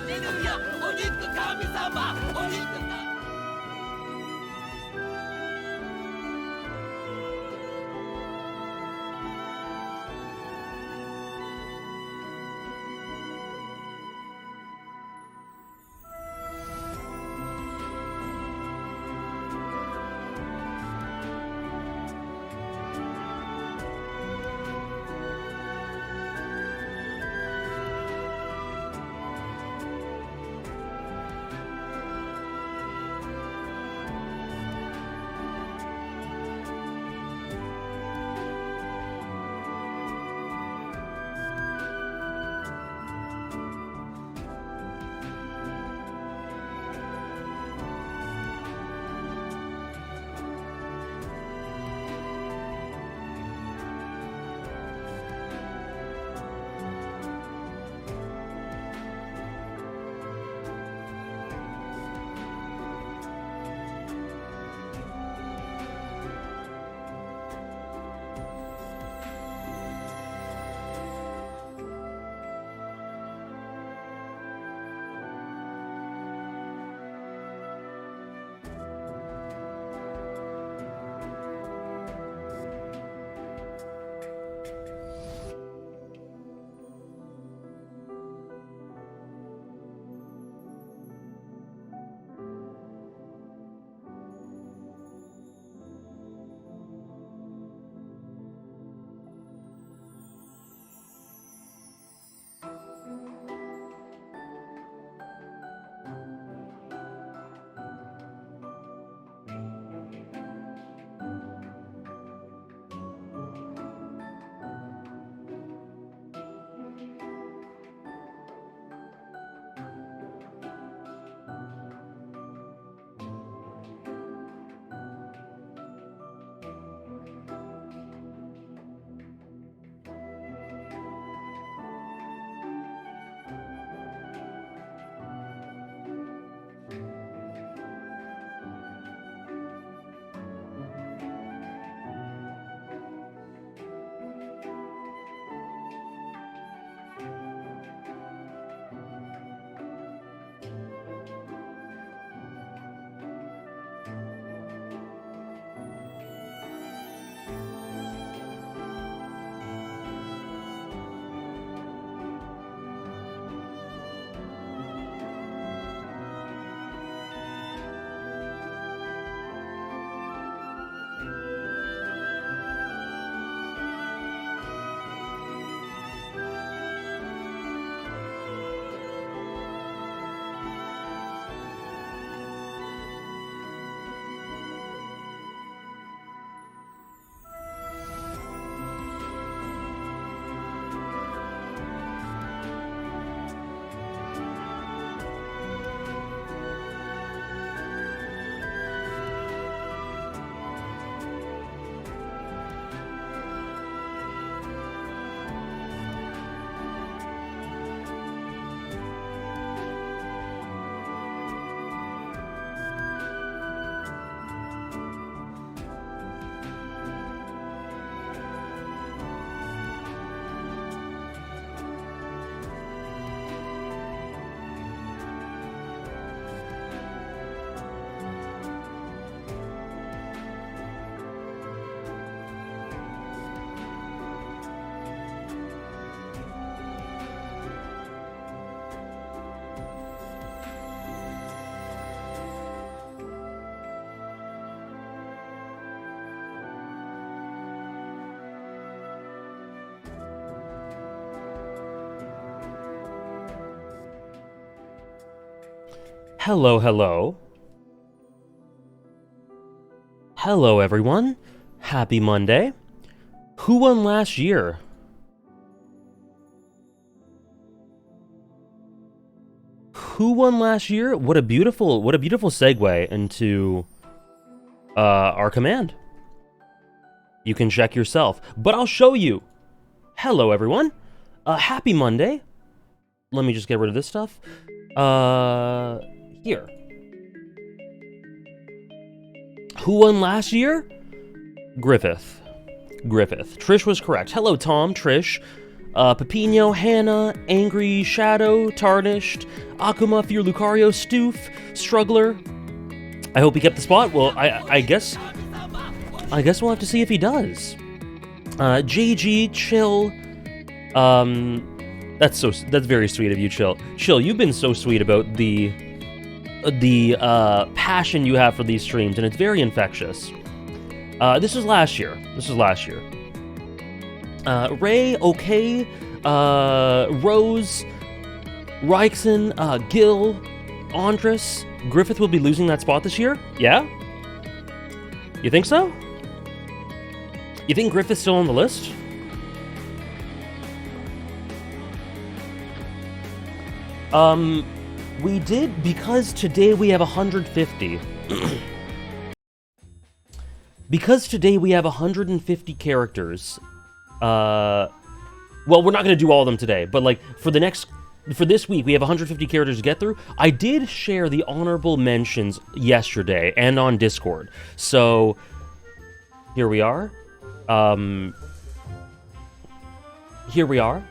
レルヤ、お肉神様、お肉神様。Hello, hello. Hello, everyone. Happy Monday. Who won last year? Who won last year? What a beautiful segue into our command. You can check yourself, but I'll show you. Hello, everyone. Happy Monday. Let me just get rid of this stuff. Here. Who won last year? Griffith. Trish was correct. Hello, Tom, Trish. Pepino, Hannah, Angry, Shadow, Tarnished, Akuma, Fear Lucario, Stoof, Struggler. I hope he kept the spot. Well, I guess we'll have to see if he does. JG, Chill. That's very sweet of you, Chill. Chill, you've been so sweet about the passion you have for these streams, and it's very infectious. This was last year. Ray, okay, Rose, Reichson, Gil, Andres. Griffith will be losing that spot this year? Yeah? You think so? You think Griffith's still on the list? We did, because today we have 150. Because today we have 150 characters. Well, we're not going to do all of them today, but like for this week we have 150 characters to get through. I did share the honorable mentions yesterday and on Discord. So here we are. Here we are.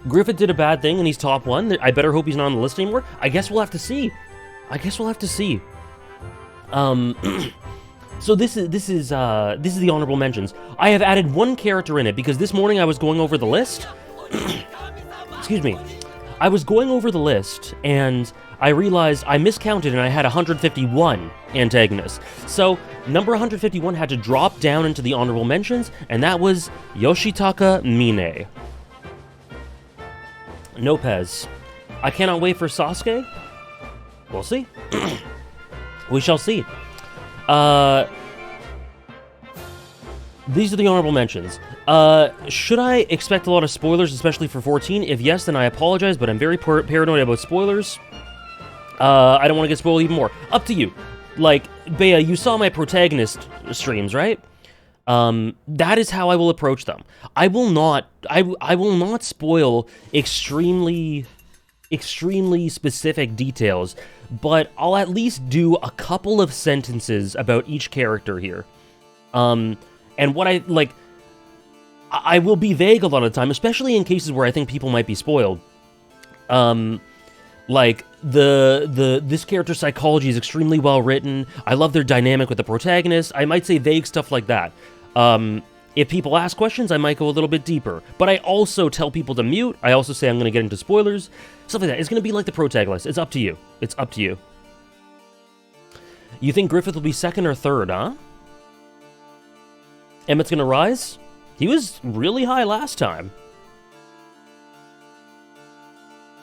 Griffith did a bad thing and he's top 1. I better hope he's not on the list anymore. I guess we'll have to see. So this is the honorable mentions. I have added 1 character in it because this morning I was going over the list. Excuse me. I was going over the list and I realized I miscounted and I had 151 antagonists. So number 151 had to drop down into the honorable mentions, and that was Yoshitaka Mine. Nopez. I cannot wait for Sasuke. We'll see. We shall see. These are the honorable mentions. Should I expect a lot of spoilers, especially for 14? If yes, then I apologize, but I'm very paranoid about spoilers. I don't want to get spoiled even more. Up to you. Like, Bea, you saw my protagonist streams, right? That is how I will approach them. I will not spoil extremely specific details, but I'll at least do a couple of sentences about each character here. And what I will be vague a lot of the time, especially in cases where I think people might be spoiled. Like, this character's psychology is extremely well written. I love their dynamic with the protagonist. I might say vague stuff like that. If people ask questions, I might go a little bit deeper. But I also tell people to mute. I also say I'm going to get into spoilers. Stuff like that. It's going to be like the protagonist. It's up to you. It's up to you. You think Griffith will be 2nd or 3rd, huh? Emmett's going to rise? He was really high last time.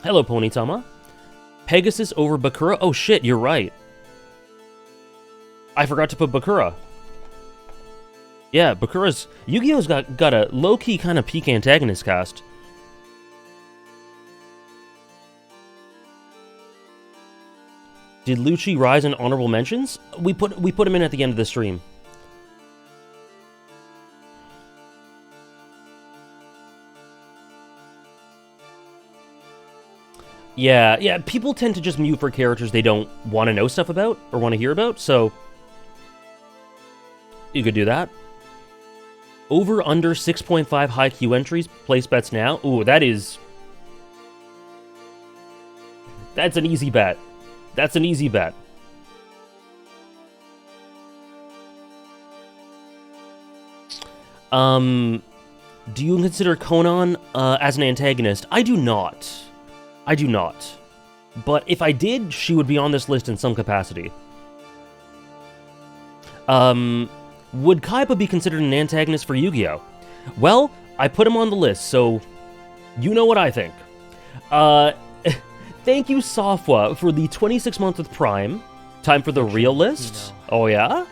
Hello, Ponytama. Pegasus over Bakura? Oh shit, you're right. I forgot to put Bakura. Yeah, Bakura's... Yu-Gi-Oh's got a low-key kind of peak antagonist cast. Did Lucci rise in honorable mentions? We put him in at the end of the stream. Yeah, people tend to just mute for characters they don't want to know stuff about or want to hear about, so you could do that. Over under 6.5 high Q entries, place bets now. Ooh, that's an easy bet. That's an easy bet. Do you consider Conan as an antagonist? I do not. I do not. But if I did, she would be on this list in some capacity. Would Kaiba be considered an antagonist for Yu-Gi-Oh? Well, I put him on the list, so you know what I think. Thank you, Safwa, for the 26 month with Prime. Time for the real list? Oh, yeah?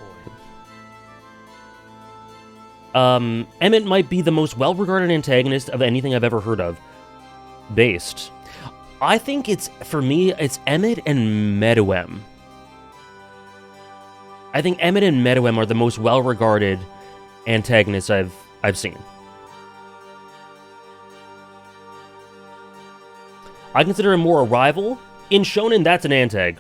Emmett might be the most well-regarded antagonist of anything I've ever heard of. Based. I think for me, it's Emmett and Meruem. I think Emmett and Meruem are the most well-regarded antagonists I've seen. I consider him more a rival. In Shonen, that's an antag.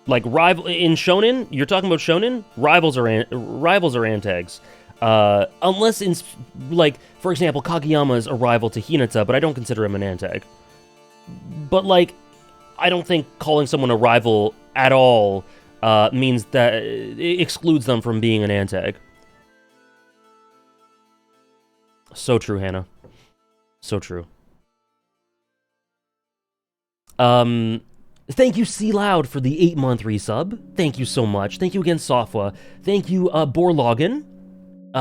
Like, rival in Shonen, you're talking about Shonen? Rivals are antags. Unless, like, for example, Kageyama's a rival to Hinata, but I don't consider him an antag. But, like, I don't think calling someone a rival at all means that it excludes them from being an antag. So true, Hannah. So true. Thank you, C Loud, for the 8-month resub. Thank you so much. Thank you again, Sofwa. Thank you, Borlogin,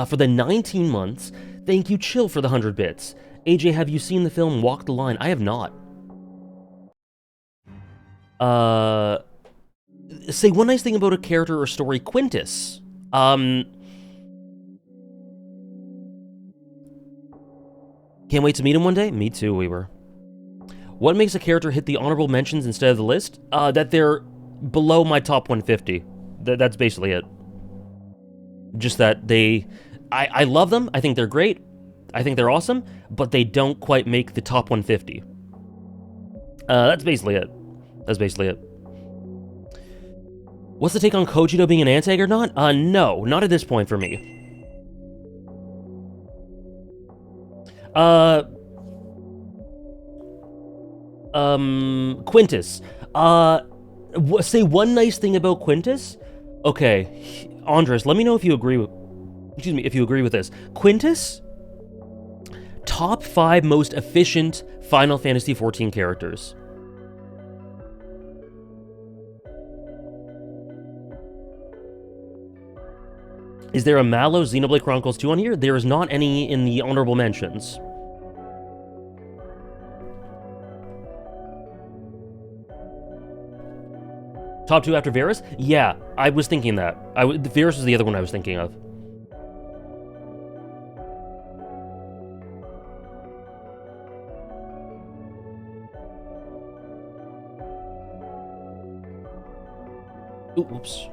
for the 19 months. Thank you, Chill, for the 100 bits. AJ, have you seen the film Walk the Line? I have not. Say one nice thing about a character or story, Quintus. Can't wait to meet him one day? Me too, Weaver. What makes a character hit the honorable mentions instead of the list? That they're below my top 150. That's basically it. Just that they... I love them, I think they're great, I think they're awesome, but they don't quite make the top 150. That's basically it. That's basically it. What's the take on Kojiro being an antag or not? No, not at this point for me. Quintus. Say one nice thing about Quintus? Okay, Andres, let me know if you agree with... Excuse me, if you agree with this. Quintus? Top 5 most efficient Final Fantasy XIV characters. Is there a Mallow Xenoblade Chronicles 2 on here? There is not any in the honorable mentions. Top 2 after Varus? Yeah, I was thinking that. Varus was the other one I was thinking of. Ooh, oops.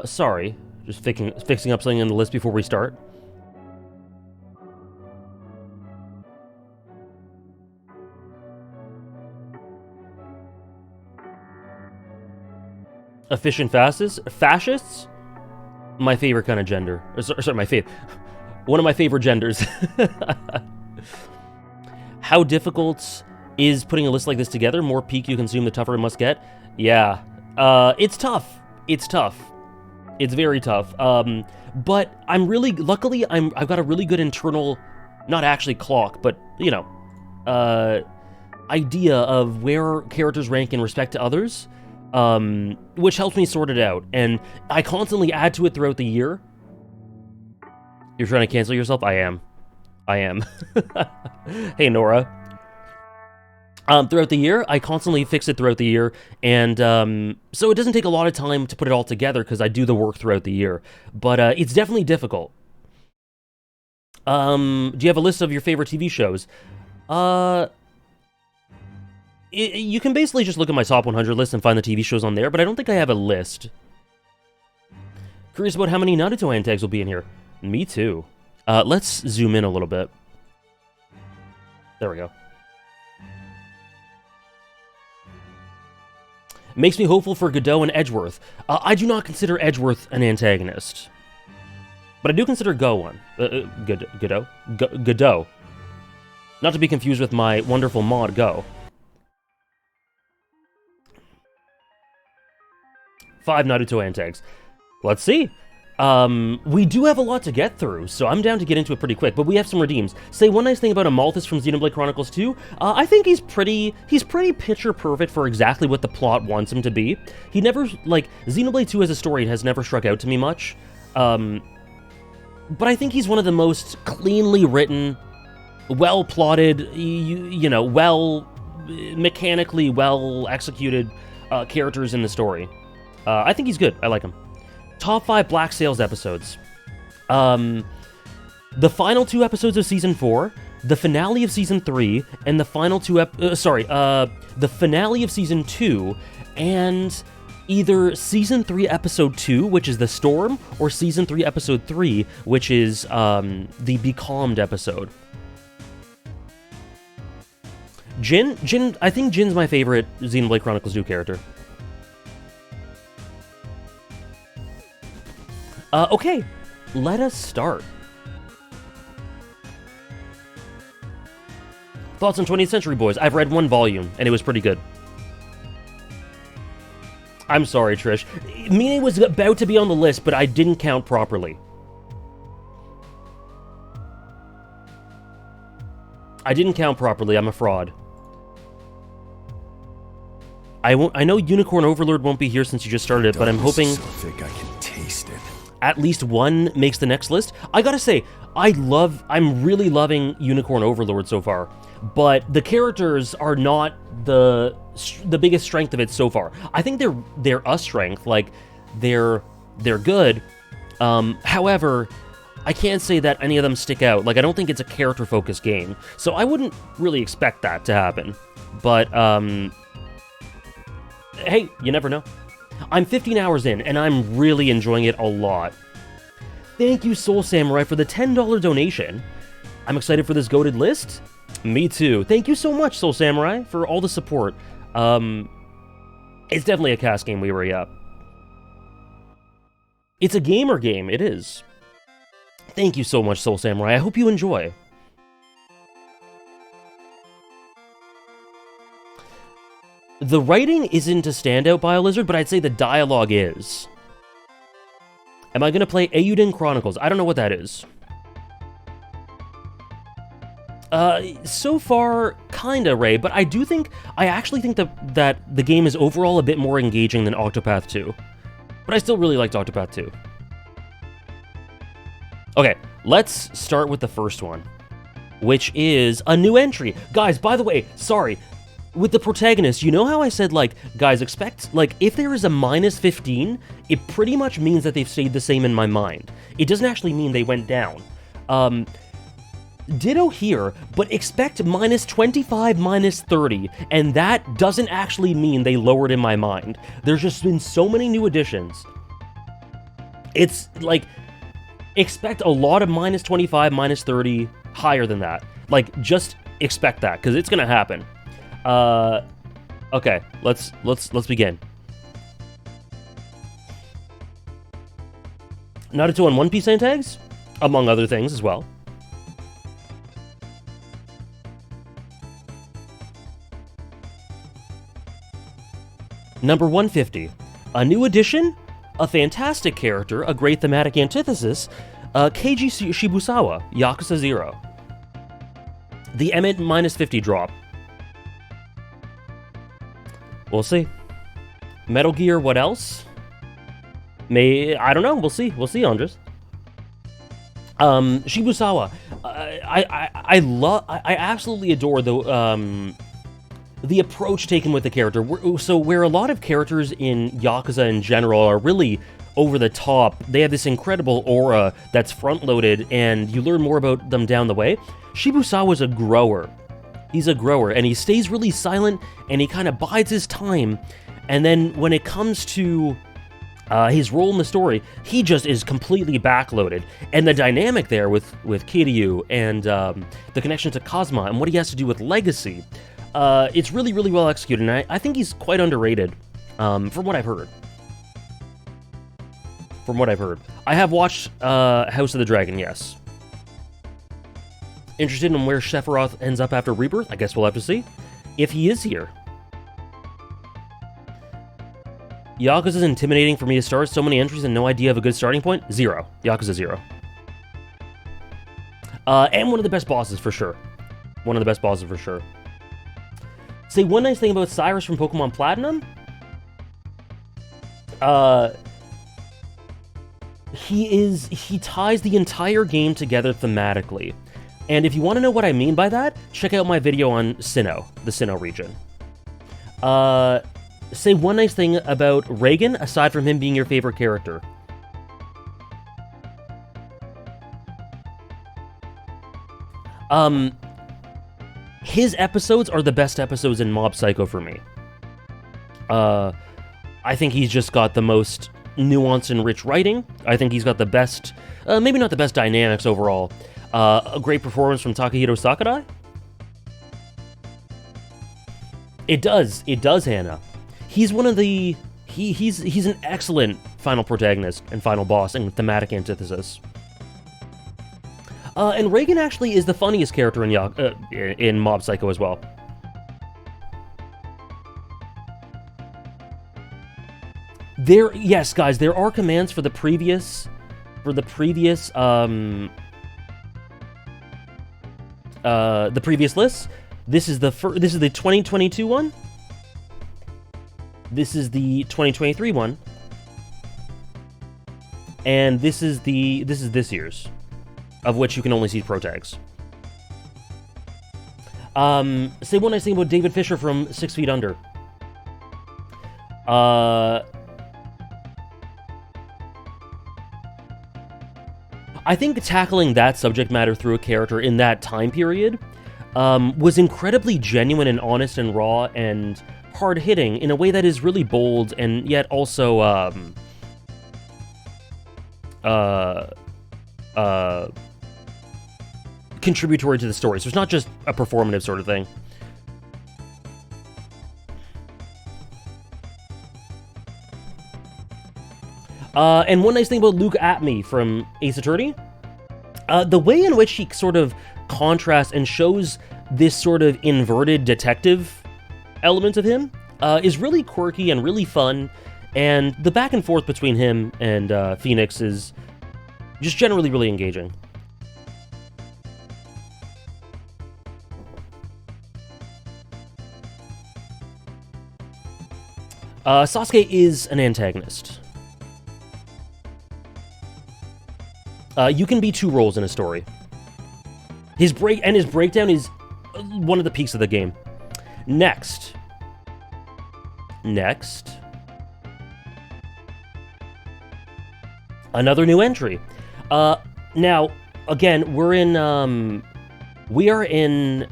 Sorry. Just fixing up something on the list before we start. Efficient fascists? My favorite kind of gender. Sorry, one of my favorite genders. How difficult is putting a list like this together? More peak you consume, the tougher it must get. Yeah. It's tough. It's tough. It's very tough. But I'm really, luckily, I've got a really good internal, not actually clock, but, you know, idea of where characters rank in respect to others. Which helps me sort it out, and I constantly add to it throughout the year. You're trying to cancel yourself? I am. Hey, Nora. Throughout the year, I constantly fix it throughout the year, and so it doesn't take a lot of time to put it all together, because I do the work throughout the year. But it's definitely difficult. Do you have a list of your favorite TV shows? You can basically just look at my top 100 list and find the TV shows on there, but I don't think I have a list. Curious about how many Naruto antags will be in here. Me too. Let's zoom in a little bit. There we go. Makes me hopeful for Godot and Edgeworth. I do not consider Edgeworth an antagonist. But I do consider Godot. Godot. Not to be confused with my wonderful mod, Go. 5 Naruto antags. Let's see. We do have a lot to get through, so I'm down to get into it pretty quick, but we have some redeems. Say one nice thing about Amalthus from Xenoblade Chronicles 2, I think he's pretty picture perfect for exactly what the plot wants him to be. He never, like, Xenoblade 2 as a story has never struck out to me much, but I think he's one of the most cleanly written, well-plotted, you know, mechanically well-executed characters in the story. I think he's good. I like him. Top 5 Black Sails episodes. The final 2 episodes of Season 4, the finale of Season 3, and the final 2 the finale of Season 2, and either Season 3 Episode 2, which is The Storm, or Season 3 Episode 3, which is the Becalmed episode. Jin, I think Jin's my favorite Xenoblade Chronicles 2 character. Okay, let us start. Thoughts on 20th Century Boys? I've read 1 volume, and it was pretty good. I'm sorry, Trish. Mine was about to be on the list, but I didn't count properly. I'm a fraud. I know Unicorn Overlord won't be here since you just started it, but I'm hoping so thick I can taste it. At least 1 makes the next list. I gotta say, I'm really loving Unicorn Overlord so far, but the characters are not the biggest strength of it so far. I think they're a strength, like they're good. However, I can't say that any of them stick out. Like, I don't think it's a character-focused game, so I wouldn't really expect that to happen. But hey, you never know. I'm 15 hours in, and I'm really enjoying it a lot. Thank you, Soul Samurai, for the $10 donation. I'm excited for this goated list. Me too. Thank you so much, Soul Samurai, for all the support. It's definitely a cast game, we were, yeah. It's a gamer game, it is. Thank you so much, Soul Samurai. I hope you enjoy. The writing isn't a standout by a lizard, but I'd say the dialogue is. Am I going to play Eiyuden Chronicles? I don't know what that is. So far, kinda, Ray, but I actually think that the game is overall a bit more engaging than Octopath 2. But I still really liked Octopath 2. Okay, let's start with the first one, which is a new entry. Guys, by the way, sorry, with the protagonist, you know how I said, like, guys, expect, like, if there is a -15, it pretty much means that they've stayed the same in my mind. It doesn't actually mean they went down. Ditto here, but expect -25, -30, and that doesn't actually mean they lowered in my mind. There's just been so many new additions. It's, like, expect a lot of -25, -30, higher than that. Like, just expect that, because it's gonna happen. Okay, let's begin. Naruto and One Piece Antags, among other things as well. Number 150, a new addition, a fantastic character, a great thematic antithesis, Keiji Shibusawa, Yakuza 0. The Emmett -50 drop. We'll see. Metal Gear, what else? I don't know, we'll see, Andres. Shibusawa, I absolutely adore the approach taken with the character. So where a lot of characters in Yakuza in general are really over the top, they have this incredible aura that's front-loaded, and you learn more about them down the way. Shibusawa's a grower. He's a grower, and he stays really silent, and he kind of bides his time, and then when it comes to his role in the story, he just is completely backloaded. And the dynamic there with Kiryu and the connection to Kazuma and what he has to do with Legacy, it's really, really well executed, and I think he's quite underrated, from what I've heard. I have watched House of the Dragon, yes. Interested in where Sephiroth ends up after Rebirth? I guess we'll have to see. If he is here. Yakuza's intimidating for me to start. So many entries and no idea of a good starting point. 0. Yakuza 0. And one of the best bosses for sure. Say one nice thing about Cyrus from Pokemon Platinum. He ties the entire game together thematically. And if you want to know what I mean by that, check out my video on Sinnoh, the Sinnoh region. Say one nice thing about Reagan, aside from him being your favorite character. His episodes are the best episodes in Mob Psycho for me. I think he's just got the most nuanced and rich writing. I think he's got the best, maybe not the best dynamics overall. A great performance from Takahiro Sakurai. It does, Hannah. He's one of the He's an excellent final protagonist and final boss and thematic antithesis. And Reagan actually is the funniest character in Mob Psycho as well. Yes, guys, there are commands for the previous lists. This is the 2022 one. This is the 2023 one. And this is this year's, of which you can only see pro tags. Say one nice thing about David Fisher from 6 Feet Under. I think tackling that subject matter through a character in that time period was incredibly genuine and honest and raw and hard-hitting in a way that is really bold and yet also contributory to the story. So it's not just a performative sort of thing. And one nice thing about Luke Atmey from Ace Attorney, the way in which he sort of contrasts and shows this sort of inverted detective element of him is really quirky and really fun, and the back and forth between him and Phoenix is just generally really engaging. Sasuke is an antagonist. You can be two roles in a story. His breakdown is one of the peaks of the game. Next. Another new entry. Now, again, we are in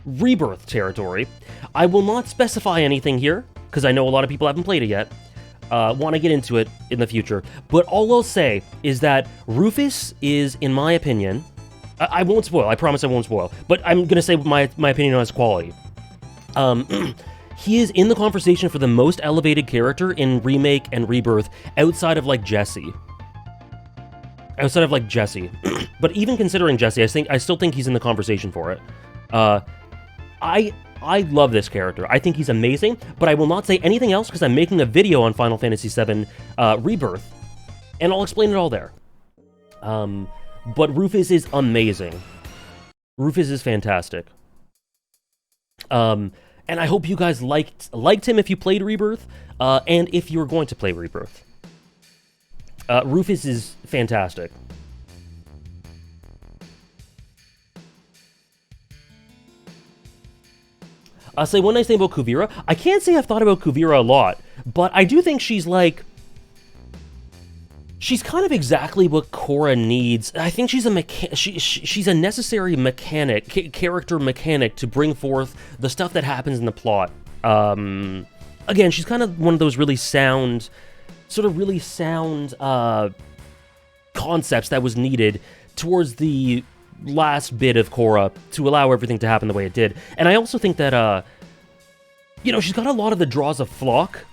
Rebirth territory. I will not specify anything here, because I know a lot of people haven't played it yet. Want to get into it in the future. But all I'll say is that Rufus is, in my opinion... I won't spoil, I promise I won't spoil. But I'm going to say my opinion on his quality. He is in the conversation for the most elevated character in Remake and Rebirth outside of, like, Jesse. But even considering Jesse, I still think he's in the conversation for it. I love this character. I think he's amazing, but I will not say anything else because I'm making a video on Final Fantasy VII Rebirth, and I'll explain it all there. But Rufus is amazing. Rufus is fantastic. And I hope you guys liked him if you played Rebirth, and if you were going to play Rebirth. Rufus is fantastic. I'll say one nice thing about Kuvira. I can't say I've thought about Kuvira a lot, but I do think she's like... She's kind of exactly what Korra needs. I think she's she's a necessary character mechanic to bring forth the stuff that happens in the plot. Again, she's kind of one of those really sound concepts that was needed towards the last bit of Korra to allow everything to happen the way it did. And I also think that, she's got a lot of the draws of Flock.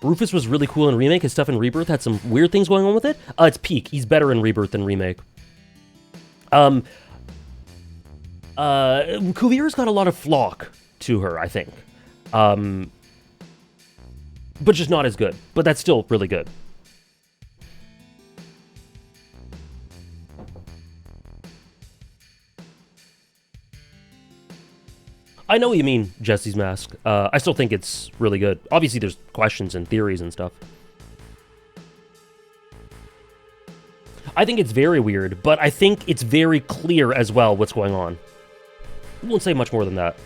Rufus was really cool in Remake. His stuff in Rebirth had some weird things going on with it. It's peak. He's better in Rebirth than Remake. Kuvira's got a lot of Flock to her, I think. But just not as good. But that's still really good. I know what you mean, Jesse's Mask. I still think it's really good. Obviously, there's questions and theories and stuff. I think it's very weird, but I think it's very clear as well what's going on. I won't say much more than that.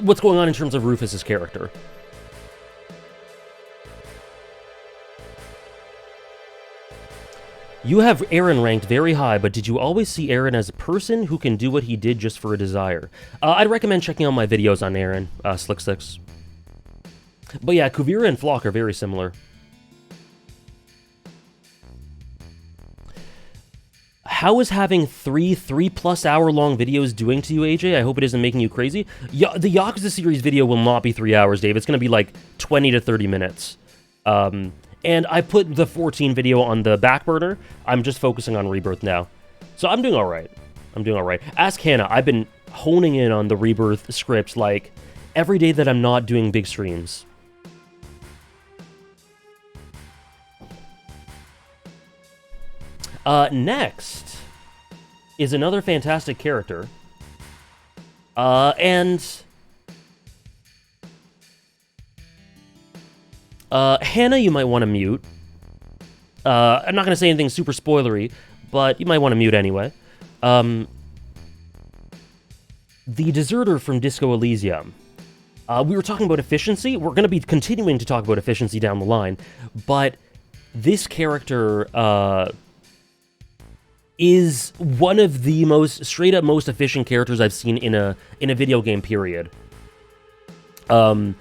What's going on in terms of Rufus's character. You have Aaron ranked very high, but did you always see Aaron as a person who can do what he did just for a desire? I'd recommend checking out my videos on Aaron, Slick6. But yeah, Kuvira and Flock are very similar. How is having three-plus hour long videos doing to you, AJ? I hope it isn't making you crazy. The Yakuza series video will not be 3 hours, Dave. It's going to be like 20 to 30 minutes. And I put the 14 video on the back burner. I'm just focusing on Rebirth now. So I'm doing all right. Ask Hannah. I've been honing in on the Rebirth scripts like every day that I'm not doing big streams. Next is another fantastic character. And Hannah, you might want to mute. I'm not going to say anything super spoilery, but you might want to mute anyway. The deserter from Disco Elysium. We were talking about efficiency. We're going to be continuing to talk about efficiency down the line, but this character is one of the most efficient characters I've seen in a video game, period. The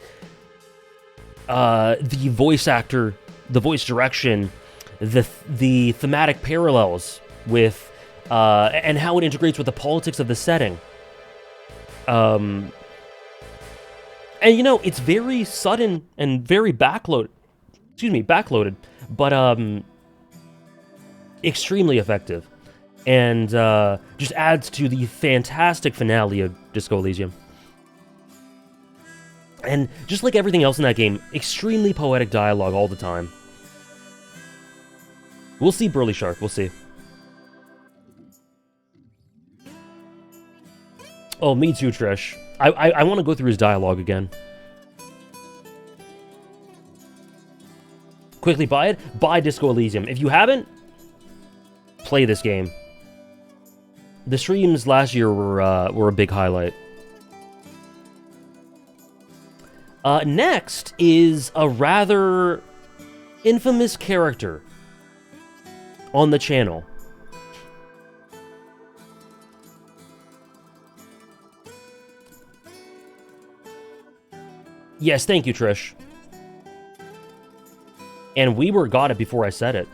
voice actor, the voice direction, the thematic parallels with and how it integrates with the politics of the setting. And you know, it's very sudden and very backloaded, but extremely effective. And just adds to the fantastic finale of Disco Elysium. And just like everything else in that game, extremely poetic dialogue all the time. We'll see, Burly Shark, we'll see. Oh, me too, Trish. I want to go through his dialogue again. Quickly buy it. Buy Disco Elysium. If you haven't, play this game. The streams last year were a big highlight. Next is a rather infamous character on the channel. Yes, thank you, Trish. And we got it before I said it.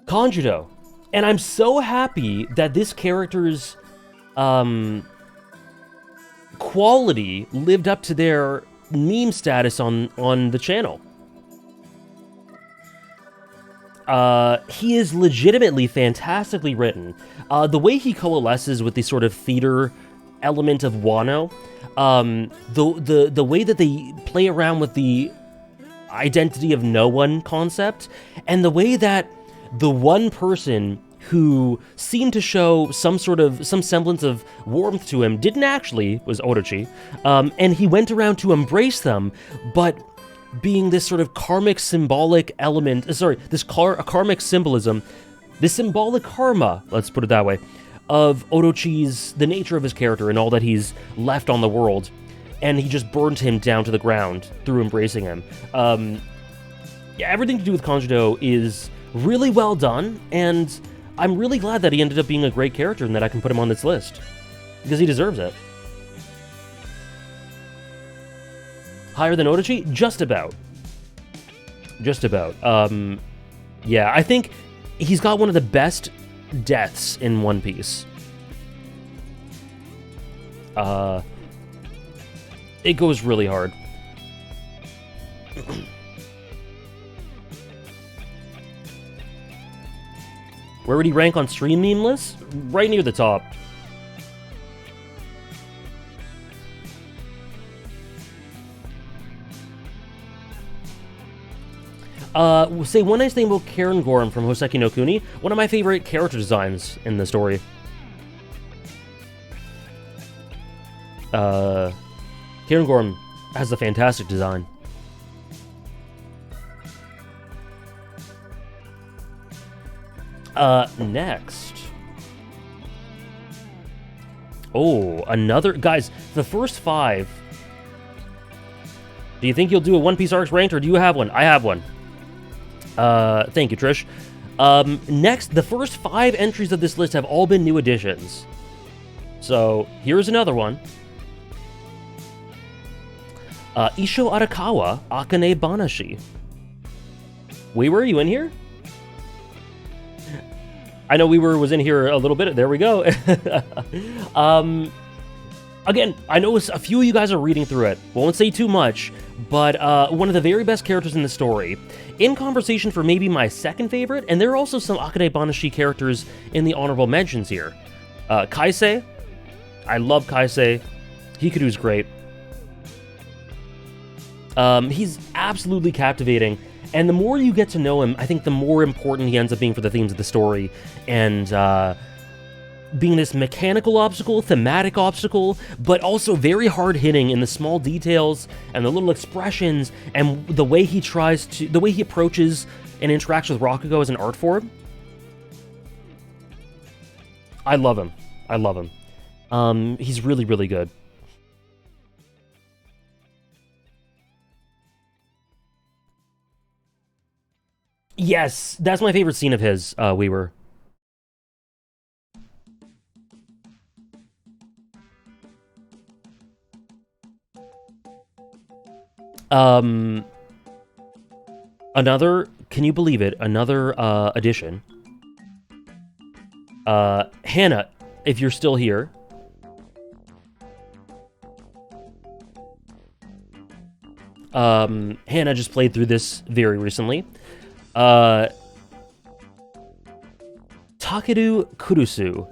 Conjudo. And I'm so happy that this character's quality lived up to their meme status on the channel. He is legitimately fantastically written. The way he coalesces with the sort of theater element of Wano, the way that they play around with the identity of no one concept, and the way that the one person who seemed to show some semblance of warmth to him didn't actually, was Orochi, and he went around to embrace them, but being this sort of karmic symbolic element, karmic symbolism, this symbolic karma, let's put it that way, of Orochi's, the nature of his character and all that he's left on the world, and he just burned him down to the ground through embracing him. Yeah, everything to do with Conjudo is really well done, and I'm really glad that he ended up being a great character and that I can put him on this list, because he deserves it. Higher than Orochi? Just about. Just about. Yeah, I think he's got one of the best deaths in One Piece. It goes really hard. Where would he rank on stream meme lists? Right near the top. Say one nice thing about Karen Gorm from Hoseki no Kuni. One of my favorite character designs in the story. Karen Gorm has a fantastic design. Next. Oh, another... Guys, the first 5... Do you think you'll do a One Piece Arcs ranked, or do you have one? I have one. Thank you, Trish. Next, the first 5 entries of this list have all been new additions. So, here's another one. Isho Arakawa, Akane Banashi. Wait, were you in here? I know Weaver was in here a little bit. There we go. Again, I know a few of you guys are reading through it. Won't say too much, but one of the very best characters in the story. In conversation for maybe my second favorite, and there are also some Akane Banashi characters in the honorable mentions here. Kaisei. I love Kaisei. Hikaru's great. He's absolutely captivating, and the more you get to know him, I think the more important he ends up being for the themes of the story, and being this mechanical obstacle, thematic obstacle, but also very hard-hitting in the small details and the little expressions and the way he approaches and interacts with Rakugo as an art form. I love him. I love him. He's really, really good. Yes, that's my favorite scene of his, Weaver. Another, can you believe it? Another, addition. Hannah, if you're still here. Hannah just played through this very recently. Takeru Kurusu.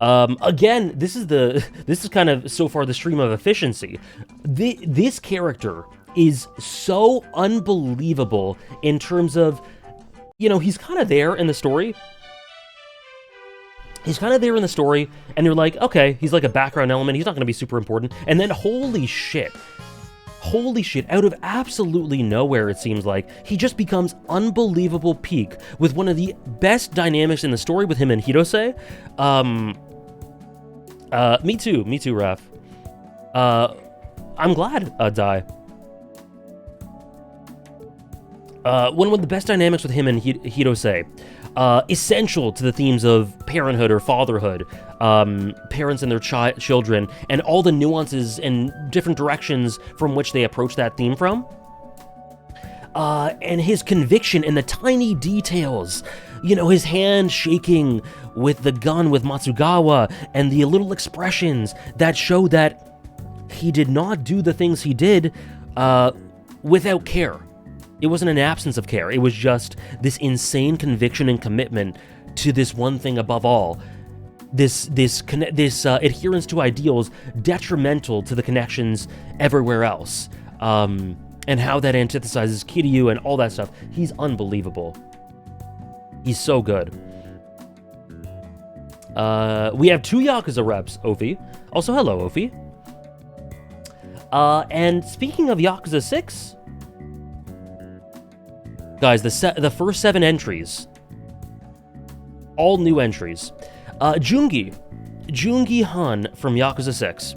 Again, this is kind of so far the stream of efficiency. This character is so unbelievable in terms of, you know, he's kind of there in the story. He's kind of there in the story, and you're like, okay, he's like a background element, he's not going to be super important, and then holy shit, out of absolutely nowhere, it seems like, he just becomes unbelievable peak with one of the best dynamics in the story with him and Hirose. Me too, Raph. I'm glad, Dai. One of the best dynamics with him and Hirose. Essential to the themes of parenthood or fatherhood, parents and their children, and all the nuances and different directions from which they approach that theme from. And his conviction in the tiny details, you know, his hand shaking with the gun with Matsugawa, and the little expressions that show that he did not do the things he did without care. It wasn't an absence of care. It was just this insane conviction and commitment to this one thing above all. This adherence to ideals detrimental to the connections everywhere else. And how that antithesizes Kiryu and all that stuff. He's unbelievable. He's so good. We have 2 Yakuza reps, Ophi. Also, hello, Ophi. And speaking of Yakuza 6... Guys, the first 7 entries, all new entries. Jungi Han from Yakuza 6.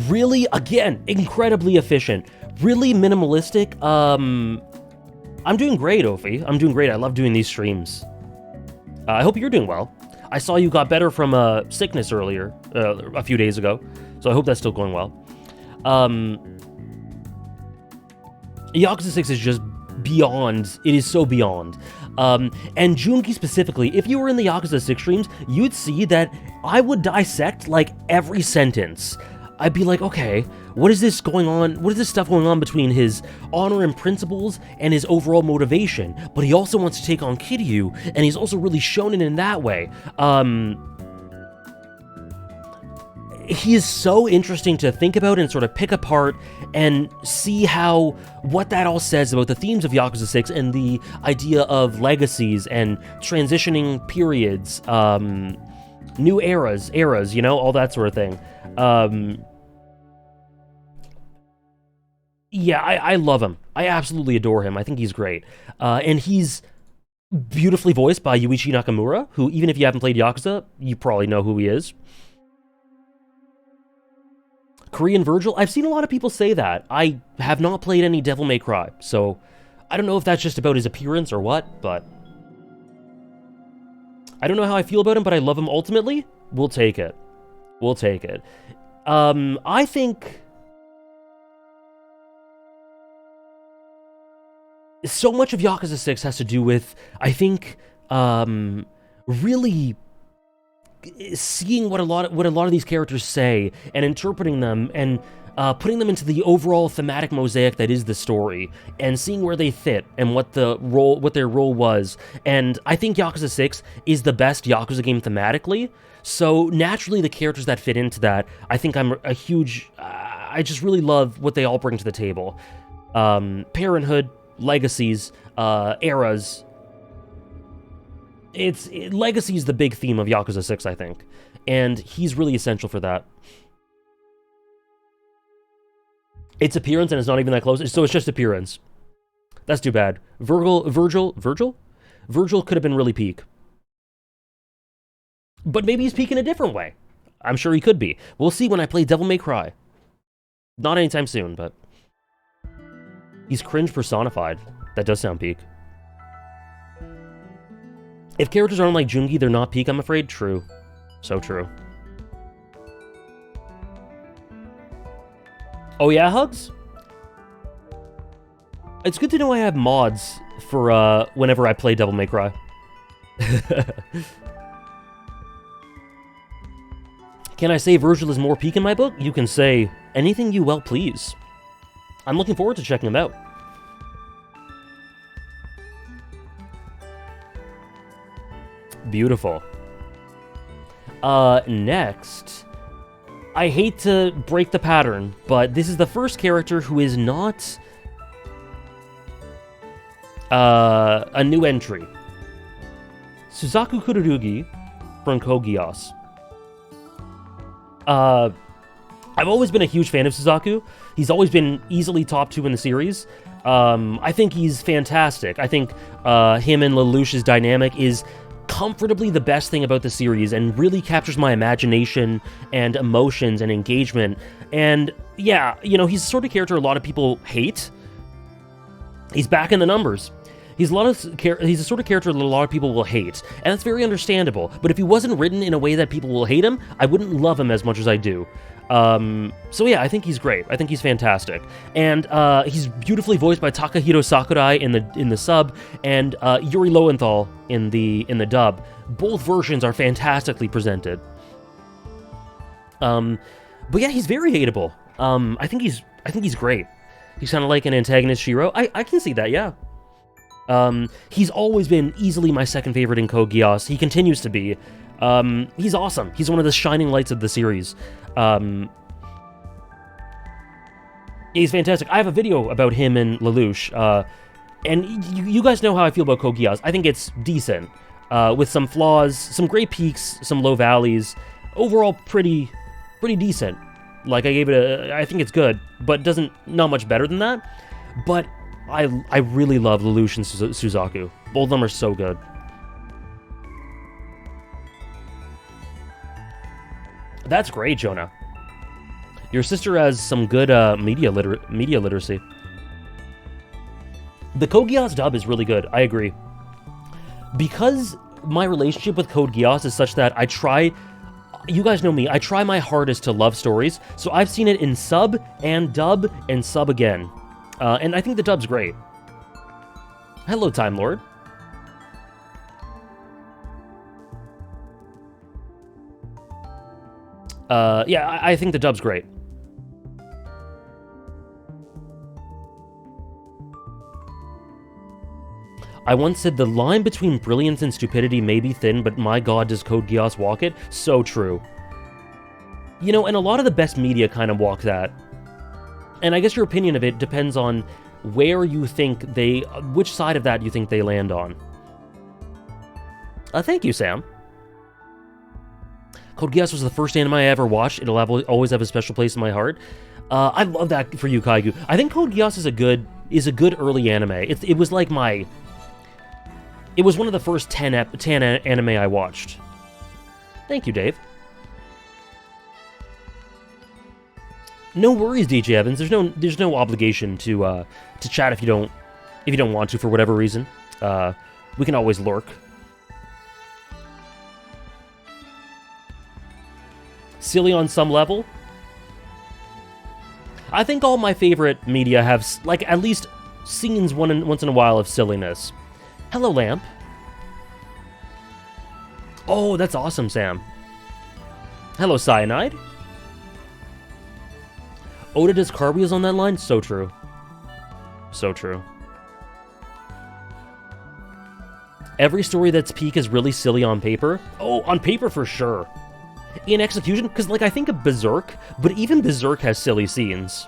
Really, again, incredibly efficient, really minimalistic. I'm doing great, Ophi. I'm doing great. I love doing these streams. I hope you're doing well. I saw you got better from sickness earlier, a few days ago, so I hope that's still going well. Yakuza 6 is just beyond. It is so beyond. And Junki specifically, if you were in the Yakuza 6 streams, you'd see that I would dissect, like, every sentence. I'd be like, okay, what is this going on? What is this stuff going on between his honor and principles and his overall motivation? But he also wants to take on Kiryu, and he's also really shown it in that way. He is so interesting to think about and sort of pick apart and see what that all says about the themes of Yakuza 6 and the idea of legacies and transitioning periods, new eras, you know, all that sort of thing. Yeah, I love him. I absolutely adore him. I think he's great. And he's beautifully voiced by Yuichi Nakamura, who, even if you haven't played Yakuza, you probably know who he is. Korean Virgil, I've seen a lot of people say that. I have not played any Devil May Cry, so I don't know if that's just about his appearance or what, but I don't know how I feel about him, but I love him ultimately. We'll take it. We'll take it. I think so much of Yakuza 6 has to do with, I think, really seeing what a lot of these characters say and interpreting them and putting them into the overall thematic mosaic that is the story and seeing where they fit and what their role was. And I think Yakuza 6 is the best Yakuza game thematically. So naturally, the characters that fit into that, I think I'm a huge. I just really love what they all bring to the table. Parenthood, legacies, eras. Legacy is the big theme of Yakuza 6, I think, and he's really essential for that. It's appearance, and it's not even that close, so it's just appearance. That's too bad. Virgil could have been really peak. But maybe he's peak in a different way. I'm sure he could be. We'll see when I play Devil May Cry. Not anytime soon, but... He's cringe personified. That does sound peak. If characters aren't like Jungi, they're not peak, I'm afraid. True. So true. Oh yeah, Hugs? It's good to know I have mods for whenever I play Devil May Cry. Can I say Virgil is more peak in my book? You can say anything you well please. I'm looking forward to checking them out. Beautiful. Next, I hate to break the pattern, but this is the first character who is not a new entry. Suzaku Kururugi from Code Geass. I've always been a huge fan of Suzaku. He's always been easily top 2 in the series. I think he's fantastic. I think him and Lelouch's dynamic is comfortably the best thing about the series and really captures my imagination and emotions and engagement. And yeah, you know, he's the sort of character a lot of people hate. He's back in the numbers. He's the sort of character that a lot of people will hate, and that's very understandable. But if he wasn't written in a way that people will hate him, I wouldn't love him as much as I do. So yeah, I think he's great. I think he's fantastic, and he's beautifully voiced by Takahiro Sakurai in the sub, and Yuri Lowenthal in the dub. Both versions are fantastically presented. But yeah, he's very hateable. I think he's great. He's kind of like an antagonist Shiro. I can see that, yeah. He's always been easily my second favorite in Code Geass. He continues to be. He's awesome. He's one of the shining lights of the series. He's fantastic. I have a video about him and Lelouch, and you guys know how I feel about Code Geass. I think it's decent, with some flaws, some great peaks, some low valleys. Overall, pretty decent. Like, I gave it I think it's good, but not much better than that. But I really love Lelouch and Suzaku. Both of them are so good. That's great, Jonah. Your sister has some good media literacy. The Code Geass dub is really good, I agree. Because my relationship with Code Geass is such that I try... You guys know me, I try my hardest to love stories, so I've seen it in sub and dub and sub again. And I think the dub's great. Hello, Time Lord. Yeah, I think the dub's great. I once said the line between brilliance and stupidity may be thin, but my god, does Code Geass walk it? So true. You know, and a lot of the best media kind of walk that. And I guess your opinion of it depends on where you think which side of that you think they land on. Thank you, Sam. Code Geass was the first anime I ever watched. It'll always have a special place in my heart. I love that for you, Kaigu. I think Code Geass is a good early anime. It was like it was one of the first 10 anime I watched. Thank you, Dave. No worries, DJ Evans. There's no obligation to chat if you don't want to for whatever reason. We can always lurk. Silly on some level. I think all my favorite media have like at least scenes once in a while of silliness. Hello, Lamp. Oh, that's awesome, Sam. Hello, Cyanide. Oda does car wheels on that line? So true. So true. Every story that's peak is really silly on paper. Oh, on paper for sure. In execution, because like I think of Berserk, but even Berserk has silly scenes.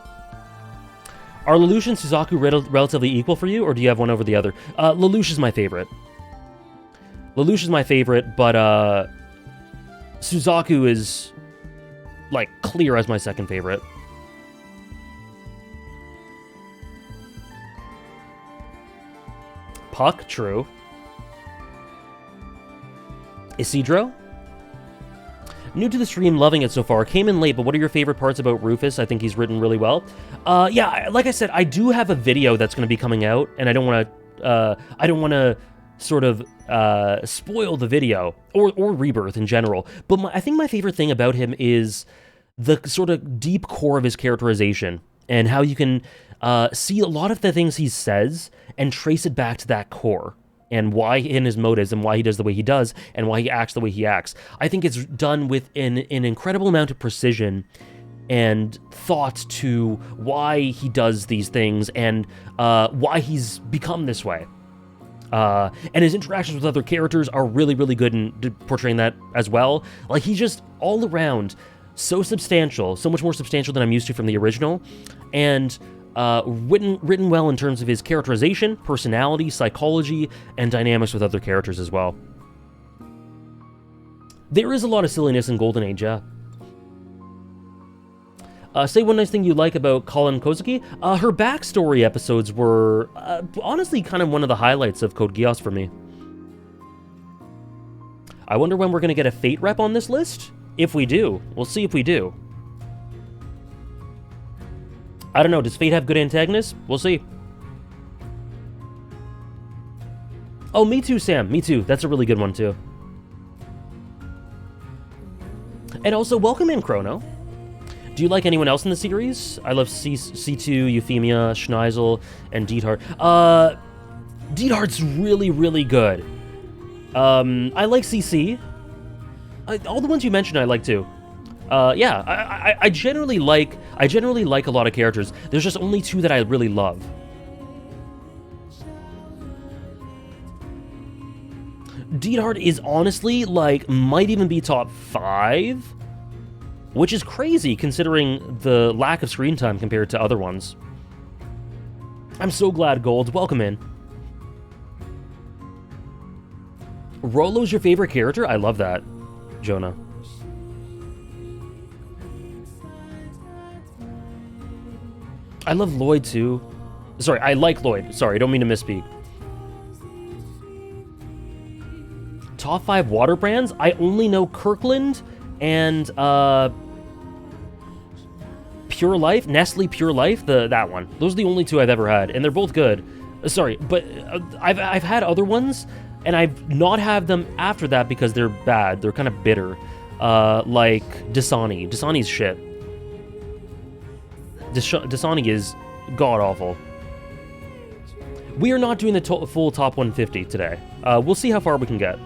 Are Lelouch and Suzaku relatively equal for you, or do you have one over the other? Lelouch is my favorite. Lelouch is my favorite, but Suzaku is like clear as my second favorite. Puck, true. Isidro? New to the stream, loving it so far. Came in late, but what are your favorite parts about Rufus? I think he's written really well. Yeah, like I said, I do have a video that's going to be coming out, and I don't want to sort of spoil the video or Rebirth in general. But I think my favorite thing about him is the sort of deep core of his characterization and how you can see a lot of the things he says and trace it back to that core. And why in his motives, and why he does the way he does, and why he acts the way he acts. I think it's done with an incredible amount of precision and thought to why he does these things and why he's become this way. And his interactions with other characters are really, really good in portraying that as well. Like, he's just all around so substantial, so much more substantial than I'm used to from the original, and written well in terms of his characterization, personality, psychology, and dynamics with other characters as well. There is a lot of silliness in Golden Age, yeah. Say one nice thing you like about Colin Kozuki. Her backstory episodes were honestly kind of one of the highlights of Code Geass for me. I wonder when we're going to get a Fate rep on this list? If we do. We'll see if we do. I don't know, does Fate have good antagonists? We'll see. Oh, me too, Sam. Me too. That's a really good one, too. And also, welcome in, Chrono. Do you like anyone else in the series? I love C2, Euphemia, Schneisel, and Diethard. Diethard's really, really good. I like CC. All the ones you mentioned I like, too. Yeah, I generally like a lot of characters. There's just only two that I really love. Diethard is honestly, like, might even be top 5, which is crazy considering the lack of screen time compared to other ones. I'm so glad, Gold. Welcome in. Rolo's your favorite character? I love that, Jonah. I love Lloyd, too. Sorry, I like Lloyd. Sorry, I don't mean to misspeak. Top 5 water brands? I only know Kirkland and, Pure Life. Nestle Pure Life, that one. Those are the only two I've ever had, and they're both good. Sorry, but I've had other ones, and I've not had them after that because they're bad. They're kind of bitter. Like Dasani. Dasani's shit. Dasani is god-awful. We are not doing the full top 150 today. We'll see how far we can get.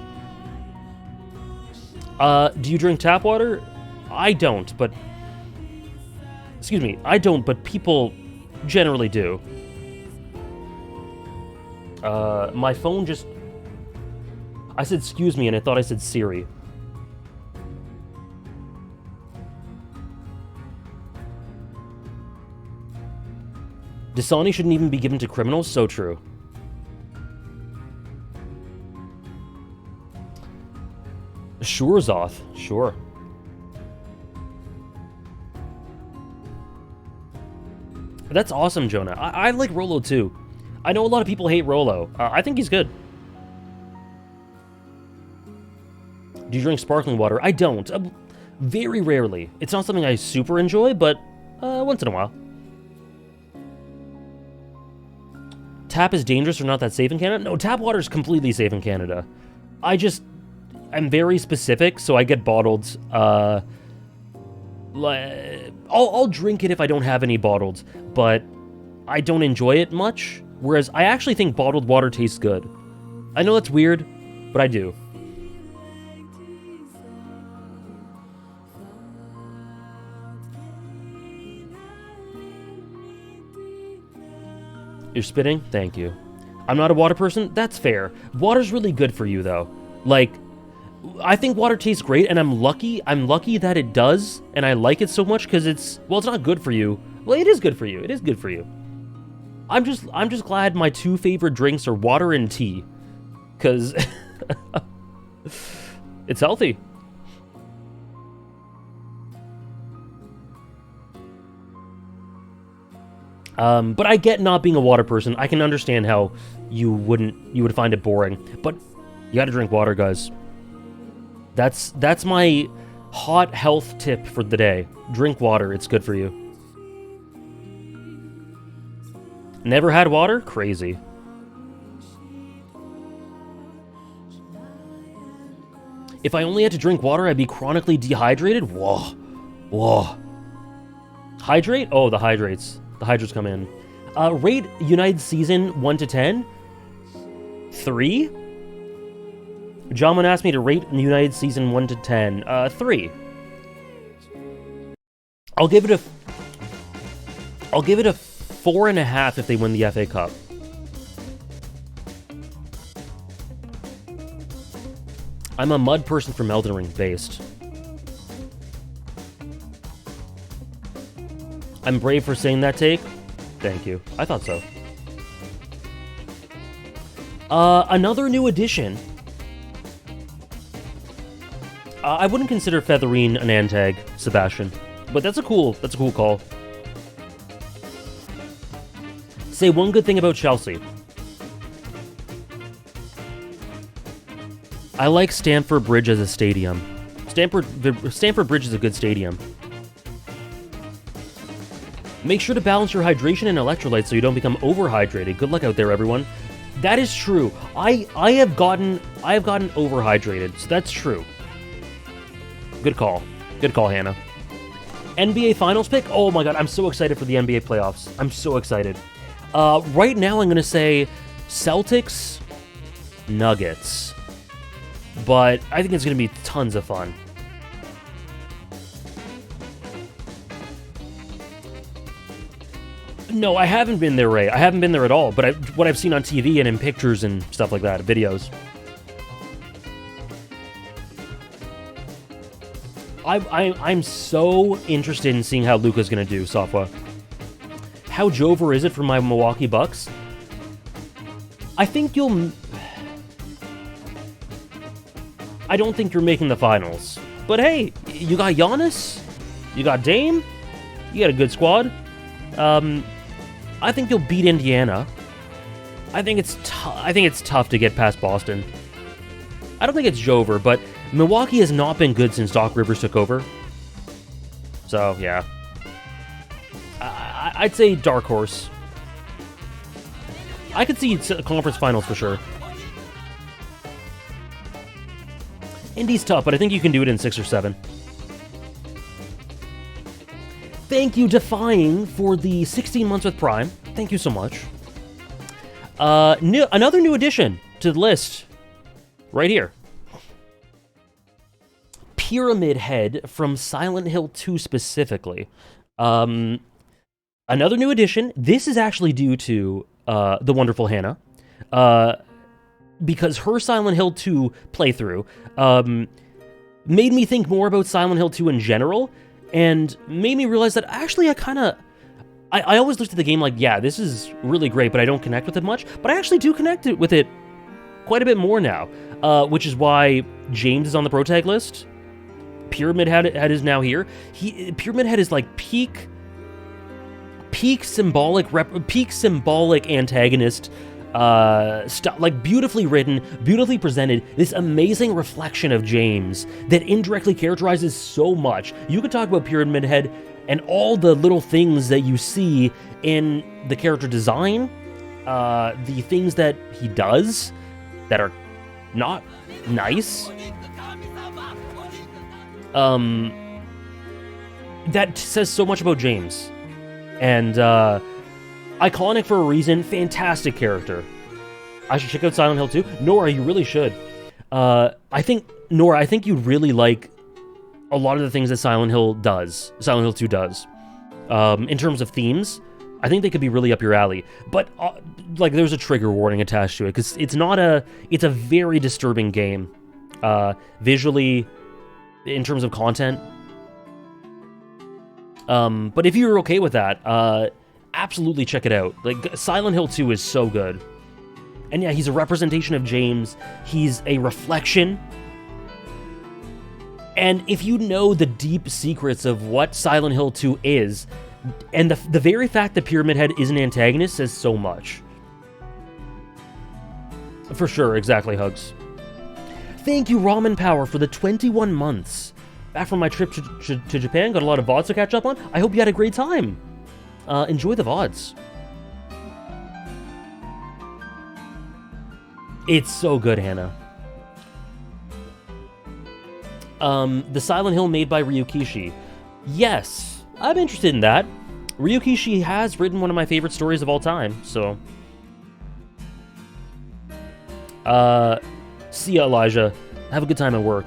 Do you drink tap water? I don't, but... Excuse me, I don't, but people generally do. My phone just... I said excuse me, and I thought I said Siri. Dasani shouldn't even be given to criminals? So true. Shurezoth. Sure. That's awesome, Jonah. I like Rolo, too. I know a lot of people hate Rolo. I think he's good. Do you drink sparkling water? I don't. Very rarely. It's not something I super enjoy, but once in a while. Tap is dangerous or not that safe in Canada? No, tap water is completely safe in Canada. I'm very specific, so I get bottled. I'll drink it if I don't have any bottled, but I don't enjoy it much. Whereas I actually think bottled water tastes good. I know that's weird, but I do. You're spitting? Thank you. I'm not a water person? That's fair. Water's really good for you, though. Like, I think water tastes great, and I'm lucky that it does, and I like it so much, because it's not good for you. Well, it is good for you. It is good for you. I'm just glad my two favorite drinks are water and tea, because it's healthy. But I get not being a water person. I can understand how you would find it boring. But you gotta drink water, guys. That's my hot health tip for the day. Drink water, it's good for you. Never had water? Crazy. If I only had to drink water, I'd be chronically dehydrated? Whoa. Whoa. Hydrate? Oh, the hydrates. The hydrates come in. Rate United Season 1 to 10? 3? John asked me to rate United Season 1 to 10. 3. I'll give it a 4.5 if they win the FA Cup. I'm a mud person from Elden Ring based. I'm brave for saying that take. Thank you. I thought so. Another new addition. I wouldn't consider Featherine an Antag, Sebastian, but that's a cool call. Say one good thing about Chelsea. I like Stamford Bridge as a stadium. Stamford Bridge is a good stadium. Make sure to balance your hydration and electrolytes so you don't become overhydrated. Good luck out there, everyone. That is true. I have gotten overhydrated, so that's true. Good call. Good call, Hannah. NBA Finals pick? Oh my god, I'm so excited for the NBA playoffs. I'm so excited. Right now, I'm going to say Celtics, Nuggets. But I think it's going to be tons of fun. No, I haven't been there, Ray. I haven't been there at all, but what I've seen on TV and in pictures and stuff like that, videos. I'm so interested in seeing how Luka's going to do, Safwa. How Jover is it for my Milwaukee Bucks? I think you'll... I don't think you're making the finals. But hey, you got Giannis, you got Dame, you got a good squad. I think you'll beat Indiana. I think it's tough to get past Boston. I don't think it's Jover, but Milwaukee has not been good since Doc Rivers took over. So, yeah. I'd say dark horse. I could see conference finals for sure. Indy's tough, but I think you can do it in 6 or 7. Thank you, Defying, for the 16 months with Prime. Thank you so much. Another new addition to the list. Right here. Pyramid Head from Silent Hill 2 specifically. Another new addition. This is actually due to the wonderful Hannah. Because her Silent Hill 2 playthrough made me think more about Silent Hill 2 in general, and made me realize that actually I always looked at the game like, yeah, this is really great, but I don't connect with it much. But I actually do connect with it quite a bit more now, which is why James is on the pro tag list. Pyramid Head is now here. Pyramid Head is like peak symbolic antagonist. Like beautifully written, beautifully presented, this amazing reflection of James that indirectly characterizes so much. You could talk about Pyramid Head and all the little things that you see in the character design, the things that he does that are not nice. That says so much about James. And, iconic for a reason, fantastic character. I should check out Silent Hill 2. Nora, you really should. I think you'd really like a lot of the things that Silent Hill 2 does. In terms of themes, I think they could be really up your alley. But, like, there's a trigger warning attached to it, because it's a very disturbing game. Visually, in terms of content. But if you're okay with that, absolutely check it out. Like, Silent Hill 2 is so good. And yeah, he's a representation of James. He's a reflection. And if you know the deep secrets of what Silent Hill 2 is, and the very fact that Pyramid Head is an antagonist says so much. For sure, exactly, Hugs. Thank you, Ramen Power, for the 21 months. Back from my trip to Japan, got a lot of VODs to catch up on. I hope you had a great time. Enjoy the VODs. It's so good, Hannah. The Silent Hill made by Ryukishi. Yes, I'm interested in that. Ryukishi has written one of my favorite stories of all time, so... see ya, Elijah. Have a good time at work.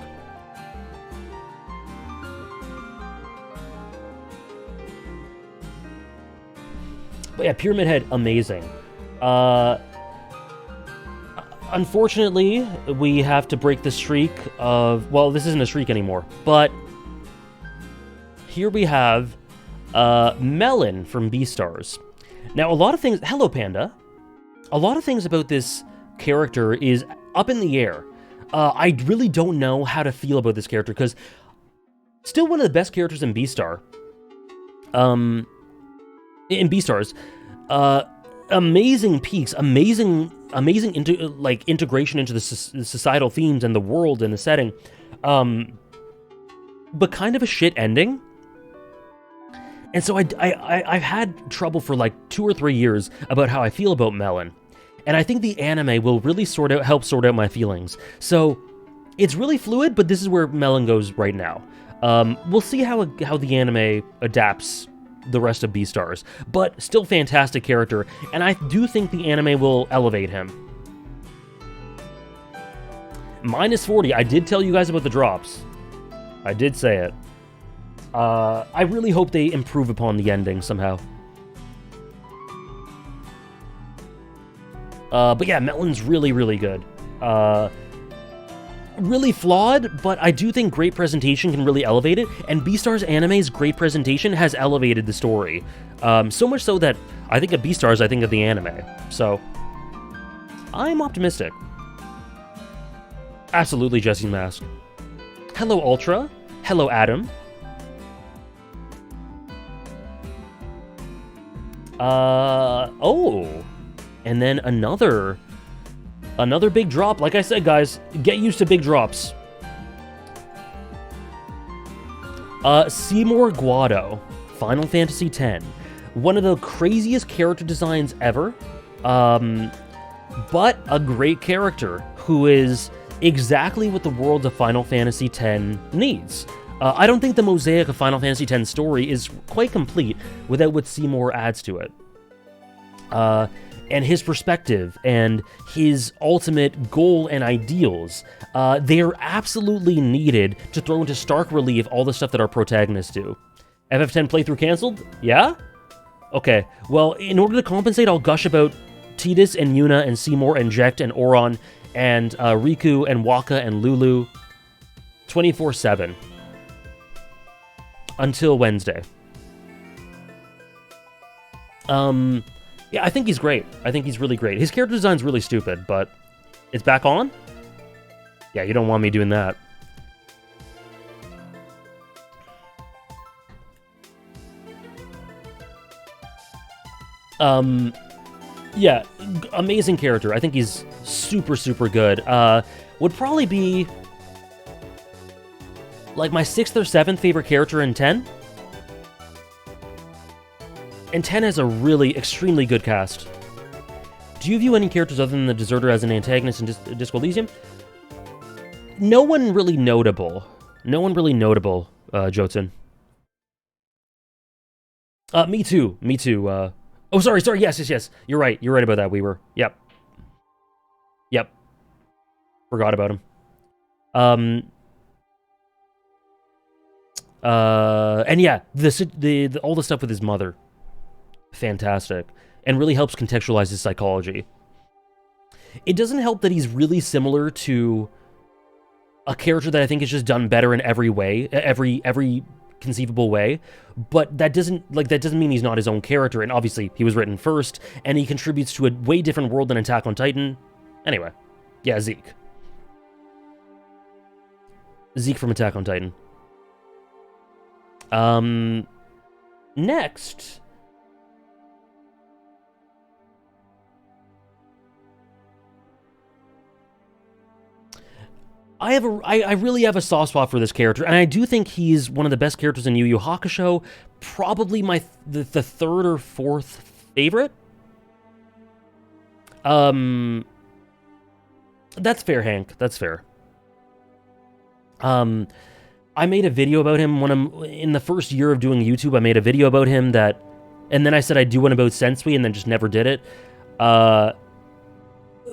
But yeah, Pyramid Head, amazing. Unfortunately, we have to break the streak of... Well, this isn't a streak anymore, but... Here we have Melon from Beastars. Now, a lot of things... Hello, Panda. A lot of things about this character is up in the air. I really don't know how to feel about this character, because... Still one of the best characters in Beastar. In Beastars. Amazing peaks, amazing integration into the societal themes and the world and the setting, but kind of a shit ending. And so I've had trouble for like 2 or 3 years about how I feel about Melon, and I think the anime will really help sort out my feelings. So it's really fluid, but this is where Melon goes right now. We'll see how the anime adapts the rest of Beastars, but still fantastic character, and I do think the anime will elevate him. -40, I did tell you guys about the drops. I did say it. I really hope they improve upon the ending somehow. But yeah, Melon's really, really good. Really flawed, but I do think great presentation can really elevate it, and Beastars anime's great presentation has elevated the story. So much so that I think of Beastars, I think of the anime. So, I'm optimistic. Absolutely, Jesse's Mask. Hello, Ultra. Hello, Adam. Oh. And then another big drop. Like I said, guys, get used to big drops. Seymour Guado, Final Fantasy X. One of the craziest character designs ever, but a great character who is exactly what the world of Final Fantasy X needs. I don't think the mosaic of Final Fantasy X story is quite complete without what Seymour adds to it. And his perspective and his ultimate goal and ideals, they are absolutely needed to throw into stark relief all the stuff that our protagonists do. FF10 playthrough cancelled? Yeah? Okay, well, in order to compensate, I'll gush about Tidus and Yuna and Seymour and Jecht and Auron and Riku and Waka and Lulu 24/7 until Wednesday. Yeah, I think he's great. I think he's really great. His character design's really stupid, but it's back on? Yeah, you don't want me doing that. Yeah, amazing character. I think he's super, super good. Would probably be like my 6th or 7th favorite character in 10. And 10 has a really extremely good cast. Do you view any characters other than the Deserter as an antagonist in Disco Elysium? No one really notable. No one really notable, Jotun. Me too. Me too. Oh, sorry. Yes. You're right. You're right about that, Weaver. Yep. Forgot about him. And yeah, all the stuff with his mother. fantastic, and really helps contextualize his psychology. It doesn't help that he's really similar to a character that I think is just done better in every way, every conceivable way, but that doesn't mean he's not his own character, and obviously he was written first, and he contributes to a way different world than Attack on Titan. Anyway, yeah, Zeke. Zeke from Attack on Titan. Next... I really have a soft spot for this character, and I do think he's one of the best characters in Yu Yu Hakusho. Probably the third or fourth favorite. That's fair, Hank. That's fair. I made a video about him when in the first year of doing YouTube. I made a video about him and then I said I'd do one about Sensui, and then just never did it.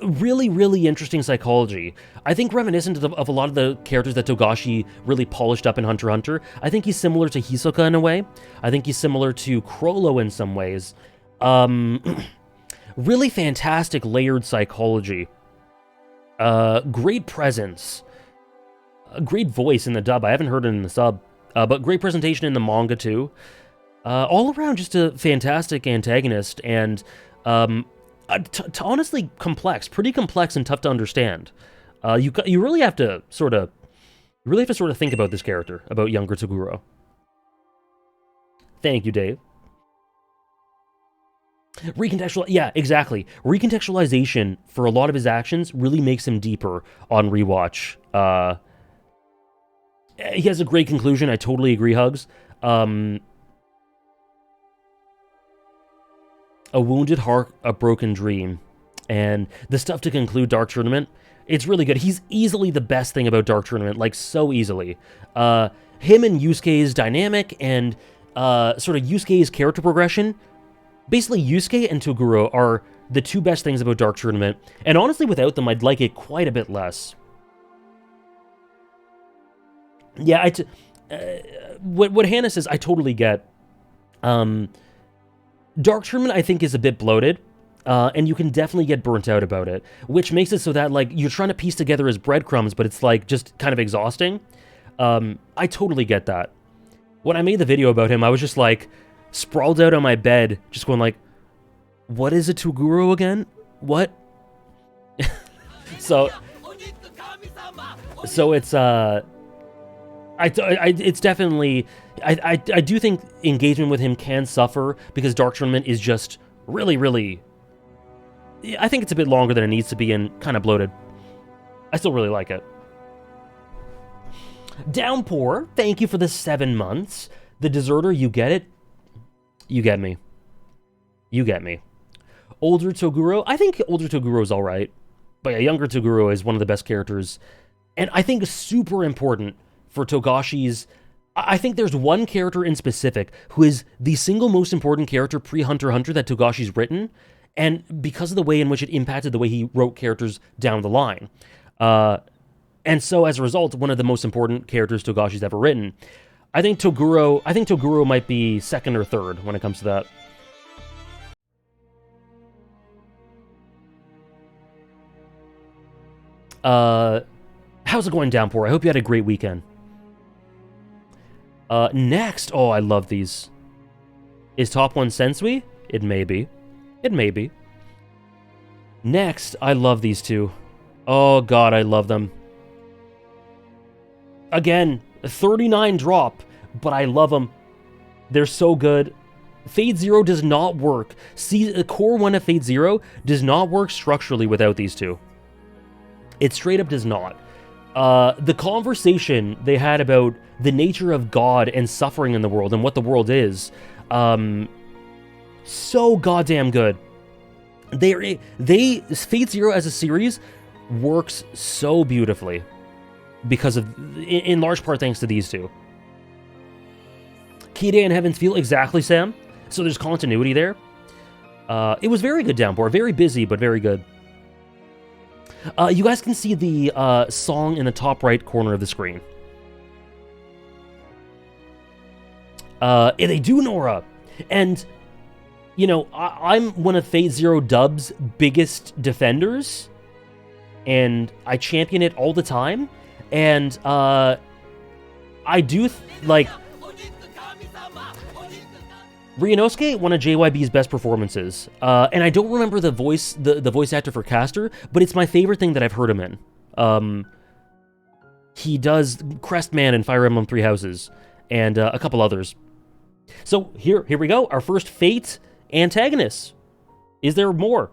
Really, really interesting psychology. I think reminiscent of a lot of the characters that Togashi really polished up in Hunter x Hunter. I think he's similar to Hisoka in a way. I think he's similar to Chrollo in some ways. Really fantastic layered psychology. Great presence. A great voice in the dub. I haven't heard it in the sub. But great presentation in the manga too. All around just a fantastic antagonist, and honestly pretty complex and tough to understand. You really have to sort of think about this character, about younger Toguro. Thank you, Dave. Yeah, exactly. Recontextualization for a lot of his actions really makes him deeper on rewatch. He has a great conclusion. I totally agree, Hugs. A wounded heart, a broken dream, and the stuff to conclude Dark Tournament. It's really good. He's easily the best thing about Dark Tournament, like so easily. Him and Yusuke's dynamic and sort of Yusuke's character progression. Basically, Yusuke and Toguro are the two best things about Dark Tournament, and honestly, without them, I'd like it quite a bit less. Yeah, what Hannah says, I totally get. Dark Tournament, I think, is a bit bloated, and you can definitely get burnt out about it, which makes it so that, like, you're trying to piece together as breadcrumbs, but it's, like, just kind of exhausting. I totally get that. When I made the video about him, I was just, like, sprawled out on my bed, just going, like, what is a Toguro again? What? So it's, it's definitely... I do think engagement with him can suffer because Dark Tournament is just really, really... I think it's a bit longer than it needs to be and kind of bloated. I still really like it. Downpour, thank you for the 7 months. The Deserter, you get it? You get me. You get me. Older Toguro, I think older Toguro is alright. But yeah, younger Toguro is one of the best characters. And I think super important for Togashi's... I think there's one character in specific who is the single most important character pre-Hunter x Hunter that Togashi's written, and because of the way in which it impacted the way he wrote characters down the line. And so, as a result, one of the most important characters Togashi's ever written. I think Toguro might be second or third when it comes to that. How's it going, Downpour? I hope you had a great weekend. Next, oh, I love these. Is top one Sensui? It may be. It may be. Next, I love these two. Oh god, I love them. Again, 39 drop, but I love them. They're so good. Fate Zero does not work. See, the core one of Fate Zero does not work structurally without these two. It straight up does not. The conversation they had about the nature of God and suffering in the world and what the world is, so goddamn good. Fate Zero as a series works so beautifully because of, in large part, thanks to these two. Kide and Heaven's Feel, exactly, Sam. So there's continuity there. It was very good, Downpour. Very busy, but very good. You guys can see the song in the top right corner of the screen. They do, Nora. And you know, I'm one of Fate Zero Dub's biggest defenders, and I champion it all the time, and I do like Ryunosuke, one of JYB's best performances, and I don't remember the voice actor for Caster, but it's my favorite thing that I've heard him in. He does Crestman in Fire Emblem Three Houses, and a couple others. So here we go, our first Fate Antagonist. Is there more?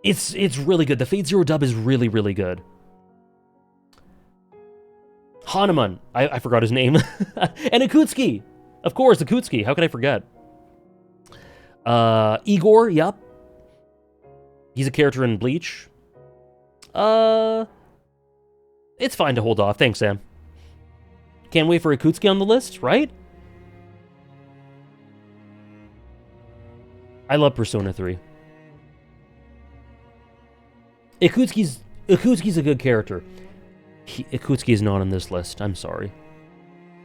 It's really good. The Fate Zero dub is really, really good. Hanuman, I forgot his name. And Akutsuki. Of course, Akutsuki. How could I forget? Igor, yup. He's a character in Bleach. It's fine to hold off. Thanks, Sam. Can't wait for Akutsuki on the list, right? I love Persona 3. Akutsuki's a good character. Akutsuki is not on this list. I'm sorry.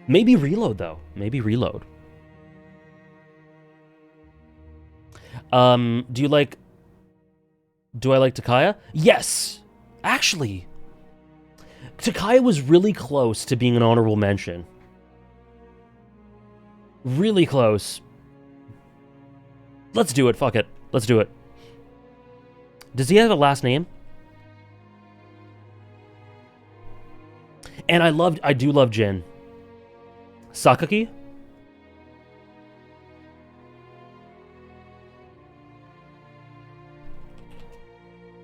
Maybe Reload, though. Maybe Reload. Do I like Takaya? Yes! Actually, Takaya was really close to being an honorable mention. Really close. Let's do it. Fuck it. Let's do it. Does he have a last name? And I do love Jin. Sakaki?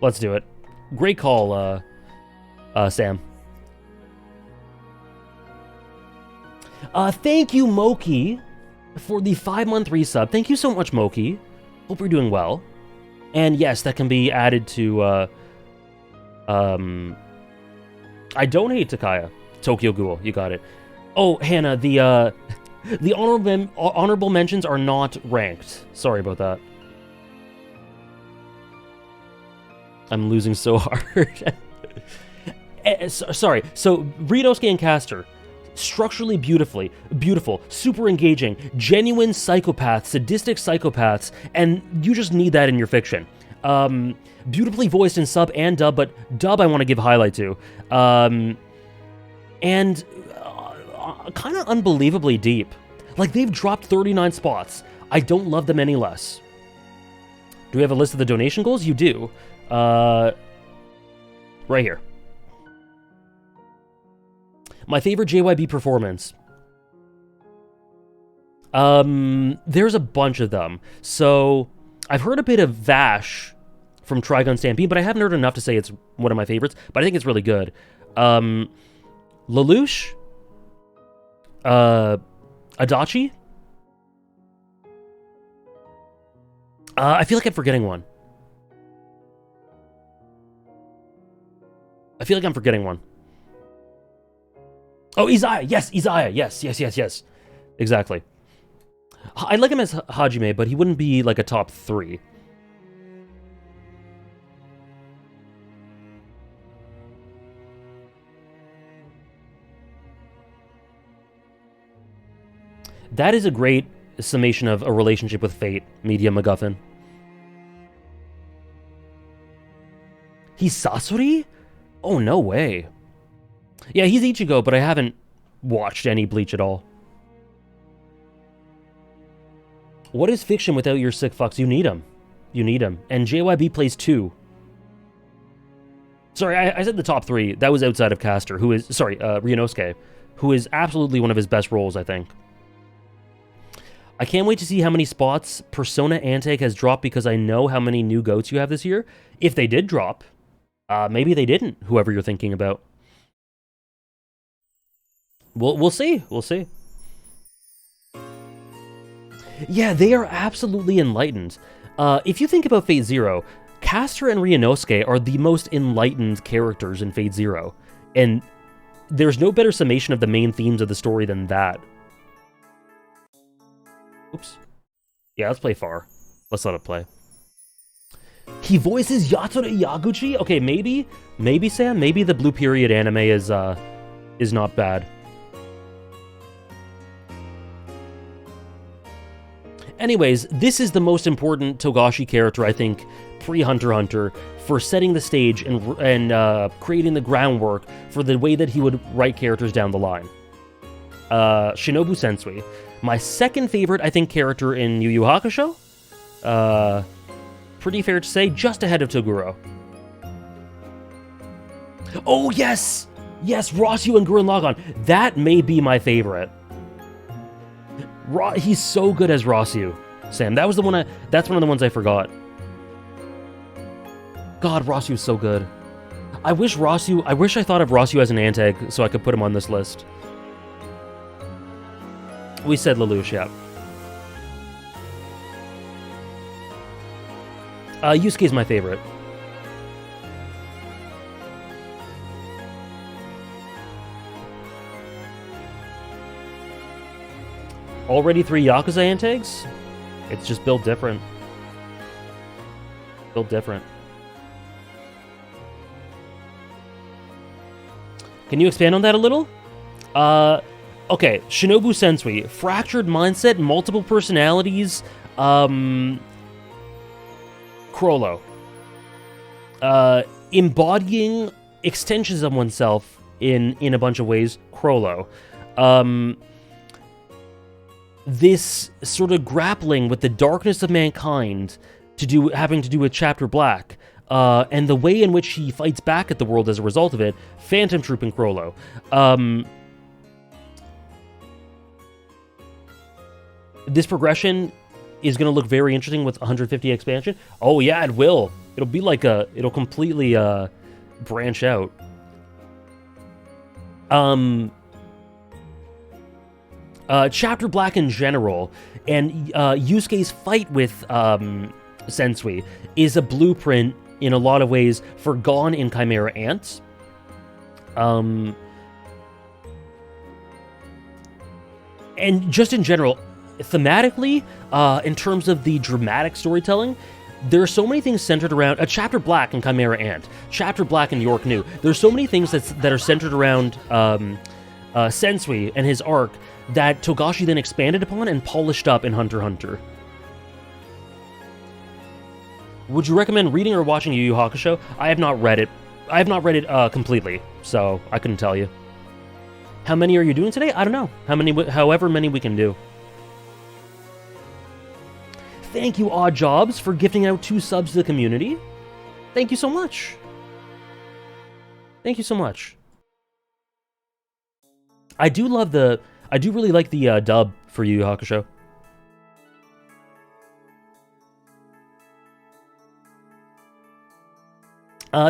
Let's do it. Great call, Sam. Thank you, Moki, for the 5-month resub. Thank you so much, Moki. Hope you're doing well. And yes, that can be added to, I donate Takaya. Tokyo Ghoul, you got it. Oh, Hannah, the honorable mentions are not ranked. Sorry about that. I'm losing so hard. Sorry. So, Ryunosuke and Caster, structurally beautiful, super engaging, genuine psychopaths, sadistic psychopaths, and you just need that in your fiction. Beautifully voiced in sub and dub, but dub I want to give highlight to. And kind of unbelievably deep. Like, they've dropped 39 spots. I don't love them any less. Do we have a list of the donation goals? You do. Right here. My favorite JYB performance. There's a bunch of them. So, I've heard a bit of Vash from Trigun Stampede, but I haven't heard enough to say it's one of my favorites, but I think it's really good. Lelouch? Adachi? I feel like I'm forgetting one. Oh, Izaya! Yes, Izaya! Yes. Exactly. I like him as Hajime, but he wouldn't be like a top 3. That is a great summation of a relationship with fate, Media MacGuffin. He's Sasori? Oh, no way. Yeah, he's Ichigo, but I haven't watched any Bleach at all. What is fiction without your sick fucks? You need him. And JYB plays 2. Sorry, I said the top 3. That was outside of Caster, who is... Sorry, Ryunosuke, who is absolutely one of his best roles, I think. I can't wait to see how many spots Persona Antag has dropped because I know how many new goats you have this year. If they did drop, maybe they didn't, whoever you're thinking about. We'll see. Yeah, they are absolutely enlightened. If you think about Fate Zero, Caster and Ryunosuke are the most enlightened characters in Fate Zero. And there's no better summation of the main themes of the story than that. Oops. Yeah, let's play far. Let's let it play. He voices Yatsura Yaguchi? Okay, maybe, Sam, maybe the Blue Period anime is not bad. Anyways, this is the most important Togashi character, I think, pre-Hunter x Hunter, for setting the stage and creating the groundwork for the way that he would write characters down the line. Shinobu Sensui. My second favorite, I think, character in Yu Yu Hakusho. Pretty fair to say, just ahead of Toguro. Oh, yes! Yes, Rosyu and Gurren Lagann. That may be my favorite. He's so good as Rosyu, Sam. That was the one that's one of the ones I forgot. God, Rosyu's so good. I wish I thought of Rosyu as an Antag so I could put him on this list. We said Lelouch, yeah. Yusuke's my favorite. Already 3 Yakuza Antags? It's just built different. Built different. Can you expand on that a little? Okay, Shinobu Sensui. Fractured mindset, multiple personalities, Chrollo. Embodying extensions of oneself in a bunch of ways, Chrollo. This sort of grappling with the darkness of mankind having to do with Chapter Black, and the way in which he fights back at the world as a result of it, Phantom Troop and Chrollo. This progression is going to look very interesting with 150 expansion. Oh yeah, it will. It'll be like it'll completely branch out. Chapter Black in general, and Yusuke's fight with Sensui is a blueprint in a lot of ways for Gon in Chimera Ant. And just in general, thematically, in terms of the dramatic storytelling, there are so many things centered around Chapter Black in Chimera Ant, Chapter Black in York New. There's so many things that are centered around Sensui and his arc that Togashi then expanded upon and polished up in Hunter x Hunter. Would you recommend reading or watching Yu Yu Hakusho? I have not read it. I have not read it completely, so I couldn't tell you. How many are you doing today? I don't know. However many we can do. Thank you, Odd Jobs, for gifting out 2 subs to the community. Thank you so much. Thank you so much. I do really like the dub for Yu Yu Hakusho.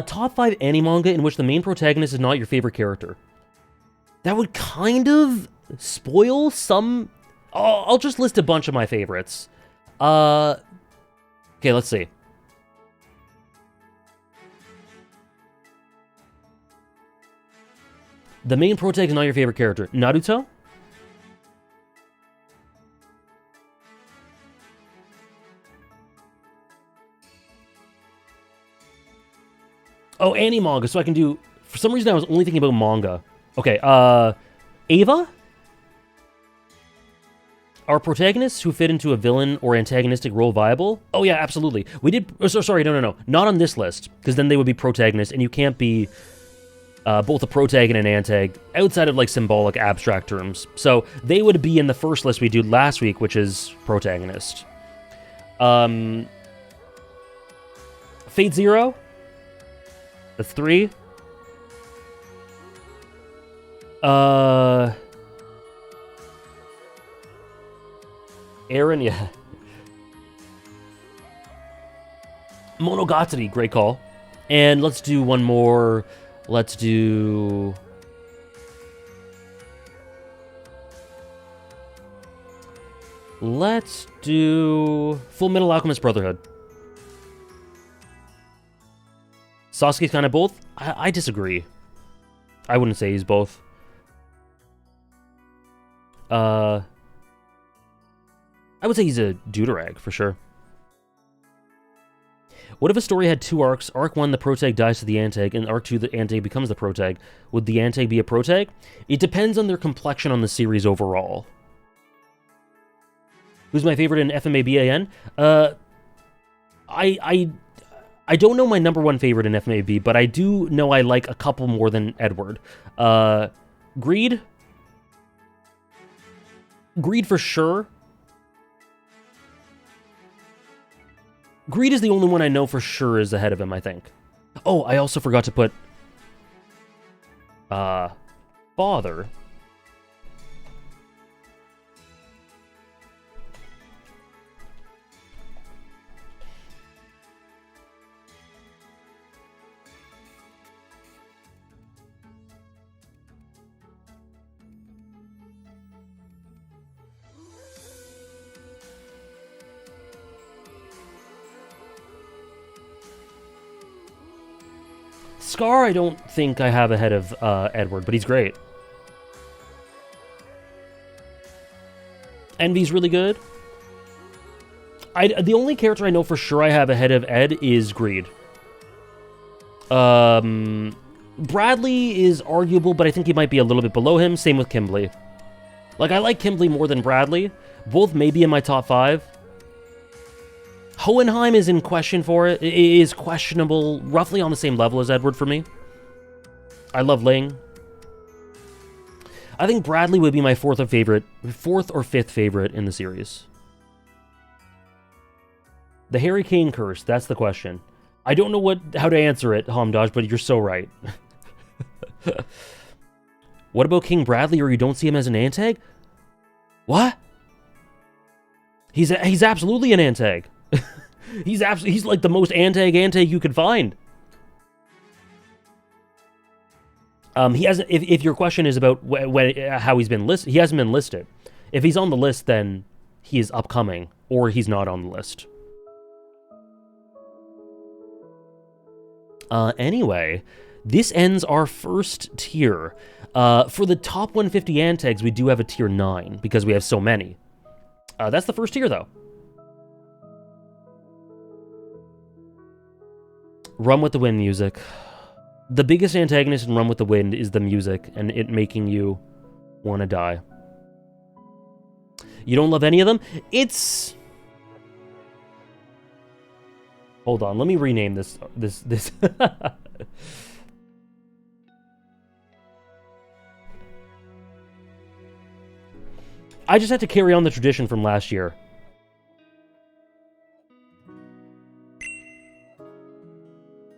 Top 5 anime manga in which the main protagonist is not your favorite character. That would kind of spoil some... I'll just list a bunch of my favorites. Okay, let's see. The main protagonist is not your favorite character. Naruto? Oh, anime manga, so I can do... For some reason, I was only thinking about manga. Okay, Ava? Are protagonists who fit into a villain or antagonistic role viable? Oh yeah, absolutely. We did... Oh, sorry, no. Not on this list, because then they would be protagonists, and you can't be both a protag and an antag outside of, like, symbolic abstract terms. So they would be in the first list we did last week, which is protagonist. Fate Zero? That's 3. Aaron, yeah. Monogatari, great call. And let's do one more. Let's do... Full Metal Alchemist Brotherhood. Sasuke's kind of both? I disagree. I wouldn't say he's both. I would say he's a Deuterag, for sure. What if a story had 2 arcs? Arc 1, the protag dies to the antag, and Arc 2, the antag becomes the protag. Would the antag be a protag? It depends on their complexion on the series overall. Who's my favorite in FMABAN? I don't know my number one favorite in FMAB, but I do know I like a couple more than Edward. Greed? Greed for sure. Greed is the only one I know for sure is ahead of him, I think. Oh, I also forgot to put... Father. Scar, I don't think I have ahead of Edward, but he's great. Envy's really good. The only character I know for sure I have ahead of Ed is Greed. Bradley is arguable, but I think he might be a little bit below him. Same with Kimberly. Like, I like Kimberly more than Bradley. Both may be in my top 5. Hohenheim is in question for it. It is questionable, roughly on the same level as Edward for me. I love Ling. I think Bradley would be my fourth or fifth favorite in the series. The Harry Kane curse, that's the question. I don't know how to answer it, Hamdaj, but you're so right. What about King Bradley, or you don't see him as an Antag? What? He's absolutely an Antag. He's like the most Antag you could find. He hasn't. If your question is about how he's been listed, he hasn't been listed. If he's on the list, then he is upcoming, or he's not on the list. Anyway, this ends our first tier. For the top 150 Antags, we do have a tier 9 because we have so many. That's the first tier, though. Run with the Wind music. The biggest antagonist in Run with the Wind is the music and it making you want to die. You don't love any of them? It's... Hold on, let me rename this. I just had to carry on the tradition from last year.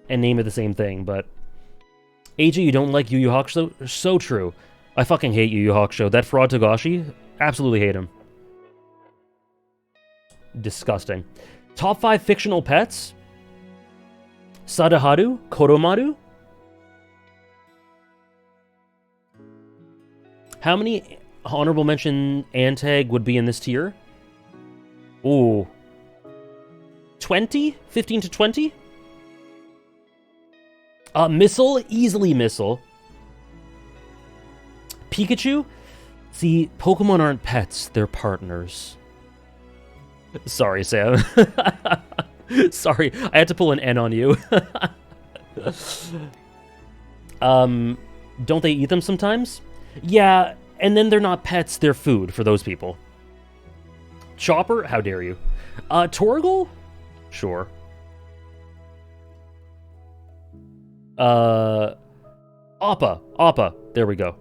And name it the same thing, but... AJ, you don't like Yu Yu Hakusho? So true. I fucking hate Yu Yu Hakusho. That fraud Togashi? Absolutely hate him. Disgusting. Top 5 fictional pets? Sadaharu? Koromaru? How many honorable mention Antag would be in this tier? Ooh. 20? 15 to 20? Missile? Easily Missile. Pikachu? See, Pokemon aren't pets, they're partners. Sorry, Sam. Sorry, I had to pull an N on you. Don't they eat them sometimes? Yeah, and then they're not pets, they're food for those people. Chopper? How dare you. Torgal? Sure. Appa. There we go.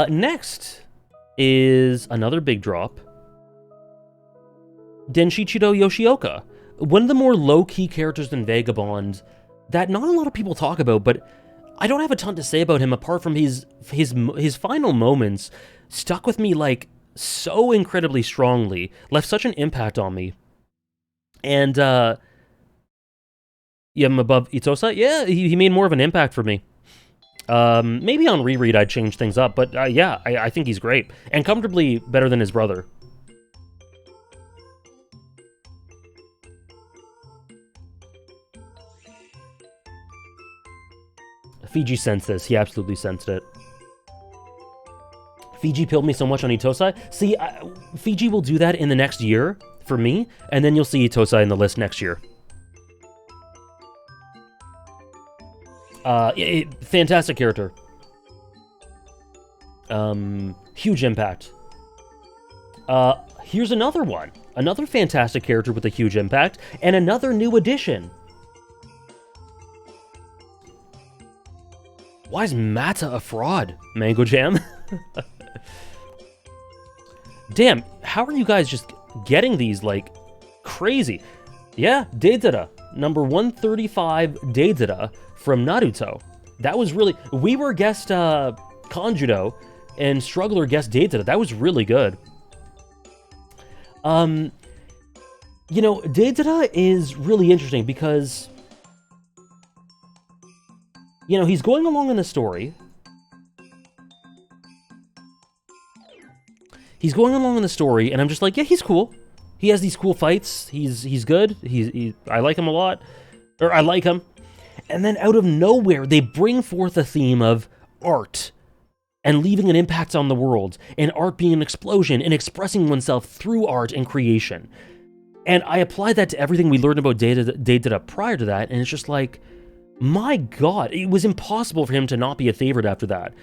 Next is another big drop. Denshichido Yoshioka. One of the more low-key characters in Vagabond that not a lot of people talk about, but I don't have a ton to say about him apart from his final moments stuck with me like so incredibly strongly, left such an impact on me. And yeah, I'm above Itosa. Yeah, he made more of an impact for me. Maybe on reread I'd change things up, but yeah, I think he's great. And comfortably better than his brother. Fiji sensed this. He absolutely sensed it. Fiji pilled me so much on Itosai. See, Fiji will do that in the next year for me, and then you'll see Itosai in the list next year. Fantastic character. Huge impact. Here's another one. Another fantastic character with a huge impact, and another new addition. Why is Mata a fraud, Mango Jam? Damn, how are you guys just getting these, like, crazy? Yeah, Deidara. Number 135 Deidara from Naruto. That was really... We were guest Kanjudo, and Struggler guest Deidara. That was really good. You know, Deidara is really interesting because... You know, he's going along in the story. He's going along in the story, and I'm just like, yeah, he's cool. He has these cool fights. He's good. I like him a lot. Or I like him. And then out of nowhere, they bring forth a theme of art and leaving an impact on the world, and art being an explosion and expressing oneself through art and creation. And I applied that to everything we learned about Deidara prior to that, and it's just like, my God, it was impossible for him to not be a favorite after that,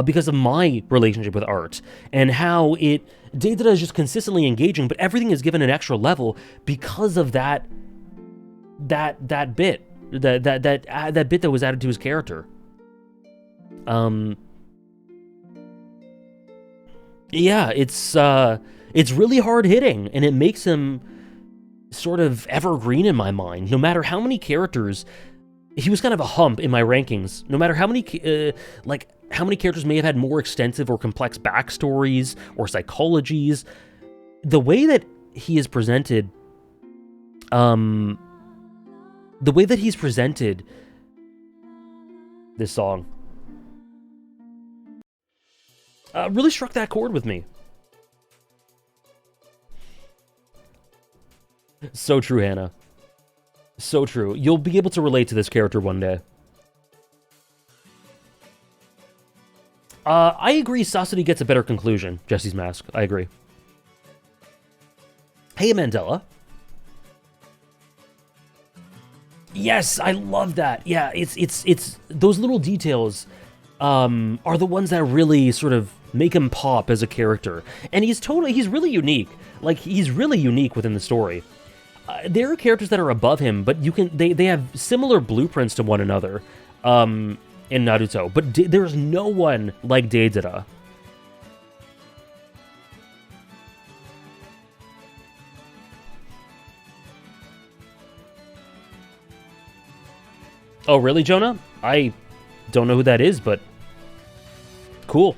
because of my relationship with art, and how Deidara is just consistently engaging, but everything is given an extra level because of that bit that was added to his character. Yeah, it's really hard hitting, and it makes him sort of evergreen in my mind. No matter how many characters, he was kind of a hump in my rankings. No matter how many, how many characters may have had more extensive or complex backstories or psychologies, the way that he is presented, this song, really struck that chord with me. So true, Hannah. So true. You'll be able to relate to this character one day. I agree Sasori gets a better conclusion, Jesse's Mask. I agree. Hey, Mandela. Yes, I love that. Yeah, it's those little details are the ones that really sort of make him pop as a character. And he's really unique. Like, he's really unique within the story. There are characters that are above him, but they have similar blueprints to one another in Naruto. But there's no one like Deidara. Oh, really, Jonah? I don't know who that is, but cool.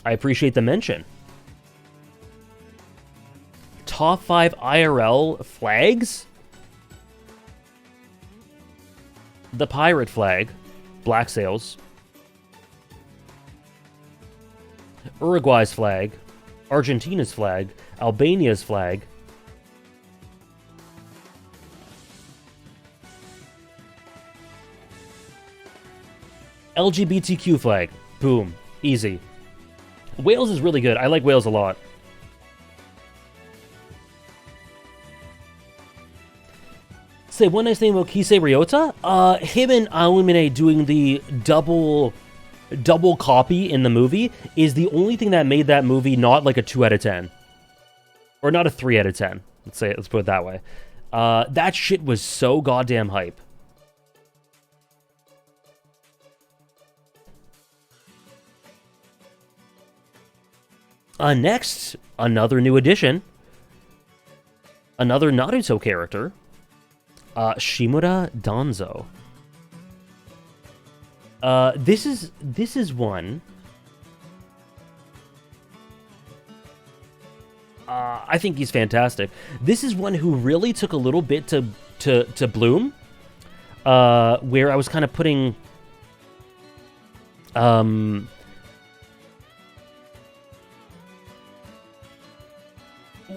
I appreciate the mention. Top 5 IRL flags? The pirate flag, Black Sails. Uruguay's flag, Argentina's flag, Albania's flag. LGBTQ flag. Boom. Easy. Wales is really good. I like Wales a lot. Say one nice thing about Kisei Ryota. Him and Aomine doing the double copy in the movie is the only thing that made that movie not like a 2 out of 10. Or not a 3 out of 10. Let's put it that way. That shit was so goddamn hype. Next, another new addition. Another Naruto character. Shimura Danzo. This is one. I think he's fantastic. This is one who really took a little bit to bloom. Where I was kind of putting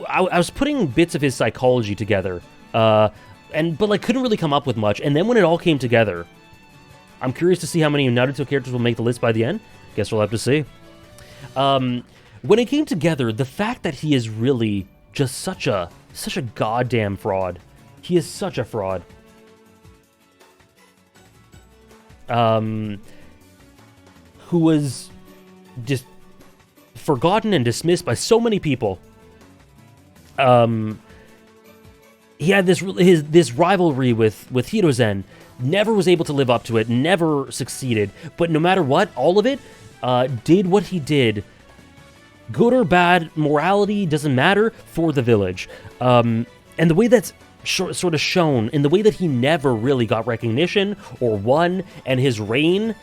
I was putting bits of his psychology together, but like couldn't really come up with much. And then when it all came together, I'm curious to see how many Naruto characters will make the list by the end. Guess we'll have to see. When it came together, the fact that he is really just such a goddamn fraud. He is such a fraud. who was just forgotten and dismissed by so many people. He had this rivalry with Hiruzen, never was able to live up to it, never succeeded, but no matter what, all of it, did what he did. Good or bad, morality doesn't matter for the village. And the way that's sort of shown, in the way that he never really got recognition or won, and his reign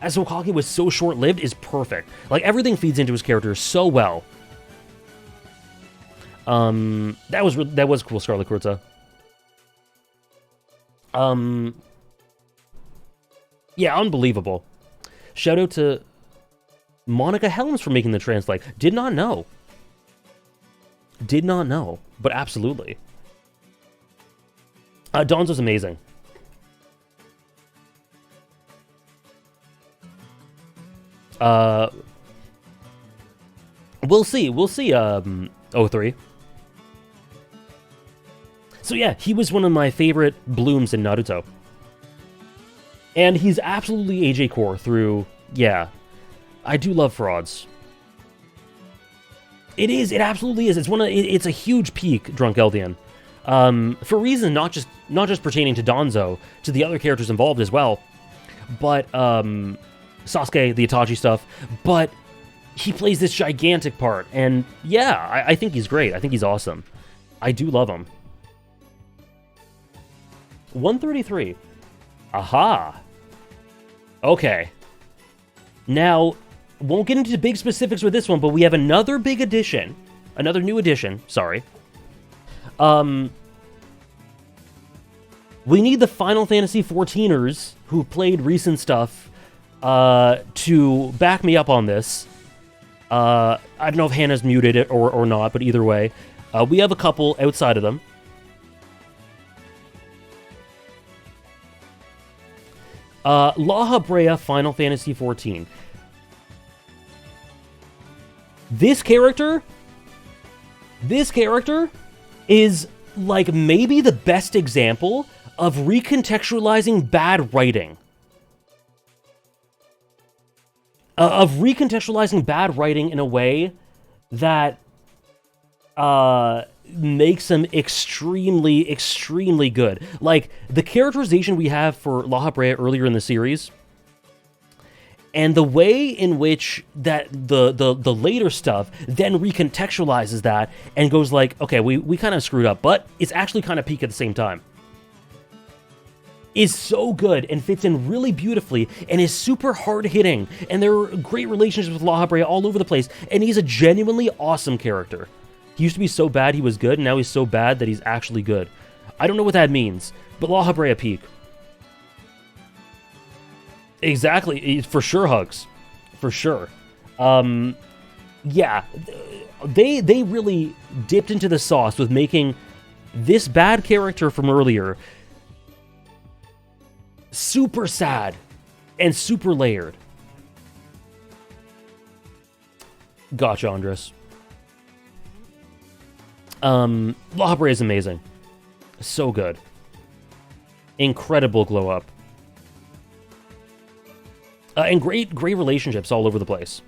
as Hokage was so short-lived, is perfect. Like, everything feeds into his character so well. That was cool, Scarlet Kurza. Yeah, unbelievable. Shout out to Monica Helms for making the translate. Did not know, but absolutely. Donzo's amazing. We'll see, 03. So yeah, he was one of my favorite blooms in Naruto. And he's absolutely AJ core through, yeah. I do love frauds. It absolutely is. It's a huge peak, Drunk Eldian. For reasons not just pertaining to Donzo, to the other characters involved as well. But, Sasuke, the Itachi stuff, but he plays this gigantic part, and yeah, I think he's great. I think he's awesome. I do love him. 133. Aha. Okay. Now, won't get into big specifics with this one, but we have another big addition. Another new addition, sorry. We need the Final Fantasy 14ers who played recent stuff to back me up on this. I don't know if Hannah's muted it or not, but either way, we have a couple outside of them. La Brea Final Fantasy XIV. This character is like maybe the best example of recontextualizing bad writing. Of recontextualizing bad writing in a way that makes him extremely, extremely good. Like, the characterization we have for La Brea earlier in the series, and the way in which that the later stuff then recontextualizes that and goes like, okay, we kind of screwed up, but it's actually kind of peak at the same time, is so good and fits in really beautifully and is super hard-hitting, and there are great relationships with La Brea all over the place, and he's a genuinely awesome character. He used to be so bad he was good, and now he's so bad that he's actually good. I don't know what that means, but La Brea peak. Exactly, for sure, Hugs. For sure. Yeah, they really dipped into the sauce with making this bad character from earlier super sad and super layered. Gotcha, Andres. La Brea is amazing. So good. Incredible glow up. And great relationships all over the place.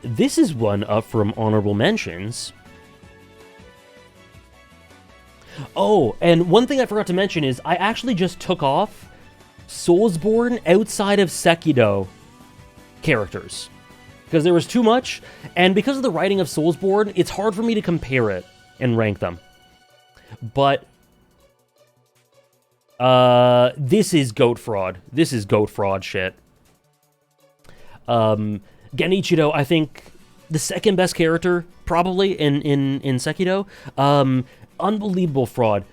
This is one up from honorable mentions. Oh, and one thing I forgot to mention is I actually just took off Soulsborne outside of Sekido characters, because there was too much, and because of the writing of Soulsborne, it's hard for me to compare it and rank them. But this is goat fraud. This is goat fraud shit. Genichiro, I think the second best character probably in Sekido. Unbelievable fraud.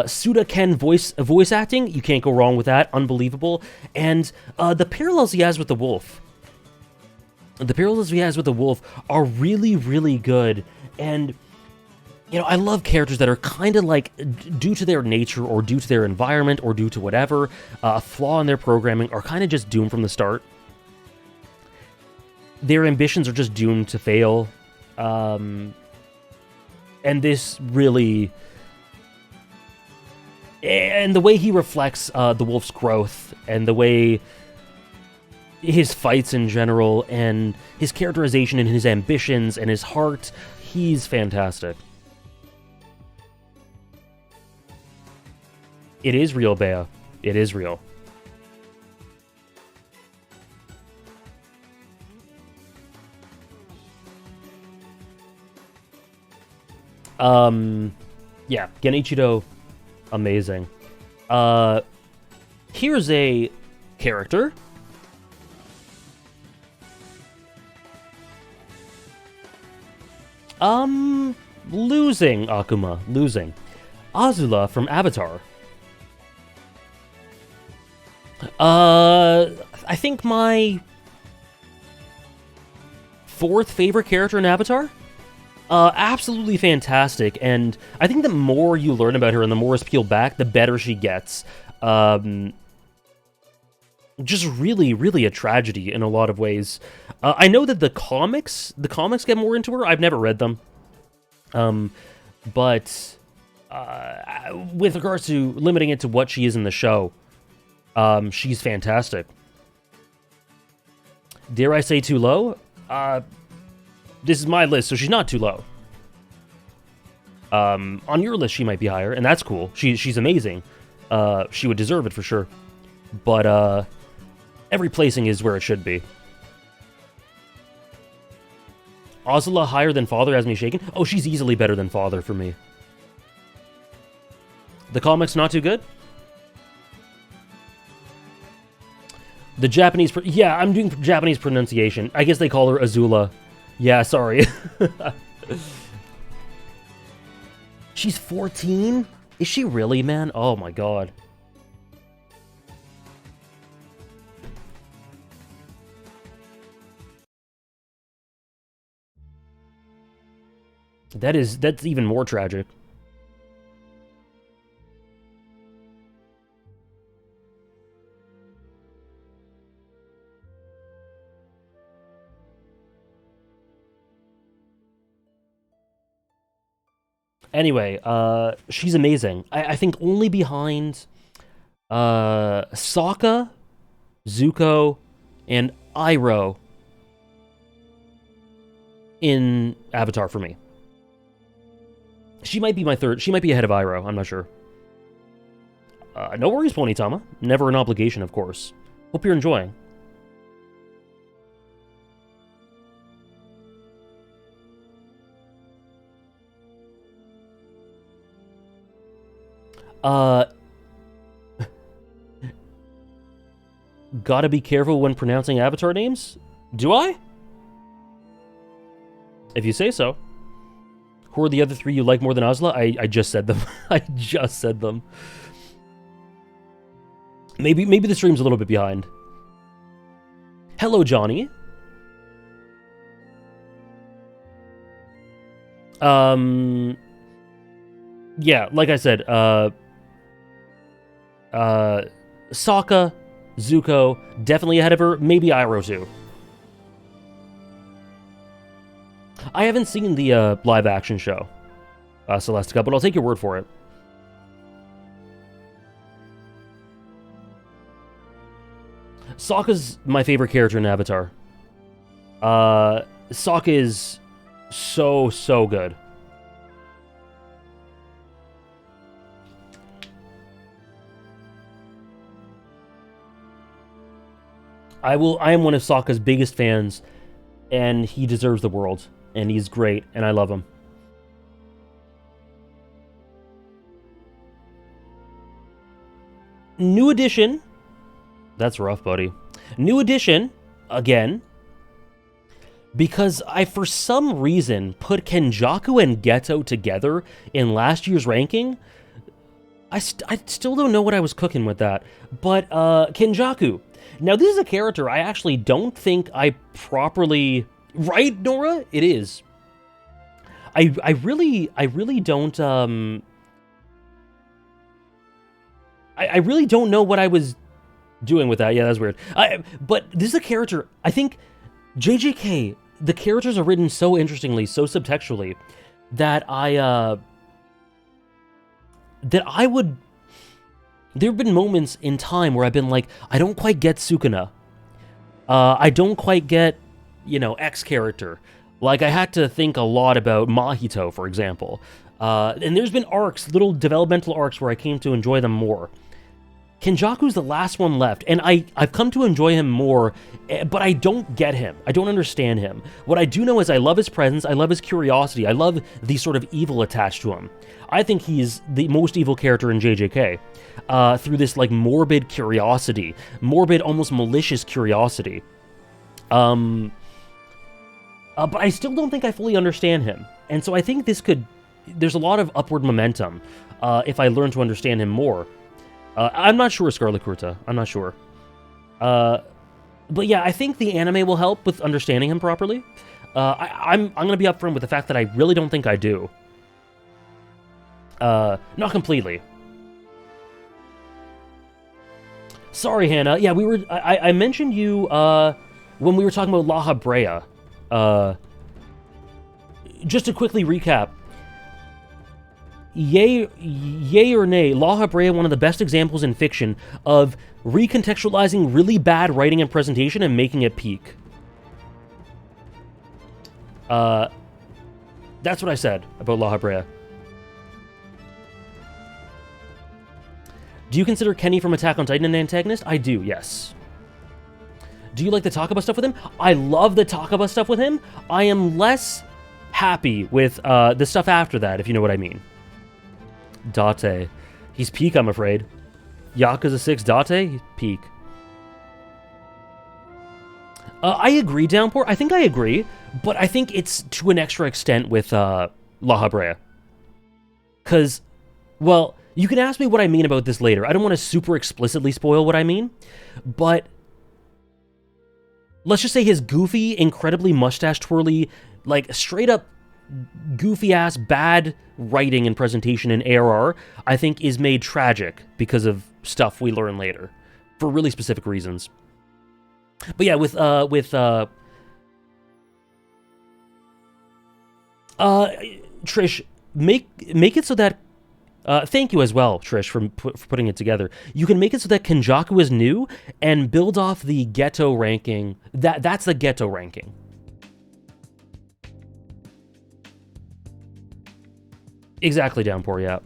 Suda Ken voice acting, you can't go wrong with that. Unbelievable. And the parallels he has with the wolf. The parallels he has with the wolf are really, really good. And you know, I love characters that are kind of like, due to their nature or due to their environment or due to whatever, a flaw in their programming, are kind of just doomed from the start. Their ambitions are just doomed to fail. And And this really... And the way he reflects the wolf's growth, and the way his fights in general, and his characterization and his ambitions and his heart, he's fantastic. It is real, Bea. It is real. Yeah, Genichiro, amazing. Here's a character. Losing Akuma, losing. Azula from Avatar. I think my fourth favorite character in Avatar. Absolutely fantastic, and I think the more you learn about her and the more is peeled back, the better she gets. Just really, really a tragedy in a lot of ways. I know that the comics get more into her. I've never read them. But with regards to limiting it to what she is in the show, she's fantastic. Dare I say too low? This is my list, so she's not too low. On your list, she might be higher, and that's cool. She's amazing. She would deserve it for sure. But every placing is where it should be. Azula higher than Father has me shaken? Oh, she's easily better than Father for me. The comics not too good? The Japanese... Yeah, I'm doing Japanese pronunciation. I guess they call her Azula. Yeah, sorry. She's 14? Is she really, man? Oh my god. That's even more tragic. Anyway, she's amazing. I think only behind Sokka, Zuko, and Iroh in Avatar for me. She might be my third. She might be ahead of Iroh. I'm not sure. No worries, Ponytama. Never an obligation, of course. Hope you're enjoying. Gotta be careful when pronouncing Avatar names? Do I? If you say so. Who are the other three you like more than Azula? I just said them. I just said them. Maybe the stream's a little bit behind. Hello, Johnny. Yeah, like I said, Sokka, Zuko, definitely ahead of her. Maybe Iroh too. I haven't seen the live-action show, Celestica, but I'll take your word for it. Sokka's my favorite character in Avatar. Sokka is so good. I am one of Sokka's biggest fans, and he deserves the world, and he's great, and I love him. New edition. That's rough, buddy. New edition, again, because I, for some reason, put Kenjaku and Geto together in last year's ranking. I still don't know what I was cooking with that. But, Kenjaku. Now, this is a character I actually don't think I properly... Right, Nora? It is. I really don't, I really don't know what I was doing with that. Yeah, that's weird. But this is a character, I think, JJK, the characters are written so interestingly, so subtextually. that I would... There have been moments in time where I've been like, I don't quite get Sukuna. I don't quite get, X character. Like, I had to think a lot about Mahito, for example. And there's been arcs, little developmental arcs, where I came to enjoy them more. Kenjaku's the last one left, and I've come to enjoy him more, but I don't get him. I don't understand him. What I do know is I love his presence, I love his curiosity, I love the sort of evil attached to him. I think he's the most evil character in JJK, through this, like, morbid curiosity, morbid, almost malicious curiosity. But I still don't think I fully understand him, and so I think there's a lot of upward momentum, if I learn to understand him more. I'm not sure, Scarlet Kurta. I'm not sure. But yeah, I think the anime will help with understanding him properly. I'm going to be upfront with the fact that I really don't think I do. Not completely. Sorry, Hannah. Yeah, I mentioned you when we were talking about La Habrea. Just to quickly recap. Yay or nay, La Habrea, one of the best examples in fiction of recontextualizing really bad writing and presentation and making it peak. That's what I said about La Habrea. Do you consider Kenny from Attack on Titan an antagonist? I do, yes. Do you like the Takaba stuff with him? I love the Takaba stuff with him. I am less happy with the stuff after that, if you know what I mean. Date. He's peak, I'm afraid. Yakuza 6 Date? He's peak. I agree, Downpour. I think I agree, but I think it's to an extra extent with La Habrea. Because, well, you can ask me what I mean about this later. I don't want to super explicitly spoil what I mean, but let's just say his goofy, incredibly mustache-twirly, like, straight-up goofy-ass bad writing and presentation in ARR, I think, is made tragic because of stuff we learn later, for really specific reasons. But yeah, with Trish, make it so that thank you as well, Trish, for putting it together. You can make it so that Kenjaku is new and build off the ghetto ranking. That's the ghetto ranking. Exactly, Downpour, yeah.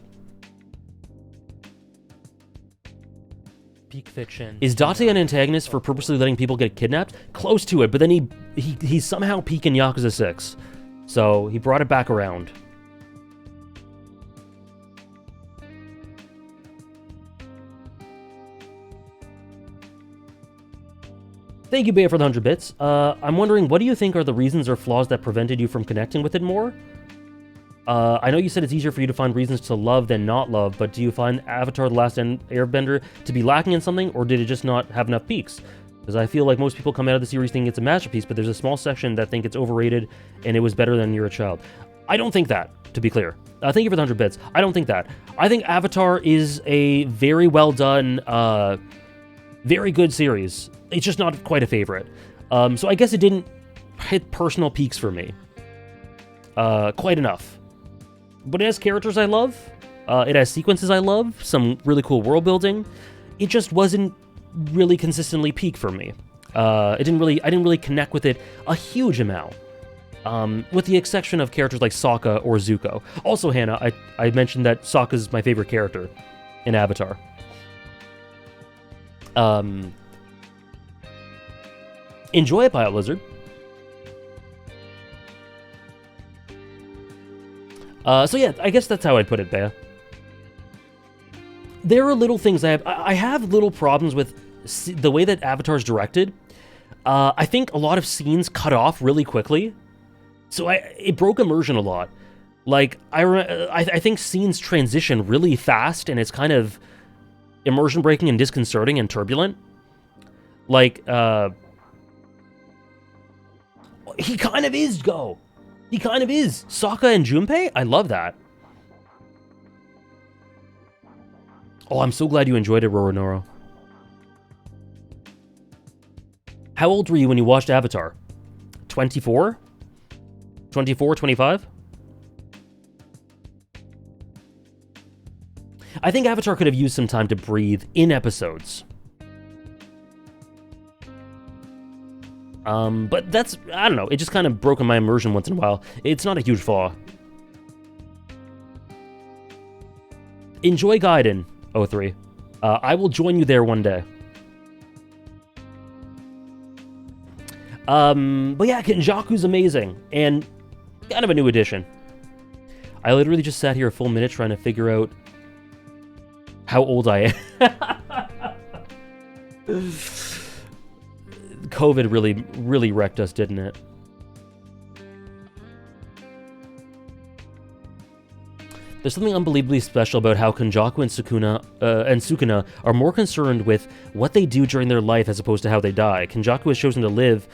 Peak fiction. Is Date an antagonist for purposely letting people get kidnapped? Close to it, but then he's somehow peak in Yakuza 6. So he brought it back around. Thank you, Bea, for the 100 bits. I'm wondering, what do you think are the reasons or flaws that prevented you from connecting with it more? I know you said it's easier for you to find reasons to love than not love, but do you find Avatar: The Last Airbender to be lacking in something, or did it just not have enough peaks? Because I feel like most people come out of the series thinking it's a masterpiece, but there's a small section that think it's overrated and it was better than You're a Child. I don't think that, to be clear. Thank you for the 100 bits. I don't think that. I think Avatar is a very well done, very good series. It's just not quite a favorite. So I guess it didn't hit personal peaks for me. Quite enough. But it has characters I love. It has sequences I love. Some really cool world building. It just wasn't really consistently peak for me. I didn't really connect with it a huge amount. With the exception of characters like Sokka or Zuko. Also, Hannah, I mentioned that Sokka's my favorite character in Avatar. Enjoy it, Pilot Lizard. So yeah, I guess that's how I'd put it, Bea. There are little things I have little problems with the way that Avatar's directed. I think a lot of scenes cut off really quickly, so it broke immersion a lot. Like I think scenes transition really fast, and it's kind of immersion breaking and disconcerting and turbulent. Like he kind of is Go. He kind of is. Sokka and Junpei? I love that. Oh, I'm so glad you enjoyed it, Roronoa. How old were you when you watched Avatar? 24? 24, 25? I think Avatar could have used some time to breathe in episodes. But that's, I don't know, it just kind of broke my immersion once in a while. It's not a huge flaw. Enjoy Gaiden, 03. I will join you there one day. But yeah, Kenjaku's amazing, and kind of a new addition. I literally just sat here a full minute trying to figure out how old I am. COVID really wrecked us, didn't it? There's something unbelievably special about how Kenjaku and Sukuna are more concerned with what they do during their life as opposed to how they die. Kenjaku has chosen to live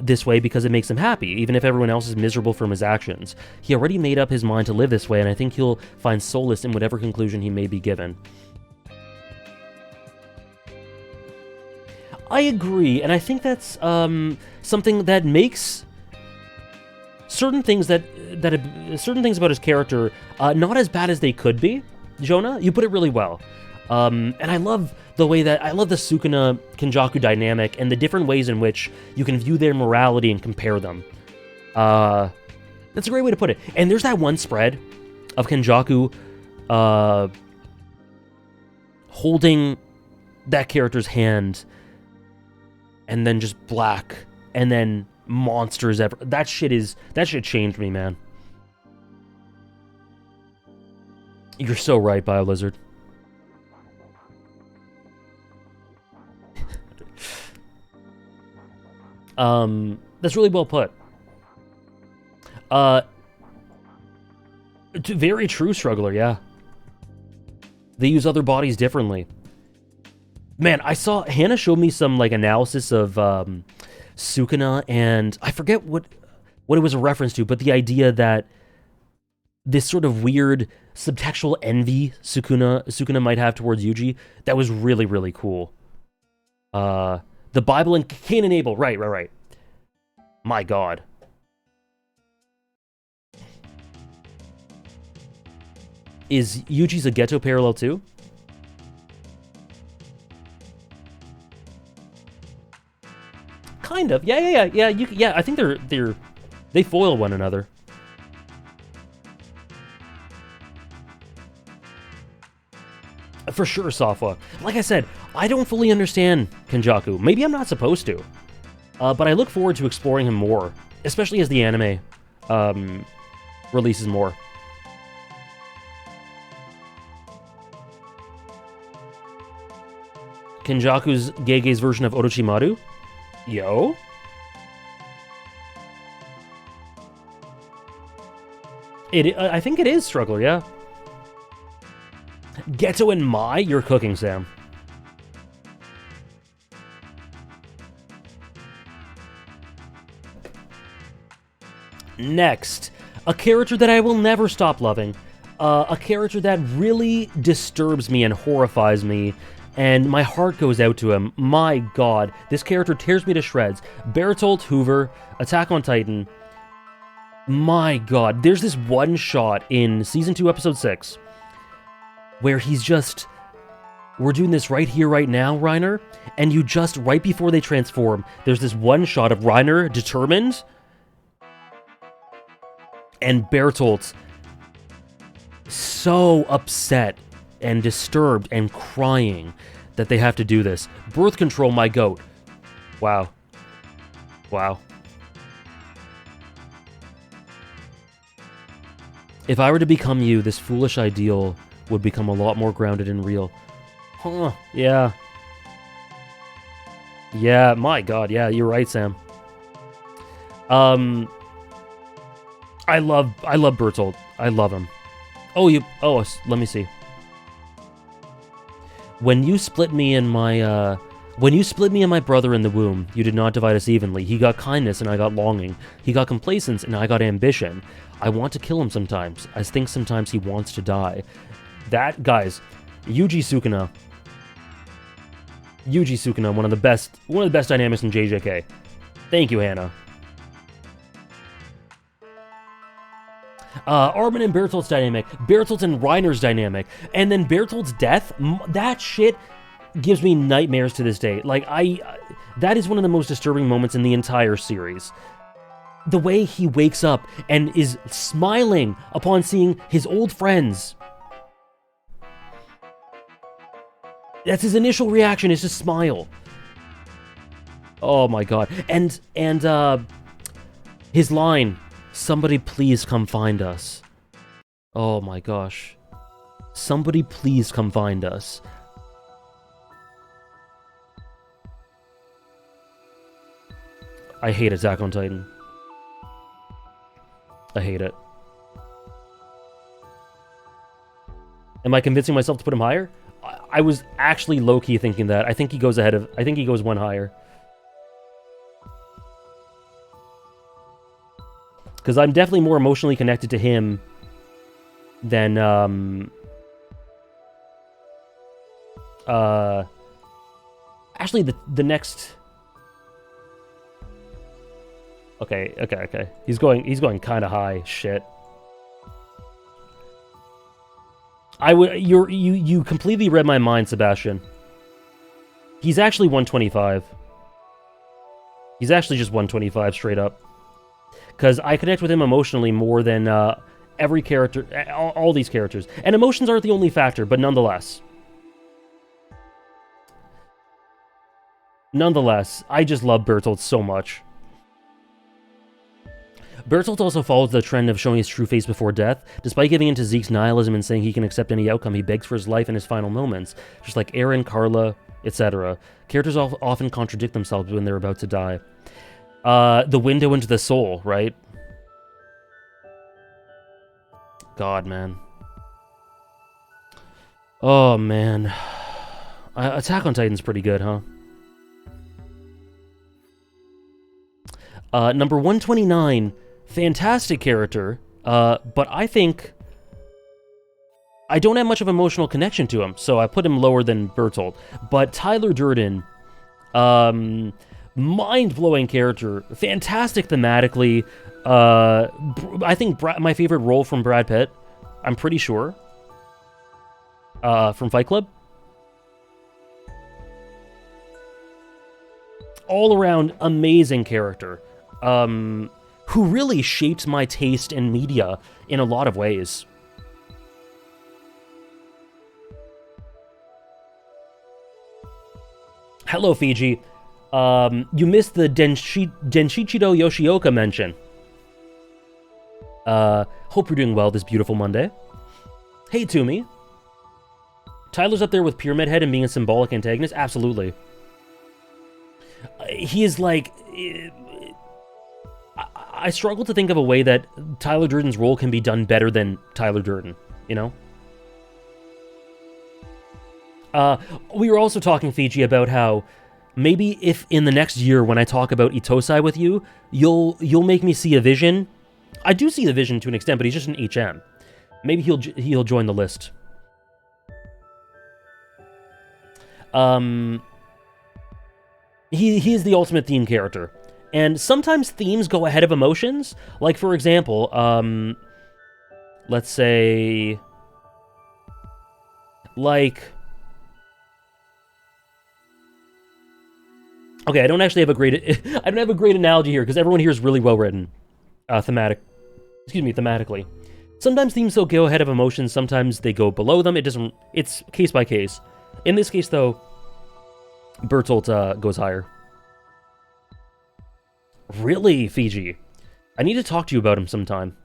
this way because it makes him happy, even if everyone else is miserable from his actions. He already made up his mind to live this way, and I think he'll find solace in whatever conclusion he may be given. I agree, and I think that's something that makes certain things about his character not as bad as they could be. Jonah, you put it really well, and I love the Sukuna Kenjaku dynamic and the different ways in which you can view their morality and compare them. That's a great way to put it. And there's that one spread of Kenjaku holding that character's hand, and then just black, and then monsters ever. That shit changed me, man. You're so right, BioLizard. That's really well put. Very true, Struggler, yeah. They use other bodies differently. Man, I saw Hannah showed me some like analysis of Sukuna, and I forget what it was a reference to, but the idea that this sort of weird subtextual envy Sukuna might have towards Yuji, that was really, really cool. The Bible and Cain and Abel, right. My God. Is Yuji's a ghetto parallel too? Kind of, yeah. I think they foil one another. For sure, Safwa. Like I said, I don't fully understand Kenjaku. Maybe I'm not supposed to, but I look forward to exploring him more, especially as the anime releases more. Kenjaku's Gege's version of Orochimaru? Yo? I think it is, Struggler, yeah. Ghetto and Mai? You're cooking, Sam. Next, a character that I will never stop loving. A character that really disturbs me and horrifies me, and my heart goes out to him. My God, this character tears me to shreds. Bertolt Hoover, Attack on Titan. My God, there's this one shot in Season 2, Episode 6, where he's just, we're doing this right here, right now, Reiner, and you just, right before they transform, there's this one shot of Reiner determined, and Bertolt so upset and disturbed and crying that they have to do this. Birth control, my goat. Wow. If I were to become you, this foolish ideal would become a lot more grounded and real. Huh, yeah. Yeah, my God, yeah, you're right, Sam. I love Bertolt. I love him. Let me see. When you split me and my brother in the womb, you did not divide us evenly. He got kindness and I got longing. He got complacence and I got ambition. I want to kill him sometimes. I think sometimes he wants to die. That, guys, Yuji Sukuna, one of the best dynamics in JJK. Thank you, Hannah. Armin and Bertolt's dynamic, Bertolt and Reiner's dynamic, and then Bertolt's death, that shit gives me nightmares to this day. Like, that is one of the most disturbing moments in the entire series. The way he wakes up and is smiling upon seeing his old friends. That's his initial reaction, is to smile. Oh my god. And his line, "Somebody please come find us." Oh my gosh. Somebody please come find us. I hate Attack on Titan. I hate it. Am I convincing myself to put him higher? I was actually low-key thinking that. I think he goes one higher. Because I'm definitely more emotionally connected to him than, actually, the next... Okay. He's going kind of high. Shit. You completely read my mind, Sebastian. He's actually 125. He's actually just 125 straight up. Because I connect with him emotionally more than every character, all these characters. And emotions aren't the only factor, but nonetheless. Nonetheless, I just love Bertolt so much. Bertolt also follows the trend of showing his true face before death. Despite giving in to Zeke's nihilism and saying he can accept any outcome, he begs for his life in his final moments. Just like Eren, Carla, etc. Characters often contradict themselves when they're about to die. The window into the soul, right? God, man. Oh, man. Attack on Titan's pretty good, huh? Number 129, fantastic character, but I think I don't have much of an emotional connection to him, so I put him lower than Bertolt. But Tyler Durden, mind-blowing character, fantastic thematically. I think my favorite role from Brad Pitt, I'm pretty sure, from Fight Club. All-around amazing character, who really shaped my taste in media in a lot of ways. Hello, Fiji. You missed the Denshichiro Yoshioka mention. Hope you're doing well this beautiful Monday. Hey, Toomey. Tyler's up there with Pyramid Head and being a symbolic antagonist? Absolutely. He is like... I struggle to think of a way that Tyler Durden's role can be done better than Tyler Durden, you know? We were also talking, Fiji, about how maybe if in the next year when I talk about Itosai with you, you'll make me see a vision. I do see the vision to an extent, but he's just an HM. Maybe he'll join the list. He is the ultimate theme character. And sometimes themes go ahead of emotions. Like, for example, let's say... Like... Okay, I don't actually have a great... I don't have a great analogy here, because everyone here is really well written. Thematically. Sometimes themes will go ahead of emotions, sometimes they go below them. It's case by case. In this case, though, Bertolt goes higher. Really, Fiji? I need to talk to you about him sometime.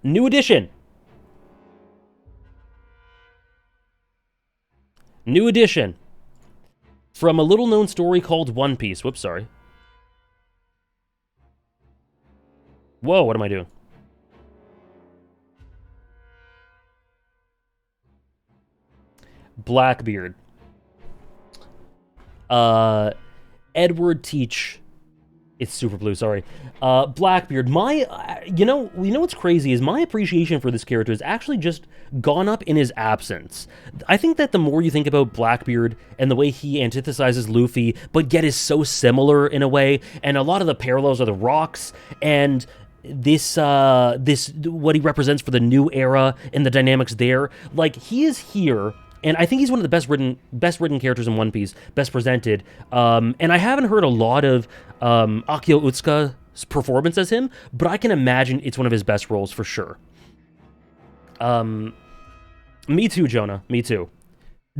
New edition. New edition. From a little-known story called One Piece. Whoops, sorry. Whoa, what am I doing? Blackbeard. Edward Teach It's super blue, sorry. Blackbeard, you know what's crazy is my appreciation for this character has actually just gone up in his absence. I think that the more you think about Blackbeard and the way he antithesizes Luffy, but yet is so similar in a way, and a lot of the parallels are the rocks, and this what he represents for the new era and the dynamics there, like, he is here. And I think he's one of the best written characters in One Piece, best presented. And I haven't heard a lot of Akio Utsuka's performance as him, but I can imagine it's one of his best roles for sure. Me too, Jonah. Me too.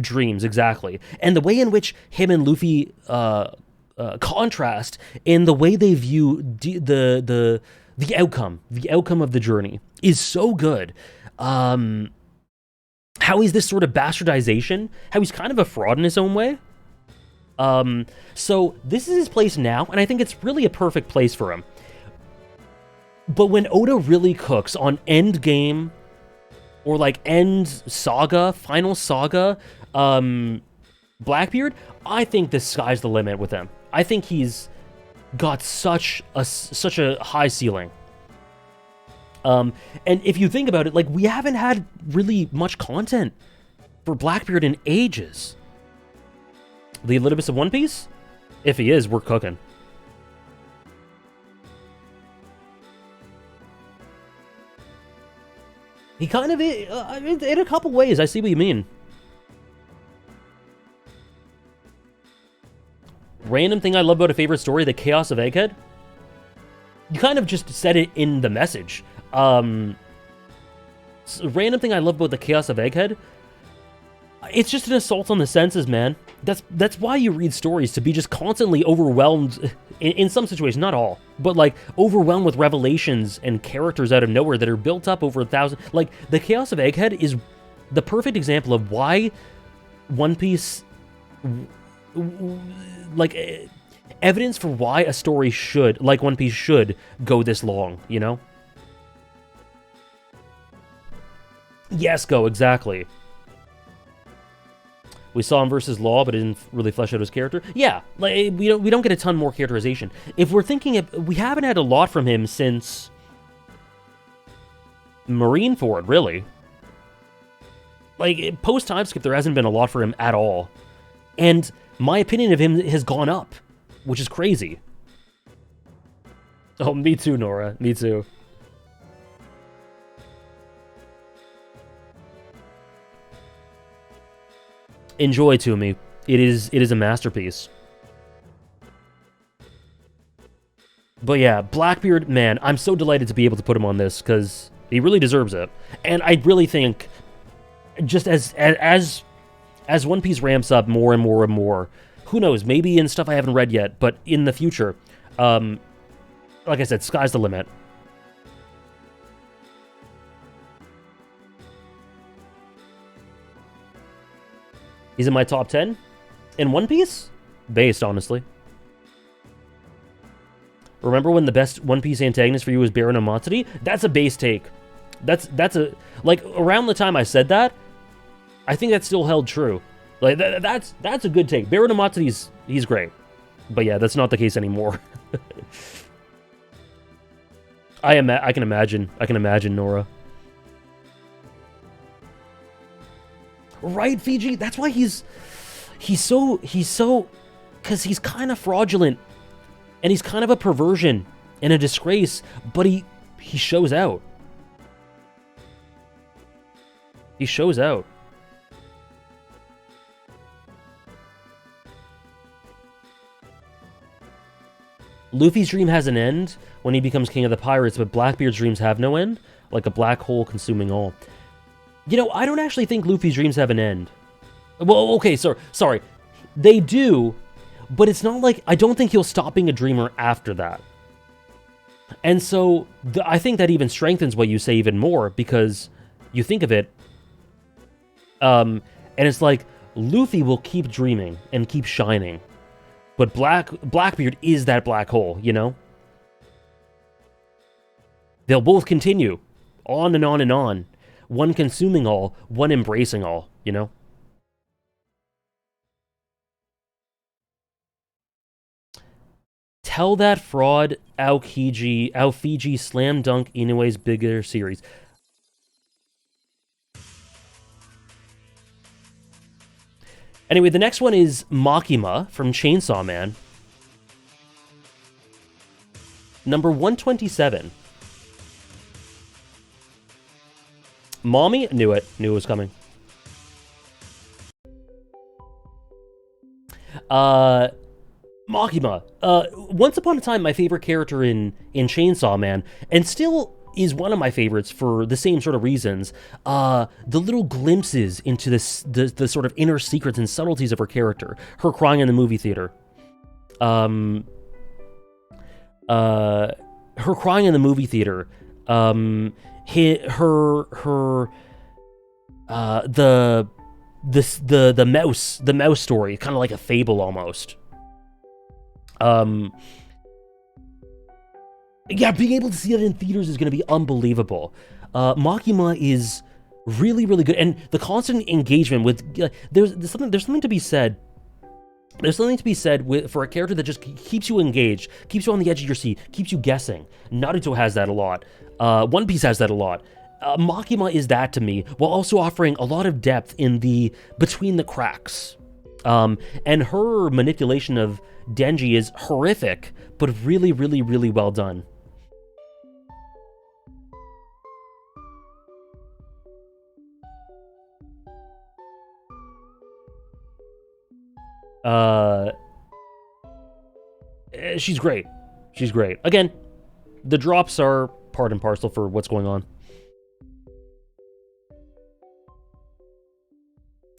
Dreams, exactly. And the way in which him and Luffy contrast in the way they view the outcome of the journey is so good. How he's this sort of bastardization, how he's kind of a fraud in his own way. So this is his place now, and I think it's really a perfect place for him. But when Oda really cooks on end game, or like end saga, final saga, Blackbeard, I think the sky's the limit with him. I think he's got such a high ceiling. And if you think about it, like, we haven't had really much content for Blackbeard in ages. The Elidibus of One Piece? If he is, we're cooking. He kind of is, in a couple ways, I see what you mean. Random thing I love about a favorite story, the Chaos of Egghead. You kind of just said it in the message. Random thing I love about the Chaos of Egghead, it's just an assault on the senses, man. That's why you read stories, to be just constantly overwhelmed, in some situations, not all, but like overwhelmed with revelations and characters out of nowhere that are built up over 1,000. Like, the Chaos of Egghead is the perfect example of why One Piece, like, evidence for why a story should, like One Piece should, go this long, you know? Yes, go, exactly. We saw him versus Law, but it didn't really flesh out his character. Yeah, like, we don't get a ton more characterization. If we're thinking of, we haven't had a lot from him since Marineford, really. Like, post time skip, there hasn't been a lot for him at all. And my opinion of him has gone up, which is crazy. Oh, me too, Nora. Me too. Enjoy, to me. It is a masterpiece. But yeah, Blackbeard, man, I'm so delighted to be able to put him on this, because he really deserves it. And I really think, just as One Piece ramps up more and more and more, who knows, maybe in stuff I haven't read yet, but in the future, like I said, sky's the limit. He's in my top 10? In One Piece? Based, honestly. Remember when the best One Piece antagonist for you was Baron Amatsuri? That's a base take. That's a... Like, around the time I said that, I think that still held true. Like, that's a good take. Baron Amatsuri's, he's great. But yeah, that's not the case anymore. I can imagine, Nora. Right, Fiji? That's why he's so, because he's kind of fraudulent, and he's kind of a perversion and a disgrace, but he shows out. He shows out. Luffy's dream has an end when he becomes king of the pirates, but Blackbeard's dreams have no end, like a black hole consuming all. You know, I don't actually think Luffy's dreams have an end. Well, okay, sorry. They do, but it's not like... I don't think he'll stop being a dreamer after that. And so, I think that even strengthens what you say even more, because you think of it, and it's like, Luffy will keep dreaming and keep shining, but Blackbeard is that black hole, you know? They'll both continue, on and on and on. One consuming all, one embracing all, you know? Tell that fraud Aokiji slam dunk Inoue's bigger series. Anyway, the next one is Makima from Chainsaw Man. Number 127. Mommy? Knew it. Knew it was coming. Makima. Once upon a time, my favorite character in Chainsaw Man, and still is one of my favorites for the same sort of reasons. The little glimpses into the sort of inner secrets and subtleties of her character. Her crying in the movie theater. Her crying in the movie theater. The mouse story, kind of like a fable almost. Yeah, being able to see it in theaters is going to be unbelievable. Makima is really, really good, and the constant engagement with there's something to be said. There's something to be said for a character that just keeps you engaged, keeps you on the edge of your seat, keeps you guessing. Naruto has that a lot. One Piece has that a lot. Makima is that to me, while also offering a lot of depth in the between the cracks. And her manipulation of Denji is horrific, but really, really, really well done. She's great. She's great. Again, the drops are part and parcel for what's going on.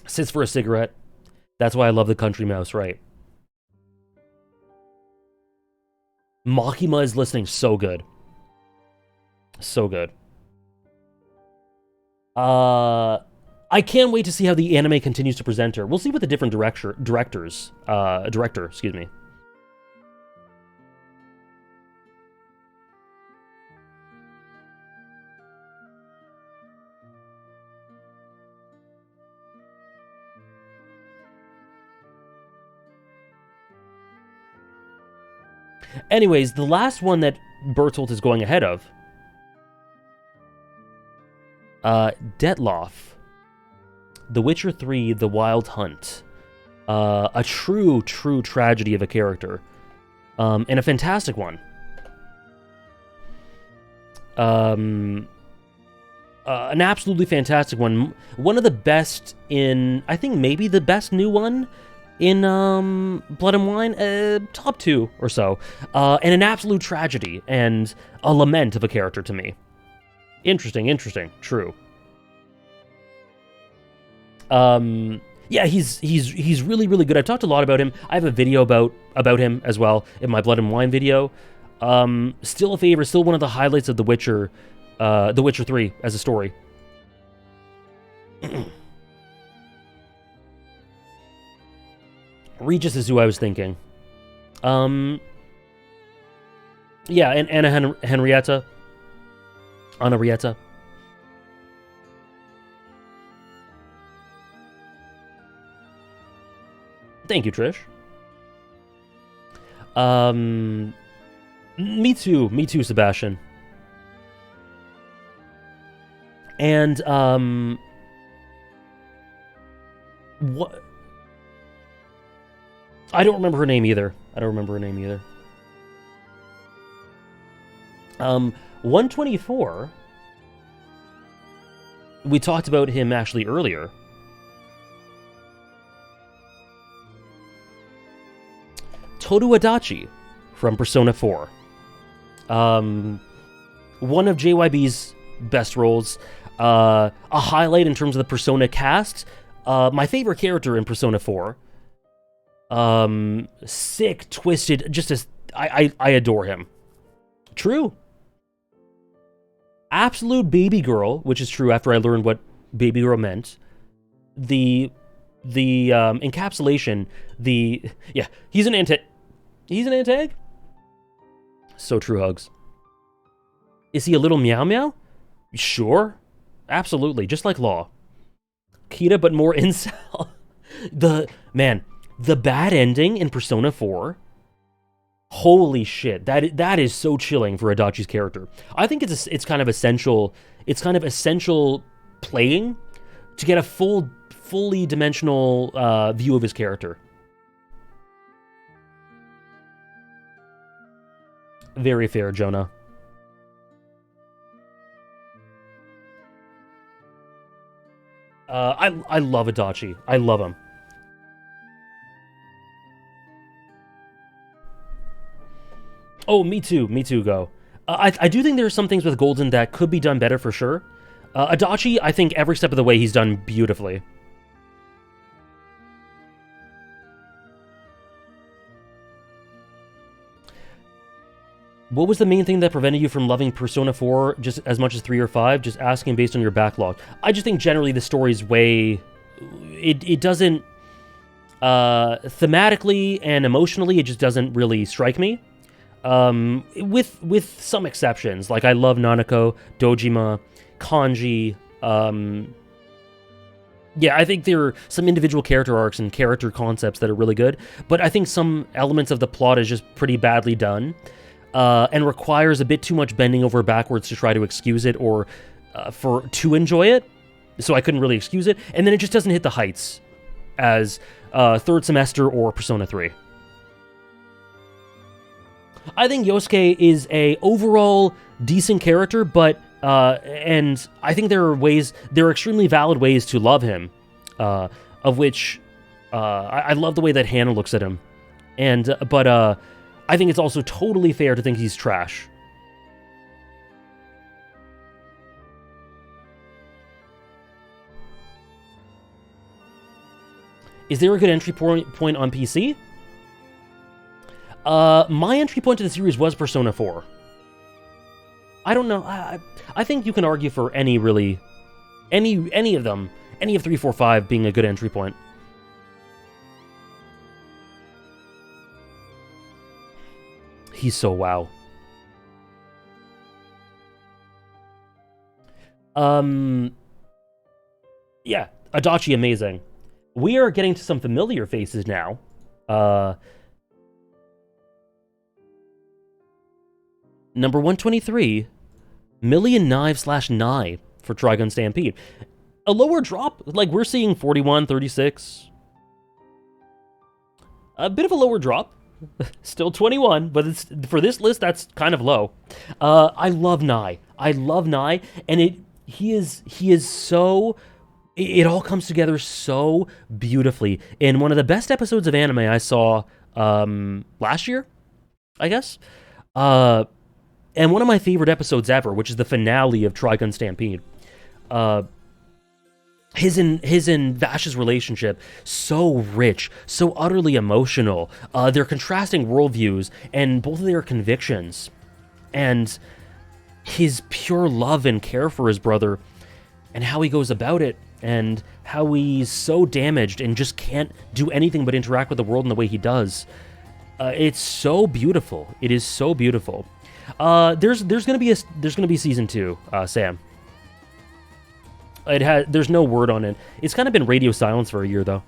Sits for a cigarette. That's why I love the country mouse, right? Makima is listening so good. So good. I can't wait to see how the anime continues to present her. We'll see what the different director, excuse me. Anyways, the last one that Bertolt is going ahead of, Detloff, The Witcher 3, The Wild Hunt. A true tragedy of a character. And a fantastic one. An absolutely fantastic one. One of the best in, I think maybe the best new one in Blood and Wine, top 2 or so. And an absolute tragedy and a lament of a character to me. Interesting, true. Yeah, he's really, really good. I've talked a lot about him. I have a video about him as well in my Blood and Wine video. Still a favorite, still one of the highlights of The Witcher 3 as a story. Regis is who I was thinking. Yeah, and Anna Henrietta. Thank you, Trish. Me too, Sebastian. And, what? I don't remember her name either. 124. We talked about him actually earlier. Toru Adachi from Persona 4. One of JYB's best roles. A highlight in terms of the Persona cast. My favorite character in Persona 4. Sick, twisted, just as I adore him. True. Absolute baby girl, which is true after I learned what baby girl meant. The encapsulation, yeah, he's an antag. So true, Hugs. Is he a little meow meow? Sure. Absolutely, just like Law. Kita, but more incel. The bad ending in Persona 4. Holy shit, that is so chilling for Adachi's character. I think it's kind of essential. It's kind of essential playing to get a fully dimensional view of his character. Very fair, Jonah. I love Adachi. I love him. Oh, me too, Go. I do think there are some things with Golden that could be done better for sure. Adachi, I think every step of the way he's done beautifully. What was the main thing that prevented you from loving Persona 4 just as much as 3 or 5? Just asking based on your backlog. I just think generally the story's way... It doesn't... thematically and emotionally, it just doesn't really strike me. With some exceptions. Like, I love Nanako, Dojima, Kanji. Yeah, I think there are some individual character arcs and character concepts that are really good. But I think some elements of the plot is just pretty badly done. And requires a bit too much bending over backwards to try to excuse it or to enjoy it. So I couldn't really excuse it. And then it just doesn't hit the heights as Third Semester or Persona 3. I think Yosuke is a overall decent character, but and I think there are extremely valid ways to love him, of which I love the way that Hannah looks at him, but I think it's also totally fair to think he's trash. Is there a good entry point on PC? My entry point to the series was Persona 4. I don't know. I think you can argue for any of them, any of 3, 4, 5 being a good entry point. He's so wow. Yeah, Adachi amazing. We are getting to some familiar faces now. Number 123, Million Knives / Nye for Trigun Stampede. A lower drop, like we're seeing 41, 36. A bit of a lower drop. Still 21, but for this list, that's kind of low. I love Nye. And he is so... It all comes together so beautifully in one of the best episodes of anime I saw last year, I guess. And one of my favorite episodes ever, which is the finale of Trigun Stampede. His and Vash's relationship, so rich, so utterly emotional. Their contrasting worldviews and both of their convictions. And his pure love and care for his brother and how he goes about it and how he's so damaged and just can't do anything but interact with the world in the way he does. It's so beautiful. It is so beautiful. There's gonna be season 2, Sam. There's no word on it. It's kind of been radio silence for a year though.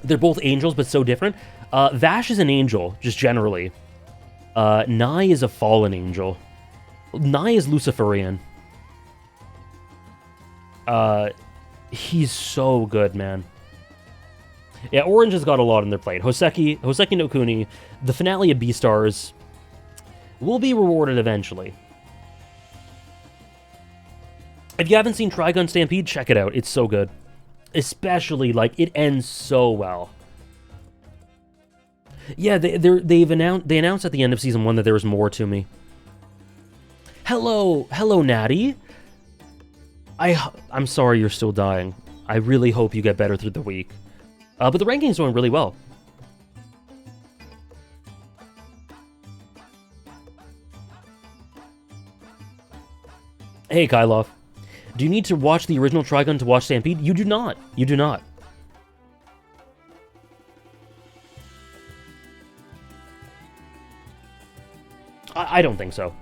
They're both angels, but so different. Vash is an angel, just generally. Nye is a fallen angel. Nye is Luciferian. He's so good, man. Yeah, Orange has got a lot on their plate. Hoseki no Kuni, the finale of Beastars, will be rewarded eventually. If you haven't seen Trigun Stampede, check it out. It's so good. Especially, like, it ends so well. Yeah, they announced at the end of Season 1 that there was more to me. Hello, Natty. I'm sorry you're still dying. I really hope you get better through the week. But the ranking's going really well. Hey, Kylov. Do you need to watch the original Trigun to watch Stampede? You do not. You do not. I don't think so.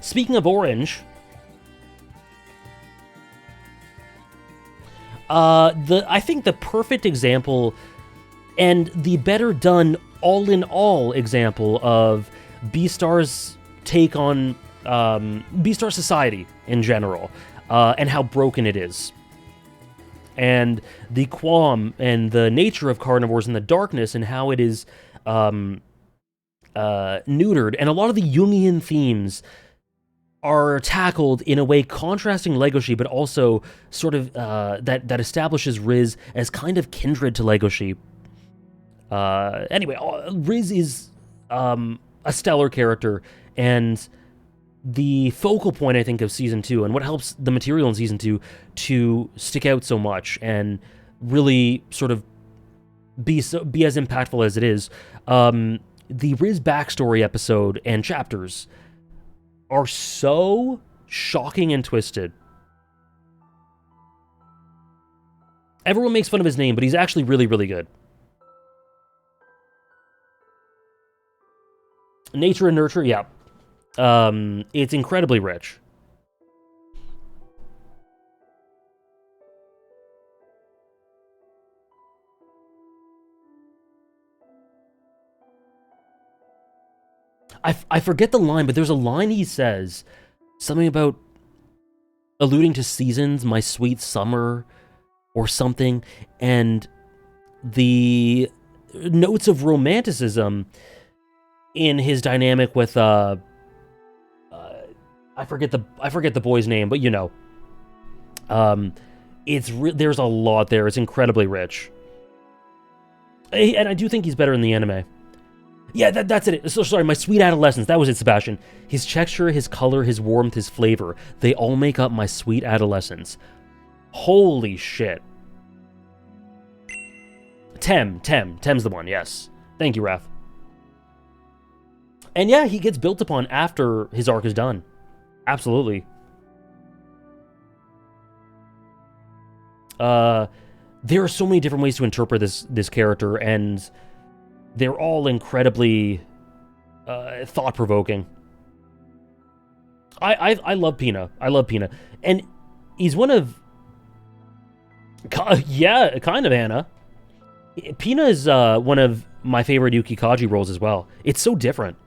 Speaking of Orange, I think the perfect example and the better done all-in-all example of Beastar's take on Beastar society in general, and how broken it is. And the qualm and the nature of carnivores and the darkness and how it is neutered. And a lot of the Jungian themes are tackled in a way contrasting Legoshi, but also sort of that establishes Riz as kind of kindred to Legoshi. Anyway, Riz is a stellar character, and the focal point, I think, of Season 2, and what helps the material in Season 2 to stick out so much and really sort of be as impactful as it is. The Riz backstory episode and chapters are so shocking and twisted. Everyone makes fun of his name, but he's actually really, really good. Nature and nurture, yeah. It's incredibly rich. I forget the line, but there's a line he says, something about alluding to seasons, my sweet summer, or something, and the notes of romanticism in his dynamic with I forget the boy's name, but you know, there's a lot there. It's incredibly rich, and I do think he's better in the anime. Yeah, that's it. So sorry, my sweet adolescence. That was it, Sebastian. His texture, his color, his warmth, his flavor, they all make up my sweet adolescence. Holy shit. Tem's the one, yes. Thank you, Raph. And yeah, he gets built upon after his arc is done. Absolutely. There are so many different ways to interpret this character, and they're all incredibly thought-provoking. I love Pina. I love Pina. And he's one of... Yeah, kind of, Anna. Pina is one of my favorite Yukikaji roles as well. It's so different.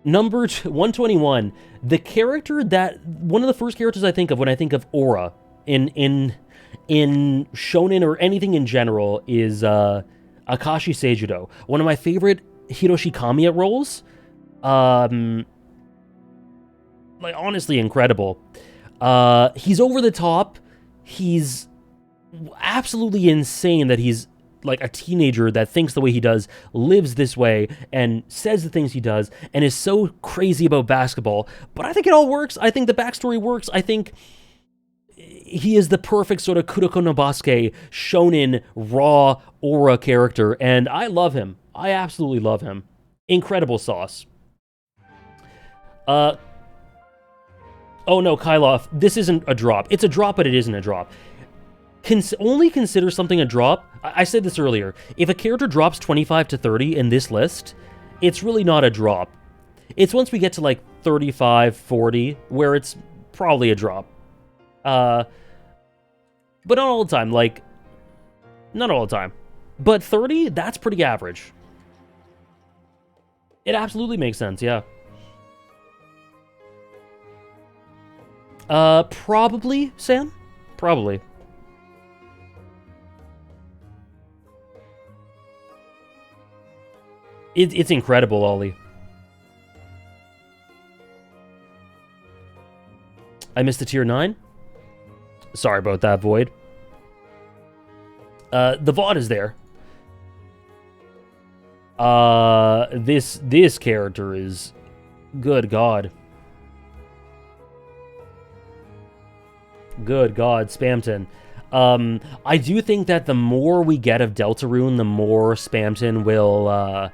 Number 121, the character that one of the first characters I think of when I think of Aura in shonen or anything in general is Akashi Seijudo, one of my favorite Hiroshi Kamiya roles. Like honestly incredible. He's over the top. He's absolutely insane that he's like a teenager that thinks the way he does, lives this way, and says the things he does, and is so crazy about basketball. But I think it all works. I think the backstory works. I think he is the perfect sort of Kuroko no Basuke, shonen, raw, aura character, and I love him. I absolutely love him. Incredible sauce. Oh no, Kyloff, this isn't a drop. It's a drop, but it isn't a drop. Only consider something a drop. I said this earlier. If a character drops 25 to 30 in this list, it's really not a drop. It's once we get to like 35, 40, where it's probably a drop. But not all the time. Like, not all the time. But 30, that's pretty average. It absolutely makes sense, yeah. Probably, Sam? Probably. It's incredible, Ollie. I missed the tier 9? Sorry about that, Void. The VOD is there. This character is... Good God. Good God, Spamton. I do think that the more we get of Deltarune, the more Spamton will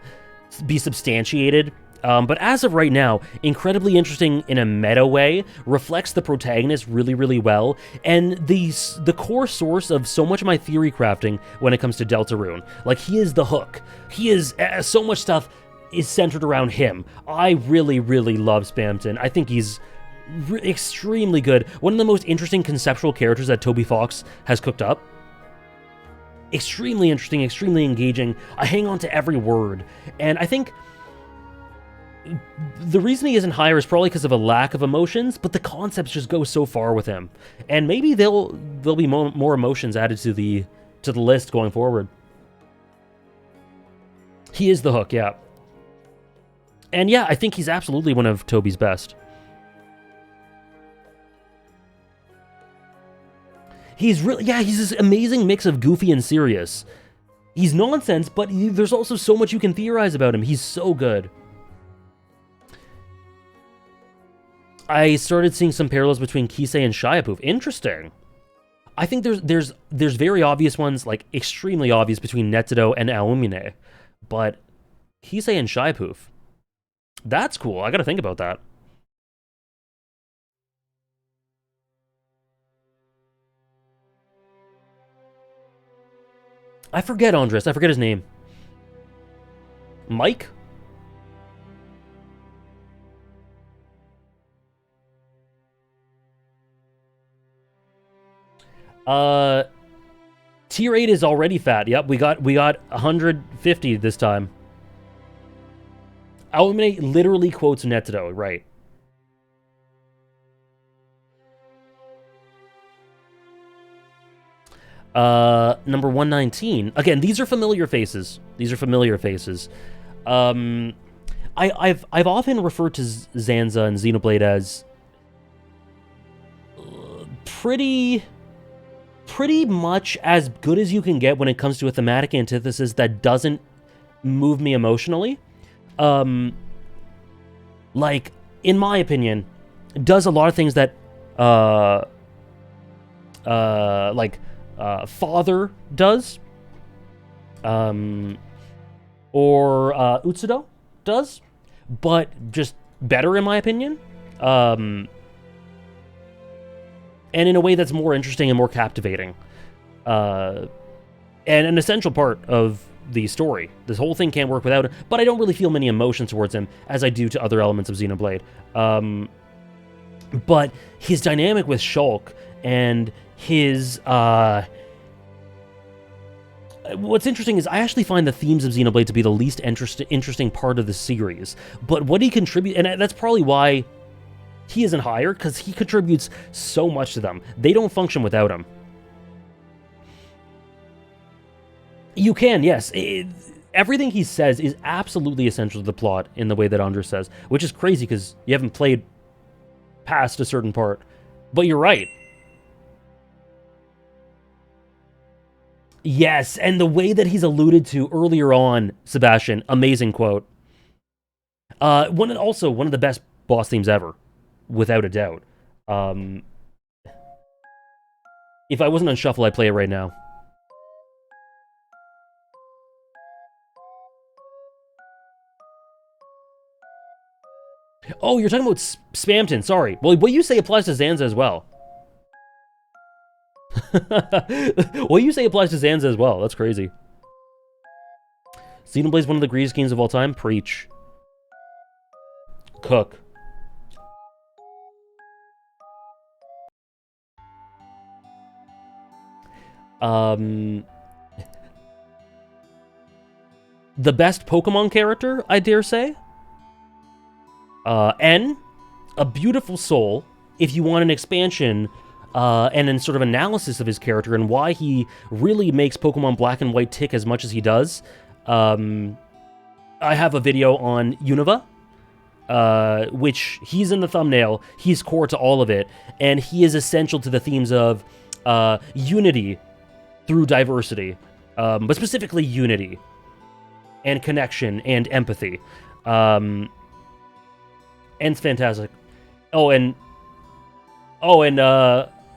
be substantiated. But as of right now, incredibly interesting in a meta way, reflects the protagonist really, really well, and the core source of so much of my theory crafting when it comes to Deltarune. Like, he is the hook. He is so much stuff is centered around him. I really, really love Spamton. I think he's extremely good. One of the most interesting conceptual characters that Toby Fox has cooked up. Extremely interesting, extremely engaging. I hang on to every word. And I think the reason he isn't higher is probably because of a lack of emotions, but the concepts just go so far with him. And maybe there'll be more emotions added to the list going forward. He is the hook, yeah. And yeah, I think he's absolutely one of Toby's best. He's really, yeah, he's this amazing mix of goofy and serious. He's nonsense, but there's also so much you can theorize about him. He's so good. I started seeing some parallels between Kisei and Shiapoof. Interesting. I think there's very obvious ones, like extremely obvious, between Netsudo and Aomine, but Kisei and Shiapoof, that's cool. I gotta think about that. I forget Andres. I forget his name. Mike? Tier 8 is already fat. Yep, we got 150 this time. Aomine literally quotes Netsudo, right. Number 119. Again, these are familiar faces. These are familiar faces. I've often referred to Zanza and Xenoblade as pretty much as good as you can get when it comes to a thematic antithesis that doesn't move me emotionally. Like, in my opinion, does a lot of things that Father does, or Utsudo does, but just better in my opinion, and in a way that's more interesting and more captivating, and an essential part of the story. This whole thing can't work without it, but I don't really feel many emotions towards him as I do to other elements of Xenoblade. But his dynamic with Shulk and his what's interesting is I actually find the themes of Xenoblade to be the least interesting part of the series. But what he contributes, and that's probably why he isn't higher, because he contributes so much to them. They don't function without him. You can, yes. Everything he says is absolutely essential to the plot in the way that Andres says, which is crazy because you haven't played past a certain part. But you're right. Yes, and the way that he's alluded to earlier on, Sebastian, amazing quote. Also one of the best boss themes ever, without a doubt. If I wasn't on shuffle, I'd play it right now. Oh, you're talking about Spamton, sorry. Well, what you say applies to Zanza as well. What you say applies to Zanza as well. That's crazy. Xenoblade is one of the greatest games of all time. Preach. Cook. The best Pokemon character, I dare say. N, a beautiful soul. If you want an expansion and then sort of analysis of his character and why he really makes Pokemon Black and White tick as much as he does, I have a video on Unova, which he's in the thumbnail. He's core to all of it, and he is essential to the themes of unity through diversity, but specifically unity and connection and empathy. And it's fantastic. And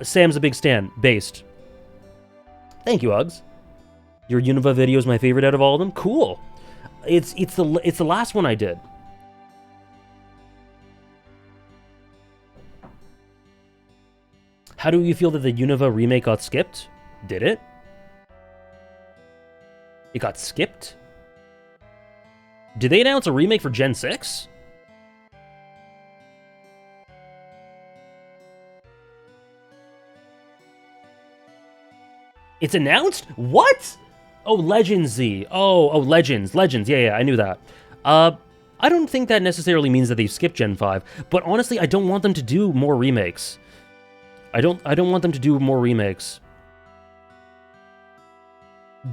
Sam's a big stan. Based. Thank you, Uggs. Your Unova video is my favorite out of all of them. Cool. It's the last one I did. How do you feel that the Unova remake got skipped? Did it? It got skipped? Did they announce a remake for Gen 6? It's announced? What? Oh, Legends Z. Oh, Legends. Yeah, I knew that. I don't think that necessarily means that they've skipped Gen 5, but honestly, I don't want them to do more remakes. I don't want them to do more remakes.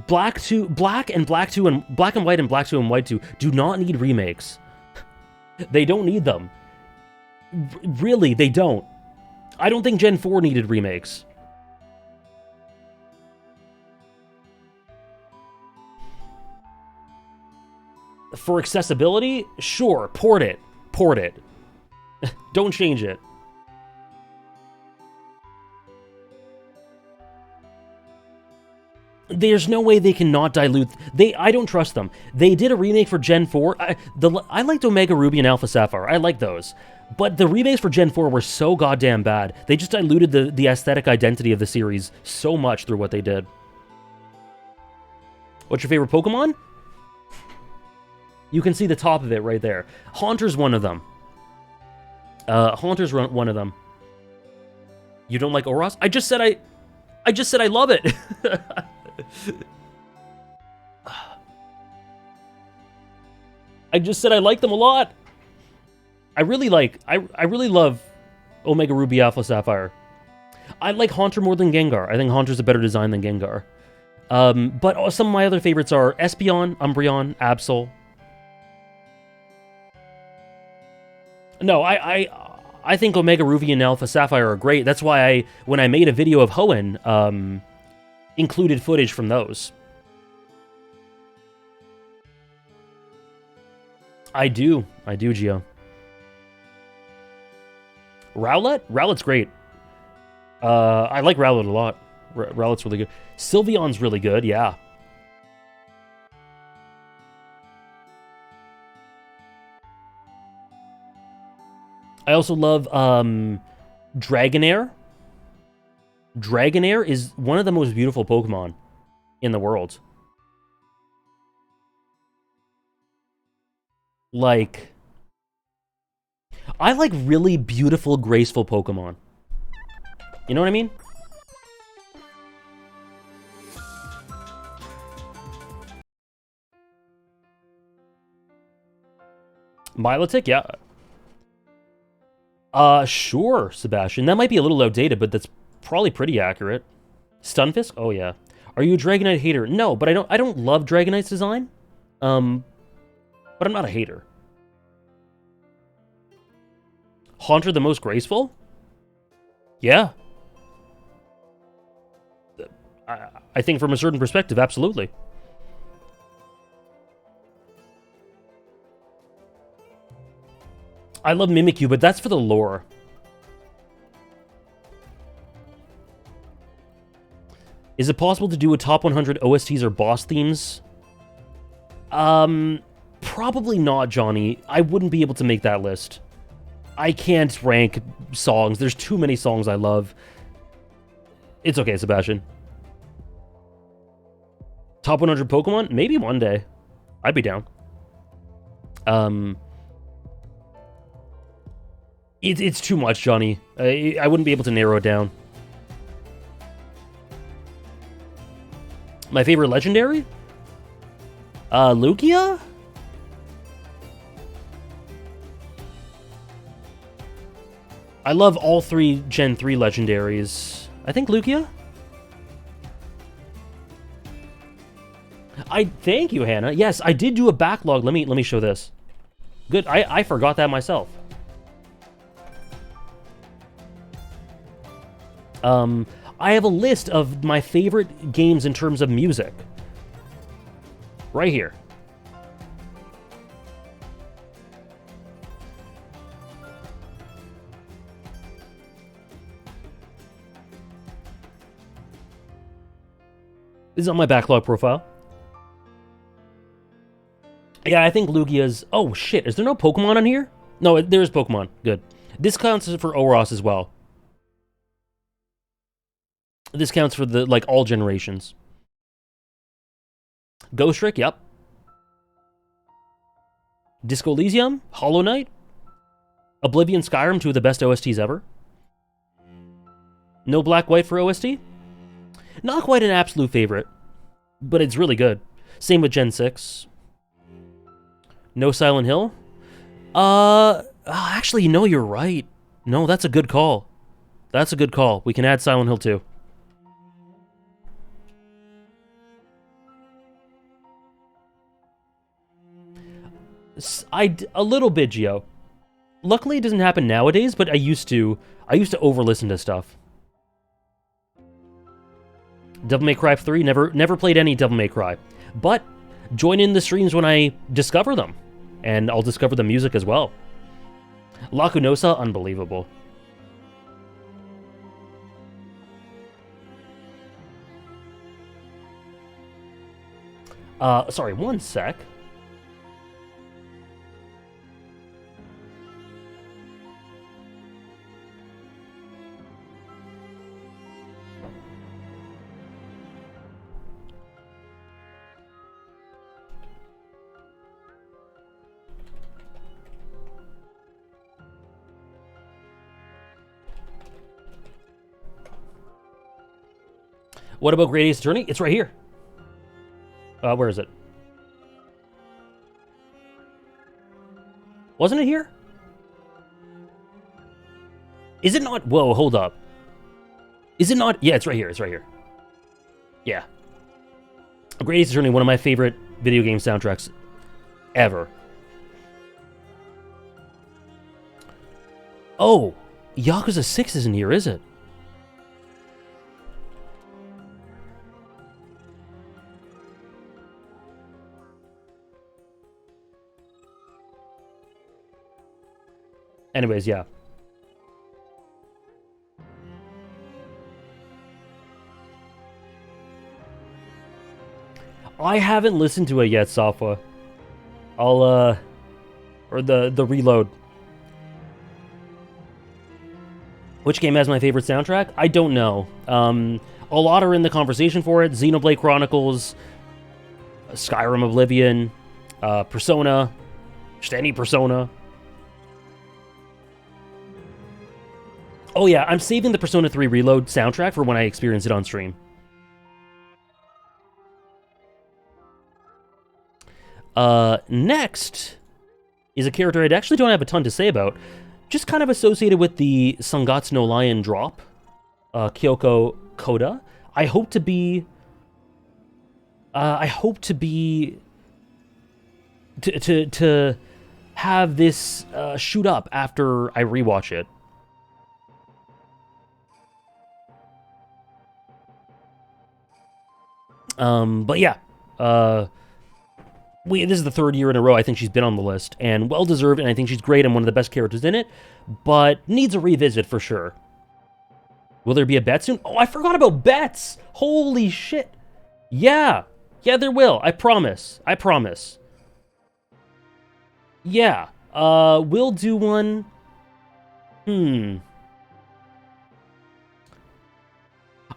Black and White and Black 2 and White 2 do not need remakes. They don't need them. Really, they don't. I don't think Gen 4 needed remakes. For accessibility, sure, port it. Port it. Don't change it. There's no way they cannot dilute... I don't trust them. They did a remake for Gen 4. I liked Omega Ruby and Alpha Sapphire. I like those. But the remakes for Gen 4 were so goddamn bad. They just diluted the aesthetic identity of the series so much through what they did. What's your favorite Pokemon? You can see the top of it right there. Haunter's one of them. Haunter's one of them. You don't like Oros? I just said I love it. I just said I like them a lot. I really love Omega Ruby Alpha Sapphire. I like Haunter more than Gengar. I think Haunter's a better design than Gengar. But some of my other favorites are Espeon, Umbreon, Absol. No, I think Omega Ruby and Alpha Sapphire are great. That's why when I made a video of Hoenn, included footage from those. I do, Gio. Rowlet? Rowlet's great. I like Rowlet a lot. Rowlet's really good. Sylveon's really good, yeah. I also love Dragonair. Dragonair is one of the most beautiful Pokemon in the world. Like, I like really beautiful, graceful Pokemon. You know what I mean? Milotic, yeah. Sure, Sebastian. That might be a little outdated, but that's probably pretty accurate. Stunfisk? Oh yeah. Are you a Dragonite hater? No, but I don't love Dragonite's design. But I'm not a hater. Haunter the most graceful? Yeah. I think from a certain perspective, absolutely. I love Mimikyu, but that's for the lore. Is it possible to do a top 100 OSTs or boss themes? Probably not, Johnny. I wouldn't be able to make that list. I can't rank songs. There's too many songs I love. It's okay, Sebastian. Top 100 Pokemon? Maybe one day. I'd be down. It's too much, Johnny. I wouldn't be able to narrow it down. My favorite legendary? Lugia? I love all three Gen 3 legendaries. I think Lugia? Thank you, Hannah. Yes, I did do a backlog. Let me show this. Good. I forgot that myself. I have a list of my favorite games in terms of music. Right here. This is on my backlog profile. Yeah, I think Lugia's... Oh, shit. Is there no Pokemon on here? No, there's Pokemon. Good. This counts for Oros as well. This counts for the, like, all generations. Ghost Trick, yep. Disco Elysium, Hollow Knight, Oblivion, Skyrim, two of the best OSTs ever. No Black White for OST? Not quite an absolute favorite, but it's really good. Same with Gen 6. No Silent Hill? Actually, no, you're right. No, that's a good call. That's a good call. We can add Silent Hill 2. A little bit, Gio. Luckily, it doesn't happen nowadays, but I used to over-listen to stuff. Devil May Cry 3, never played any Devil May Cry. But join in the streams when I discover them. And I'll discover the music as well. Lacunosa, unbelievable. Sorry, one sec. What about Great Ace Attorney? It's right here. Where is it? Wasn't it here? Is it not? Whoa, hold up. Is it not? Yeah, it's right here. It's right here. Yeah. Great Ace Attorney, one of my favorite video game soundtracks ever. Oh, Yakuza 6 isn't here, is it? Anyways, yeah. I haven't listened to it yet, Safwa. Or the reload. Which game has my favorite soundtrack? I don't know. A lot are in the conversation for it. Xenoblade Chronicles, Skyrim, Oblivion, Persona, just any Persona. Oh yeah, I'm saving the Persona 3 Reload soundtrack for when I experience it on stream. Next is a character I actually don't have a ton to say about. Just kind of associated with the Sangatsu no Lion drop. Kyoko Koda. I hope to be... to have this shoot up after I rewatch it. But yeah, this is the third year in a row I think she's been on the list, and well-deserved, and I think she's great and one of the best characters in it, but needs a revisit for sure. Will there be a bet soon? Oh, I forgot about bets! Holy shit! Yeah! Yeah, there will. I promise. I promise. Yeah. We'll do one...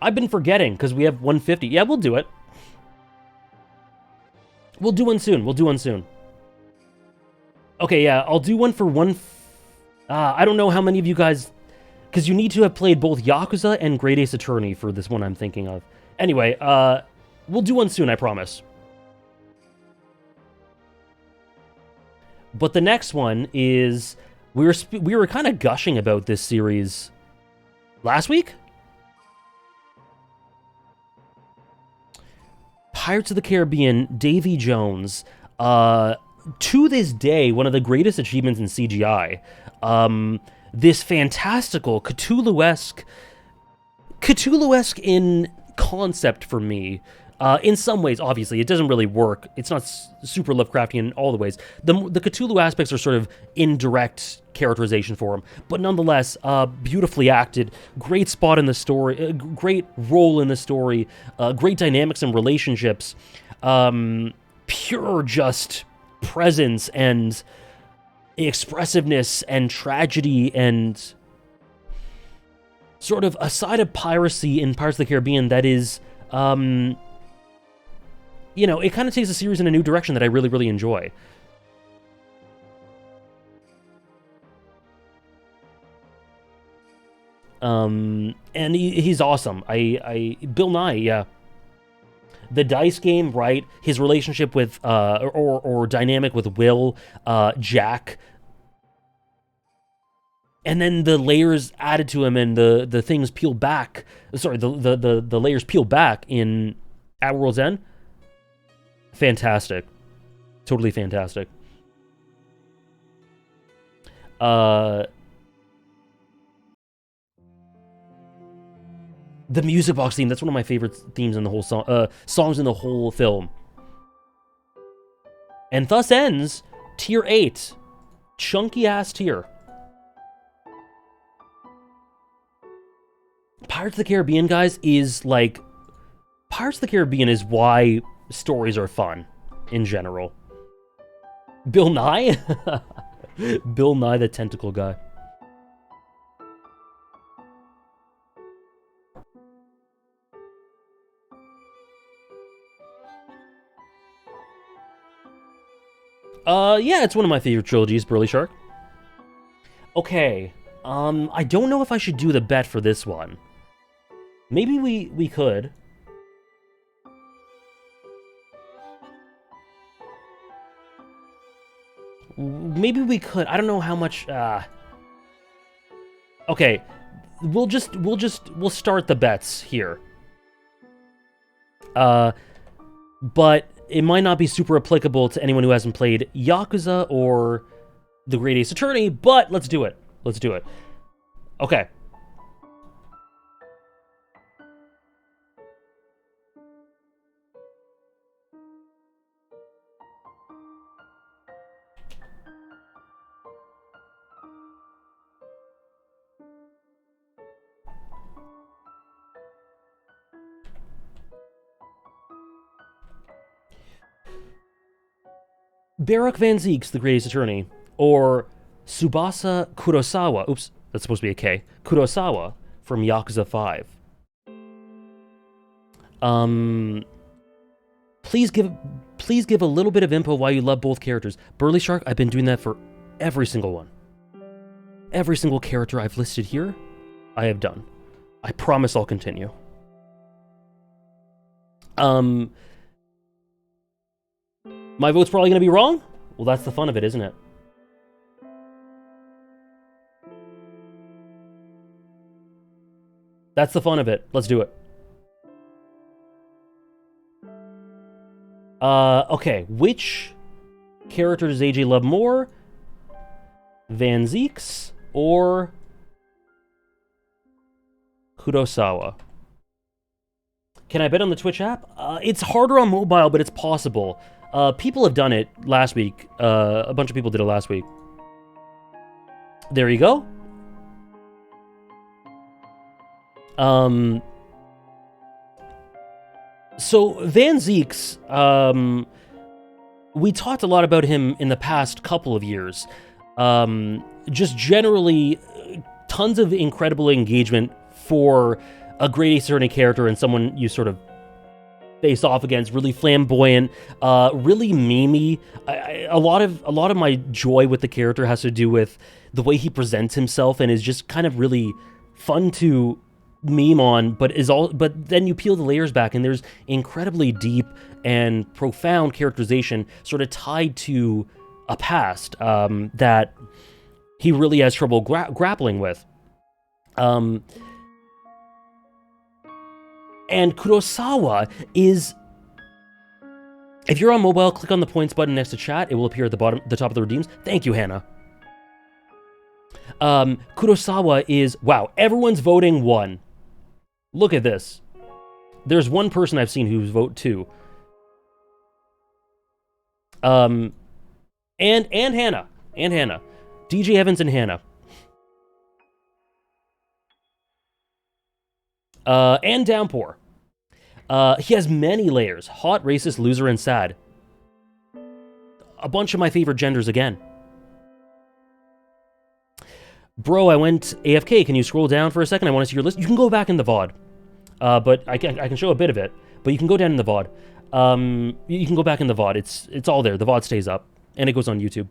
I've been forgetting, because we have 150. Yeah, we'll do it. We'll do one soon. We'll do one soon. Okay, yeah, I'll do one for one... I don't know how many of you guys... Because you need to have played both Yakuza and Great Ace Attorney for this one I'm thinking of. Anyway, we'll do one soon, I promise. But the next one is... We were kind of gushing about this series last week? Pirates of the Caribbean, Davy Jones, to this day, one of the greatest achievements in CGI. This fantastical, Cthulhu-esque in concept for me. In some ways, obviously, it doesn't really work. It's not super Lovecraftian in all the ways. The Cthulhu aspects are sort of indirect characterization for him, but nonetheless, beautifully acted, great spot in the story, great role in the story, great dynamics and relationships, pure just presence and expressiveness and tragedy and sort of a side of piracy in Pirates of the Caribbean that is... you know, it kind of takes the series in a new direction that I really, really enjoy. And he's awesome. Bill Nye, yeah. The dice game, right? His relationship with, or dynamic with Will, Jack, and then the layers added to him, and the things peel back. Sorry, the layers peel back in At World's End. Fantastic, totally fantastic. The music box theme, that's one of my favorite themes in the whole song, songs in the whole film. And thus ends Tier 8. Chunky-ass tier. Pirates of the Caribbean, guys, is like... Pirates of the Caribbean is why stories are fun, in general. Bill Nye? Bill Nye the Tentacle Guy. Yeah, it's one of my favorite trilogies, Burly Shark. Okay, I don't know if I should do the bet for this one. Maybe we could. Maybe we could. I don't know how much, Okay, we'll start the bets here. But it might not be super applicable to anyone who hasn't played Yakuza or The Great Ace Attorney, but let's do it. Let's do it. Okay. Baruch Van Ziek's The Great Ace Attorney, or Tsubasa Kurosawa, oops, that's supposed to be a K, Kurosawa from Yakuza 5. Please give a little bit of info why you love both characters. Burly Shark, I've been doing that for every single one. Every single character I've listed here, I have done. I promise I'll continue. My vote's probably going to be wrong? Well, that's the fun of it, isn't it? That's the fun of it. Let's do it. Okay. Which character does AJ love more? Van Ziek's or Kurosawa? Can I bet on the Twitch app? It's harder on mobile, but it's possible. People have done it last week. A bunch of people did it last week. There you go. So Van Ziek's, we talked a lot about him in the past couple of years. Just generally, tons of incredible engagement for a Great Ace Attorney character and someone you sort of face off against. Really flamboyant, really memey. A lot of my joy with the character has to do with the way he presents himself, and is just kind of really fun to meme on. But then you peel the layers back, and there's incredibly deep and profound characterization, sort of tied to a past that he really has trouble grappling with. And Kurosawa is... If you're on mobile, click on the points button next to chat. It will appear at the top of the redeems. Thank you, Hannah. Kurosawa is... Wow, everyone's voting 1. Look at this. There's one person I've seen who's vote 2. And Hannah. And Hannah. DJ Evans and Hannah. And Downpour. He has many layers. Hot, racist, loser, and sad. A bunch of my favorite genders again. Bro, I went AFK. Can you scroll down for a second? I want to see your list. You can go back in the VOD. But I can show a bit of it. But you can go down in the VOD. You can go back in the VOD. It's all there. The VOD stays up. And it goes on YouTube.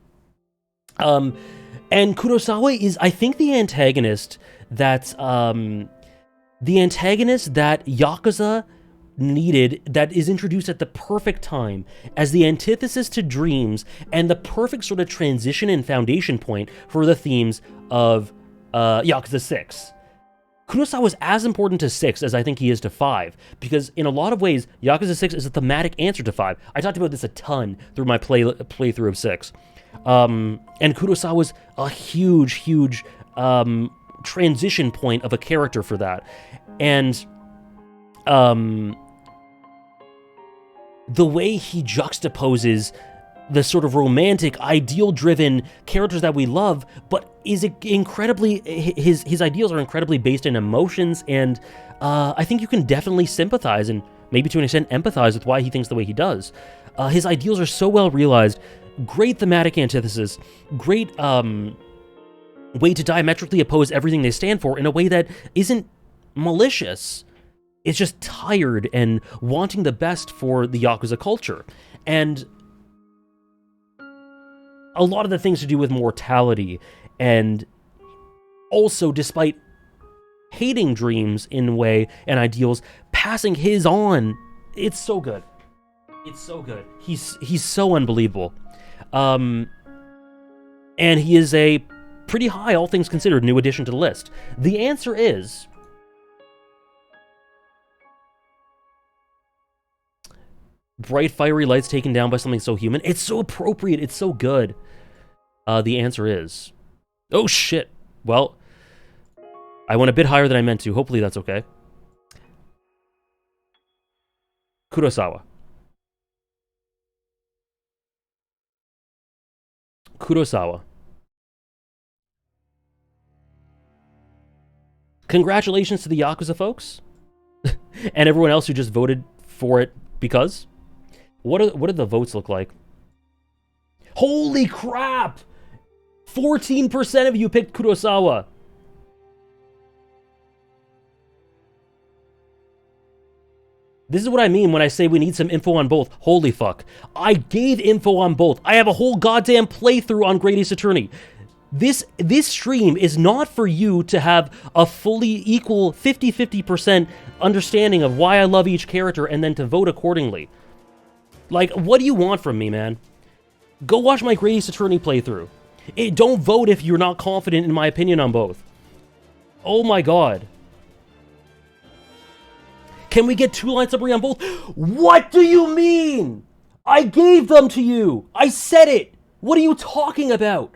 And Kurosawa is, I think, the antagonist that Yakuza needed, that is introduced at the perfect time as the antithesis to Dreams and the perfect sort of transition and foundation point for the themes of Yakuza 6. Kurosawa is as important to 6 as I think he is to 5, because in a lot of ways, Yakuza 6 is a thematic answer to 5. I talked about this a ton through my playthrough of 6. And Kurosawa was a huge transition point of a character for that. And the way he juxtaposes the sort of romantic, ideal-driven characters that we love, but is incredibly, his ideals are incredibly based in emotions, and I think you can definitely sympathize and maybe to an extent empathize with why he thinks the way he does. His ideals are so well realized, great thematic antithesis, great way to diametrically oppose everything they stand for in a way that isn't malicious. It's just tired and wanting the best for the Yakuza culture. And a lot of the things to do with mortality, and also, despite hating Dreams in a way and ideals, passing his on. It's so good. It's so good. He's so unbelievable. And he is a pretty high, all things considered, new addition to the list. The answer is bright, fiery lights taken down by something so human. It's so appropriate. It's so good. The answer is... Oh, shit. Well, I went a bit higher than I meant to. Hopefully that's okay. Kurosawa. Kurosawa. Congratulations to the Yakuza folks. And everyone else who just voted for it because. What do the votes look like? Holy crap! 14% of you picked Kurosawa. This is what I mean when I say we need some info on both. Holy fuck. I gave info on both. I have a whole goddamn playthrough on Great Ace Attorney. This stream is not for you to have a fully equal 50-50% understanding of why I love each character and then to vote accordingly. Like, what do you want from me, man? Go watch my Great Ace Attorney playthrough. Don't vote if you're not confident in my opinion on both. Oh my god. Can we get 2 line summary on both? What do you mean? I gave them to you. I said it. What are you talking about?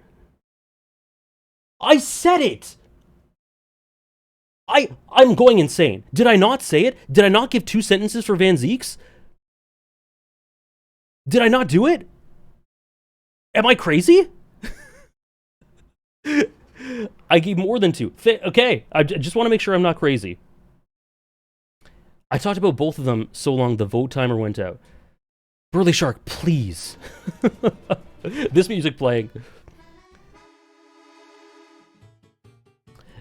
I said it. I'm going insane. Did I not say it? Did I not give 2 sentences for Van Zeeks? Did I not do it? Am I crazy? I gave more than 2. Okay, I just want to make sure I'm not crazy. I talked about both of them so long the vote timer went out. Burly Shark, please. This music playing.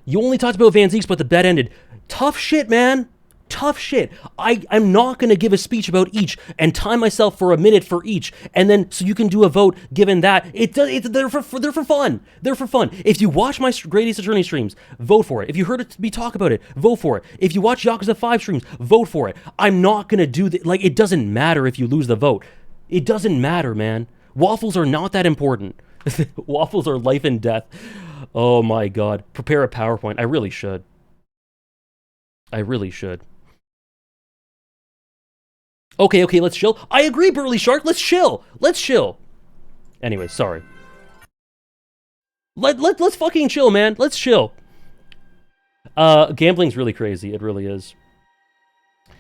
You only talked about Van Zeeks, but the bet ended. Tough shit, man. Tough shit. I'm not going to give a speech about each and time myself for a minute for each, and then so you can do a vote given that. They're for fun. They're for fun. If you watch my Great Ace Attorney streams, vote for it. If you heard me talk about it, vote for it. If you watch Yakuza 5 streams, vote for it. I'm not going to do that. Like, it doesn't matter if you lose the vote. It doesn't matter, man. Waffles are not that important. Waffles are life and death. Oh my god. Prepare a PowerPoint. I really should. I really should. Okay, let's chill. I agree, Burly Shark. Let's chill. Let's chill. Anyway, sorry. Let's fucking chill, man. Let's chill. Gambling's really crazy. It really is.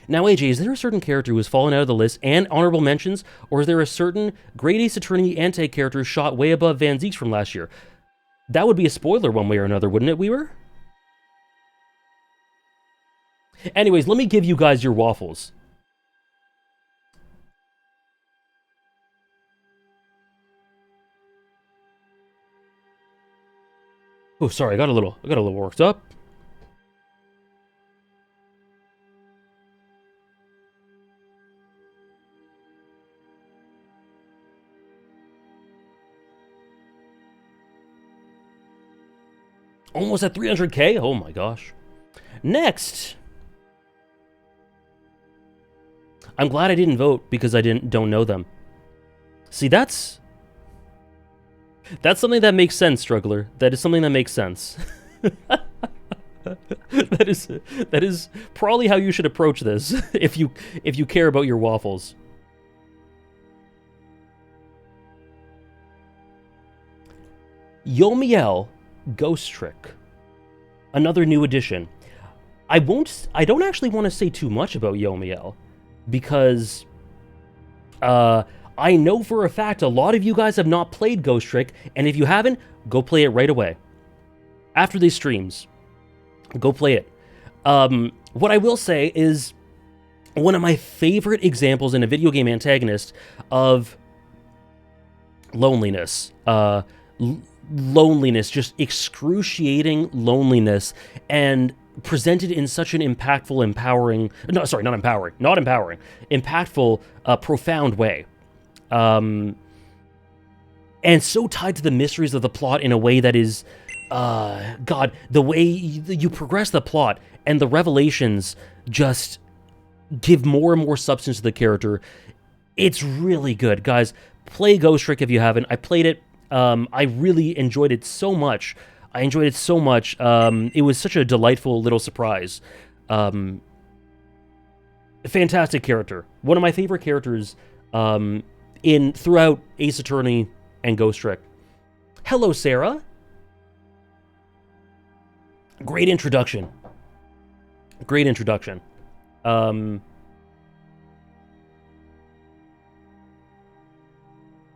Now, AJ, is there a certain character who has fallen out of the list and honorable mentions, or is there a certain Great Ace Attorney anti-character shot way above Van Zeeks from last year? That would be a spoiler one way or another, wouldn't it, Weaver? Anyways, let me give you guys your waffles. Oh, sorry, I got a little worked up. Almost at 300k? Oh my gosh. Next. I'm glad I didn't vote because I don't know them. See, that's something that makes sense, Struggler. That is something that makes sense. that is probably how you should approach this if you care about your waffles. Yomiel Ghost Trick. Another new addition. I don't actually want to say too much about Yomiel because I know for a fact a lot of you guys have not played Ghost Trick, and if you haven't, go play it right away. After these streams, go play it. What I will say is one of my favorite examples in a video game Antagonist of loneliness. Loneliness, just excruciating loneliness, and presented in such an impactful, impactful, profound way. And so tied to the mysteries of the plot in a way that is, God, the way you progress the plot and the revelations just give more and more substance to the character. It's really good, guys. Play Ghost Trick if you haven't. I played it. I really enjoyed it so much. It was such a delightful little surprise. Fantastic character. One of my favorite characters throughout Ace Attorney and Ghost Trick. Hello, Sarah. Great introduction.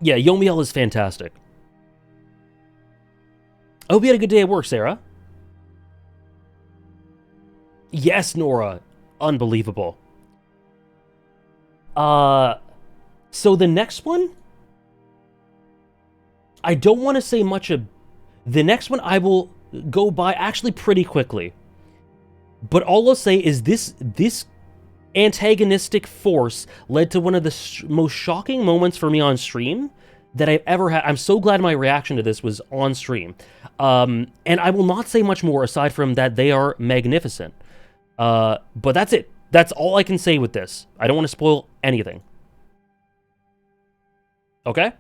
Yeah, Yomiel is fantastic. I hope you had a good day at work, Sarah. Yes, Nora. Unbelievable. So the next one, I don't want to say much of... The next one I will go by actually pretty quickly. But all I'll say is this antagonistic force led to one of the most shocking moments for me on stream that I've ever had. I'm so glad my reaction to this was on stream. And I will not say much more aside from that they are magnificent. But that's it. That's all I can say with this. I don't want to spoil anything. Okay?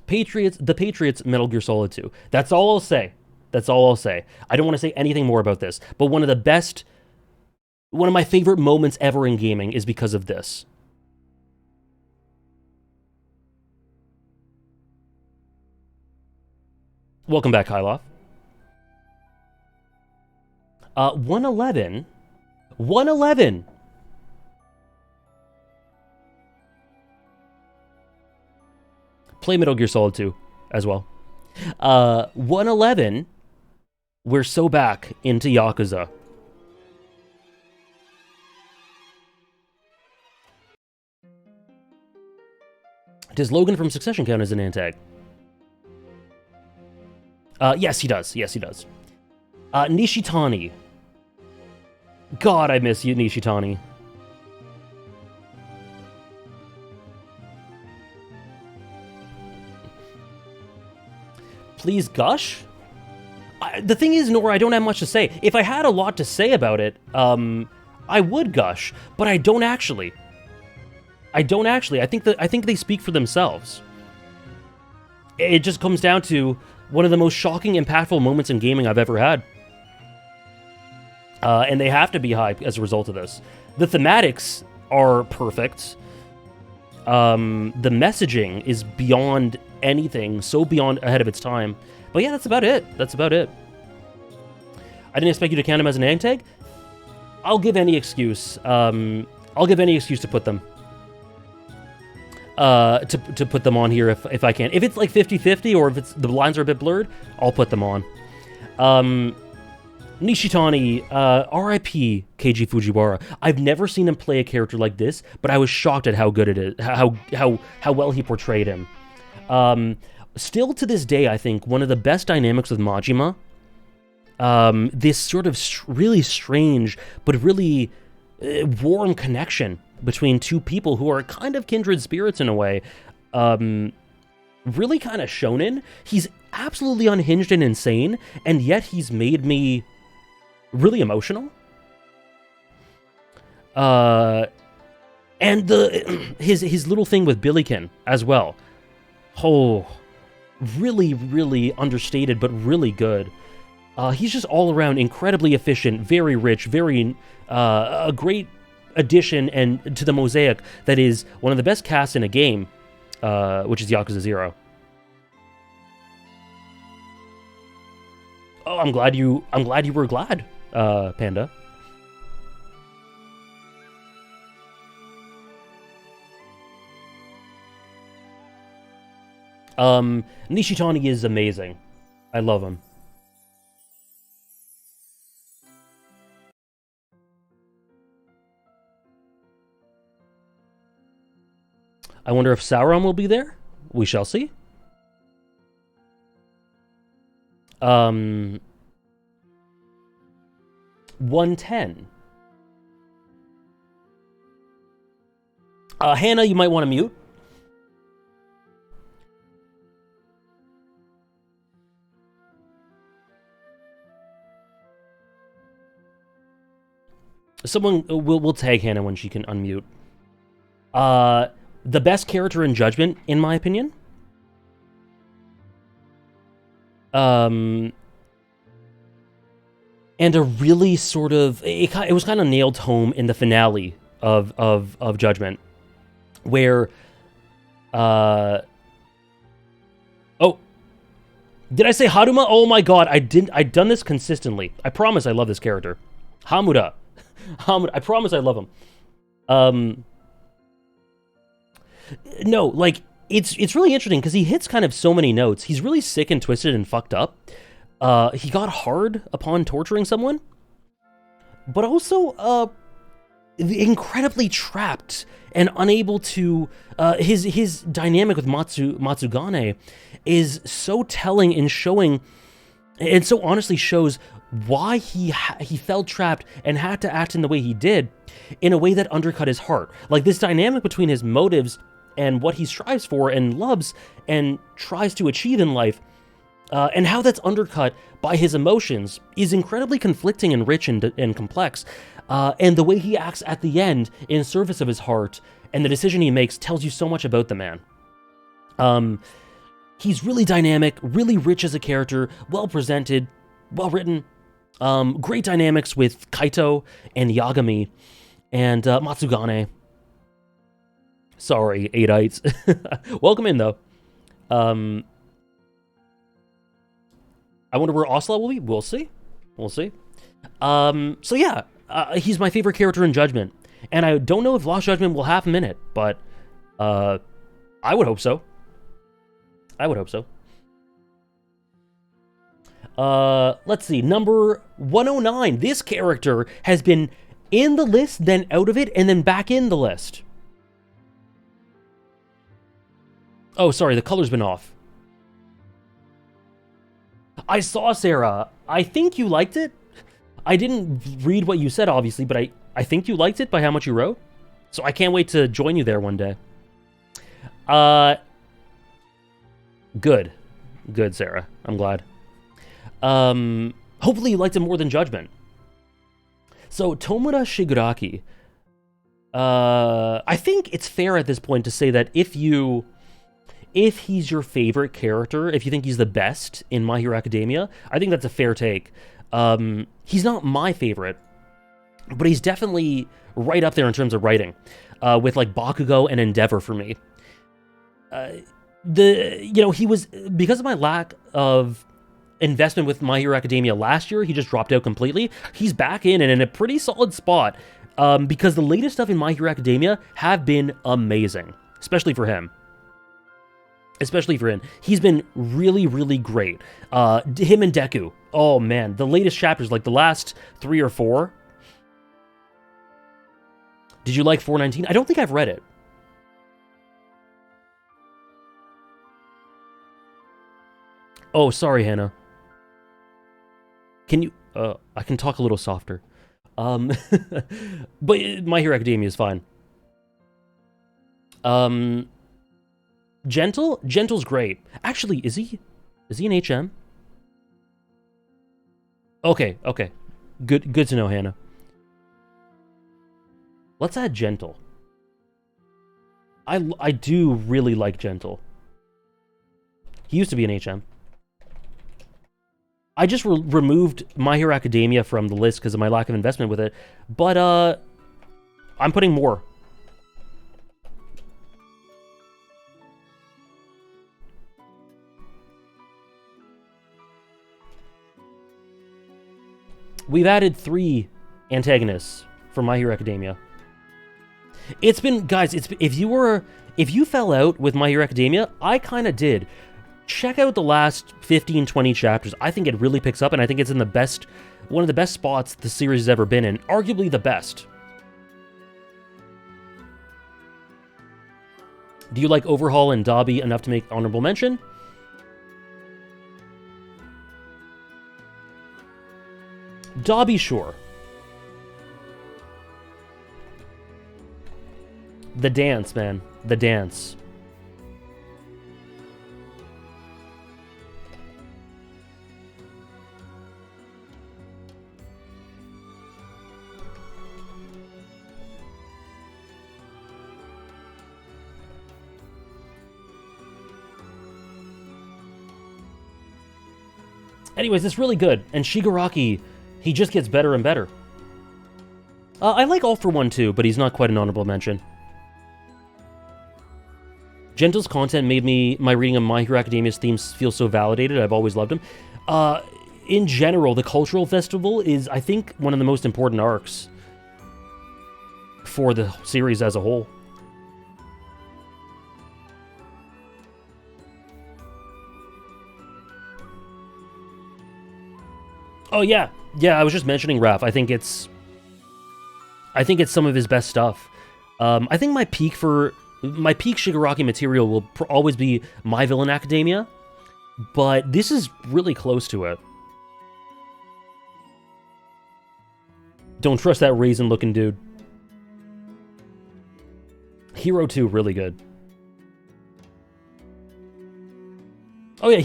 The Patriots, Metal Gear Solid 2. That's all I'll say. I don't want to say anything more about this. But one of my favorite moments ever in gaming is because of this. Welcome back, Hyloff. 111. Play Metal Gear Solid 2 as well. 111. We're so back into Yakuza. Does Logan from Succession count as an antag? Yes, he does. Nishitani. God, I miss you, Nishitani. Please gush? The thing is, Nora, I don't have much to say. If I had a lot to say about it, I would gush, but I don't actually. I think they speak for themselves. It just comes down to one of the most shocking, impactful moments in gaming I've ever had. And they have to be high as a result of this. The thematics are perfect. The messaging is beyond anything, so beyond ahead of its time. But yeah, that's about it. I didn't expect you to count him as an antag. I'll give any excuse. To put them. To put them on here if I can. If it's like 50-50 or if the lines are a bit blurred, I'll put them on. Nishitani, R.I.P. Keiji Fujiwara. I've never seen him play a character like this, but I was shocked at how good it is, how well he portrayed him. Still to this day, I think one of the best dynamics with Majima. This sort of really strange but really warm connection between two people who are kind of kindred spirits in a way. really kind of shonen. He's absolutely unhinged and insane, and yet he's made me really emotional. And his little thing with Billiken as well. Oh, really, really understated, but really good. He's just all around incredibly efficient, very rich, very a great addition and to the mosaic that is one of the best casts in a game, which is Yakuza 0. Oh, I'm glad you were glad, Panda. Nishitani is amazing. I love him. I wonder if Sauron will be there. We shall see. 110. Hannah, you might want to mute. Someone will tag Hannah when she can unmute. The best character in Judgment, in my opinion. And a really sort of... It was kind of nailed home in the finale of Judgment. Where... Oh! Did I say Haruma? Oh my god, I've done this consistently. I promise I love this character. Hamura. I promise I love him. No, like, it's really interesting because he hits kind of so many notes. He's really sick and twisted and fucked up. He got hard upon torturing someone, but also incredibly trapped and unable to... his dynamic with Matsugane is so telling in showing, and so honestly shows why he felt trapped and had to act in the way he did, in a way that undercut his heart. Like, this dynamic between his motives and what he strives for and loves and tries to achieve in life, and how that's undercut by his emotions, is incredibly conflicting and rich and complex. And the way he acts at the end in service of his heart and the decision he makes tells you so much about the man. He's really dynamic, really rich as a character, well presented, well written. Great dynamics with Kaito and Yagami and Matsugane. Sorry, 8ites. Welcome in, though. I wonder where Osla will be. We'll see. We'll see. So yeah, he's my favorite character in Judgment. And I don't know if Lost Judgment will have him in it, but I would hope so. I would hope so. Let's see, number 109. This character has been in the list, then out of it, and then back in the list. Oh, sorry, the color's been off. I saw, Sarah. I think you liked it. I didn't read what you said, obviously, but I think you liked it by how much you wrote. So I can't wait to join you there one day. Good. Good, Sarah. I'm glad. Hopefully you liked it more than Judgment. So, Tomura Shigaraki. I think it's fair at this point to say that if he's your favorite character, if you think he's the best in My Hero Academia, I think that's a fair take. He's not my favorite, but he's definitely right up there in terms of writing, with like Bakugo and Endeavor for me. He was, because of my lack of investment with My Hero Academia last year, he just dropped out completely. He's back in and in a pretty solid spot, because the latest stuff in My Hero Academia have been amazing, especially for him. Especially for him. He's been really, really great. Him and Deku. Oh, man. The latest chapters, like the last 3 or 4. Did you like 419? I don't think I've read it. Oh, sorry, Hannah. Can you... I can talk a little softer. But My Hero Academia is fine. Gentle's great. Actually, is he an HM? Okay. Good to know, Hannah. Let's add Gentle. I do really like Gentle. He used to be an HM. I just removed My Hero Academia from the list because of my lack of investment with it, but I'm putting more. We've added 3 antagonists for My Hero Academia. It's been, guys, if you fell out with My Hero Academia, I kind of did. Check out the last 15, 20 chapters. I think it really picks up, and I think it's in one of the best spots the series has ever been in. Arguably the best. Do you like Overhaul and Dobby enough to make honorable mention? Dobby, sure. The dance, man. The dance. Anyways, it's really good, and Shigaraki, he just gets better and better. I like All For One too, but he's not quite an honorable mention. Gentle's content made my reading of My Hero Academia's themes feel so validated. I've always loved him. In general, the Cultural Festival is, I think, one of the most important arcs for the series as a whole. Oh yeah, I was just mentioning Raph. I think it's some of his best stuff. I think my peak Shigaraki material will always be My Villain Academia, but this is really close to it. Don't trust that raisin-looking dude. Hero 2, really good. Oh yeah,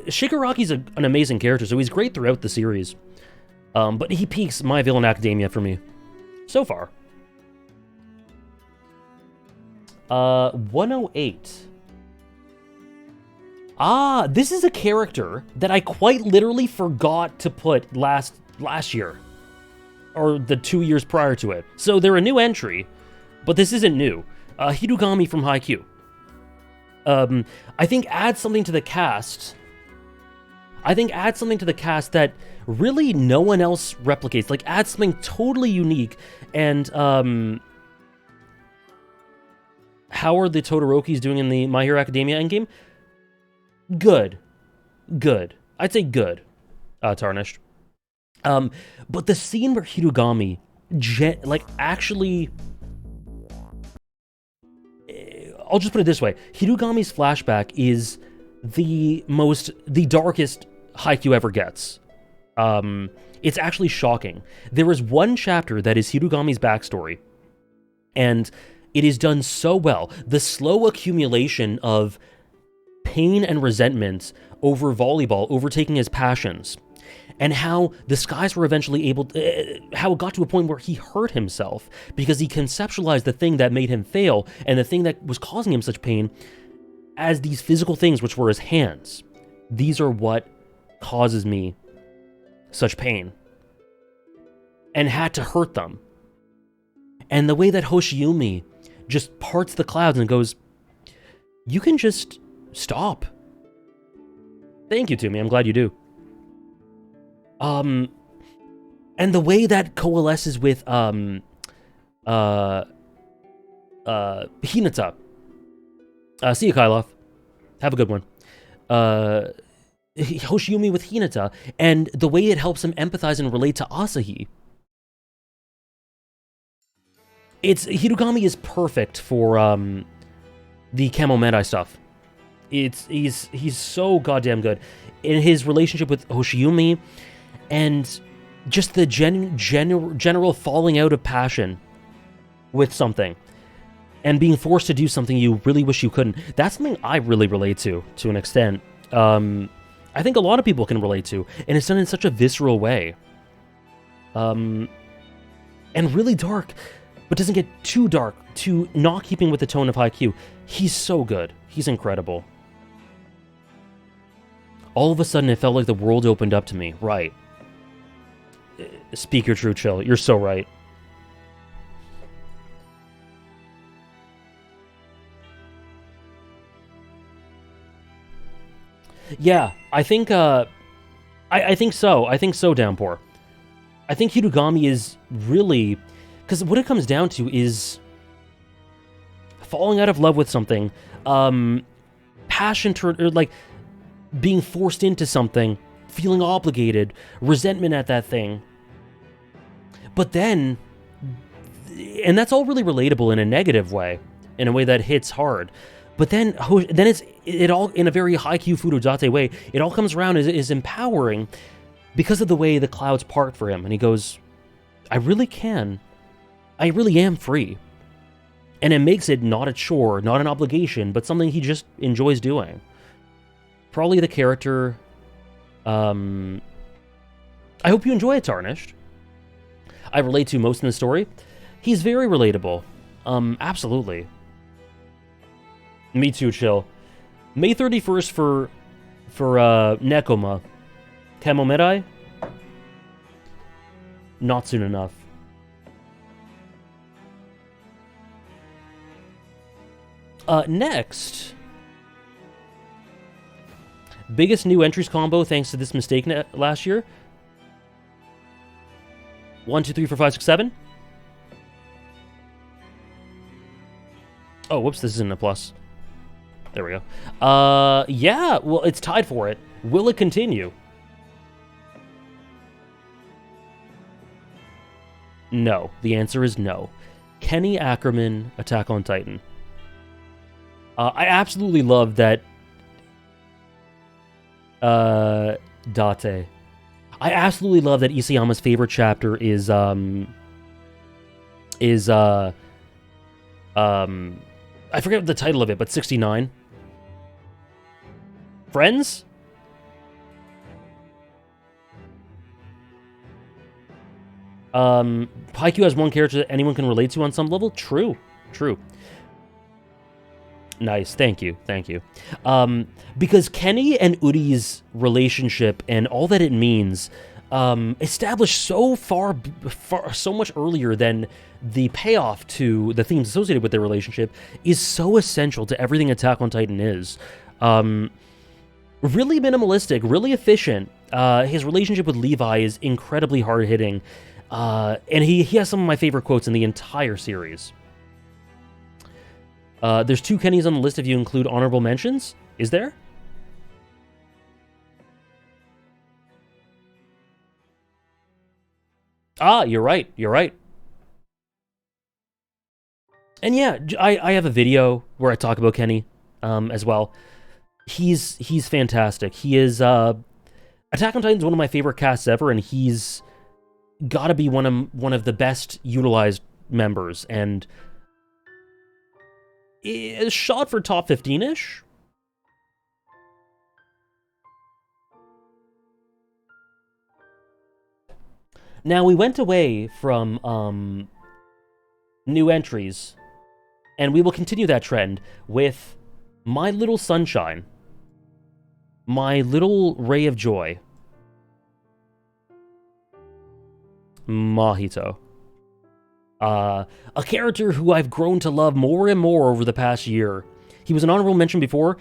Shigaraki's an amazing character, so he's great throughout the series. But he peaks My Villain Academia for me. So far. 108. Ah, this is a character that I quite literally forgot to put last year. Or the 2 years prior to it. So they're a new entry, but this isn't new. Hidogami from Haikyuu. I think add something to the cast. That really no one else replicates. Like, add something totally unique. And, how are the Todorokis doing in the My Hero Academia endgame? Good. I'd say good, Tarnished. But the scene where Hidogami, actually... I'll just put it this way. Hidogami's flashback is the darkest Haikyuu ever gets. It's actually shocking. There is one chapter that is Hidogami's backstory, and it is done so well. The slow accumulation of pain and resentment over volleyball overtaking his passions, and how the skies were eventually able to, how it got to a point where he hurt himself because he conceptualized the thing that made him fail and the thing that was causing him such pain as these physical things, which were his hands. These are what causes me such pain, and had to hurt them. And the way that Hoshiumi just parts the clouds and goes, you can just stop. Thank you, Toomey. I'm glad you do. And the way that coalesces with Hinata. See you, Kylov. Have a good one. Hoshiumi with Hinata, and the way it helps him empathize and relate to Asahi. Hidogami is perfect for the Camo Medai stuff. He's so goddamn good in his relationship with Hoshiumi, and just the general falling out of passion with something. and being forced to do something you really wish you couldn't. That's something I really relate to an extent. I think a lot of people can relate to, and it's done in such a visceral way. And really dark, but doesn't get too dark, too not keeping with the tone of Haikyuu. He's so good. He's incredible. All of a sudden, it felt like the world opened up to me. Right. Speak your true, Chill. You're so right. Yeah, I think, I think so. I think so, Downpour. I think Hirugami is really... Because what it comes down to is falling out of love with something, passion, or like being forced into something, feeling obligated, resentment at that thing. But then, and that's all really relatable in a negative way, in a way that hits hard. But then it all, in a very Haikyuu Furudate way, it all comes around is empowering because of the way the clouds part for him. And he goes, I really am free. And it makes it not a chore, not an obligation, but something he just enjoys doing. Probably the character... I hope you enjoy it, Tarnished. I relate to most in the story. He's very relatable. Absolutely. Me too, Chill. May 31st for Nekoma. Kamomerai? Not soon enough. Next. Biggest new entries combo thanks to this mistake last year. 1, 2, 3, 4, 5, 6, 7. Oh, whoops, this isn't a plus. There we go. Yeah, well, it's tied for it. Will it continue? No. The answer is no. Kenny Ackerman, Attack on Titan. I absolutely love that Date. I absolutely love that Isayama's favorite chapter is I forget the title of it, but 69. Friends? Haikyuu has one character that anyone can relate to on some level? True. Nice, thank you. Because Kenny and Uri's relationship and all that it means established so so much earlier than the payoff to the themes associated with their relationship is so essential to everything Attack on Titan is. Really minimalistic, really efficient. His relationship with Levi is incredibly hard-hitting, and he has some of my favorite quotes in the entire series. There's 2 Kennys on the list if you include honorable mentions. Is there? Ah, you're right. And yeah, I have a video where I talk about Kenny as well. He's fantastic. He is Attack on Titan is one of my favorite casts ever, and he's got to be one of the best utilized members, and is shot for top 15-ish. Now, we went away from new entries, and we will continue that trend with My Little Sunshine. My Little Ray of Joy. Mahito. A character who I've grown to love more and more over the past year. He was an honorable mention before.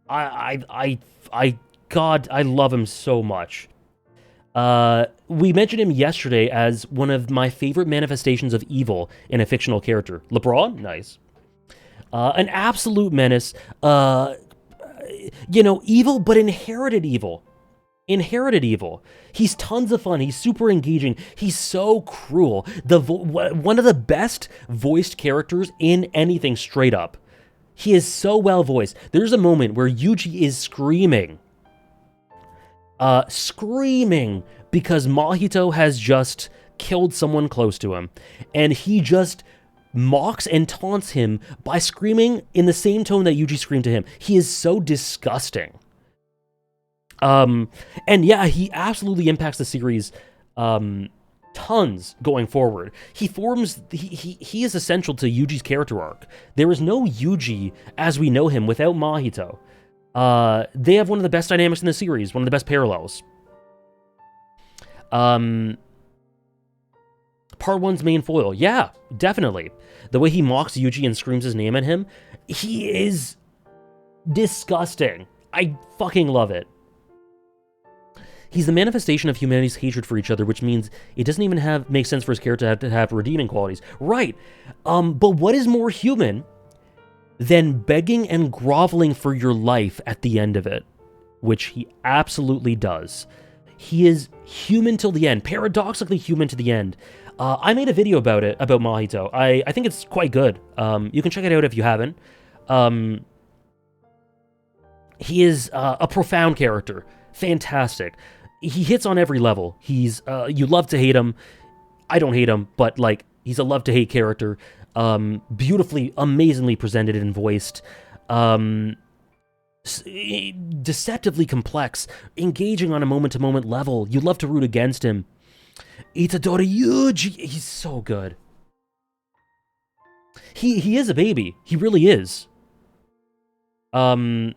God, I love him so much. We mentioned him yesterday as one of my favorite manifestations of evil in a fictional character. LeBron? Nice. An absolute menace. Evil, but inherited evil. He's tons of fun. He's super engaging. He's so cruel. One of the best voiced characters in anything, straight up. He is so well voiced. There's a moment where Yuji is screaming because Mahito has just killed someone close to him, and he just mocks and taunts him by screaming in the same tone that Yuji screamed to him. He is so disgusting. And yeah, he absolutely impacts the series tons going forward. He is essential to Yuji's character arc. There is no Yuji as we know him without Mahito. They have one of the best dynamics in the series, one of the best parallels. Part 1's main foil, yeah, definitely. The way he mocks Yuji and screams his name at him, he is disgusting. I fucking love it. He's the manifestation of humanity's hatred for each other, which means it doesn't even make sense for his character to have redeeming qualities. Right. But what is more human than begging and groveling for your life at the end of it? Which he absolutely does. He is human till the end, paradoxically human to the end. I made a video about it, about Mahito. I think it's quite good. You can check it out if you haven't. He is a profound character. Fantastic. He hits on every level. He's you love to hate him. I don't hate him, but like he's a love to hate character. Beautifully, amazingly presented and voiced. Deceptively complex, engaging on a moment-to-moment level. You love to root against him. Itadori Yuji, he's so good. He is a baby. He really is. Me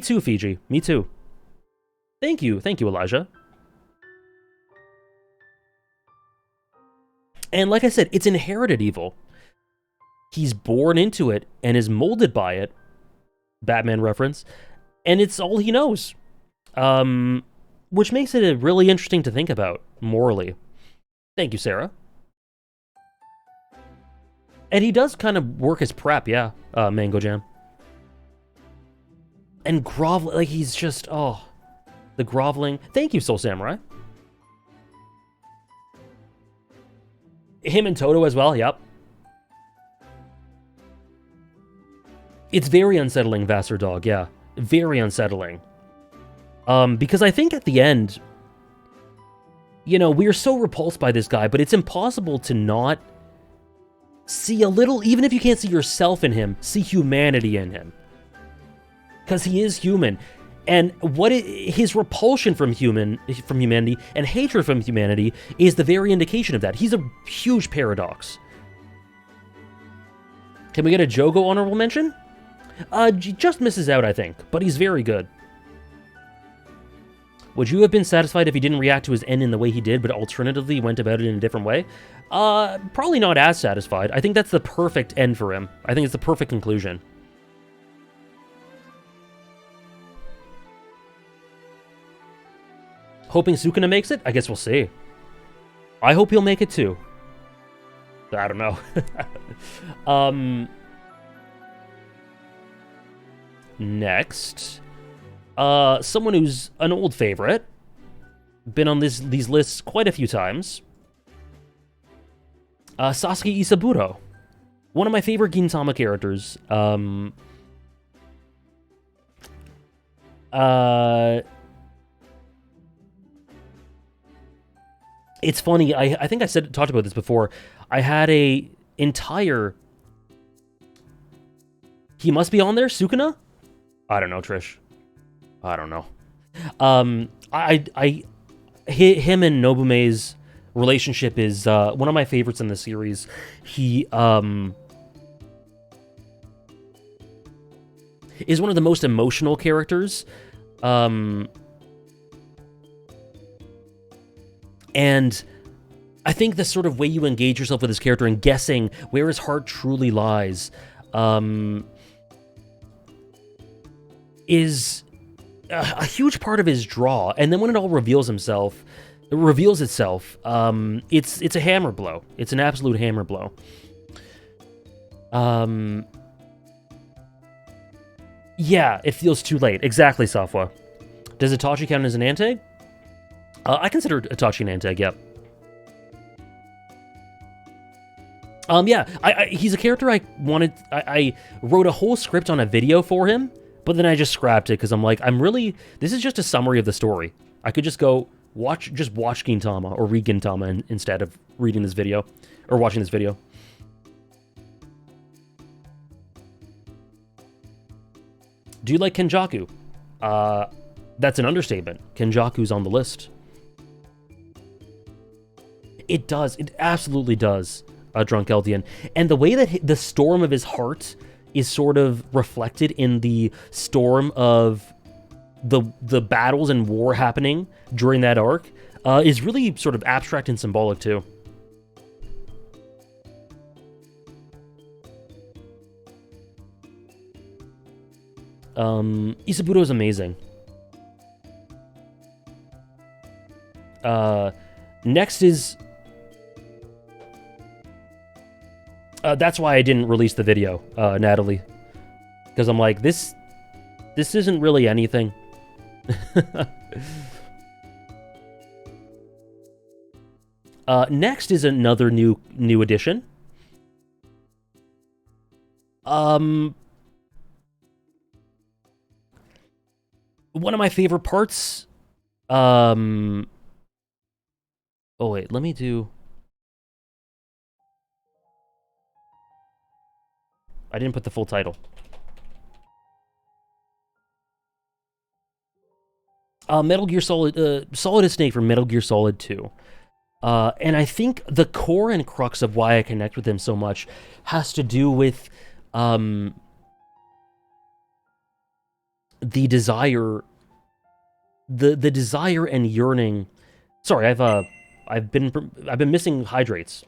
too, Fiji. Me too. Thank you, Elijah. And like I said, it's inherited evil. He's born into it and is molded by it. Batman reference. And it's all he knows. Which makes it really interesting to think about, morally. Thank you, Sarah. And he does kind of work his prep, yeah, Mango Jam. And grovel, like he's just, oh, the groveling. Thank you, Soul Samurai. Him and Toto as well, yep. It's very unsettling, Vassar Dog, yeah. Very unsettling. Because I think at the end, you know, we are so repulsed by this guy, but it's impossible to not see a little, even if you can't see yourself in him, see humanity in him. Because he is human. And his repulsion from humanity and hatred from humanity is the very indication of that. He's a huge paradox. Can we get a Jogo honorable mention? Just misses out, I think, but he's very good. Would you have been satisfied if he didn't react to his end in the way he did, but alternatively went about it in a different way? Probably not as satisfied. I think that's the perfect end for him. I think it's the perfect conclusion. Hoping Sukuna makes it? I guess we'll see. I hope he'll make it too. I don't know. Next. Someone who's an old favorite. Been on these lists quite a few times. Sasuke Isaburo. One of my favorite Gintama characters. It's funny, I think I talked about this before. I had a entire... He must be on there, Sukuna? I don't know, Trish. I don't know. Him and Nobume's relationship is one of my favorites in the series. He is one of the most emotional characters. And I think the sort of way you engage yourself with this character and guessing where his heart truly lies is a huge part of his draw. And then when it all reveals itself, it's a hammer blow. It's an absolute hammer blow. Yeah, it feels too late. Exactly, Safwa. Does Itachi count as an Antag? I consider Itachi an Antag, yep. Yeah, he's a character I wrote a whole script on a video for him, but then I just scrapped it because I'm like, this is just a summary of the story. I could just go, Just watch Gintama or read Gintama instead of reading this video or watching this video. Do you like Kenjaku? That's an understatement. Kenjaku's on the list. It does. It absolutely does, Drunk Eldian. And the way that the storm of his heart is sort of reflected in the storm of the battles and war happening during that arc is really sort of abstract and symbolic, too. Isabuto is amazing. Next is... that's why I didn't release the video, Natalie. Because I'm like, this isn't really anything. Next is another new addition. One of my favorite parts. Oh wait, let me do. I didn't put the full title. Metal Gear Solid, Solid Snake from Metal Gear Solid 2. And I think the core and crux of why I connect with him so much has to do with the desire, the desire and yearning. Sorry, I've been missing hydrates.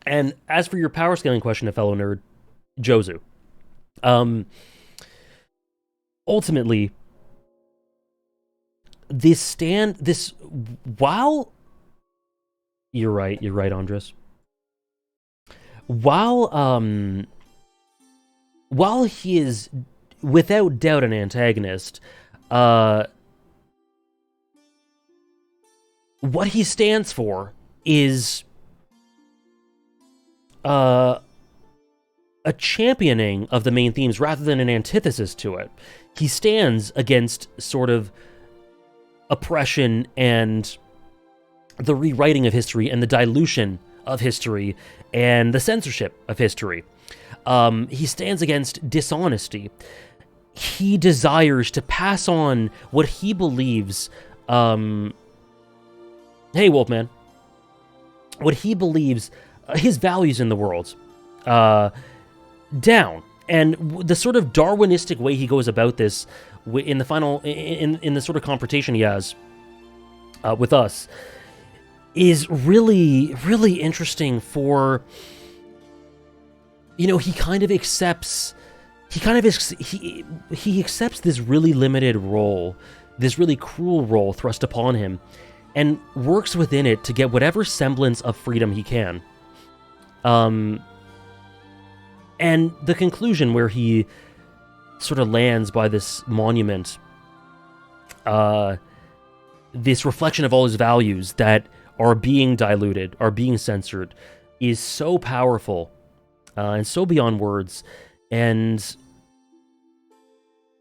And as for your power scaling question, a fellow nerd, Jozu. Ultimately, while you're right, Andres. While he is without doubt an antagonist, what he stands for is a championing of the main themes rather than an antithesis to it. He stands against sort of oppression and the rewriting of history and the dilution of history and the censorship of history. He stands against dishonesty. He desires to pass on what he believes... hey, Wolfman. What he believes... his values in the world down. And the sort of Darwinistic way he goes about this in the final, in the sort of confrontation he has with us is really, really interesting for, you know, he kind of accepts, he accepts this really limited role, this really cruel role thrust upon him, and works within it to get whatever semblance of freedom he can. And the conclusion where he sort of lands by this monument, this reflection of all his values that are being diluted, are being censored, is so powerful and so beyond words. And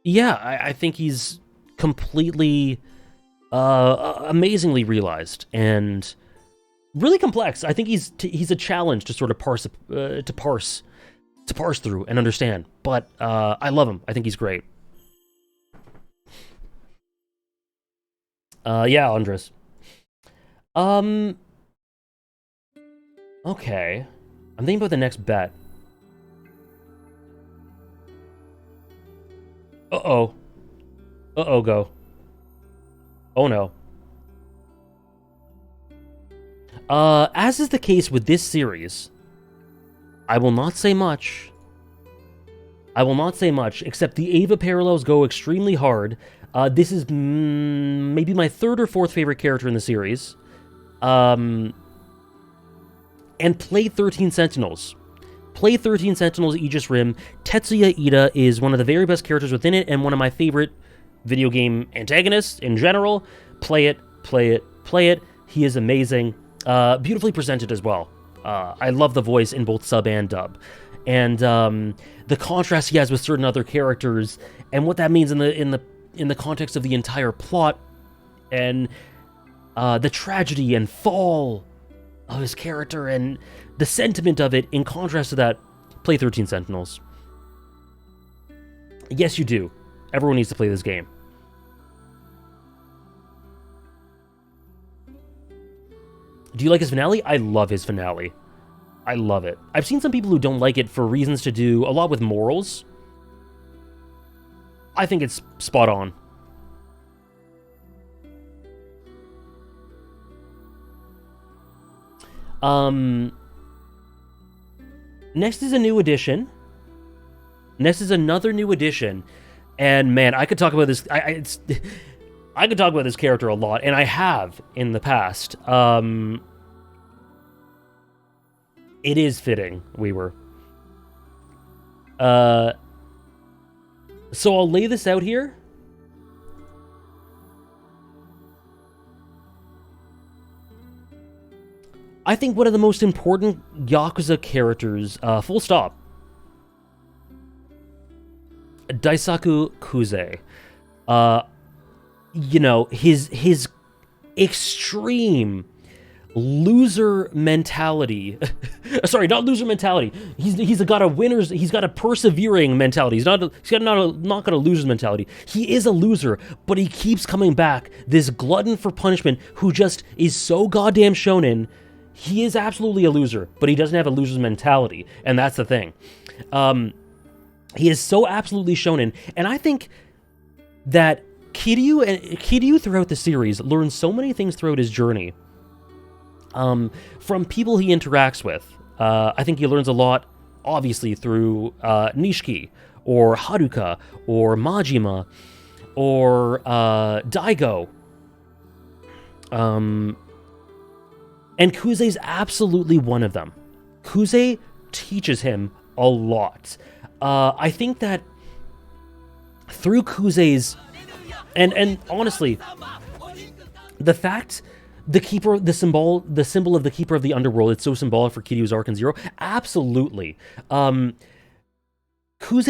yeah, I think he's completely, amazingly realized and really complex. I think he's a challenge to sort of parse through and understand. But I love him. I think he's great. Yeah, Andres. Okay. I'm thinking about the next bet. Uh-oh. Uh-oh, go. Oh, no. As is the case with this series, I will not say much. I will not say much, except the Ava parallels go extremely hard. This is maybe my third or fourth favorite character in the series. And play 13 Sentinels. Play 13 Sentinels Aegis Rim. Tetsuya Ida is one of the very best characters within it, and one of my favorite video game antagonists in general. Play it, play it, play it. He is amazing. Beautifully presented as well. I love the voice in both sub and dub. And the contrast he has with certain other characters, and what that means in the context of the entire plot, and the tragedy and fall of his character and the sentiment of it in contrast to that, play 13 Sentinels. Yes, you do. Everyone needs to play this game. Do you like his finale? I love his finale. I love it. I've seen some people who don't like it for reasons to do a lot with morals. I think it's spot on. Next is a new edition. Next is another new edition. And man, I could talk about this. I could talk about this character a lot, and I have in the past. It is fitting, Weaver. So I'll lay this out here. I think one of the most important Yakuza characters, full stop, Daisaku Kuze. You know, his extreme loser mentality. Sorry, not loser mentality. He's got a persevering mentality. He's not got a loser's mentality. He is a loser, but he keeps coming back. This glutton for punishment who just is so goddamn shonen. He is absolutely a loser, but he doesn't have a loser's mentality, and that's the thing. He is so absolutely shonen, and I think that Kiryu throughout the series learns so many things throughout his journey. From people he interacts with. I think he learns a lot, obviously, through Nishiki, or Haruka, or Majima, or Daigo. And Kuze's absolutely one of them. Kuze teaches him a lot. I think that through Kuze's... And honestly, the fact... the symbol of the Keeper of the Underworld, it's so symbolic for Kiryu's arc in Zero. Absolutely. Kuze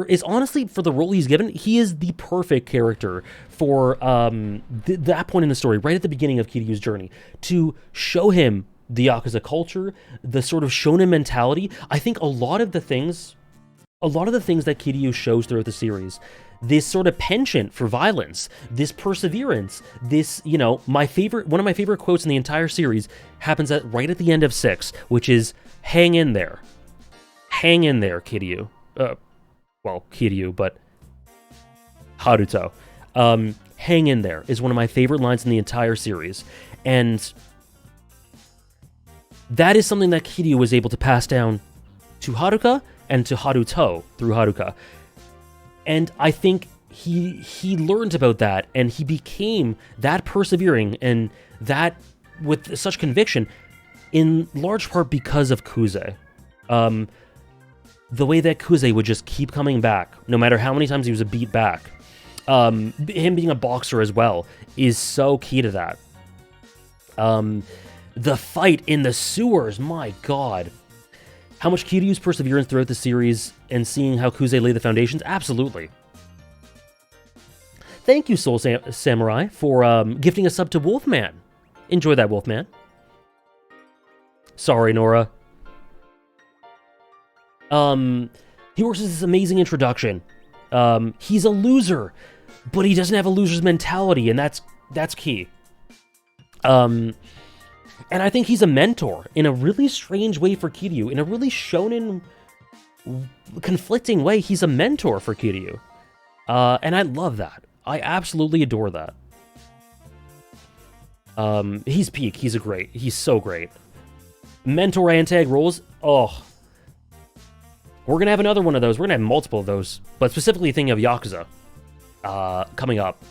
is honestly, for the role he's given, he is the perfect character for that point in the story, right at the beginning of Kiryu's journey, to show him the Yakuza culture, the sort of shonen mentality. I think a lot of the things that Kiryu shows throughout the series, this sort of penchant for violence, this perseverance, this, you know, one of my favorite quotes in the entire series happens right at the end of 6, which is, hang in there. Hang in there, Kiryu. Well, Kiryu, but Haruto. Hang in there is one of my favorite lines in the entire series. And that is something that Kiryu was able to pass down to Haruka and to Haruto through Haruka. And I think he learned about that, and he became that persevering and that with such conviction, in large part because of Kuze. The way that Kuze would just keep coming back, no matter how many times he was beat back. Him being a boxer as well is so key to that. The fight in the sewers, my god. How much Kiryu's perseverance throughout the series and seeing how Kuze laid the foundations? Absolutely. Thank you, Soul Samurai, for gifting a sub to Wolfman. Enjoy that, Wolfman. Sorry, Nora. He works as this amazing introduction. He's a loser, but he doesn't have a loser's mentality, and that's key. And I think he's a mentor in a really strange way for Kiryu, in a really shonen, conflicting way. He's a mentor for Kiryu, and I love that. I absolutely adore that. He's peak. He's so great. Mentor antag roles. Oh. We're going to have another one of those. We're going to have multiple of those. But specifically thinking of Yakuza coming up.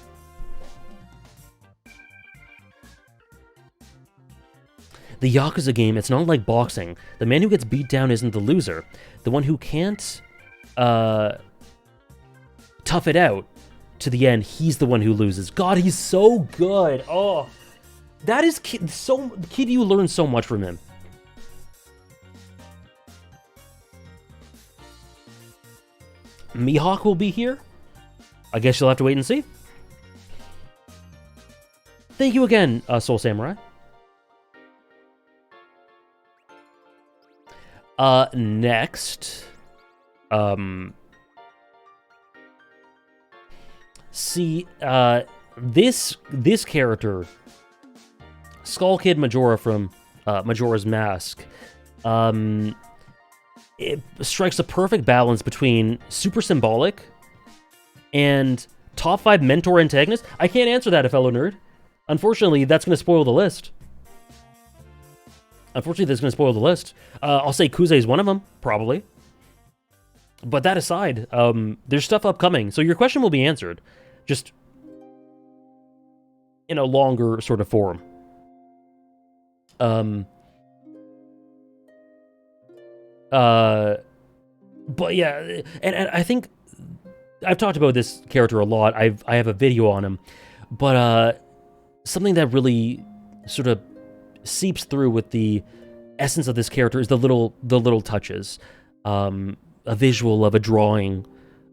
The Yakuza game, it's not like boxing. The man who gets beat down isn't the loser. The one who can't tough it out to the end, he's the one who loses. God, he's so good. Oh, that is Kiryu learns so much from him. Mihawk will be here. I guess you'll have to wait and see. Thank you again, Soul Samurai. Next, see, this character, Skull Kid Majora from Majora's Mask, it strikes a perfect balance between super symbolic and top 5 mentor antagonist. I can't answer that, a fellow nerd. Unfortunately, that's going to spoil the list. I'll say Kuze is one of them, probably. But that aside, there's stuff upcoming, so your question will be answered, just in a longer sort of form. But yeah, and I think I've talked about this character a lot. I have a video on him, but something that really sort of seeps through with the essence of this character is the little touches. A visual of a drawing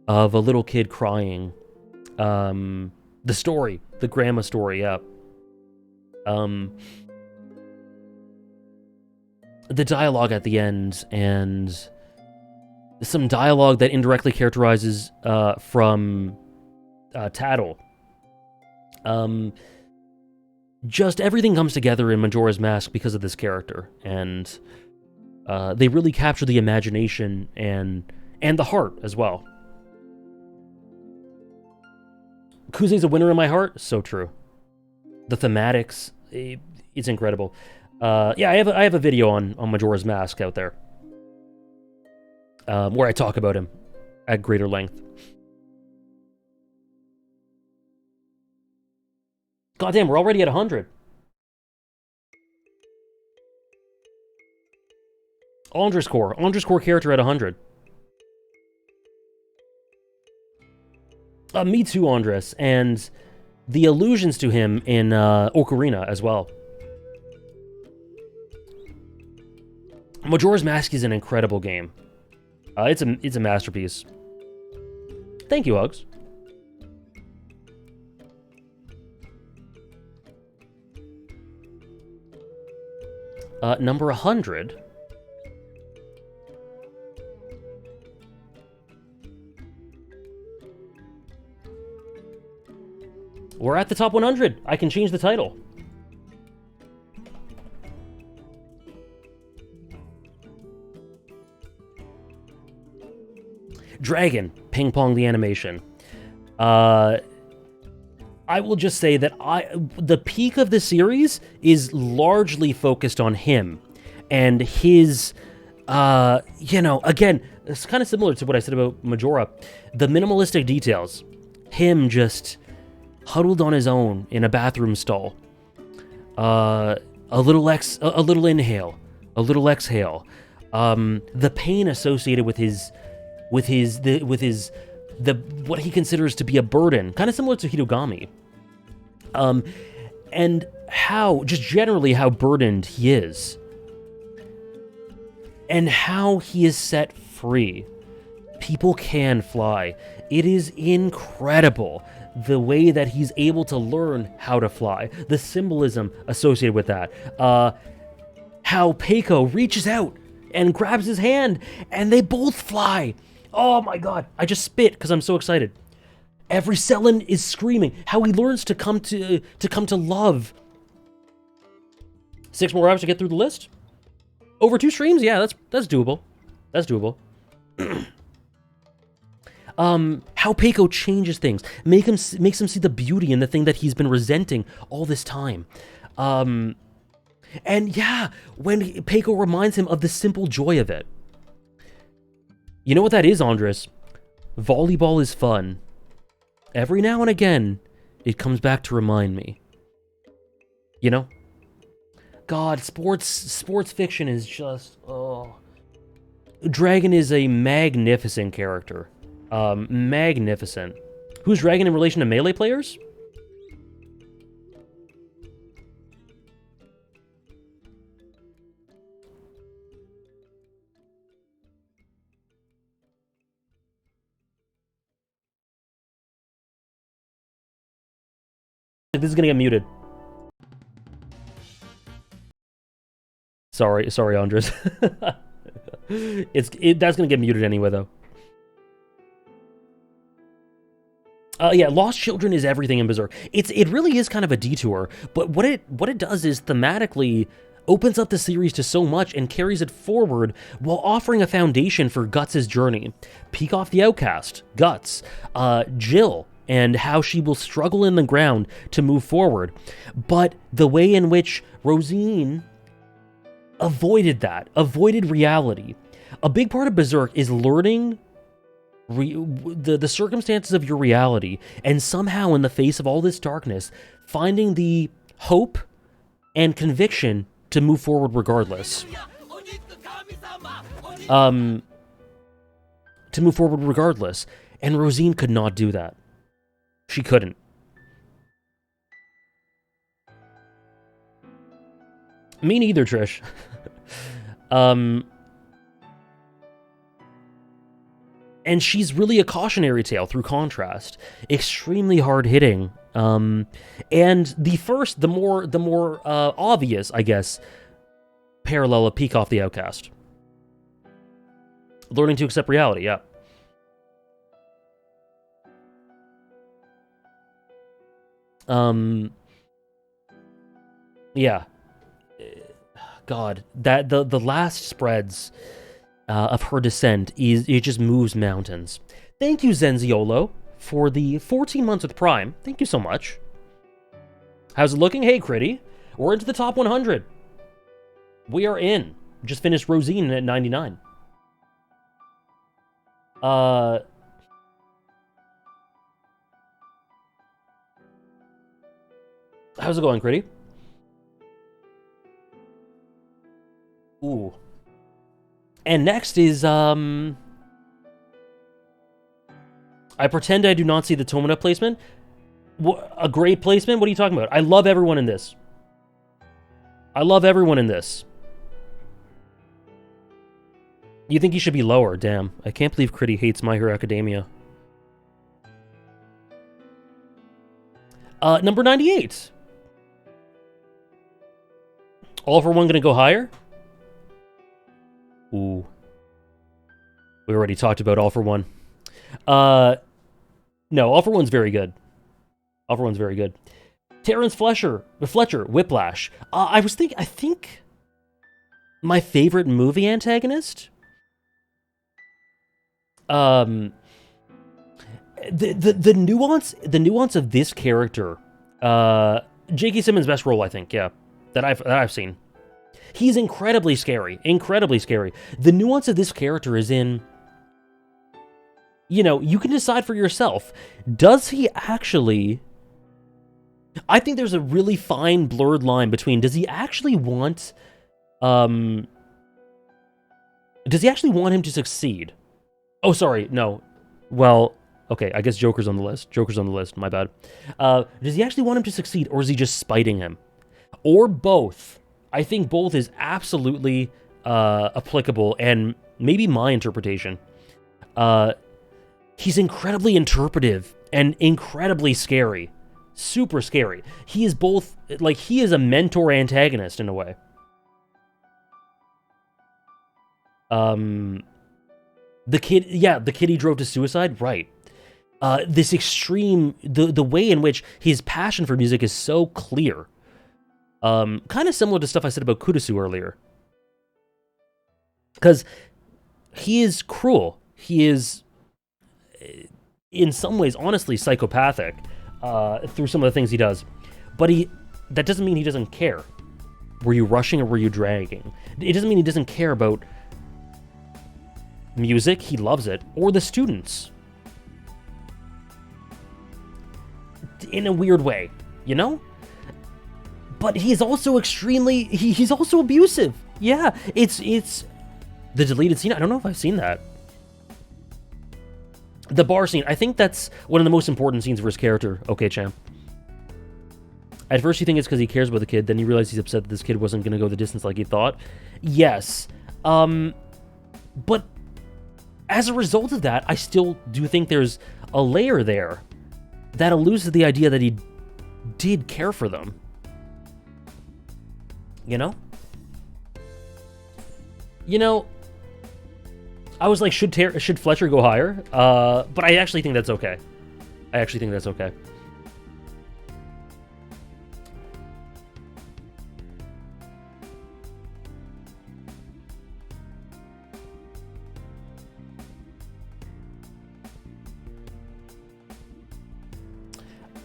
of a little kid crying. The story, the grandma story, yeah. The dialogue at the end, and some dialogue that indirectly characterizes from Tattle. Just everything comes together in Majora's Mask because of this character, and they really capture the imagination and the heart as well. Kuze's a winner in my heart, so true. The thematics, it's incredible. Yeah, I have a video on Majora's Mask out there, where I talk about him at greater length. Goddamn, we're already at 100. Underscore character at 100. Me too, Andres, and the allusions to him in Ocarina as well. Majora's Mask is an incredible game. It's a masterpiece. Thank you, Hugs. Number 100. We're at the top 100. I can change the title. Dragon, Ping Pong the animation. I will just say that the peak of the series is largely focused on him and his, again, it's kind of similar to what I said about Majora. The minimalistic details. Him just huddled on his own in a bathroom stall. A little inhale, a little exhale. The pain associated with what he considers to be a burden, kind of similar to Hitogami. And just generally how burdened he is. And how he is set free. People can fly. It is incredible the way that he's able to learn how to fly. The symbolism associated with that. How Peiko reaches out and grabs his hand, and they both fly. Oh my god, I just spit because I'm so excited. Every Cellin is screaming how he learns to come to love. 6 more hours to get through the list? Over 2 streams? Yeah, that's doable. That's doable. How Peiko changes things, makes him see the beauty in the thing that he's been resenting all this time. And yeah, when Peiko reminds him of the simple joy of it. You know what that is, Andres? Volleyball is fun. Every now and again, it comes back to remind me. You know? God, sports fiction is just, oh. Dragon is a magnificent character. Magnificent. Who's Dragon in relation to melee players? This is gonna get muted. Sorry, Andres. That's gonna get muted anyway, though. Yeah, Lost Children is everything in Berserk. It really is kind of a detour, but what it does is thematically opens up the series to so much and carries it forward while offering a foundation for Guts' journey. Peek off the Outcast, Guts, Jill, and how she will struggle in the ground to move forward. But the way in which Rosine avoided reality. A big part of Berserk is learning the circumstances of your reality, and somehow in the face of all this darkness, finding the hope and conviction to move forward regardless. To move forward regardless. And Rosine could not do that. She couldn't. Me neither, Trish. And she's really a cautionary tale through contrast. Extremely hard-hitting. And the more obvious, I guess, parallel of Peek Off the Outcast. Learning to accept reality, yeah. Yeah. God, that the last spreads of her descent it just moves mountains. Thank you, Zenziolo, for the 14 months with Prime. Thank you so much. How's it looking? Hey, Critty. We're into the top 100. We are in. Just finished Rosine at 99. How's it going, Critty? Ooh. And next is, I pretend I do not see the Tomina placement. A great placement? What are you talking about? I love everyone in this. You think he should be lower? Damn. I can't believe Critty hates My Hero Academia. Number 98. All for One gonna go higher? Ooh. We already talked about All for One. No, All for One's very good. All for One's very good. Terrence Fletcher, Whiplash. I think my favorite movie Antagonist. The nuance of this character. J.K. Simmons' best role, I think. Yeah, that I've seen. He's incredibly scary. Incredibly scary. The nuance of this character is in, you know, you can decide for yourself. Does he actually... I think there's a really fine blurred line between, does he actually want him to succeed? Oh, sorry, no. Well, okay, I guess Joker's on the list. My bad. Does he actually want him to succeed, or is he just spiting him? Or both? I think both is absolutely applicable, and maybe my interpretation. He's incredibly interpretive and incredibly scary. Super scary. He is both, like, he is a mentor antagonist in a way. The kid he drove to suicide, right. This extreme, the way in which his passion for music is so clear. Kind of similar to stuff I said about Kurusu earlier. Because he is cruel. He is, in some ways, honestly psychopathic through some of the things he does. But that doesn't mean he doesn't care. Were you rushing or were you dragging? It doesn't mean he doesn't care about music. He loves it. Or the students. In a weird way, you know? But he's also extremely... He's also abusive. Yeah, it's... The deleted scene, I don't know if I've seen that. The bar scene, I think that's one of the most important scenes for his character. Okay, champ. At first you think it's because he cares about the kid, then you realize he's upset that this kid wasn't going to go the distance like he thought. Yes. But as a result of that, I still do think there's a layer there that alludes to the idea that he did care for them. You know? You know, I was like, should Fletcher go higher? But I actually think that's okay. I actually think that's okay.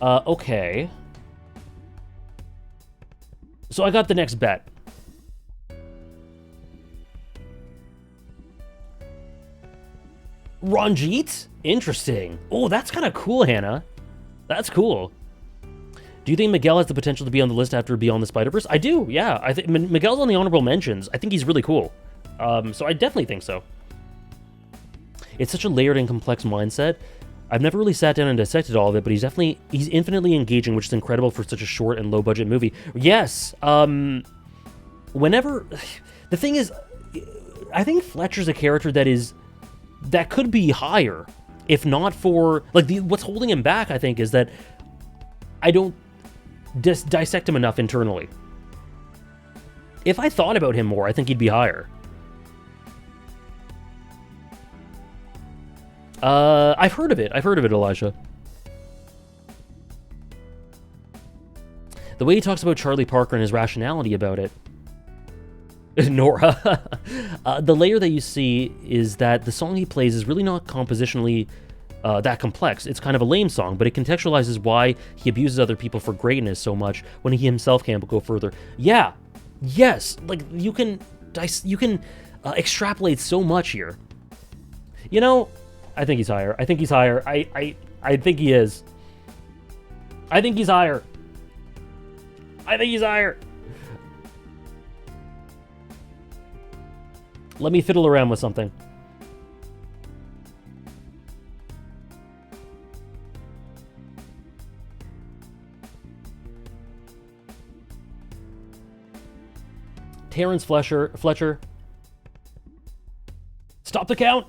Okay. So I got the next bet. Ranjit? Interesting. Oh, that's kind of cool, Hannah. That's cool. Do you think Miguel has the potential to be on the list after Beyond the Spider-Verse? I do, yeah. I think Miguel's on the honorable mentions. I think he's really cool. So I definitely think so. It's such a layered and complex mindset. I've never really sat down and dissected all of it, but he's infinitely engaging, which is incredible for such a short and low-budget movie. Yes, whenever... The thing is, I think Fletcher's a character that could be higher, if not for... Like, what's holding him back, I think, is that I don't dissect him enough internally. If I thought about him more, I think he'd be higher. I've heard of it, Elijah. The way he talks about Charlie Parker and his rationality about it. Nora. The layer that you see is that the song he plays is really not compositionally that complex. It's kind of a lame song, but it contextualizes why he abuses other people for greatness so much when he himself can't go further. Yeah. Yes. Like, you can extrapolate so much here. You know... I think he's higher. I think he's higher. I think he is. I think he's higher. I think he's higher. Let me fiddle around with something. Terrence Fletcher. Stop the count.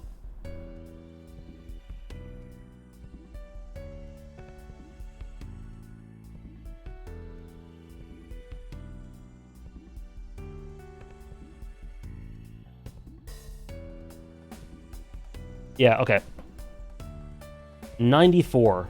Yeah, okay. 94.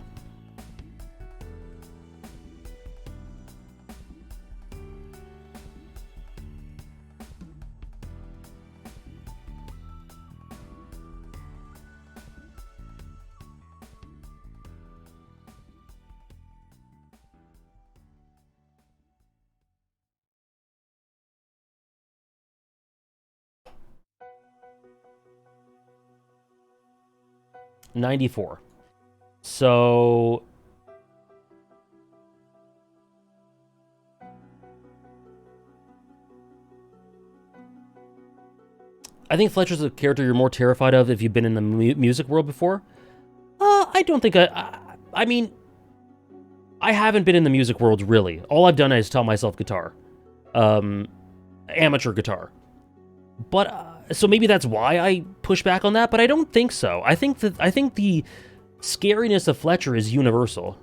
So I think Fletcher's a character you're more terrified of if you've been in the music world before. I don't think I mean, I haven't been in the music world, really. All I've done is taught myself guitar. Amateur guitar. But, so maybe that's why I push back on that, but I don't think so. I think the scariness of Fletcher is universal.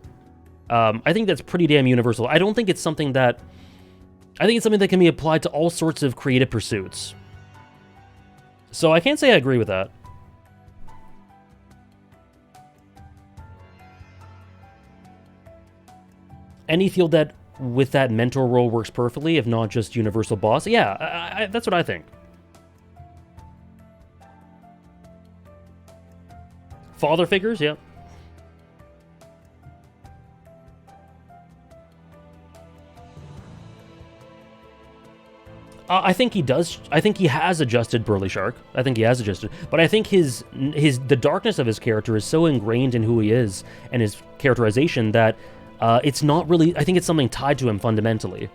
I think that's pretty damn universal. I don't think it's something that... I think it's something that can be applied to all sorts of creative pursuits. So I can't say I agree with that. Any field that with that mentor role works perfectly, if not just universal boss. Yeah, that's what I think. Father figures, yeah. I think he does. I think he has adjusted Burly Shark. I think he has adjusted. But I think the darkness of his character is so ingrained in who he is and his characterization that it's not really... I think it's something tied to him fundamentally.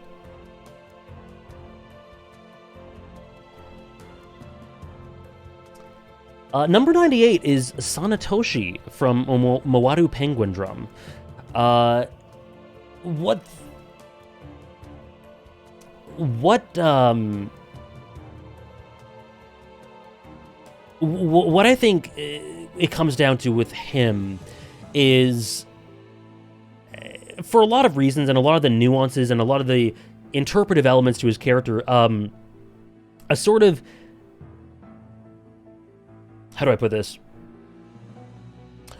Number 98 is Sanatoshi from Mawaru Penguin Drum. What I think it comes down to with him is, for a lot of reasons and a lot of the nuances and a lot of the interpretive elements to his character, a sort of how do I put this?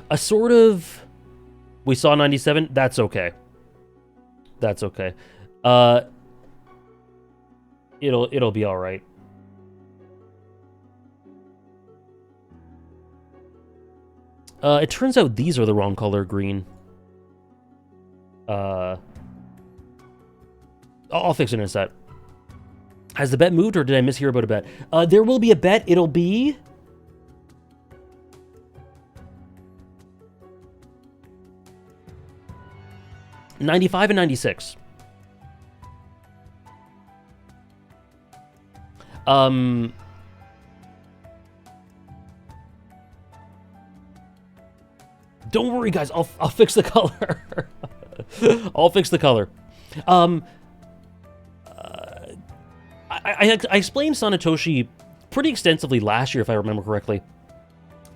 A sort of, we saw 97, that's okay. That's okay. It'll be all right. It turns out these are the wrong color green. I'll fix it in a sec. Has the bet moved, or did I mishear about a bet? There will be a bet. It'll be... $95 and $96. Don't worry, guys. I'll fix the color. I'll fix the color. I explained Sanetoshi pretty extensively last year, if I remember correctly.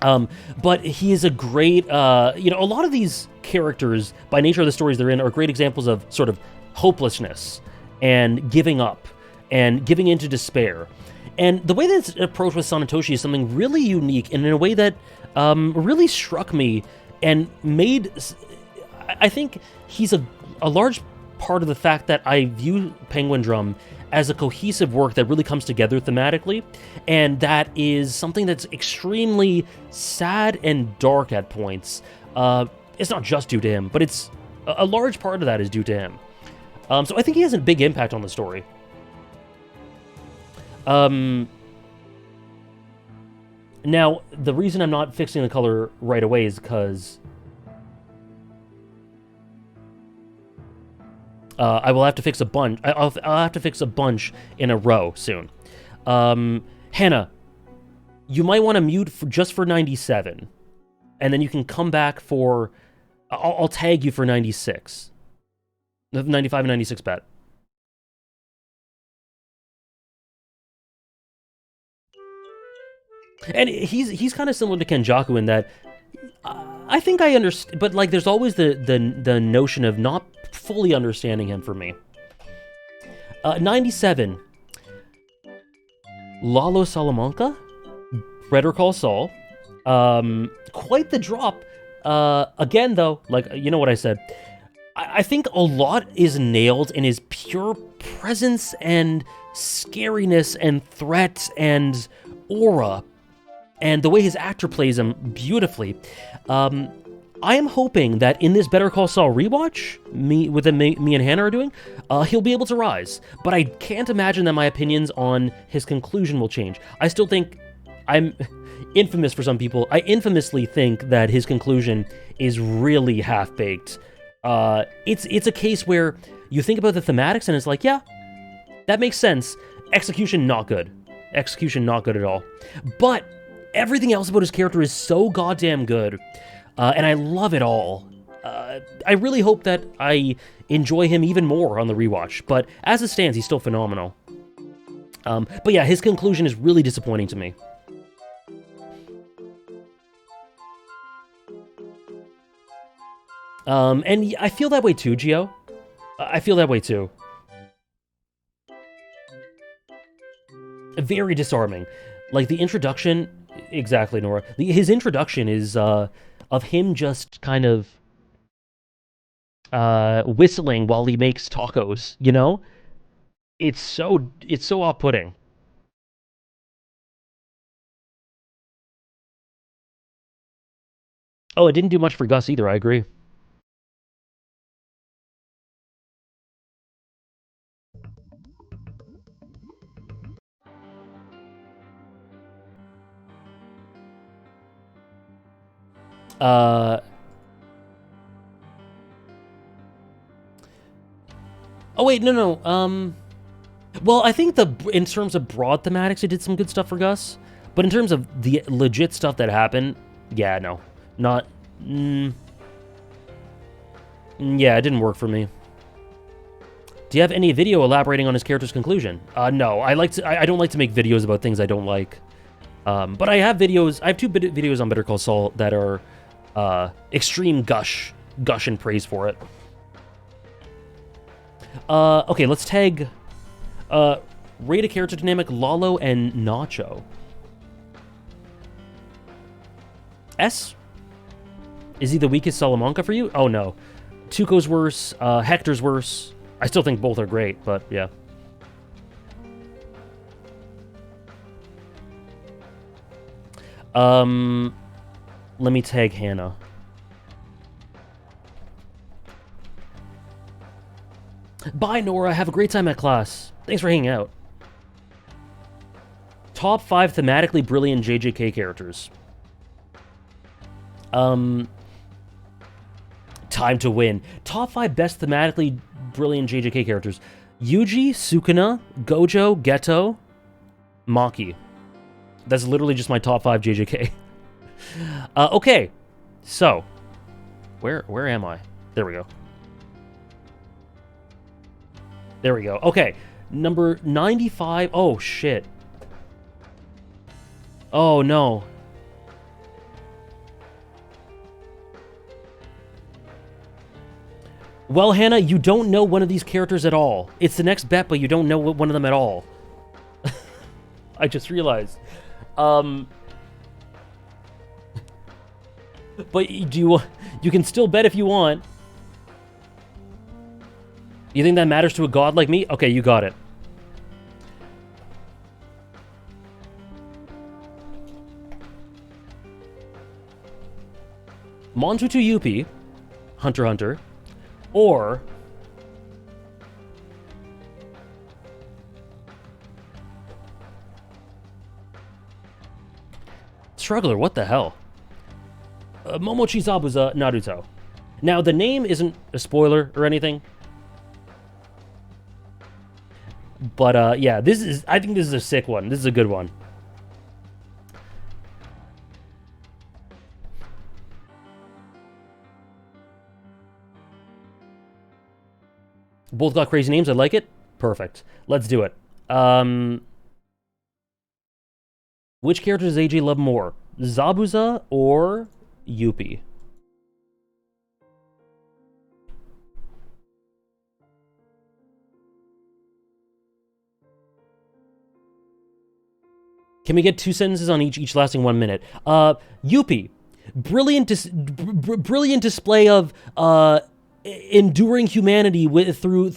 But he is a great, a lot of these characters, by nature of the stories they're in, are great examples of sort of hopelessness and giving up and giving into despair. And the way that it's approached with Sanetoshi is something really unique, and in a way that really struck me and made... I think he's a large part of the fact that I view Penguin Drum as a cohesive work that really comes together thematically, and that is something that's extremely sad and dark at points. It's not just due to him, but it's a large part of that is due to him. So I think he has a big impact on the story. Now, the reason I'm not fixing the color right away is because I will have to fix a bunch. I'll have to fix a bunch in a row soon. Hannah, you might want to mute just for 97, and then you can come back for... I'll tag you for 96. 95 and 96 bet. And he's kind of similar to Kenjaku in that I think I understand, but like there's always the notion of not fully understanding him for me. 97. Lalo Salamanca, Better Call Saul. Quite the drop. Again, though, like, you know what I said. I think a lot is nailed in his pure presence and scariness and threat and aura, and the way his actor plays him beautifully. I am hoping that in this Better Call Saul rewatch, me and Hannah are doing, he'll be able to rise. But I can't imagine that my opinions on his conclusion will change. I still think I'm infamous for some people. I infamously think that his conclusion is really half-baked. It's a case where you think about the thematics and it's like, yeah, that makes sense. Execution, not good. Execution, not good at all. But everything else about his character is so goddamn good. And I love it all. I really hope that I enjoy him even more on the rewatch. But as it stands, he's still phenomenal. But yeah, his conclusion is really disappointing to me. And I feel that way too, Gio. I feel that way too. Very disarming. Like, the introduction... Exactly, Nora. His introduction is of him just kind of whistling while he makes tacos, you know? It's so off-putting. Oh, it didn't do much for Gus either, I agree. Oh wait, no. Well, I think in terms of broad thematics, it did some good stuff for Gus. But in terms of the legit stuff that happened, yeah, no, not. Yeah, it didn't work for me. Do you have any video elaborating on his character's conclusion? No, I don't like to make videos about things I don't like. But I have videos. I have two videos on Better Call Saul that are extreme gush and praise for it. Okay, let's tag rate a character dynamic Lalo and Nacho. S? Is he the weakest Salamanca for you? Oh no. Tuco's worse, Hector's worse. I still think both are great, but yeah. Let me tag Hannah. Bye, Nora. Have a great time at class. Thanks for hanging out. Top 5 thematically brilliant JJK characters. Time to win. Top 5 best thematically brilliant JJK characters. Yuji, Sukuna, Gojo, Geto, Maki. That's literally just my top 5 JJK. Okay, so where am I? There we go. There we go. Okay, number 95. Oh shit. Oh no. Well, Hannah, you don't know one of these characters at all. It's the next bet, but you don't know one of them at all. I just realized. But you can still bet if you want. You think that matters to a god like me? Okay, you got it. Montutu Yuppie, Hunter x Hunter, or Struggler, what the hell? Momochi Zabuza Naruto. Now, the name isn't a spoiler or anything. But, yeah, I think this is a sick one. This is a good one. Both got crazy names. I like it. Perfect. Let's do it. Which character does AJ love more? Zabuza or Yuppie? Can we get 2 sentences on each lasting 1 minute? Yuppie. Brilliant display of enduring humanity through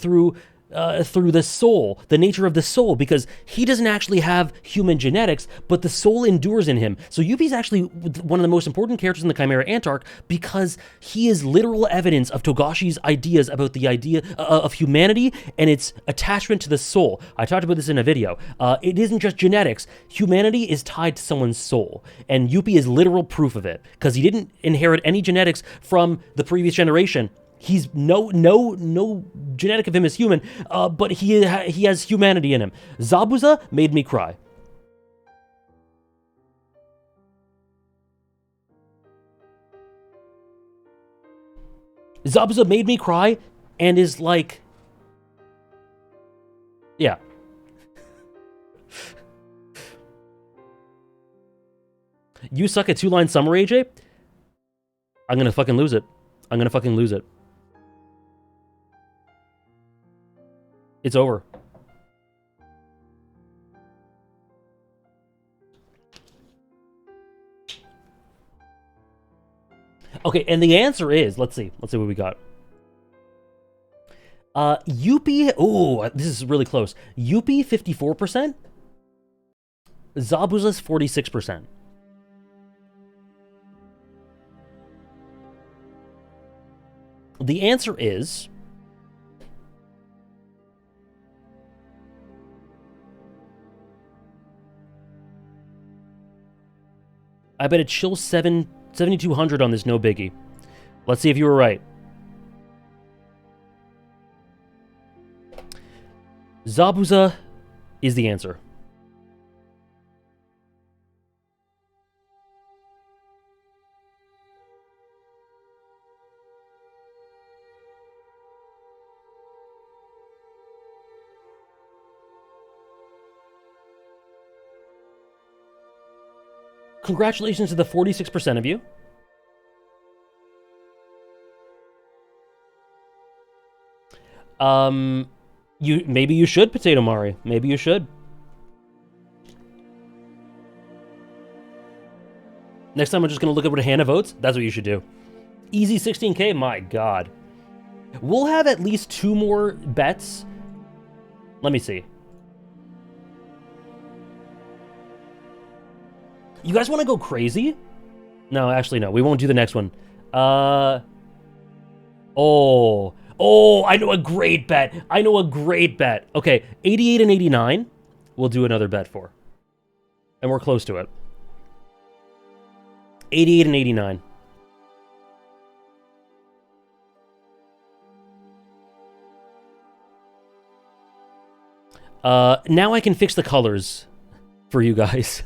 the soul, the nature of the soul, because he doesn't actually have human genetics, but the soul endures in him. So Yuppie's actually one of the most important characters in the Chimera Antarc because he is literal evidence of Togashi's ideas about the idea of humanity and its attachment to the soul. I talked about this in a video. It isn't just genetics. Humanity is tied to someone's soul, and Yuppie is literal proof of it because he didn't inherit any genetics from the previous generation. He's no genetic of him is human, but he has humanity in him. Zabuza made me cry. Zabuza made me cry and is like... Yeah. You suck at 2-line summary, AJ? I'm gonna fucking lose it. I'm gonna fucking lose it. It's over. Okay, and the answer is, let's see what we got. Yuppie, oh, this is really close. Yuppie 54%. Zabuza's 46%. The answer is I bet it chills 7,200 on this no biggie. Let's see if you were right. Zabuza is the answer. Congratulations to the 46% of you. Maybe you should, Potato Mari. Maybe you should. Next time I'm just gonna look at what Hannah votes. That's what you should do. Easy 16K, my god. We'll have at least 2 more bets. Let me see. You guys want to go crazy? No, actually, no. We won't do the next one. Oh, I know a great bet. I know a great bet. Okay, 88 and 89, we'll do another bet for. And we're close to it. 88 and 89. Now I can fix the colors for you guys.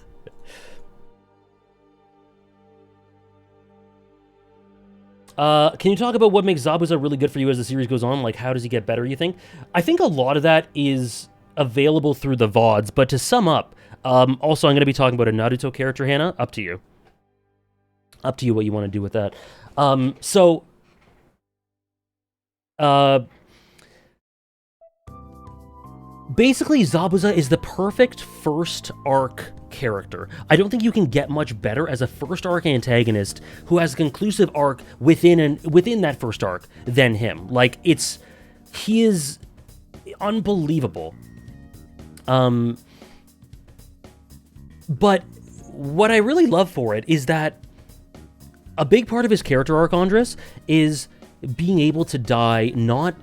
Can you talk about what makes Zabuza really good for you as the series goes on? Like, how does he get better, you think? I think a lot of that is available through the VODs, but to sum up, also I'm going to be talking about a Naruto character, Hannah. Up to you. Up to you what you want to do with that. Basically, Zabuza is the perfect first arc character. I don't think you can get much better as a first arc antagonist who has a conclusive arc within that first arc than him. Like, he is unbelievable. But what I really love for it is that a big part of his character arc, Andres, is being able to die not...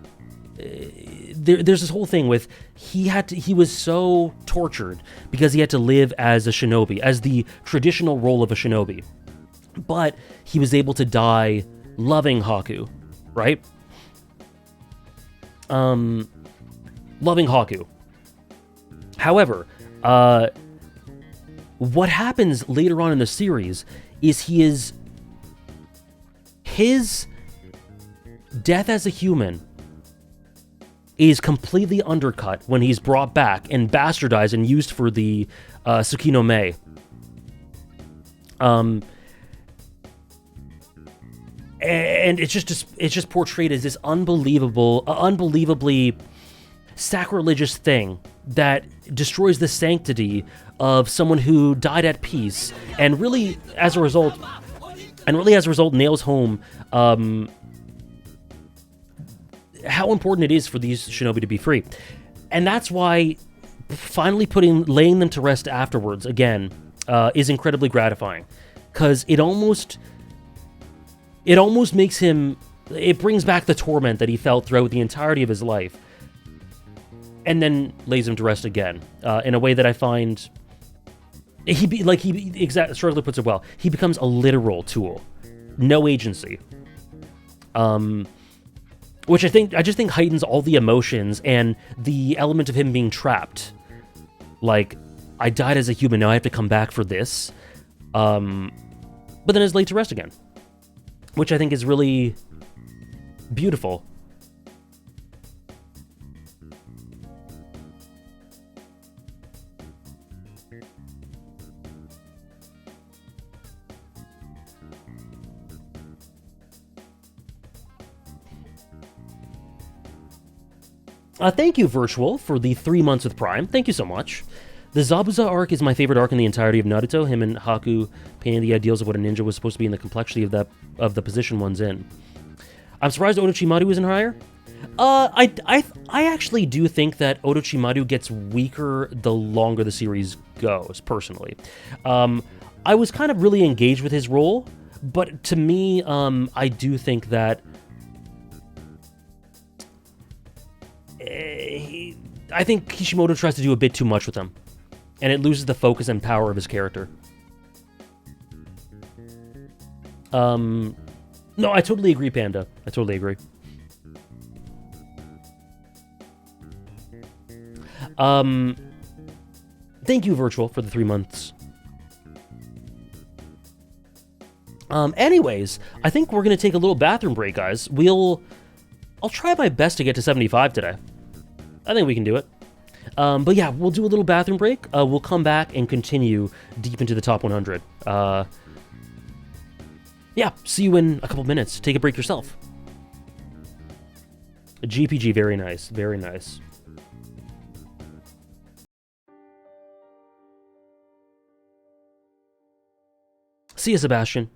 There's this whole thing with he was so tortured because he had to live as a shinobi, as the traditional role of a shinobi. But he was able to die loving Haku, right? Loving Haku. However, what happens later on in the series is his death as a human is completely undercut when he's brought back and bastardized and used for the Tsukino Mei. And it's just portrayed as this unbelievably sacrilegious thing that destroys the sanctity of someone who died at peace, and really as a result nails home how important it is for these shinobi to be free. And that's why finally laying them to rest afterwards again is incredibly gratifying, because it almost makes him, it brings back the torment that he felt throughout the entirety of his life, and then lays him to rest again in a way that I find Shortly puts it well. He becomes a literal tool, no agency. Which I just think heightens all the emotions and the element of him being trapped. Like, I died as a human, now I have to come back for this. But then is laid to rest again. Which I think is really beautiful. Thank you, Virtual, for the 3 months with Prime. Thank you so much. The Zabuza arc is my favorite arc in the entirety of Naruto. Him and Haku painting the ideals of what a ninja was supposed to be in the complexity of the position one's in. I'm surprised Orochimaru isn't higher. I actually do think that Orochimaru gets weaker the longer the series goes, personally. I was kind of really engaged with his role, but to me, I do think that I think Kishimoto tries to do a bit too much with him, and it loses the focus and power of his character. No, I totally agree, Panda. I totally agree. Thank you, Virtual, for the 3 months. Anyways, I think we're gonna take a little bathroom break, guys. I'll try my best to get to 75 today. I think we can do it. But yeah, we'll do a little bathroom break. We'll come back and continue deep into the top 100. Yeah, see you in a couple minutes. Take a break yourself. GPG, very nice, very nice. See you, Sebastian.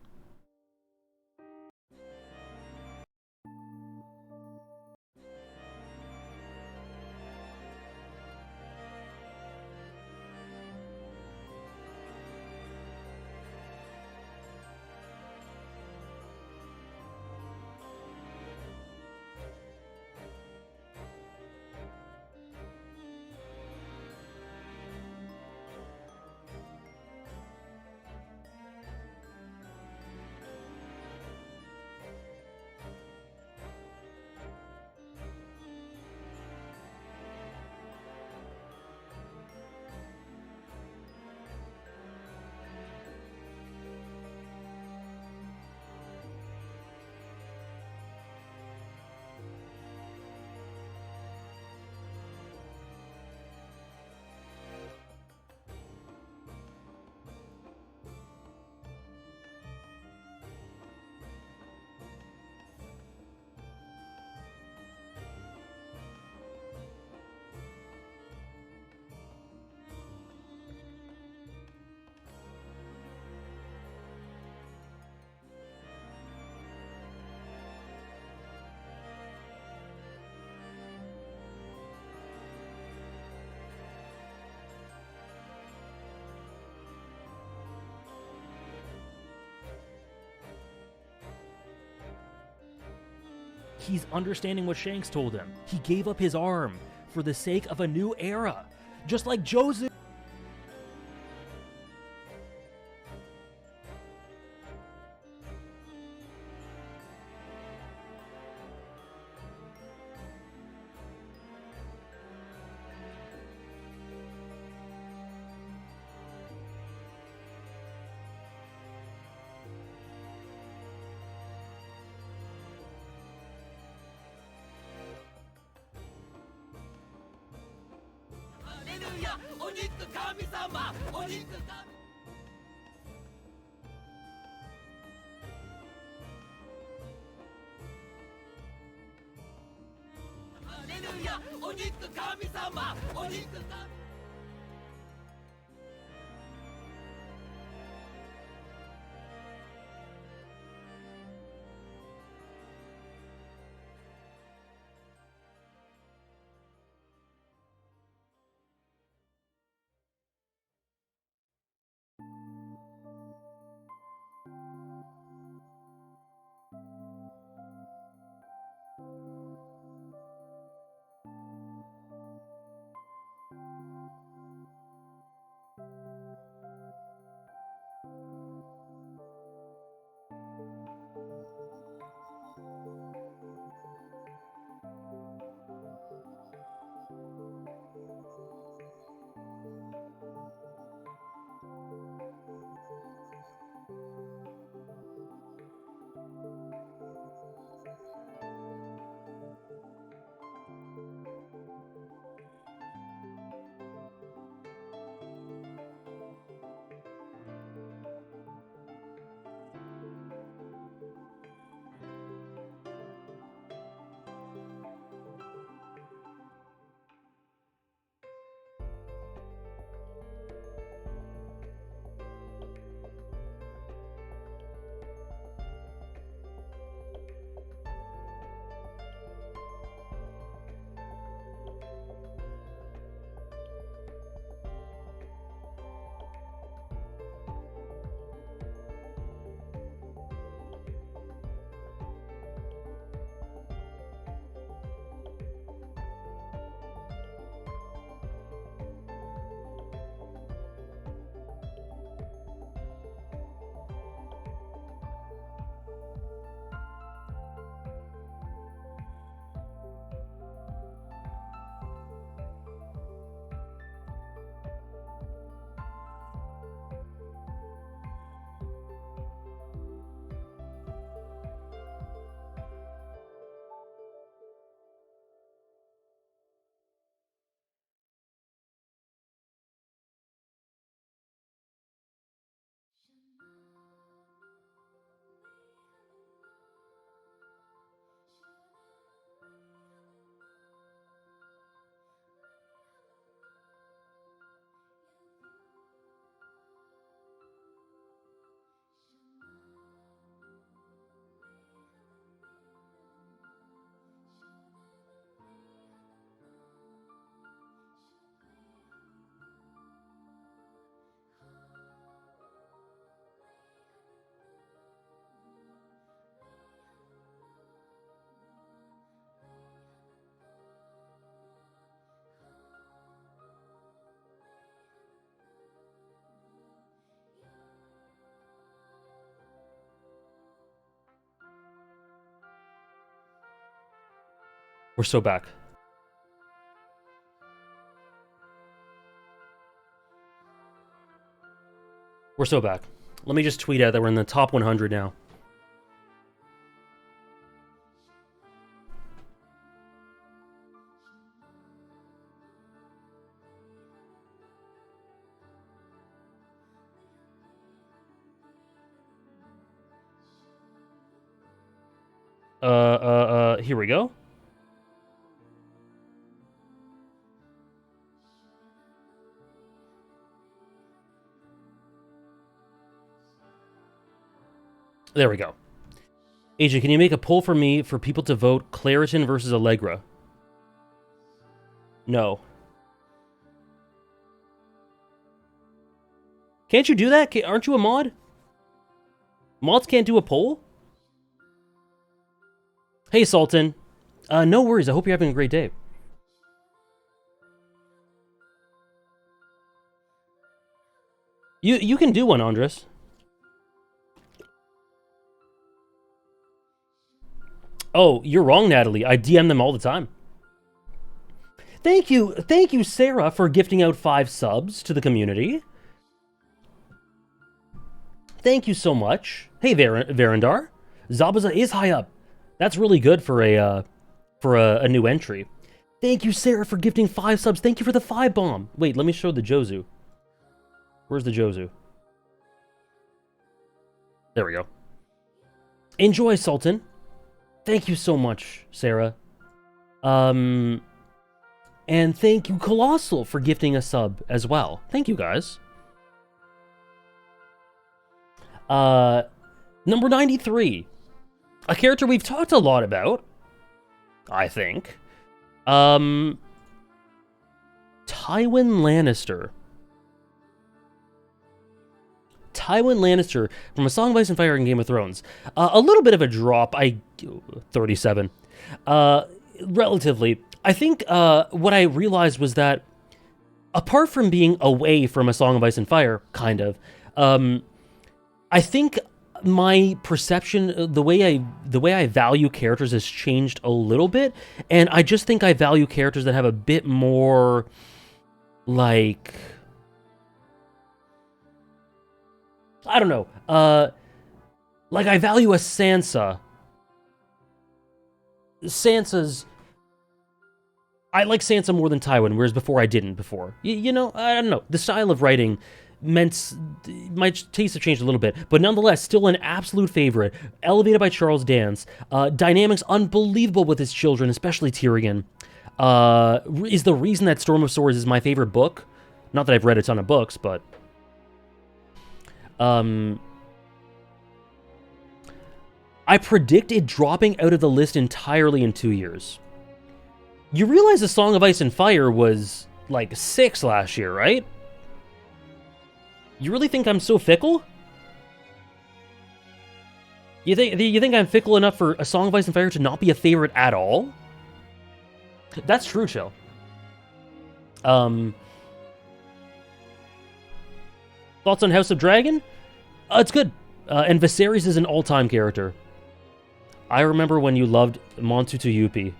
He's understanding what Shanks told him. He gave up his arm for the sake of a new era. Just like Joseph. We're so back. We're so back. Let me just tweet out that we're in the top 100 now. Here we go. There we go. AJ, can you make a poll for me for people to vote Claritin versus Allegra? No. Can't you do that? Aren't you a mod? Mods can't do a poll? Hey, Sultan. No worries. I hope you're having a great day. You can do one, Andres. Oh, you're wrong, Natalie. I DM them all the time. Thank you, Sarah, for gifting out 5 subs to the community. Thank you so much. Hey, Verandar. Zabuza is high up. That's really good for a new entry. Thank you, Sarah, for gifting 5 subs. Thank you for the 5 bomb. Wait, let me show the Jozu. Where's the Jozu? There we go. Enjoy, Sultan. Thank you so much, Sarah. And thank you, Colossal, for gifting a sub as well. Thank you, guys. Number 93. A character we've talked a lot about, I think. Tywin Lannister. Tywin Lannister from A Song of Ice and Fire and Game of Thrones. A little bit of a drop. 37. Relatively. I think what I realized was that apart from being away from A Song of Ice and Fire, kind of, I think my perception, the way I value characters has changed a little bit, and I just think I value characters that have a bit more, like, I don't know, like I value a Sansa. I like Sansa more than Tywin, whereas before I didn't before. You know, I don't know. The style of writing meant my taste have changed a little bit, but nonetheless, still an absolute favorite. Elevated by Charles Dance. Dynamics unbelievable with his children, especially Tyrion. Is the reason that Storm of Swords is my favorite book. Not that I've read a ton of books, but I predict it dropping out of the list entirely in 2 years. You realize A Song of Ice and Fire was like 6 last year, right? You really think I'm so fickle? You think I'm fickle enough for A Song of Ice and Fire to not be a favorite at all? That's true, Chill. Thoughts on House of Dragon? It's good. And Viserys is an all-time character. I remember when you loved Montutu Yuppie.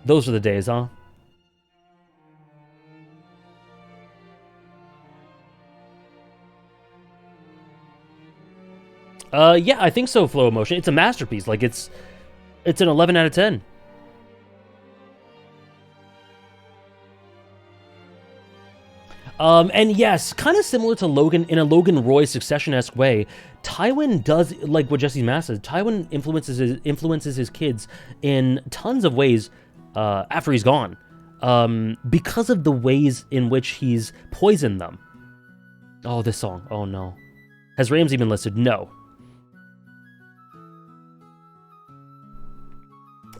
Those are the days, huh? Yeah, I think so, Flow Emotion. It's a masterpiece. Like, it's an 11 out of 10. And yes, kind of similar to Logan, in a Logan Roy Succession-esque way, Tywin does, like what Jesse's Mass says, Tywin influences his kids in tons of ways after he's gone, because of the ways in which he's poisoned them. Oh, this song. Oh, no. Has Ramsay been listed? No.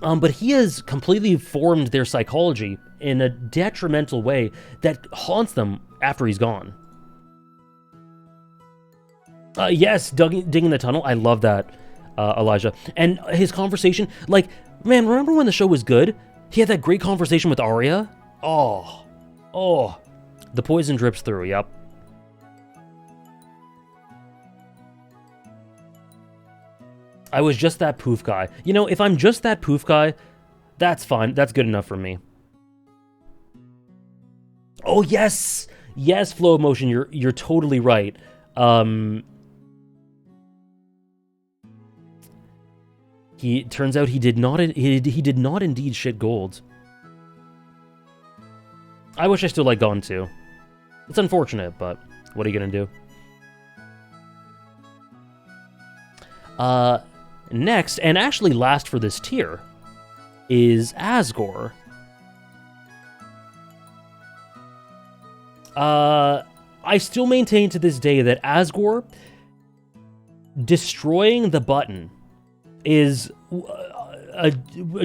But he has completely formed their psychology in a detrimental way that haunts them after he's gone. Yes, digging the tunnel. I love that, Elijah. And his conversation, like, man, remember when the show was good? He had that great conversation with Arya? Oh. The poison drips through, yep. I was just that poof guy. You know, if I'm just that poof guy, that's fine. That's good enough for me. Oh, yes! Yes, flow of motion, you're totally right. Turns out he did not indeed shit gold. I wish I still liked Gone too. It's unfortunate, but what are you gonna do? Next, and actually last for this tier, is Asgore. I still maintain to this day that Asgore destroying the button is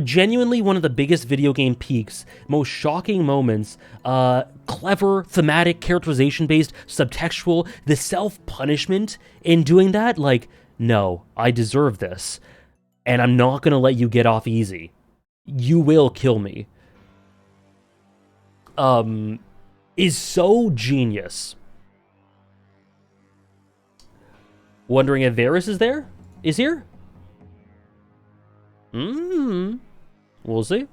genuinely one of the biggest video game peaks, most shocking moments, clever, thematic, characterization-based, subtextual, the self-punishment in doing that, like, no, I deserve this, and I'm not gonna let you get off easy. You will kill me. Is so genius. Wondering if Varys is there? Is here? We'll see.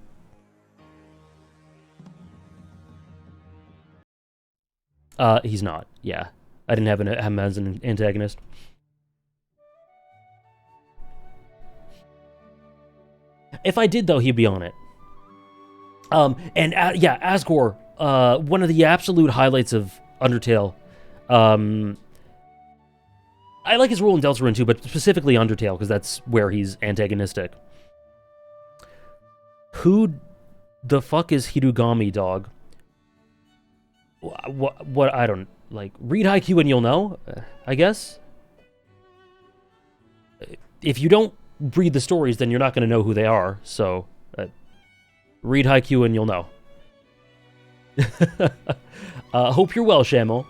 He's not. Yeah. I didn't have him as an antagonist. If I did, though, he'd be on it. Yeah, Asgore, one of the absolute highlights of Undertale. I like his role in Deltarune too, but specifically Undertale, because that's where he's antagonistic. Who the fuck is Hirugami, dog? What I don't, like, read Haikyuu and you'll know, I guess? If you don't read the stories, then you're not going to know who they are, so read Haikyuu and you'll know. Hope you're well, Shamo.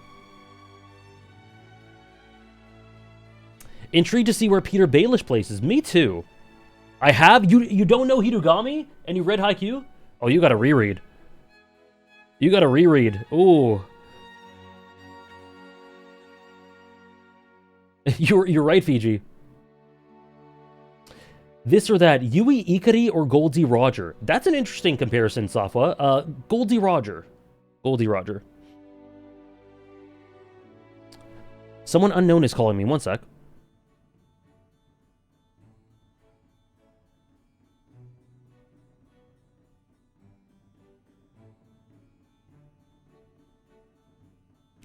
Intrigued to see where Peter Baelish places. Me too. I have. You don't know Hirugami and you read Haikyuu? Oh, you gotta reread. You gotta reread. Ooh. You're right, Fiji. This or that, Yui Ikari or Goldie Roger? That's an interesting comparison, Safwa. Goldie Roger. Goldie Roger. Someone unknown is calling me. One sec.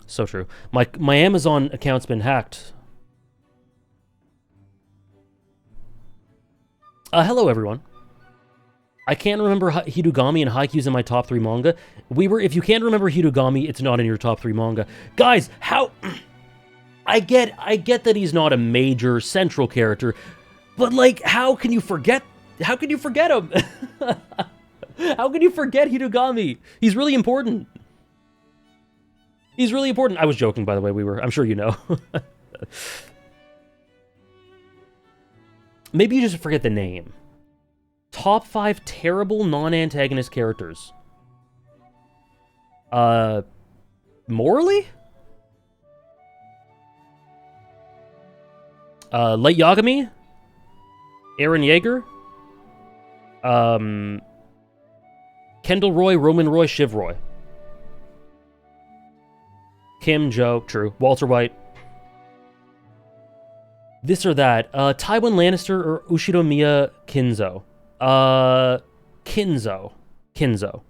So true. My Amazon account's been hacked. Hello, everyone. I can't remember Hirugami and Haikyuu's in my top 3 manga. If you can't remember Hirugami, it's not in your top 3 manga. Guys, how... I get that he's not a major central character, but, like, how can you forget him? How can you forget Hirugami? He's really important. He's really important. I was joking, by the way. I'm sure you know. Maybe you just forget the name. Top 5 terrible non-antagonist characters. Morally? Light Yagami? Eren Yeager? Kendall Roy, Roman Roy, Shiv Roy. Kim, Joe, true. Walter White. This or that. Tywin Lannister or Ushinomiya Kinzo? Kinzo.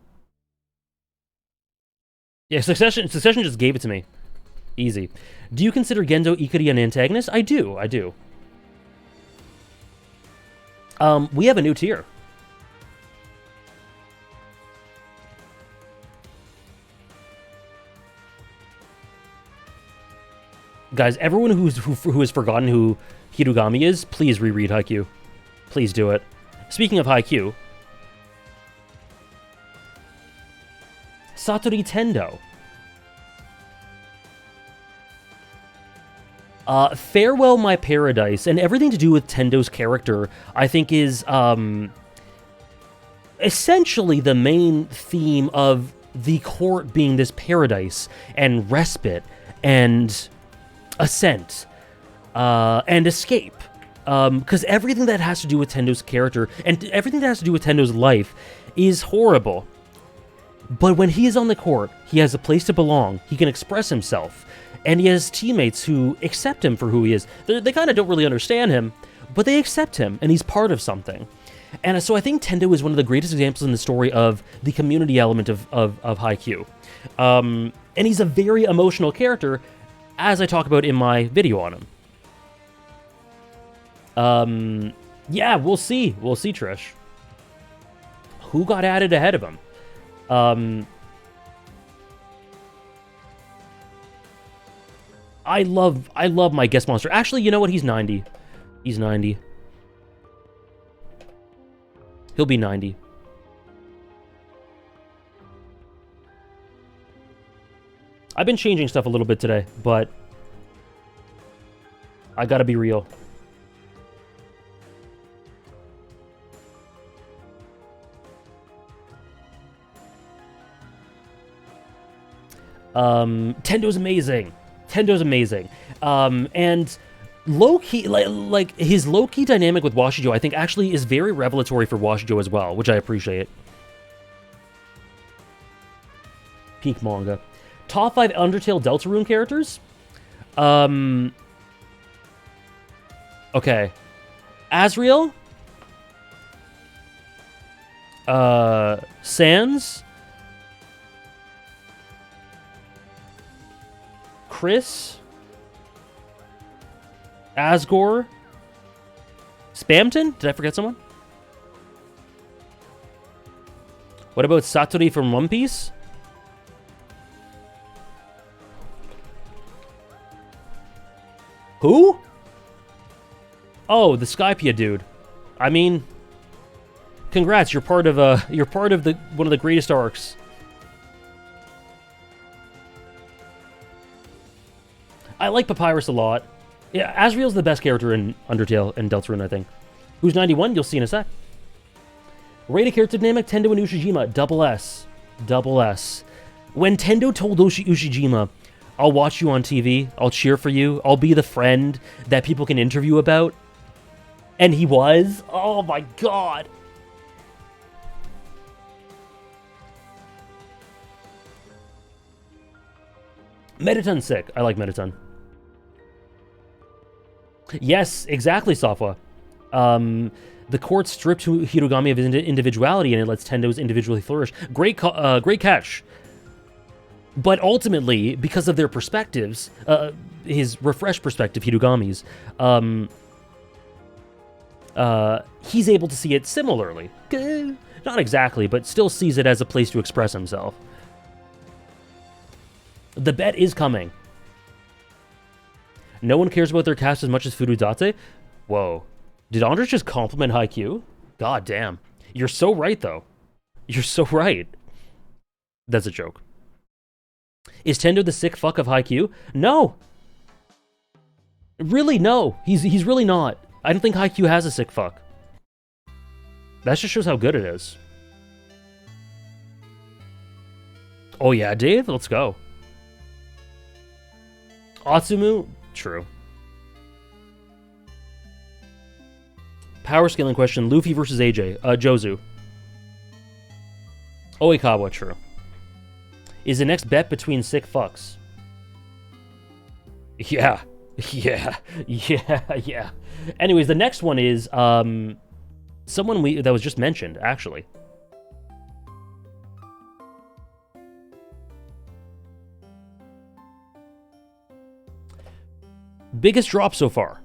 Yeah, Succession just gave it to me. Easy. Do you consider Gendo Ikari an antagonist? I do. We have a new tier. Guys, everyone who has forgotten who Hirugami is, please reread Haikyuu. Please do it. Speaking of Haikyuu, Satori Tendo. Farewell My Paradise, and everything to do with Tendo's character, I think is essentially the main theme of the court being this paradise, and respite, and ascent, and escape. Because everything that has to do with Tendo's character and everything that has to do with Tendo's life is horrible. But when he is on the court, he has a place to belong, he can express himself, and he has teammates who accept him for who he is. They kind of don't really understand him, but they accept him, and he's part of something. And so I think Tendo is one of the greatest examples in the story of the community element of Haikyuu. And he's a very emotional character, as I talk about in my video on him. Yeah, we'll see. We'll see, Trish. Who got added ahead of him? I love my guest monster. Actually, you know what? He's 90. He's 90. He'll be 90. I've been changing stuff a little bit today, but I gotta be real. Tendo's amazing. Tendo's amazing. And low-key, like his low-key dynamic with Washijo, I think actually is very revelatory for Washijo as well, which I appreciate. Peak manga. Top 5 Undertale Deltarune characters? Okay. Asriel? Sans? Chris? Asgore? Spamton? Did I forget someone? What about Satori from One Piece? Who? Oh, the Skypia dude. I mean, congrats, you're part of the one of the greatest arcs. I like Papyrus a lot. Yeah, Asriel's the best character in Undertale and Deltarune, I think. Who's 91? You'll see in a sec. Rated character dynamic, Tendo and Ushijima, double S. Double S. When Tendo told Ushijima, I'll watch you on TV, I'll cheer for you, I'll be the friend that people can interview about, and he was, oh my god. Mettaton's sick. I like Mettaton. Yes, exactly, Safwa. The court stripped Hirogami of his individuality, and it lets Tendo's individually flourish. Great catch. But ultimately, because of their perspectives, his refreshed perspective, Hirogami's, he's able to see it similarly. Not exactly, but still sees it as a place to express himself. The bet is coming. No one cares about their cast as much as Furudate? Whoa. Did Andres just compliment Haikyuu? God damn. You're so right, though. You're so right. That's a joke. Is Tendo the sick fuck of Haikyuu? No. Really, no. He's really not. I don't think Haikyuu has a sick fuck. That just shows how good it is. Oh yeah, Dave? Let's go. Atsumu? True. Power scaling question. Luffy versus AJ. Jozu. Oikawa, true. Is the next bet between sick fucks? Yeah. Yeah. Yeah. Yeah. Anyways, the next one is someone that was just mentioned, actually. Biggest drop so far.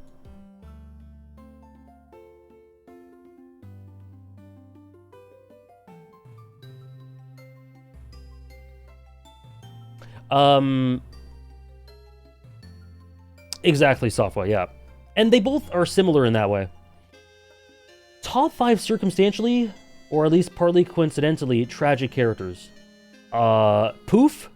Exactly, Safwa, yeah. And they both are similar in that way. Top 5 circumstantially, or at least partly coincidentally, tragic characters. Poof?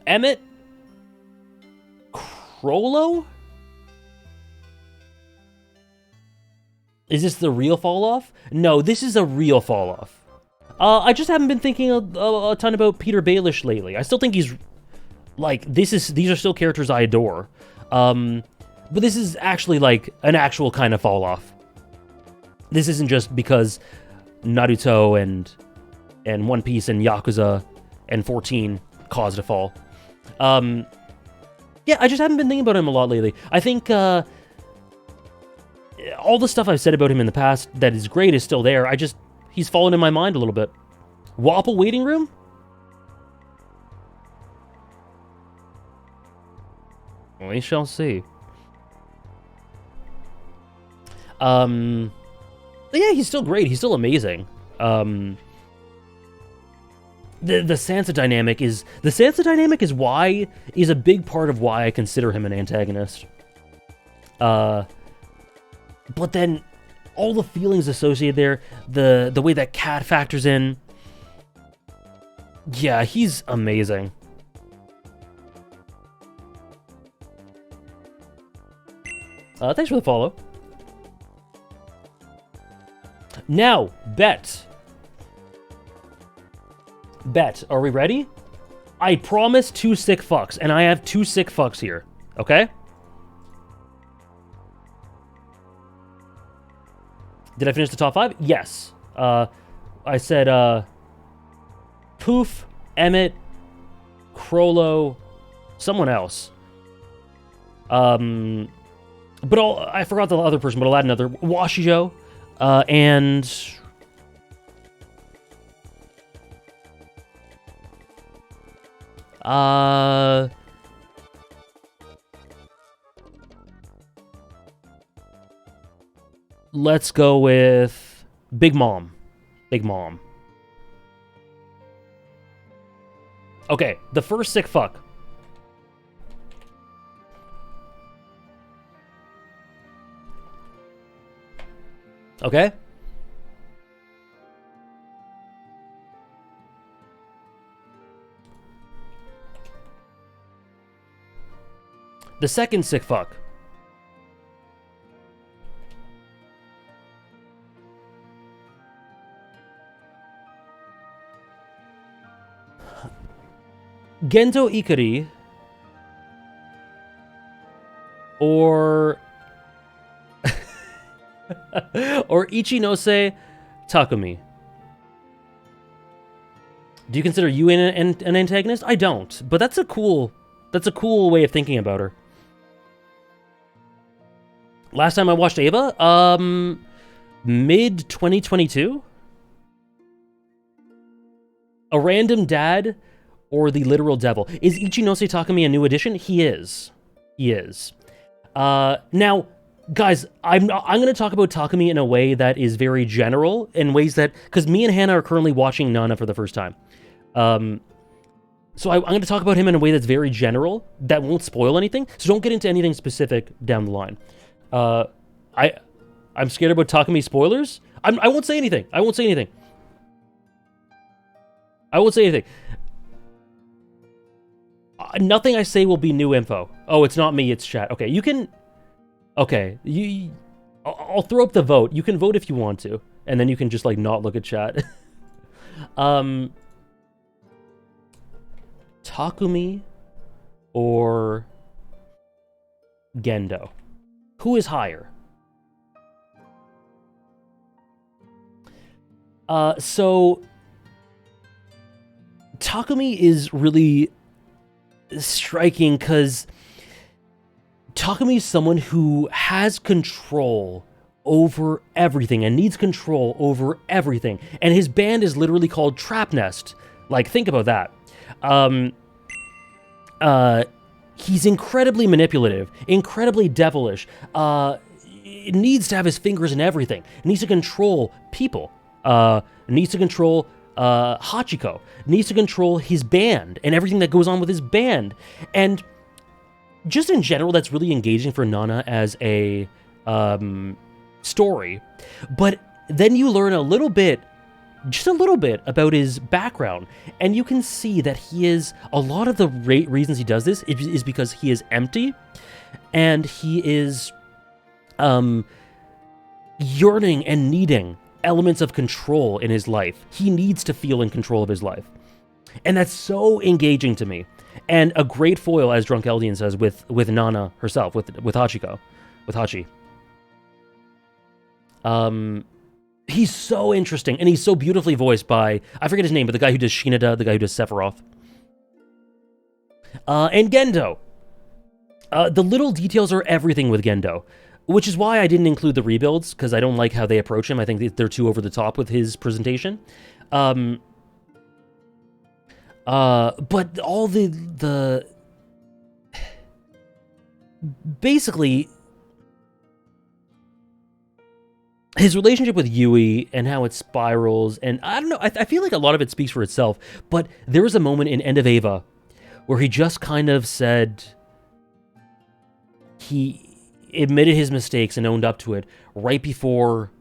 Emmett? Crollo? Is this the real fall off? No, this is a real fall off. I just haven't been thinking a ton about Peter Baelish lately. I still think he's Like, these are still characters I adore. But this is actually, like, an actual kind of fall-off. This isn't just because Naruto and One Piece and Yakuza and 14 caused a fall. Yeah, I just haven't been thinking about him a lot lately. I think, all the stuff I've said about him in the past that is great is still there. He's fallen in my mind a little bit. Wapple Waiting Room? We shall see. But yeah, he's still great. He's still amazing. The Sansa dynamic is a big part of why I consider him an antagonist. But then all the feelings associated there, the way that Cat factors in, yeah, he's amazing. Thanks for the follow. Now, bet. Are we ready? I promise 2 sick fucks, and I have 2 sick fucks here. Okay? Did I finish the top 5? Yes. I said, Poof, Emmett, Crollo, someone else. But I forgot the other person, but I'll add another. Washijo, and... let's go with Big Mom. Big Mom. Okay, the first sick fuck. Okay? The second sick fuck. Gendo Ikari or or Ichinose Takumi. Do you consider you an antagonist? I don't, but that's a cool way of thinking about her. Last time I watched Ava, mid 2022. A Random Dad or The Literal Devil. Is Ichinose Takumi a new addition? He is. He is. Now, guys, I'm going to talk about Takumi in a way that is very general, in ways that... Because me and Hannah are currently watching Nana for the first time. So I'm going to talk about him in a way that's very general, that won't spoil anything, so don't get into anything specific down the line. I'm scared about Takumi spoilers. I won't say anything. I won't say anything. I won't say anything. Nothing I say will be new info. Oh, it's not me, it's chat. Okay, you can... Okay, I'll throw up the vote. You can vote if you want to, and then you can just, like, not look at chat. Takumi or Gendo? Who is higher? So... Takumi is really striking because Takumi is someone who has control over everything and needs control over everything. And his band is literally called Trap Nest. Like, think about that. He's incredibly manipulative, incredibly devilish, needs to have his fingers in everything, needs to control people, needs to control Hachiko, needs to control his band and everything that goes on with his band. And just in general, that's really engaging for Nana as a story. But then you learn a little bit, just a little bit, about his background, and you can see that he is, a lot of the reasons he does this is because he is empty, and he is yearning and needing elements of control in his life. He needs to feel in control of his life. And that's so engaging to me. And a great foil, as Drunk Eldian says, with Nana herself, with Hachiko, with Hachi. He's so interesting, and he's so beautifully voiced by, I forget his name, but the guy who does Shinada, the guy who does Sephiroth. And Gendo. The little details are everything with Gendo, which is why I didn't include the rebuilds, because I don't like how they approach him. I think they're too over the top with his presentation. But all the basically, his relationship with Yui and how it spirals, and I don't know, I feel like a lot of it speaks for itself, but there was a moment in End of Eva where he just kind of said, he admitted his mistakes and owned up to it right before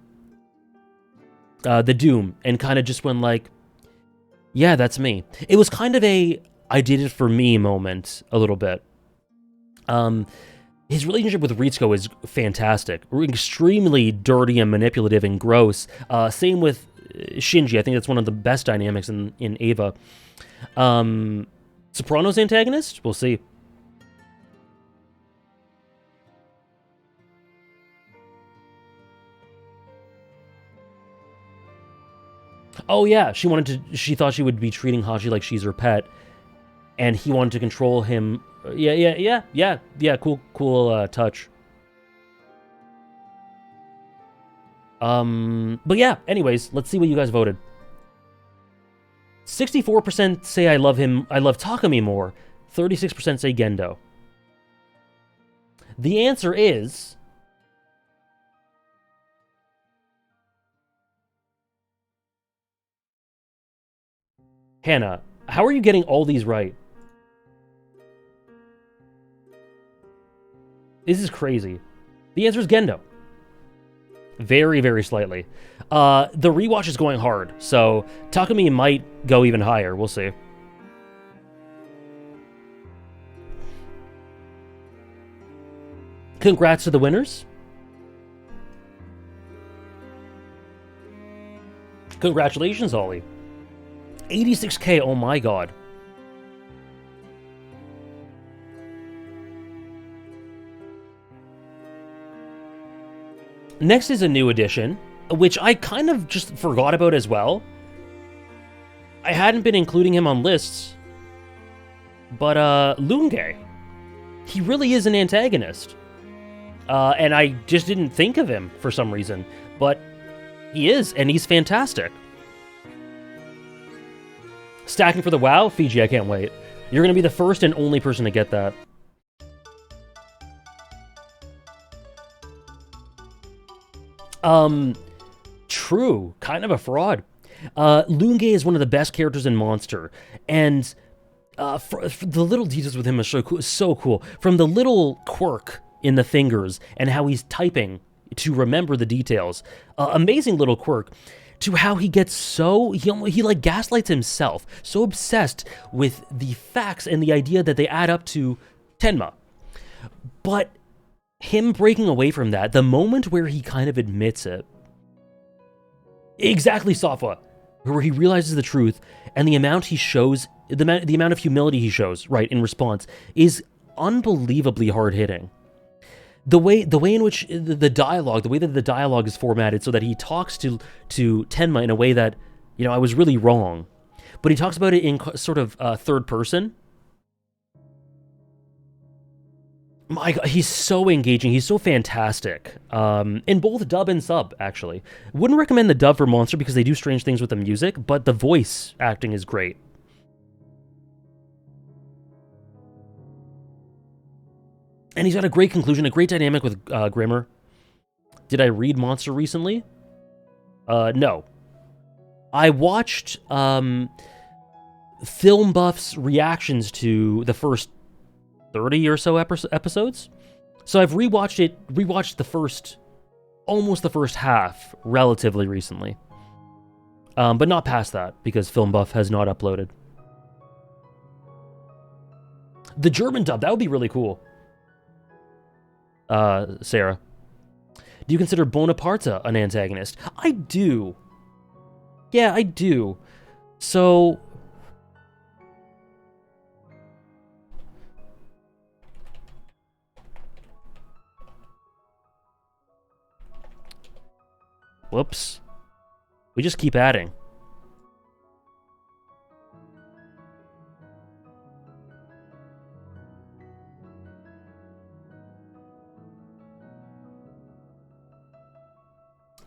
the Doom, and kind of just went like, yeah, that's me. It was kind of a I did it for me moment, a little bit. His relationship with Ritsuko is fantastic. Extremely dirty and manipulative and gross. Same with Shinji. I think that's one of the best dynamics in Eva. Sopranos antagonist? We'll see. Oh yeah, she thought she would be treating Hachi like she's her pet, and he wanted to control him. Yeah, cool touch. But yeah, anyways, let's see what you guys voted. 64% say I love Takumi more. 36% say Gendo. The answer is... Hannah, how are you getting all these right? This is crazy. The answer is Gendo. Very, very slightly. The rewatch is going hard, so Takumi might go even higher. We'll see. Congrats to the winners. Congratulations, Ollie. 86K, oh my god. Next is a new edition, which I kind of just forgot about as well. I hadn't been including him on lists, but Lunge. He really is an antagonist. And I just didn't think of him for some reason, but he is, and he's fantastic. Stacking for the WoW? Fiji, I can't wait. You're going to be the first and only person to get that. True. Kind of a fraud. Lunge is one of the best characters in Monster, and for the little details with him are so cool. From the little quirk in the fingers and how he's typing to remember the details. Amazing little quirk. To how he gets so, he like gaslights himself, so obsessed with the facts and the idea that they add up to Tenma. But him breaking away from that, the moment where he kind of admits it, exactly, Safa, where he realizes the truth, and the amount he shows, the amount of humility he shows, right, in response, is unbelievably hard-hitting. The way in which the way that the dialogue is formatted so that he talks to Tenma in a way that, I was really wrong. But he talks about it in sort of third person. My God, he's so engaging. He's so fantastic. In both dub and sub, actually. Wouldn't recommend the dub for Monster because they do strange things with the music, but the voice acting is great. And he's got a great conclusion, a great dynamic with Grimmer. Did I read Monster recently? No. I watched Film Buff's reactions to the first 30 or so episodes. So I've rewatched almost the first half relatively recently. But not past that, because Film Buff has not uploaded. The German dub, that would be really cool. Sarah. Do you consider Bonaparte an antagonist? I do. Yeah, I do. So, Whoops. We just keep adding.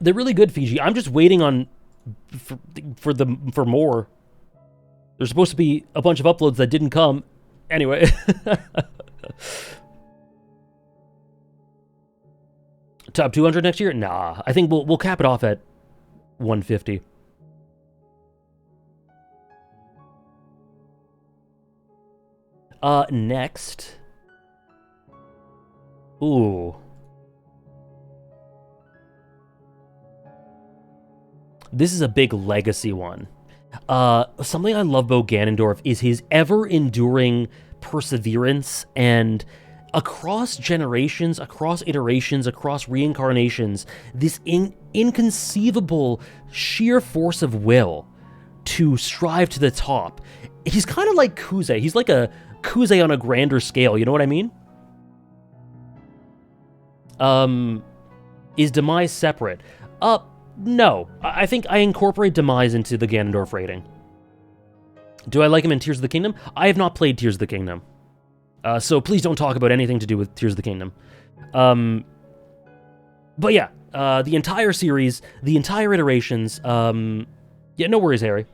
They're really good, Fiji. I'm just waiting on for more. There's supposed to be a bunch of uploads that didn't come. Anyway. Top 200 next year? Nah. I think we'll cap it off at 150. Next. Ooh. This is a big legacy one. Something I love about Ganondorf is his ever-enduring perseverance, and across generations, across iterations, across reincarnations, this inconceivable sheer force of will to strive to the top. He's kind of like Kuze. He's like a Kuze on a grander scale, you know what I mean? Is Demise separate? No. I think I incorporate Demise into the Ganondorf rating. Do I like him in Tears of the Kingdom? I have not played Tears of the Kingdom. So please don't talk about anything to do with Tears of the Kingdom. But yeah, the entire series, the entire iterations, yeah, no worries, Harry.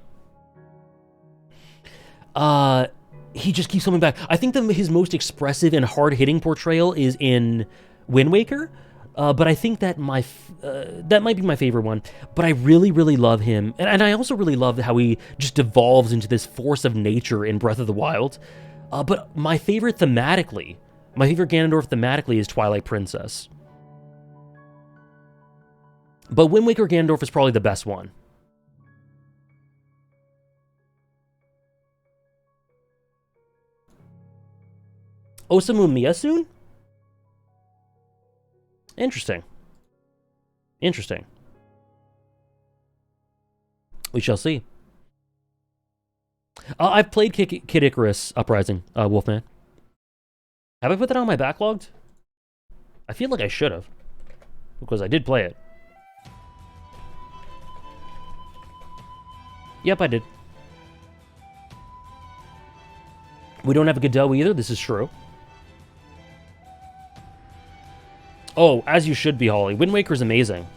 He just keeps coming back. I think his most expressive and hard-hitting portrayal is in Wind Waker, but I think that that might be my favorite one. But I really, really love him. And I also really love how he just devolves into this force of nature in Breath of the Wild. But my favorite Ganondorf thematically is Twilight Princess. But Wind Waker Ganondorf is probably the best one. Osamu Miyasun? Interesting. Interesting. We shall see. I've played Kid Icarus Uprising, Wolfman. Have I put that on my backlogged? I feel like I should have, because I did play it. Yep, I did. We don't have a Godot either, this is true. Oh, as you should be, Holly. Wind Waker's amazing.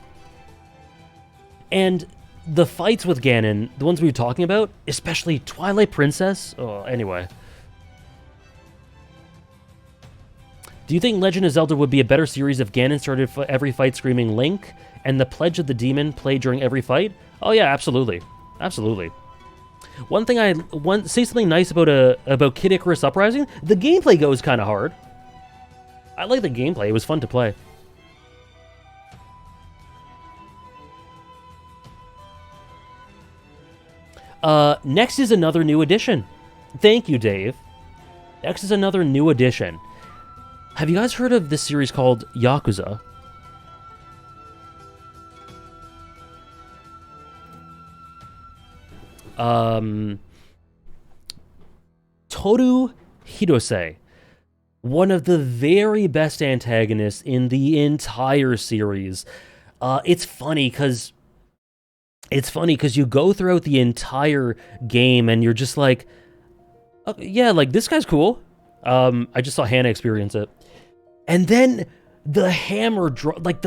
And the fights with Ganon, the ones we were talking about, especially Twilight Princess, oh, anyway. Do you think Legend of Zelda would be a better series if Ganon started every fight screaming Link, and the Pledge of the Demon played during every fight? Oh yeah, absolutely. Absolutely. Say something nice about Kid Icarus Uprising. The gameplay goes kind of hard. I like the gameplay. It was fun to play. Next is another new edition. Thank you, Dave. Next is another new edition. Have you guys heard of this series called Yakuza? Toru Hidose. One of the very best antagonists in the entire series. It's funny because you go throughout the entire game and you're just like, yeah, like, this guy's cool. I just saw Hannah experience it. And then the hammer drop, like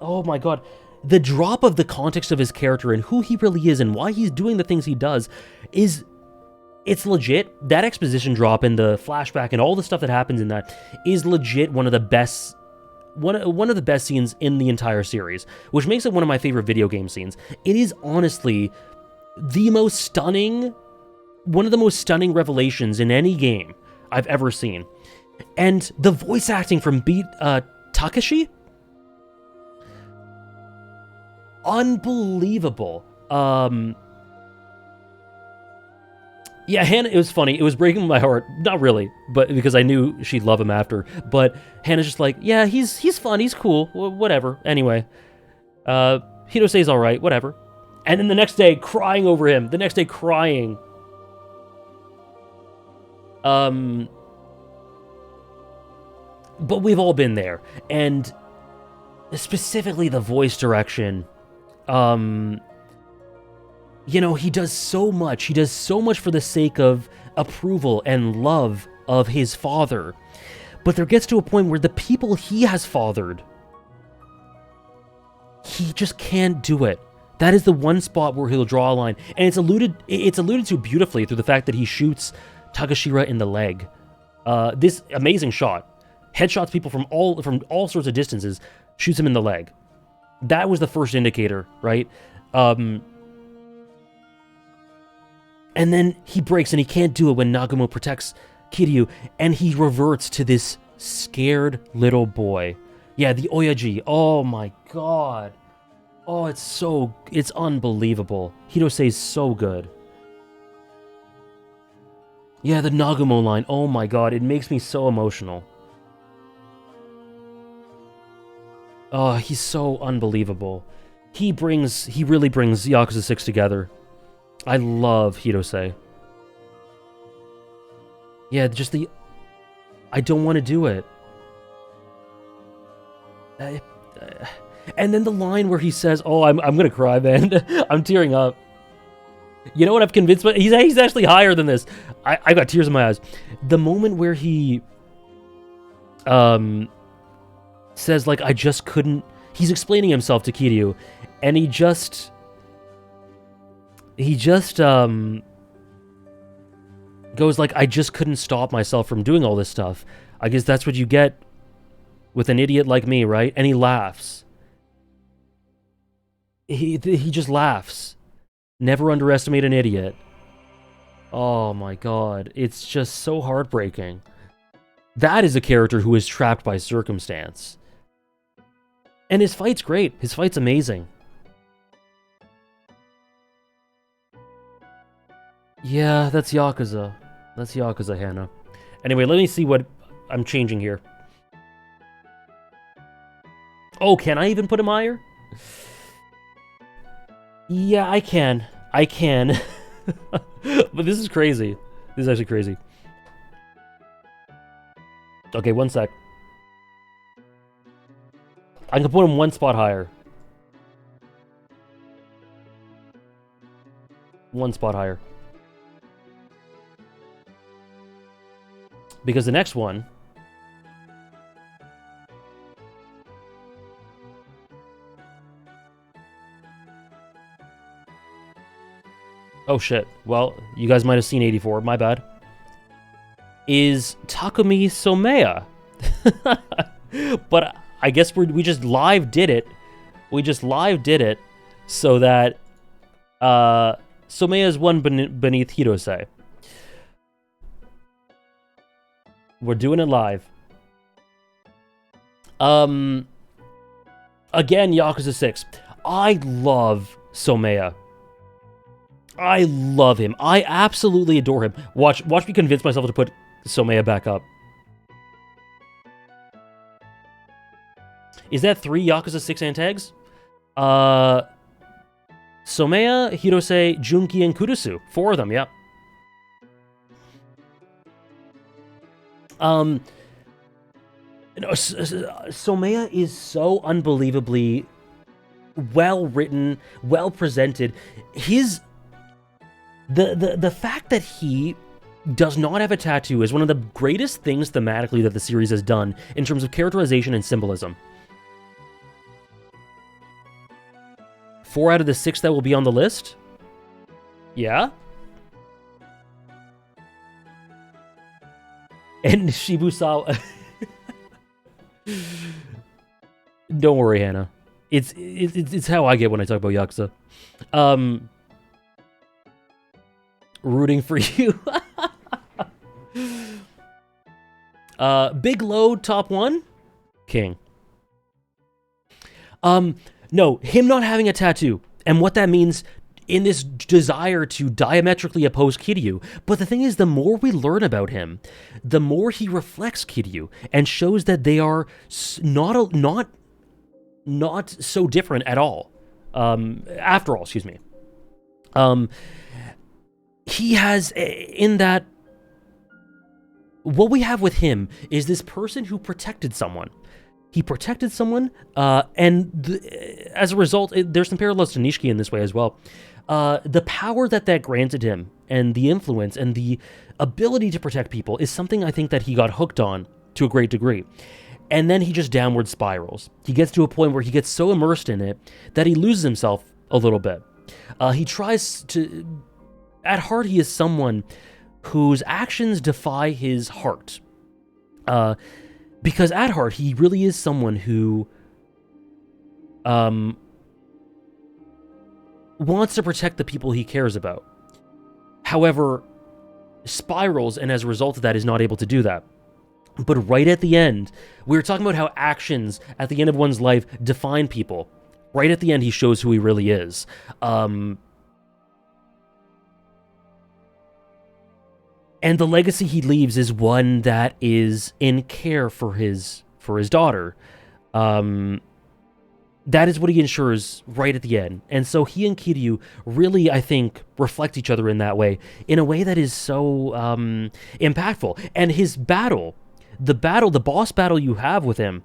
oh my god, the drop of the context of his character and who he really is and why he's doing the things he does it's legit. That exposition drop and the flashback and all the stuff that happens in that is legit one of the best scenes in the entire series, which makes it one of my favorite video game scenes. It is honestly one of the most stunning revelations in any game I've ever seen. And the voice acting from Takashi? Unbelievable. Yeah, Hannah, it was funny. It was breaking my heart. Not really, but because I knew she'd love him after. But Hannah's just like, yeah, he's fun, he's cool, whatever. Anyway, Hidose's all right, whatever. And then the next day, crying over him. The next day, crying. But we've all been there. And specifically the voice direction You know, he does so much. He does so much for the sake of approval and love of his father. But there gets to a point where the people he has fathered, he just can't do it. That is the one spot where he'll draw a line. And it's alluded to beautifully through the fact that he shoots Takashira in the leg. This amazing shot. Headshots people from all sorts of distances, shoots him in the leg. That was the first indicator, right? And then he breaks and he can't do it when Nagumo protects Kiryu, and he reverts to this scared little boy. Yeah, the Oyaji. Oh my god. Oh, it's unbelievable. Hirose is so good. Yeah, the Nagumo line. Oh my god, it makes me so emotional. Oh, he's so unbelievable. He really brings Yakuza 6 together. I love Hirose. Yeah, just I don't want to do it. And then the line where he says, "Oh, I'm gonna cry, man. I'm tearing up." You know what? I've convinced me. He's actually higher than this. I got tears in my eyes. The moment where he says, like, I just couldn't. He's explaining himself to Kiryu, and he just goes like, I just couldn't stop myself from doing all this stuff. I guess that's what you get with an idiot like me, right? And he laughs. He just laughs. Never underestimate an idiot. Oh my god. It's just so heartbreaking. That is a character who is trapped by circumstance. And his fight's great. His fight's amazing. Yeah, that's Yakuza. That's Yakuza, Hannah. Anyway, let me see what I'm changing here. Oh, can I even put him higher? Yeah, I can. I can. But this is crazy. This is actually crazy. Okay, one sec. I can put him one spot higher. One spot higher. Because the next one... Oh shit. Well, you guys might have seen 84, my bad. Is Takumi Somea. But I guess we just live did it. We just live did it so that Somea is one beneath Hirose. We're doing it live. Again, Yakuza 6. I love Somea. I love him. I absolutely adore him. Watch me convince myself to put Somea back up. Is that 3 Yakuza 6 Antags? Somea, Hirose, Junki, and Kurusu. 4 of them, yep. Somea is so unbelievably well written, well presented. The fact that he does not have a tattoo is one of the greatest things thematically that the series has done in terms of characterization and symbolism. 4 out of the 6 that will be on the list? Yeah? And Shibusawa... Don't worry, Hannah. It's how I get when I talk about Yakuza. Rooting for you. Big Load, top 1? King. No, him not having a tattoo, and what that means in this desire to diametrically oppose Kiryu. But the thing is, the more we learn about him, the more he reflects Kiryu, and shows that they are not so different at all. After all, excuse me. He has, in that, what we have with him is this person who protected someone. he protected someone, and as a result, there's some parallels to Nishiki in this way as well. The power that granted him, and the influence, and the ability to protect people is something I think that he got hooked on to a great degree. And then he just downward spirals. He gets to a point where he gets so immersed in it that he loses himself a little bit. He tries to... At heart, he is someone whose actions defy his heart. Because at heart, he really is someone who wants to protect the people he cares about. However, spirals, and as a result of that, is not able to do that. But right at the end, we were talking about how actions at the end of one's life define people. Right at the end, he shows who he really is. And the legacy he leaves is one that is in care for his daughter. That is what he ensures right at the end. And so he and Kiryu really, I think, reflect each other in that way, in a way that is so impactful. And his battle, the boss battle you have with him,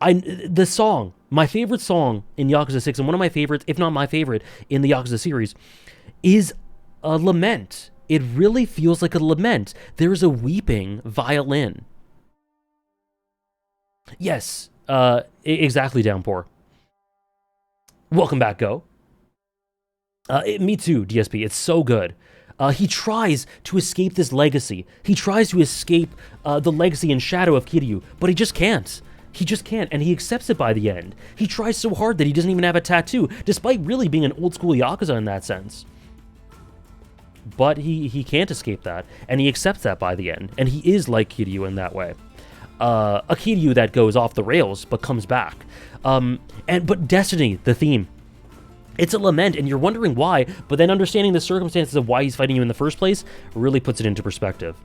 the song, my favorite song in Yakuza 6, and one of my favorites, if not my favorite, in the Yakuza series, is a lament. It really feels like a lament. There is a weeping violin. Yes, exactly, Downpour. Welcome back, Go. Me too, DSP. It's so good. He tries to escape this legacy. He tries to escape the legacy and shadow of Kiryu, but he just can't. He just can't, and he accepts it by the end. He tries so hard that he doesn't even have a tattoo, despite really being an old-school Yakuza in that sense. But he can't escape that, and he accepts that by the end, and he is like Kiryu in that way. A Kiryu that goes off the rails, but comes back. But Destiny, the theme, it's a lament, and you're wondering why, but then understanding the circumstances of why he's fighting you in the first place really puts it into perspective.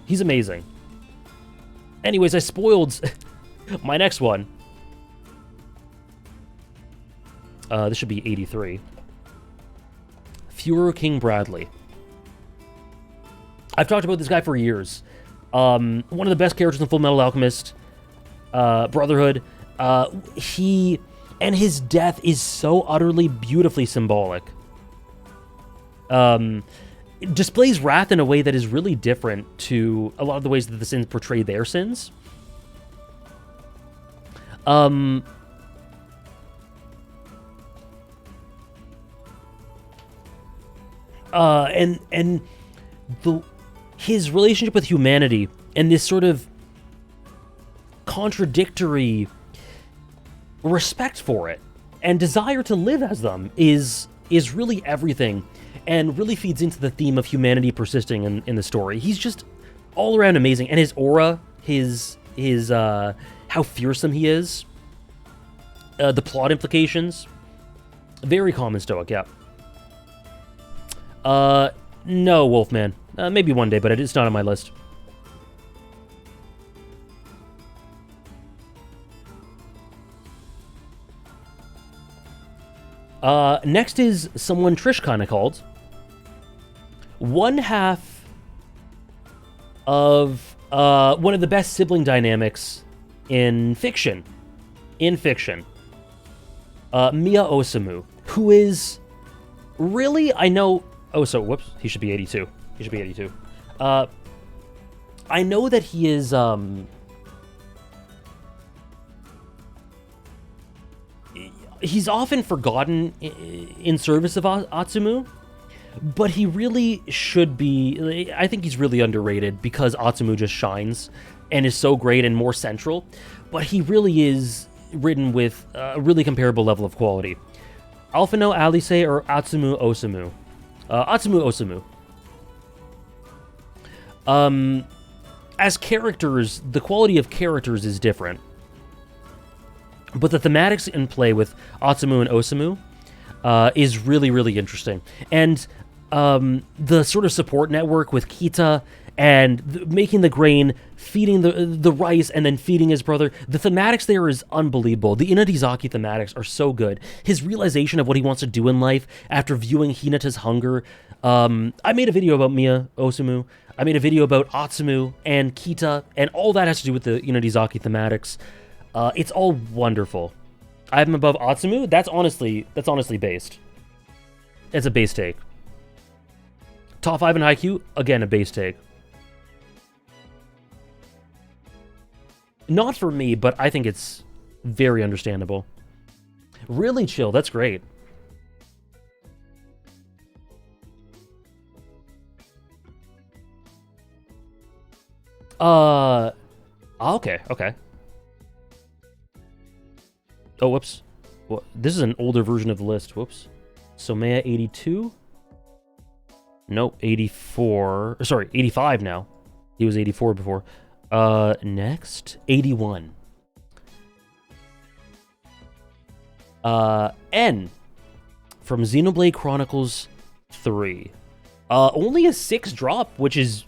He's amazing. Anyways, I spoiled my next one. This should be 83. Fuhrer King Bradley. I've talked about this guy for years. One of the best characters in Full Metal Alchemist, Brotherhood. And his death is so utterly beautifully symbolic. It displays wrath in a way that is really different to a lot of the ways that the sins portray their sins. His relationship with humanity and this sort of contradictory respect for it and desire to live as them is really everything, and really feeds into the theme of humanity persisting in the story. He's just all around amazing, and his aura, his how fearsome he is, the plot implications, very calm and stoic. Yeah. No, Wolfman. Maybe one day, but it's not on my list. Next is someone Trish kind of called. One half of one of the best sibling dynamics in fiction. Mia Osamu, who is really, I know... Oh, so, whoops, he should be 82. He should be 82. I know that he is, he's often forgotten in service of Atsumu, but he really should be... I think he's really underrated because Atsumu just shines and is so great and more central, but he really is written with a really comparable level of quality. Alphino Alice or Atsumu Osamu? Atsumu Osamu. As characters, the quality of characters is different. But the thematics in play with Atsumu and Osamu is really, really interesting. And the sort of support network with Kita and making the grain, feeding the rice, and then feeding his brother. The thematics there is unbelievable. The Inazaki thematics are so good. His realization of what he wants to do in life after viewing Hinata's hunger. I made a video about Miya Osamu. I made a video about Atsumu and Kita, and all that has to do with the Inazaki thematics. It's all wonderful. I have him above Atsumu. That's honestly based. It's a base take. Top 5 in Haikyuu, again, a base take. Not for me, but I think it's very understandable. Really chill, that's great. Okay. Oh, whoops. Well, this is an older version of the list. Whoops. Somea 82? Nope, 84. Sorry, 85 now. He was 84 before. Next, 81. N from Xenoblade Chronicles 3. Only a 6 drop, which is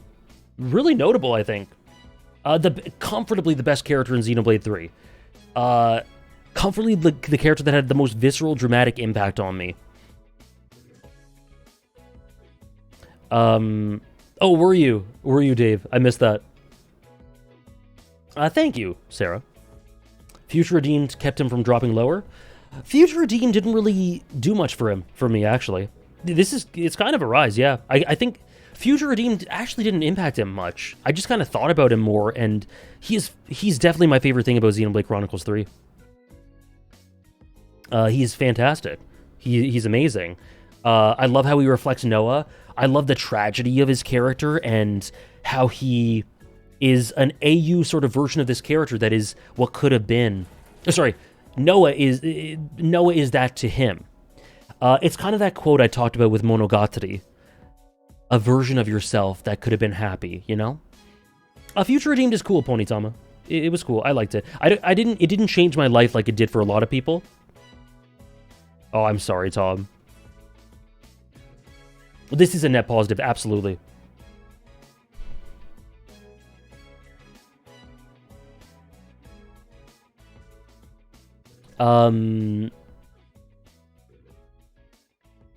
really notable, I think. Comfortably the best character in Xenoblade 3. Comfortably the character that had the most visceral, dramatic impact on me. Oh, were you, Dave? I missed that. Thank you, Sarah. Future Redeemed kept him from dropping lower. Future Redeemed didn't really do much for me, actually. It's kind of a rise, yeah. I think Future Redeemed actually didn't impact him much. I just kind of thought about him more, and he's definitely my favorite thing about Xenoblade Chronicles 3. He's fantastic. He's amazing. I love how he reflects Noah. I love the tragedy of his character and how he is an AU sort of version of this character that is what could have been. Sorry, Noah is that to him. It's kind of that quote I talked about with Monogatari. A version of yourself that could have been happy, you know? Future Redeemed is cool, Ponytama. It was cool. I liked it. It didn't change my life like it did for a lot of people. Oh, I'm sorry, Tom. This is a net positive, absolutely.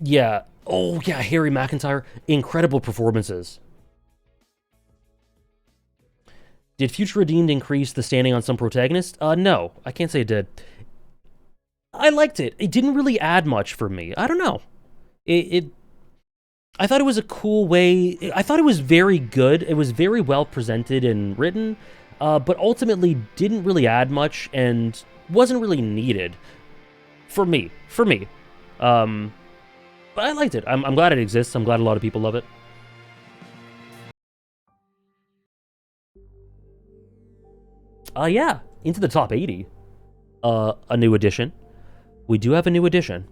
Yeah. Oh, yeah, Harry McIntyre. Incredible performances. Did Future Redeemed increase the standing on some protagonists? No, I can't say it did. I liked it. It didn't really add much for me. I don't know. I thought it was a cool way. I thought it was very good. It was very well presented and written, but ultimately didn't really add much and wasn't really needed for me. But I liked it. I'm glad it exists. I'm glad a lot of people love it. Yeah, into the top 80. A new edition. We do have a new edition.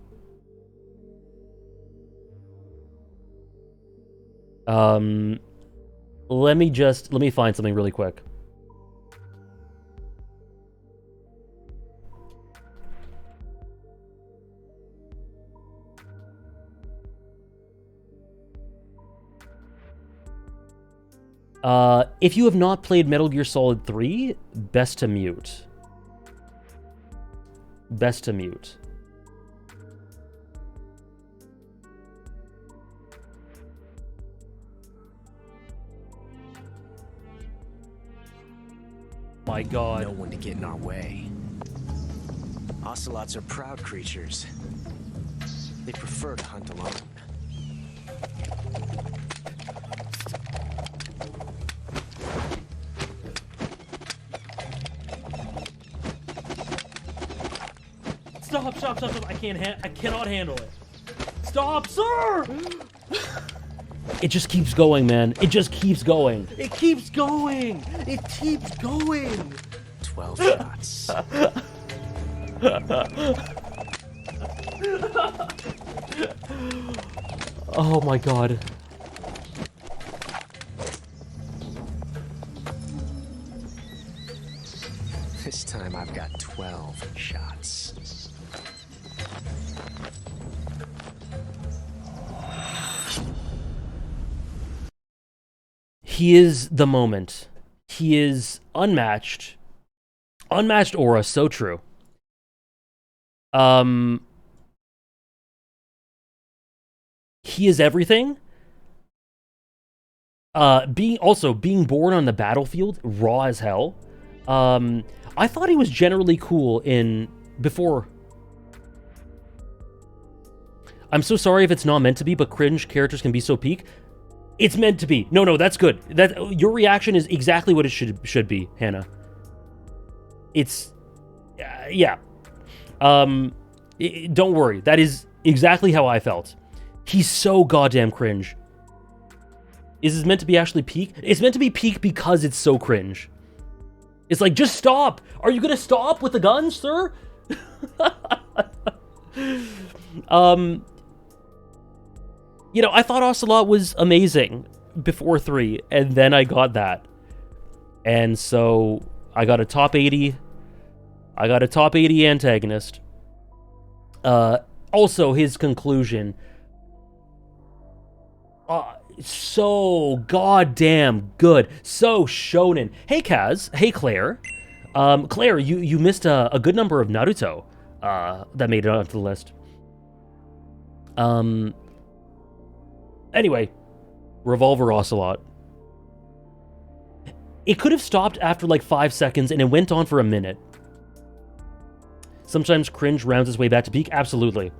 Let me find something really quick. If you have not played Metal Gear Solid 3, best to mute. Best to mute. My God. No one to get in our way. Ocelots are proud creatures. They prefer to hunt alone. Stop. I cannot handle it. Stop, sir! It just keeps going, man. It just keeps going. It keeps going. 12 shots. Oh my God. This time I've got 12 shots. He is the moment. He is unmatched. Unmatched aura, so true. He is everything. Being born on the battlefield, raw as hell. I thought he was generally cool before. I'm so sorry if it's not meant to be, but cringe characters can be so peak. It's meant to be. No, that's good. Your reaction is exactly what it should be, Hannah. It's, yeah. Don't worry. That is exactly how I felt. He's so goddamn cringe. Is this meant to be actually peak? It's meant to be peak because it's so cringe. It's like, just stop. Are you gonna stop with the guns, sir? You know, I thought Ocelot was amazing before 3, and then I got that. And so I got a top 80. I got a top 80 antagonist. Also, his conclusion. So goddamn good. So shonen. Hey, Kaz. Hey, Claire. Claire, you missed a good number of Naruto that made it onto the list. Anyway, Revolver Ocelot. It could have stopped after like 5 seconds, and it went on for a minute. Sometimes cringe rounds its way back to peak. Absolutely.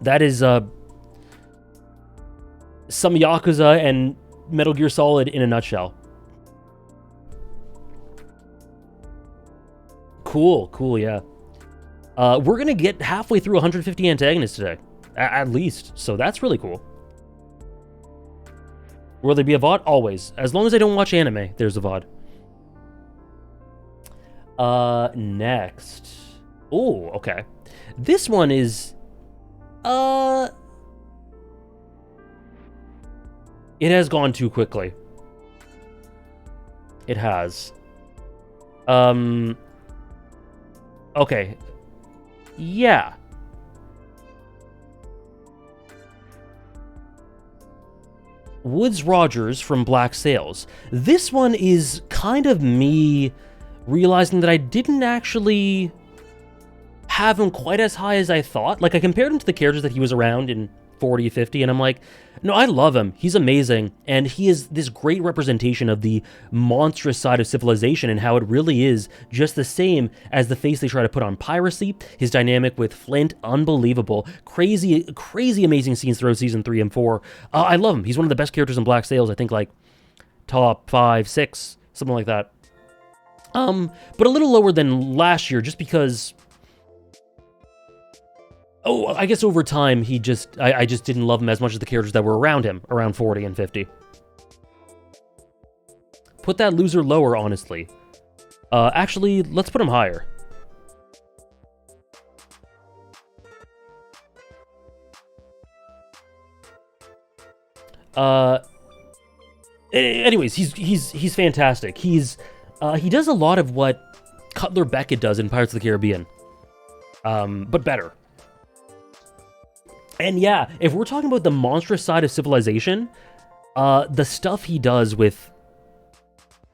That is some Yakuza and Metal Gear Solid in a nutshell. Cool, yeah. We're gonna get halfway through 150 antagonists today, at least. So that's really cool. Will there be a VOD? Always. As long as I don't watch anime, there's a VOD. Next. Oh, okay. This one is... It has gone too quickly. It has. Okay. Yeah. Woods Rogers from Black Sails. This one is kind of me realizing that I didn't actually have him quite as high as I thought. Like, I compared him to the characters that he was around in 40, 50, and I'm like, no, I love him. He's amazing, and he is this great representation of the monstrous side of civilization and how it really is just the same as the face they try to put on piracy. His dynamic with Flint, unbelievable. Crazy, crazy amazing scenes throughout Season 3 and 4. I love him. He's one of the best characters in Black Sails. I think, like, top 5, 6, something like that. But a little lower than last year, just because... Oh, I guess over time, I just didn't love him as much as the characters that were around him, around 40 and 50. Put that loser lower, honestly. Actually, let's put him higher. Anyways, he's fantastic. He does a lot of what Cutler Beckett does in Pirates of the Caribbean, but better. And yeah, if we're talking about the monstrous side of civilization, the stuff he does with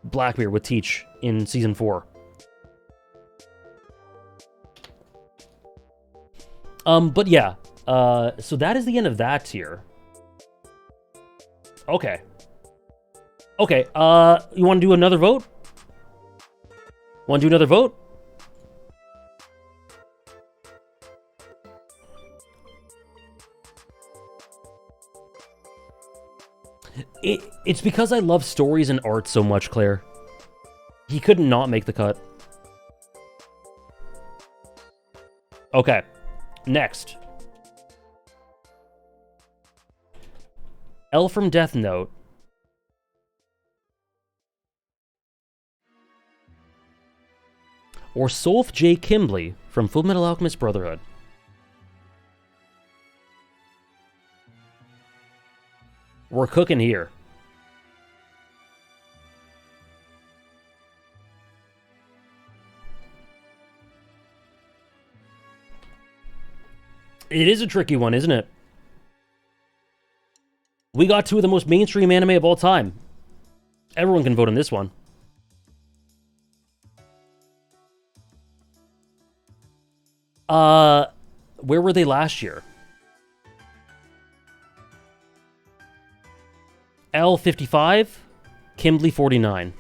Blackbeard, with Teach in Season 4. But yeah, so that is the end of that tier. Okay. Okay, you want to do another vote? Want to do another vote? It's because I love stories and art so much, Claire. He couldn't not make the cut. Okay, next. L from Death Note. Or Solf J. Kimbley from Fullmetal Alchemist Brotherhood. We're cooking here. It is a tricky one, isn't it? We got two of the most mainstream anime of all time. Everyone can vote on this one. Where were they last year? L 55, Kimberly 49.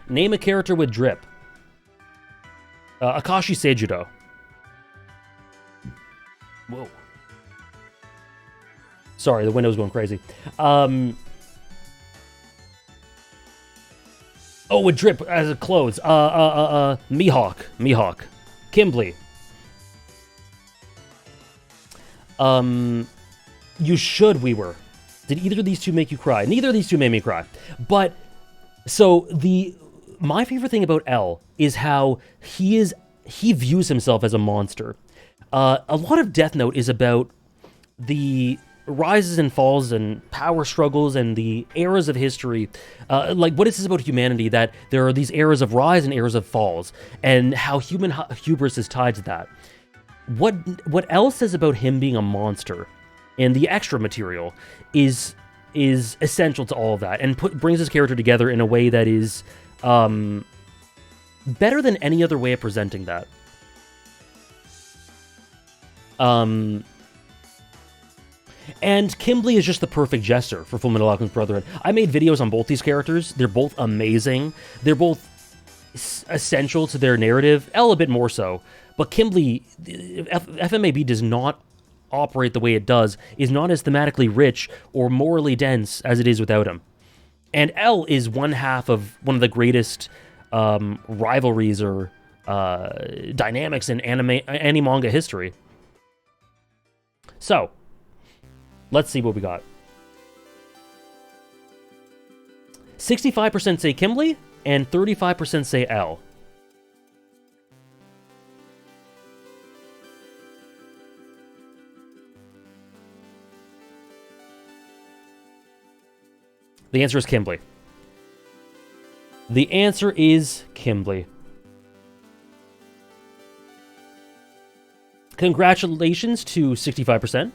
Name a character with drip. Akashi Seijudo. Whoa. Sorry, the window's going crazy. Oh, with drip as a clothes. Mihawk. Kimberly. You should, we were. Did either of these two make you cry? Neither of these two made me cry. But, so, my favorite thing about L is how he views himself as a monster. A lot of Death Note is about the rises and falls and power struggles and the eras of history. Like, what is this about humanity, that there are these eras of rise and eras of falls, and how human hubris is tied to that. What L says about him being a monster and the extra material is essential to all of that, and brings his character together in a way that is better than any other way of presenting that. And Kimberly is just the perfect jester for Fullmetal Alchemist Brotherhood. I made videos on both these characters. They're both amazing. They're both essential to their narrative. L a bit more so. But Kimberly, FMAB does not operate the way it does, is not as thematically rich or morally dense as it is without him. And L is one half of one of the greatest rivalries or dynamics in anime-manga history. So, let's see what we got. 65% say Kimberly, and 35% say L. The answer is Kimberly. The answer is Kimberly. Congratulations to 65%.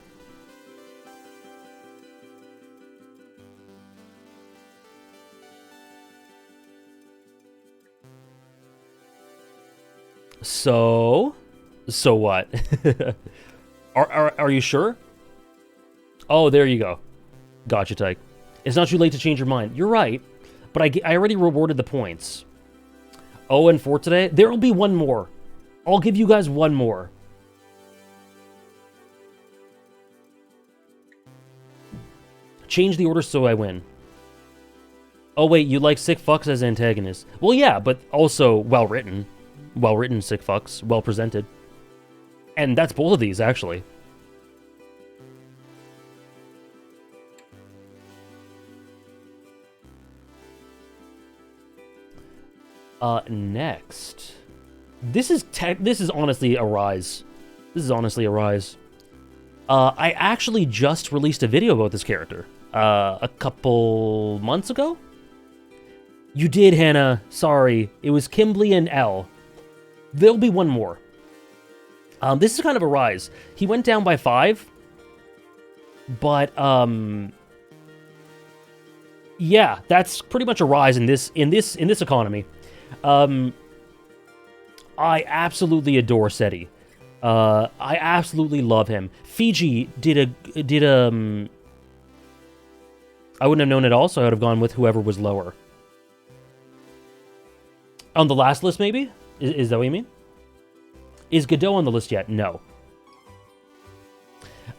So what? Are you sure? Oh, there you go. Gotcha, Tyke. It's not too late to change your mind. You're right, but I already rewarded the points. 0-4 today. There will be one more. I'll give you guys one more. Change the order so I win. Oh wait, you like sick fucks as antagonists. Well, yeah, but also well-written. Well-written sick fucks. Well-presented. And that's both of these, actually. Next. This is honestly a rise. This is honestly a rise. I actually just released a video about this character. A couple months ago? You did, Hannah. Sorry. It was Kimberly and L. There'll be one more. This is kind of a rise. He went down by 5. But, yeah, that's pretty much a rise in this economy. I absolutely adore Seti. I absolutely love him. Fiji did I wouldn't have known it all, so I would have gone with whoever was lower. On the last list, maybe? Is that what you mean? Is Godot on the list yet? No.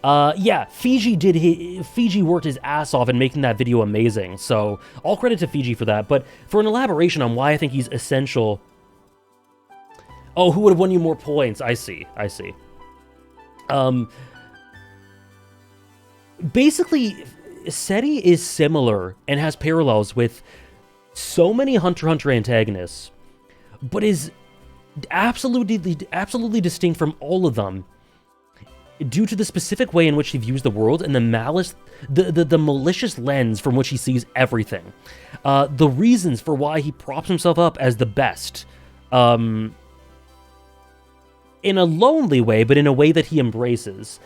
Yeah, Fiji worked his ass off in making that video amazing, so all credit to Fiji for that. But for an elaboration on why I think he's essential... Oh, who would have won you more points? I see. Basically, Seti is similar and has parallels with so many Hunter x Hunter antagonists, but is absolutely distinct from all of them due to the specific way in which he views the world and the malice, the malicious lens from which he sees everything. The reasons for why he props himself up as the best. In a lonely way, but in a way that he embraces.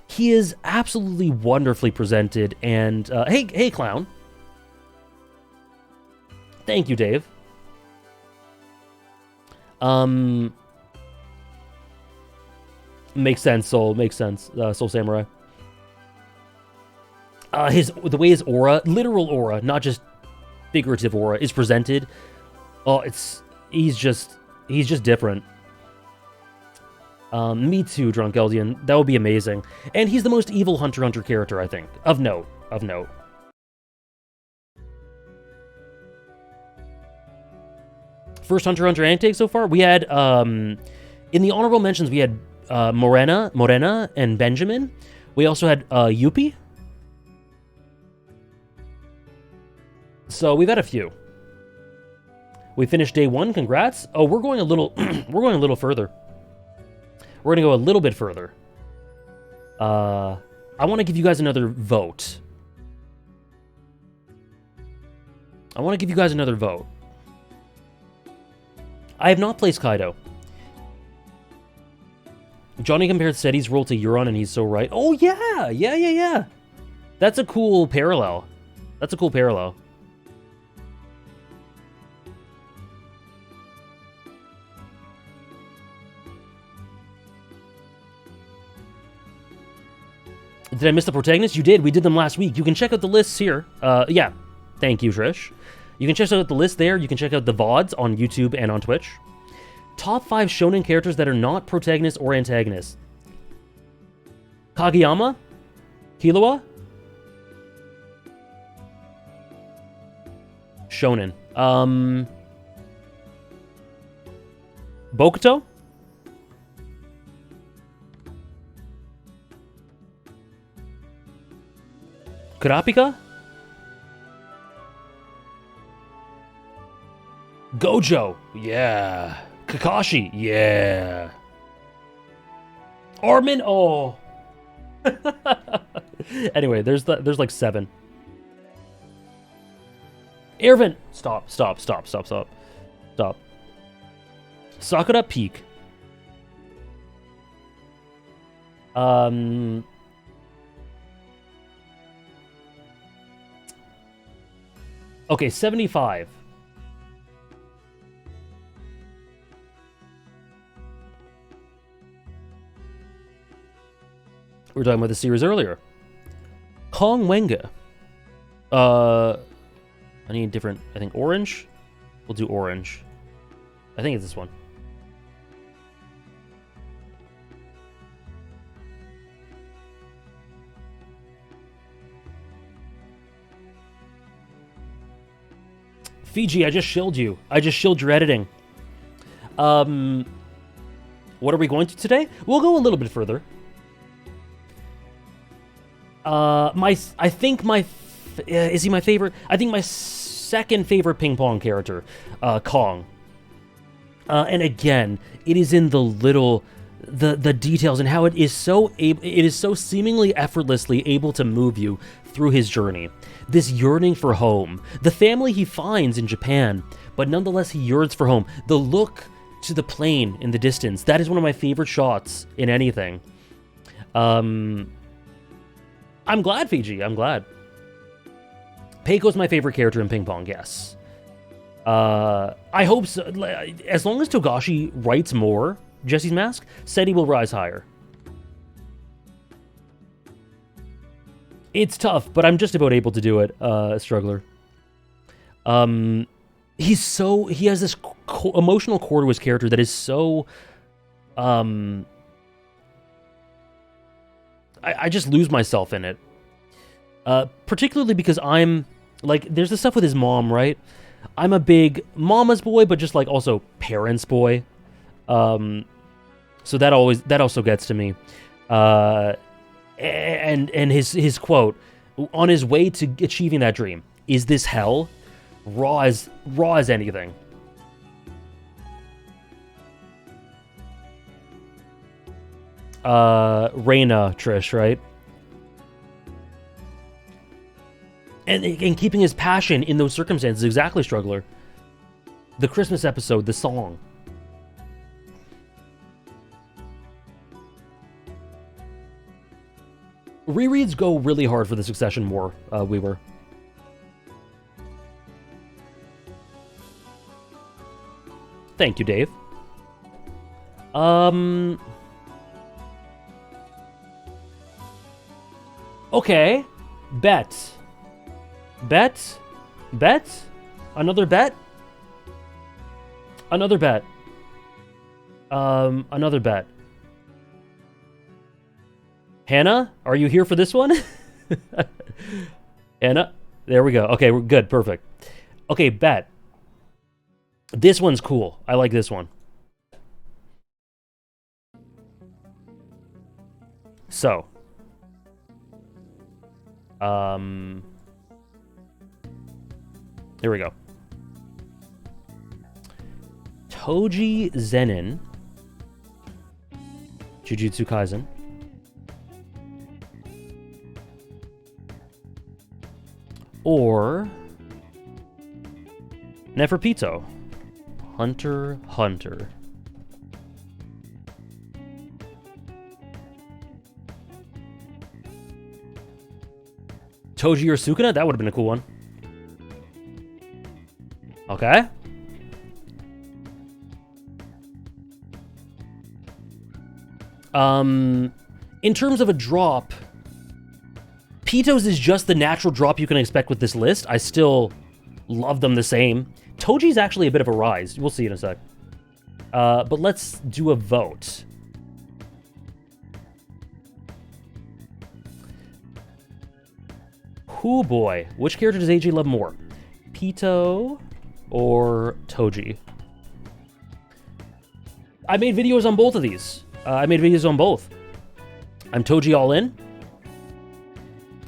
He is absolutely wonderfully presented, and hey, clown. Thank you, Dave. Makes sense, Soul. Makes sense, Soul Samurai. The way his aura, literal aura, not just figurative aura, is presented. Oh, he's just different. Me too, Drunk Eldian. That would be amazing. And he's the most evil Hunter x Hunter character, I think. Of note. First Hunter x Hunter antake so far? We had, in the honorable mentions, we had Morena and Benjamin. We also had Yuppie. So we've had a few. We finished day 1, congrats. Oh, we're going a little further. We're gonna go a little bit further. I want to give you guys another vote. I have not placed Kaido. Johnny compared Seti's role to Euron, and he's so right. Oh, yeah. That's a cool parallel. Did I miss the protagonists? You did. We did them last week. You can check out the lists here. Yeah. Thank you, Trish. You can check out the list there. You can check out the VODs on YouTube and on Twitch. Top 5 shonen characters that are not protagonists or antagonists. Kageyama? Killua? Shonen. Bokuto? Kurapika? Gojo, yeah. Kakashi, yeah. Armin, oh. Anyway, there's like 7. Erwin, stop. Sakura peak. Okay, 75. We were talking about the series earlier. Kong Wenga. I need different, I think orange? We'll do orange. I think it's this one. Fiji, I just shilled you. I just shilled your editing. What are we going to today? We'll go a little bit further. I think my is he my favorite? I think my second favorite ping pong character, Kong. And again, it is in the little, the details and how it is so seemingly effortlessly able to move you through his journey. This yearning for home, the family he finds in Japan, but nonetheless he yearns for home. The look to the plane in the distance, that is one of my favorite shots in anything. I'm glad, Fiji. I'm glad. Peiko's my favorite character in ping pong, yes. I hope so. As long as Togashi writes more Jesse's Mask, Seti will rise higher. It's tough, but I'm just about able to do it, Struggler. He has this emotional core to his character that is so, I just lose myself in it. Particularly because I'm, like, there's this stuff with his mom, right? I'm a big mama's boy, but just, like, also parents' boy. So that also gets to me. And his quote, on his way to achieving that dream, is this hell? Raw as anything. Reina, Trish, right? And keeping his passion in those circumstances, exactly, Struggler. The Christmas episode, the song. Rereads go really hard for the Succession War, Weaver. Thank you, Dave. Okay. Bet. Bet? Bet? Another bet? Another bet. Another bet. Hannah, are you here for this one? Hannah? There we go. Okay, we're good. Perfect. Okay, bet. This one's cool. I like this one. So. Here we go. Toji Zenin. Jujutsu Kaisen. Or Neferpito. Hunter x Hunter. Toji or Sukuna? That would have been a cool one. Okay. In terms of a drop, Pito's is just the natural drop you can expect with this list. I still love them the same. Toji's actually a bit of a rise. We'll see in a sec. But let's do a vote. Hoo boy. Which character does AJ love more? Pito or Toji? I made videos on both of these. I made videos on both. I'm Toji all in.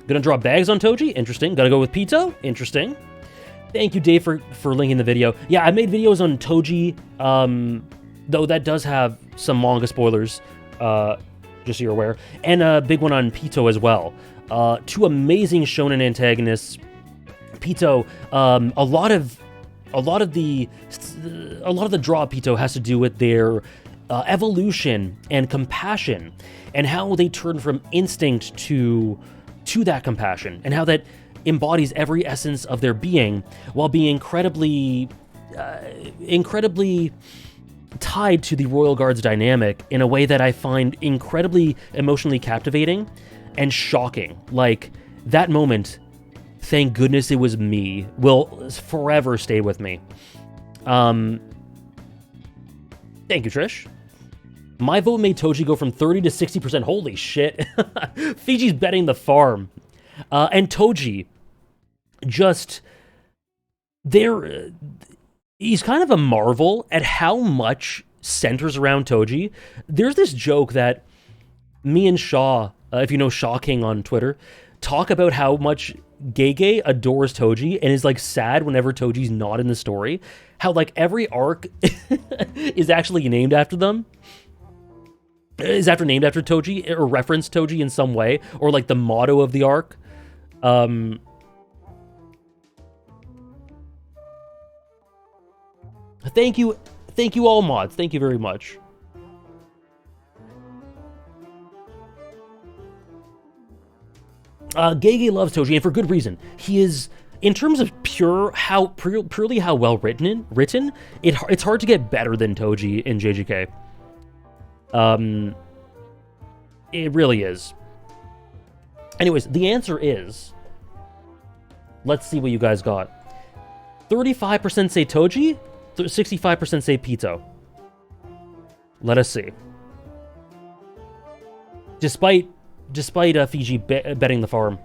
Gonna draw bags on Toji? Interesting. Gotta go with Pito? Interesting. Thank you, Dave, for linking the video. Yeah, I made videos on Toji, though that does have some manga spoilers, just so you're aware. And a big one on Pito as well. Two amazing shonen antagonists. Pito, a lot of the draw of Pito has to do with their evolution and compassion, and how they turn from instinct to that compassion, and how that embodies every essence of their being, while being incredibly tied to the Royal Guard's dynamic in a way that I find incredibly emotionally captivating and shocking. Like, that moment, thank goodness it was me, will forever stay with me. Thank you, Trish. My vote made Toji go from 30 to 60%. Holy shit. Fiji's betting the farm. And Toji, just, he's kind of a marvel at how much centers around Toji. There's this joke that me and Shaw, if you know Shaw King on Twitter, talk about how much Gege adores Toji and is like sad whenever Toji's not in the story. How like every arc is actually named after them. Named after Toji, or reference Toji in some way, or like the motto of the arc. Thank you all mods. Thank you very much. Gege loves Toji, and for good reason. He is, in terms of purely how well written, it's hard to get better than Toji in JJK. It really is. Anyways, the answer is, let's see what you guys got. 35% say Toji, 65% say Pito. Let us see. Despite Fiji betting the farm.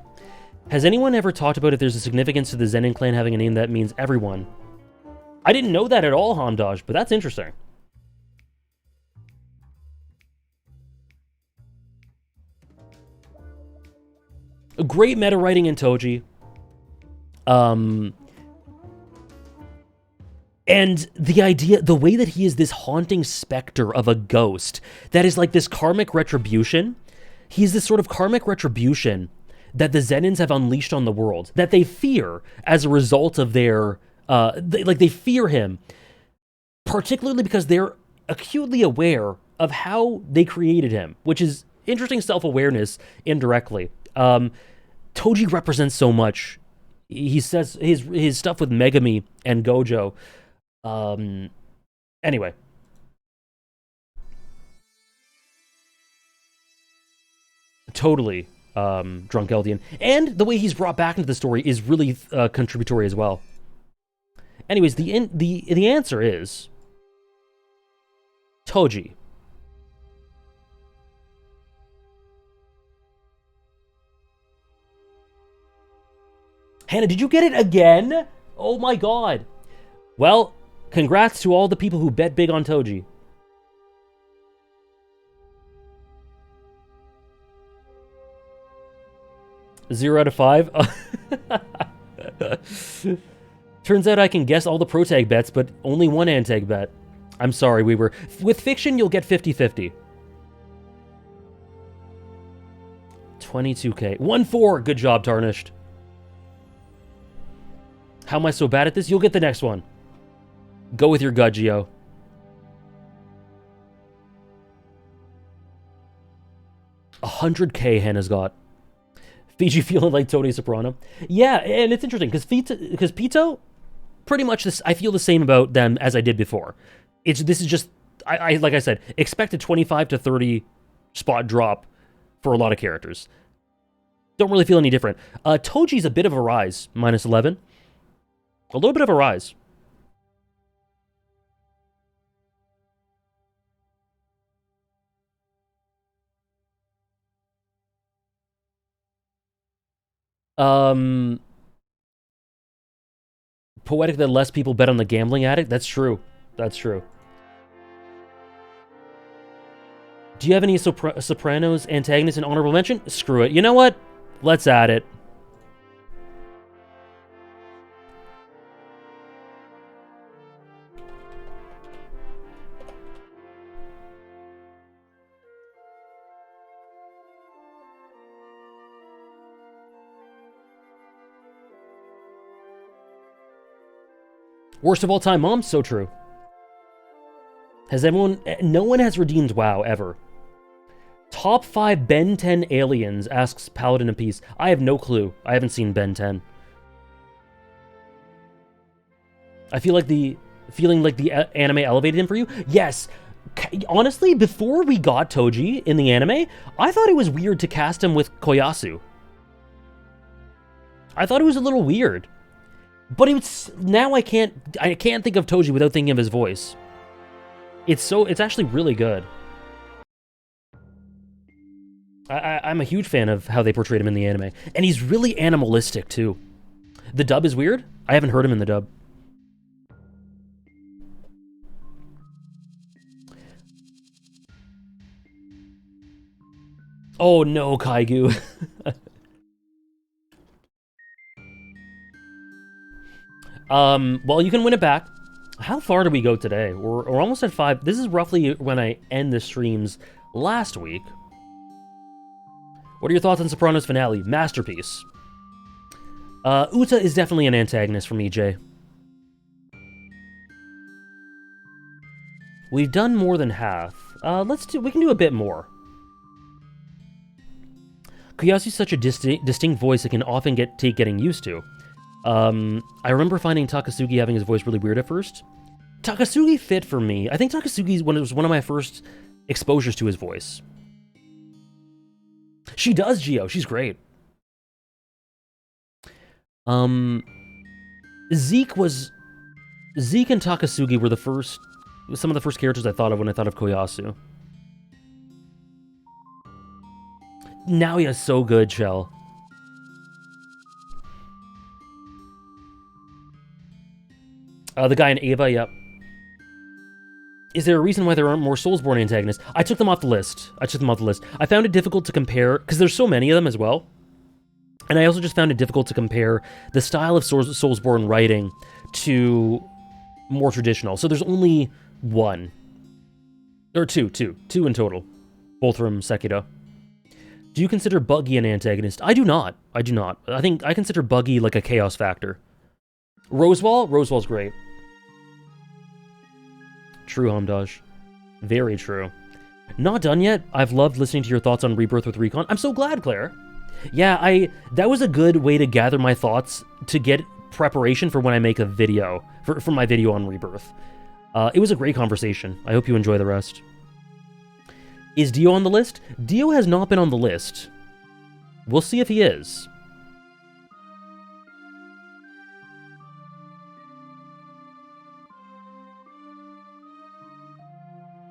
Has anyone ever talked about if there's a significance to the Zenin clan having a name that means everyone? I didn't know that at all, Hamdaj, but that's interesting. A great meta writing in Toji. And the idea, the way that he is this haunting specter of a ghost that is like this karmic retribution. He's this sort of karmic retribution that the Zenins have unleashed on the world, that they fear as a result of their, they fear him, particularly because they're acutely aware of how they created him, which is interesting self-awareness indirectly. Toji represents so much. He says his stuff with Megami and Gojo. Anyway. Totally Drunk Eldian. And the way he's brought back into the story is really contributory as well. Anyways, the answer is Toji. Hannah, did you get it again? Oh my god. Well, congrats to all the people who bet big on Toji. Zero out of 5? Turns out I can guess all the protag bets, but only one antag bet. I'm sorry, Weaver. With fiction, you'll get 50-50. 22k. 1-4. Good job, Tarnished. How am I so bad at this? You'll get the next one. Go with your gut, Gio. $100k Hannah's got. Fiji feeling like Tony Soprano. Yeah, and it's interesting, because Pito, pretty much this. I feel the same about them as I did before. This is just, I like I said, expect a 25 to 30 spot drop for a lot of characters. Don't really feel any different. Toji's a bit of a rise, minus 11. A little bit of a rise. Poetic that less people bet on the gambling addict? That's true. That's true. Do you have any Sopranos antagonists in honorable mention? Screw it. You know what? Let's add it. Worst of all time, Mom? So true. Has everyone... No one has redeemed WoW, ever. Top 5 Ben 10 aliens, asks Paladin of Peace. I have no clue. I haven't seen Ben 10. I feel like feeling like the anime elevated him for you? Yes. Honestly, before we got Toji in the anime, I thought it was weird to cast him with Koyasu. I thought it was a little weird. But it's now I can't think of Toji without thinking of his voice. It's actually really good. I'm a huge fan of how they portrayed him in the anime. And he's really animalistic too. The dub is weird. I haven't heard him in the dub. Oh no, Kaigu. Well, you can win it back. How far do we go today? We're almost at 5. This is roughly when I end the streams last week. What are your thoughts on Sopranos finale? Masterpiece. Uta is definitely an antagonist for me, Jay. We've done more than half. We can do a bit more. Koyasu's such a distinct voice it can often take getting used to. I remember finding Takasugi having his voice really weird at first. Takasugi fit for me. I think Takasugi was one of my first exposures to his voice. She does, Gio. She's great. Zeke and Takasugi were some of the first characters I thought of when I thought of Koyasu. Naoya's so good, Chell. The guy in Ava, yep. Is there a reason why there aren't more Soulsborne antagonists? I took them off the list. I found it difficult to compare, because there's so many of them as well. And I also just found it difficult to compare the style of Soulsborne writing to more traditional. So there's only one. Or two in total. Both from Sekiro. Do you consider Buggy an antagonist? I do not. I think I consider Buggy like a chaos factor. Rosewall's great. True, Hamdaj. Very true. Not done yet. I've loved listening to your thoughts on Rebirth with Recon. I'm so glad, Claire. Yeah, that was a good way to gather my thoughts to get preparation for when I make a video, for my video on Rebirth. It was a great conversation. I hope you enjoy the rest. Is Dio on the list? Dio has not been on the list. We'll see if he is.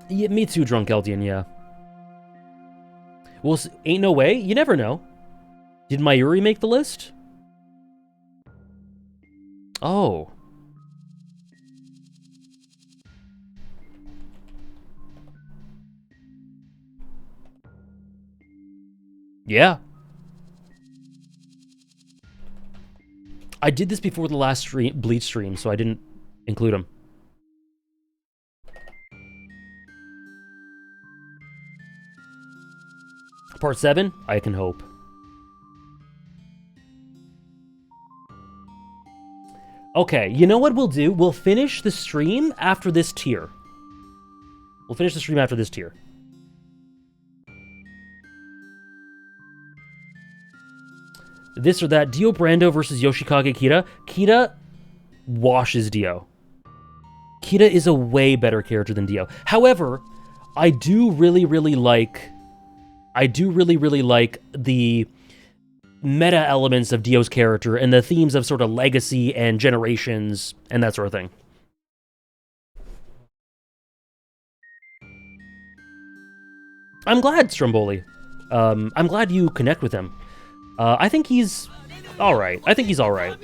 Yeah, me too, Drunk Eldian, yeah. Well, ain't no way. You never know. Did Mayuri make the list? Oh. Yeah. I did this before the last Bleach stream, so I didn't include him. Part 7? I can hope. Okay, you know what we'll do? We'll finish the stream after this tier. We'll finish the stream after this tier. This or that. Dio Brando versus Yoshikage Kira. Kira washes Dio. Kira is a way better character than Dio. However, I do really like the meta elements of Dio's character and the themes of sort of legacy and generations and that sort of thing. I'm glad, Stromboli. I'm glad you connect with him. I think he's alright. I think he's alright.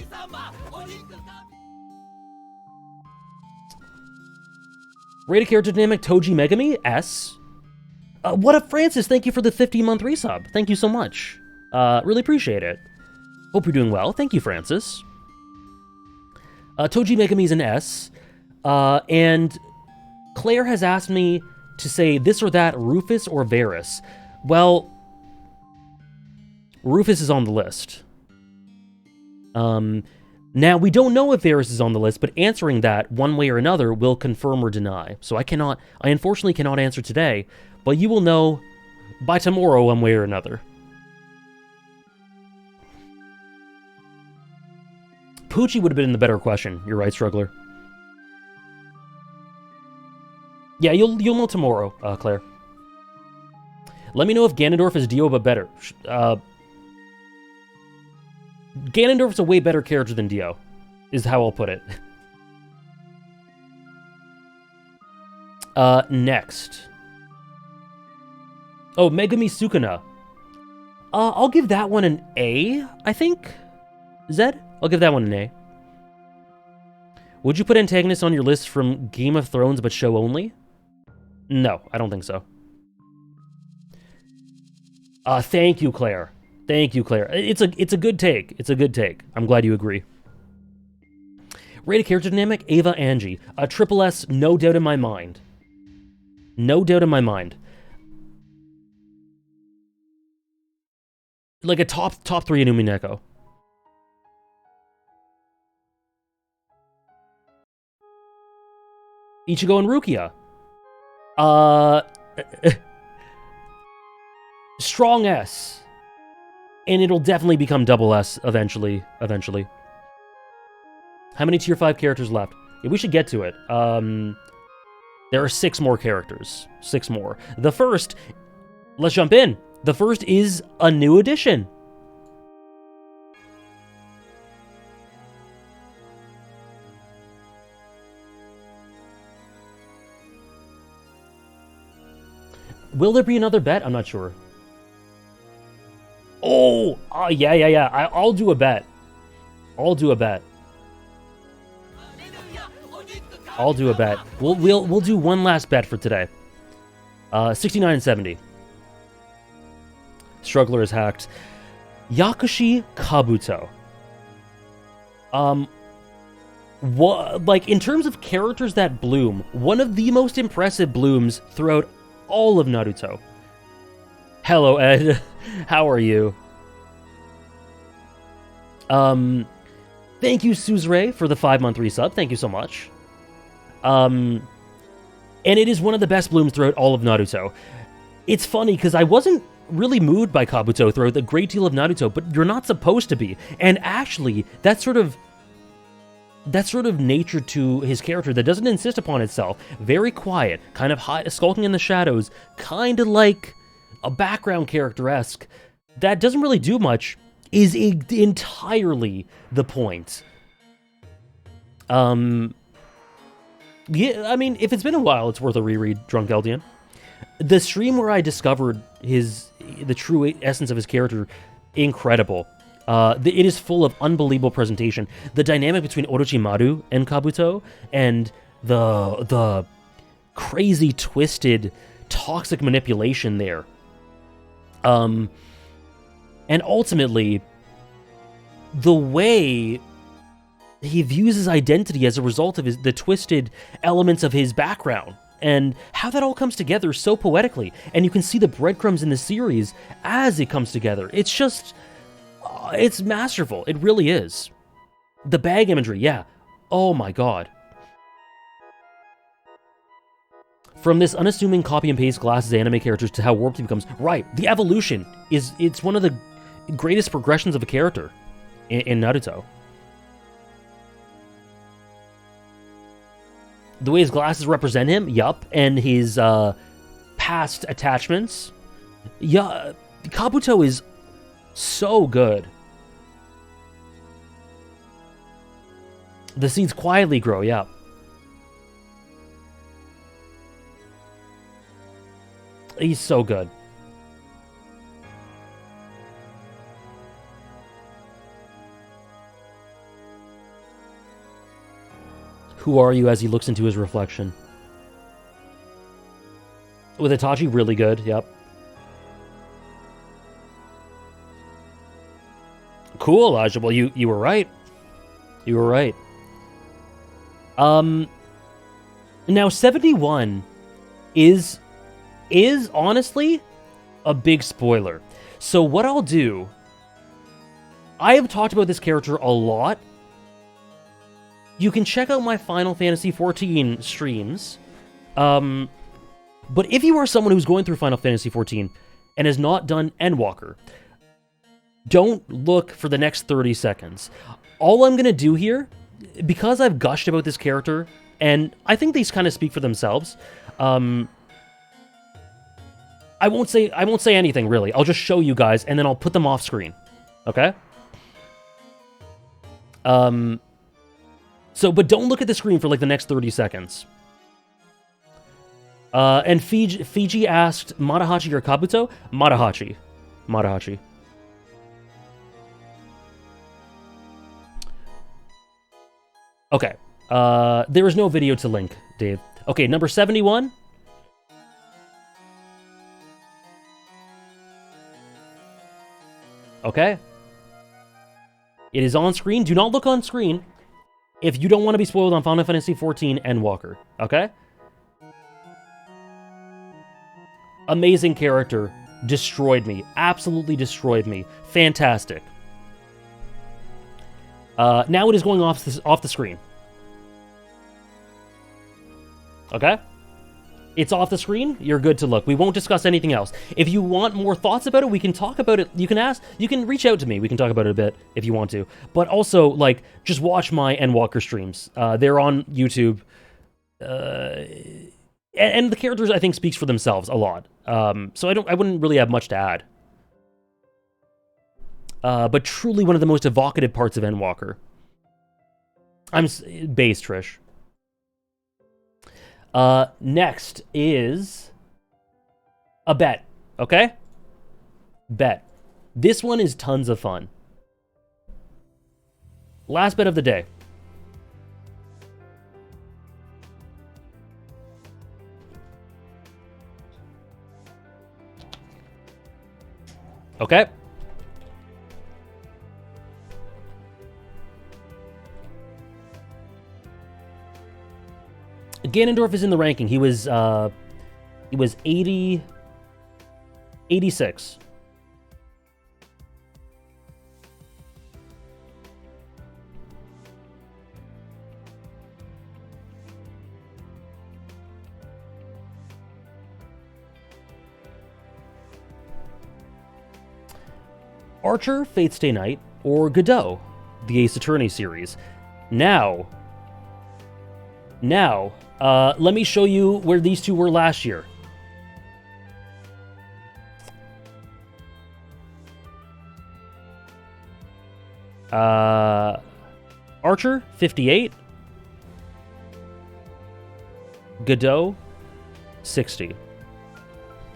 Rated character dynamic Toji Megami S. What up, Francis? Thank you for the 50-month resub. Thank you so much. Really appreciate it. Hope you're doing well. Thank you, Francis. Toji Megami's an S. And Claire has asked me to say this or that, Rufus or Varys. Well, Rufus is on the list. Now, we don't know if Varys is on the list, but answering that one way or another will confirm or deny. So I unfortunately cannot answer today, but you will know by tomorrow one way or another. Poochie would have been the better question. You're right, Struggler. Yeah, you'll know tomorrow, Claire. Let me know if Ganondorf is Dio, but better. Ganondorf's a way better character than Dio, is how I'll put it. Next. Oh, Megami Sukuna. I'll give that one an A, I think. Zed? I'll give that one an A. Would you put Antagonist on your list from Game of Thrones but show only? No, I don't think so. Thank you, Claire. Thank you, Claire. It's a good take. It's a good take. I'm glad you agree. Rated character dynamic, Ava Angie. A triple S, no doubt in my mind. No doubt in my mind. Like a top 3 Inumi Neko. Ichigo and Rukia. Strong S. And it'll definitely become double S eventually. How many tier 5 characters left? Yeah, we should get to it. There are 6 more characters. 6 more. The first, let's jump in. The first is a new addition. Will there be another bet? I'm not sure. Oh, yeah. I'll do a bet. I'll do a bet. We'll do one last bet for today. 69.70. Struggler is hacked. Yakushi Kabuto. Like, in terms of characters that bloom, one of the most impressive blooms throughout all of Naruto. Hello, Ed. How are you? Thank you, Suzerae, for the 5-month resub. Thank you so much. And it is one of the best blooms throughout all of Naruto. It's funny, because I wasn't really moved by Kabuto throughout a great deal of Naruto, but you're not supposed to be. And actually, that's sort of nature to his character that doesn't insist upon itself. Very quiet, kind of skulking in the shadows, kind of like a background character-esque, that doesn't really do much, is entirely the point. Yeah, I mean, if it's been a while, it's worth a reread, Drunk Eldian. The stream where I discovered the true essence of his character, incredible. It is full of unbelievable presentation. The dynamic between Orochimaru and Kabuto, and the crazy, twisted, toxic manipulation there. And ultimately, the way he views his identity as a result of the twisted elements of his background, and how that all comes together so poetically. And you can see the breadcrumbs in the series as it comes together. It's just, it's masterful. It really is. The bag imagery, yeah. Oh my god. From this unassuming copy and paste glasses anime characters to how warped he becomes. Right, the evolution it's one of the greatest progressions of a character in Naruto. The way his glasses represent him, yup, and his past attachments. Yeah, Kabuto is so good. The seeds quietly grow, yeah. He's so good. Who are you as he looks into his reflection? With Itachi, really good, yep. Cool, Elijah. Well, you were right. You were right. Now 71 is honestly a big spoiler. So what I'll do, I have talked about this character a lot. You can check out my Final Fantasy XIV streams. But if you are someone who's going through Final Fantasy XIV and has not done Endwalker, don't look for the next 30 seconds. All I'm going to do here, because I've gushed about this character, and I think these kind of speak for themselves, I won't say anything, really. I'll just show you guys, and then I'll put them off screen. Okay? But don't look at the screen for like the next 30 seconds. And Fiji asked, Matahachi or Kabuto? Matahachi. Matahachi. Okay. There is no video to link, Dave. Okay, number 71. Okay. It is on screen. Do not look on screen if you don't want to be spoiled on Final Fantasy XIV Endwalker. Okay? Amazing character. Destroyed me. Absolutely destroyed me. Fantastic. Now it is going off the screen. Okay? It's off the screen. You're good to look. We won't discuss anything else. If you want more thoughts about it, we can talk about it. You can reach out to me. We can talk about it a bit if you want to. But also, like, just watch my Endwalker streams. They're on YouTube. And the characters, I think, speaks for themselves a lot. So I wouldn't really have much to add. But truly one of the most evocative parts of Endwalker. I'm base, Trish. Next is a bet, okay? Bet. This one is tons of fun. Last bet of the day. Okay. Ganondorf is in the ranking. He was 86. Archer, Fate Stay Night, or Godot, the Ace Attorney series. Now, let me show you where these two were last year. Archer, 58. Godot, 60.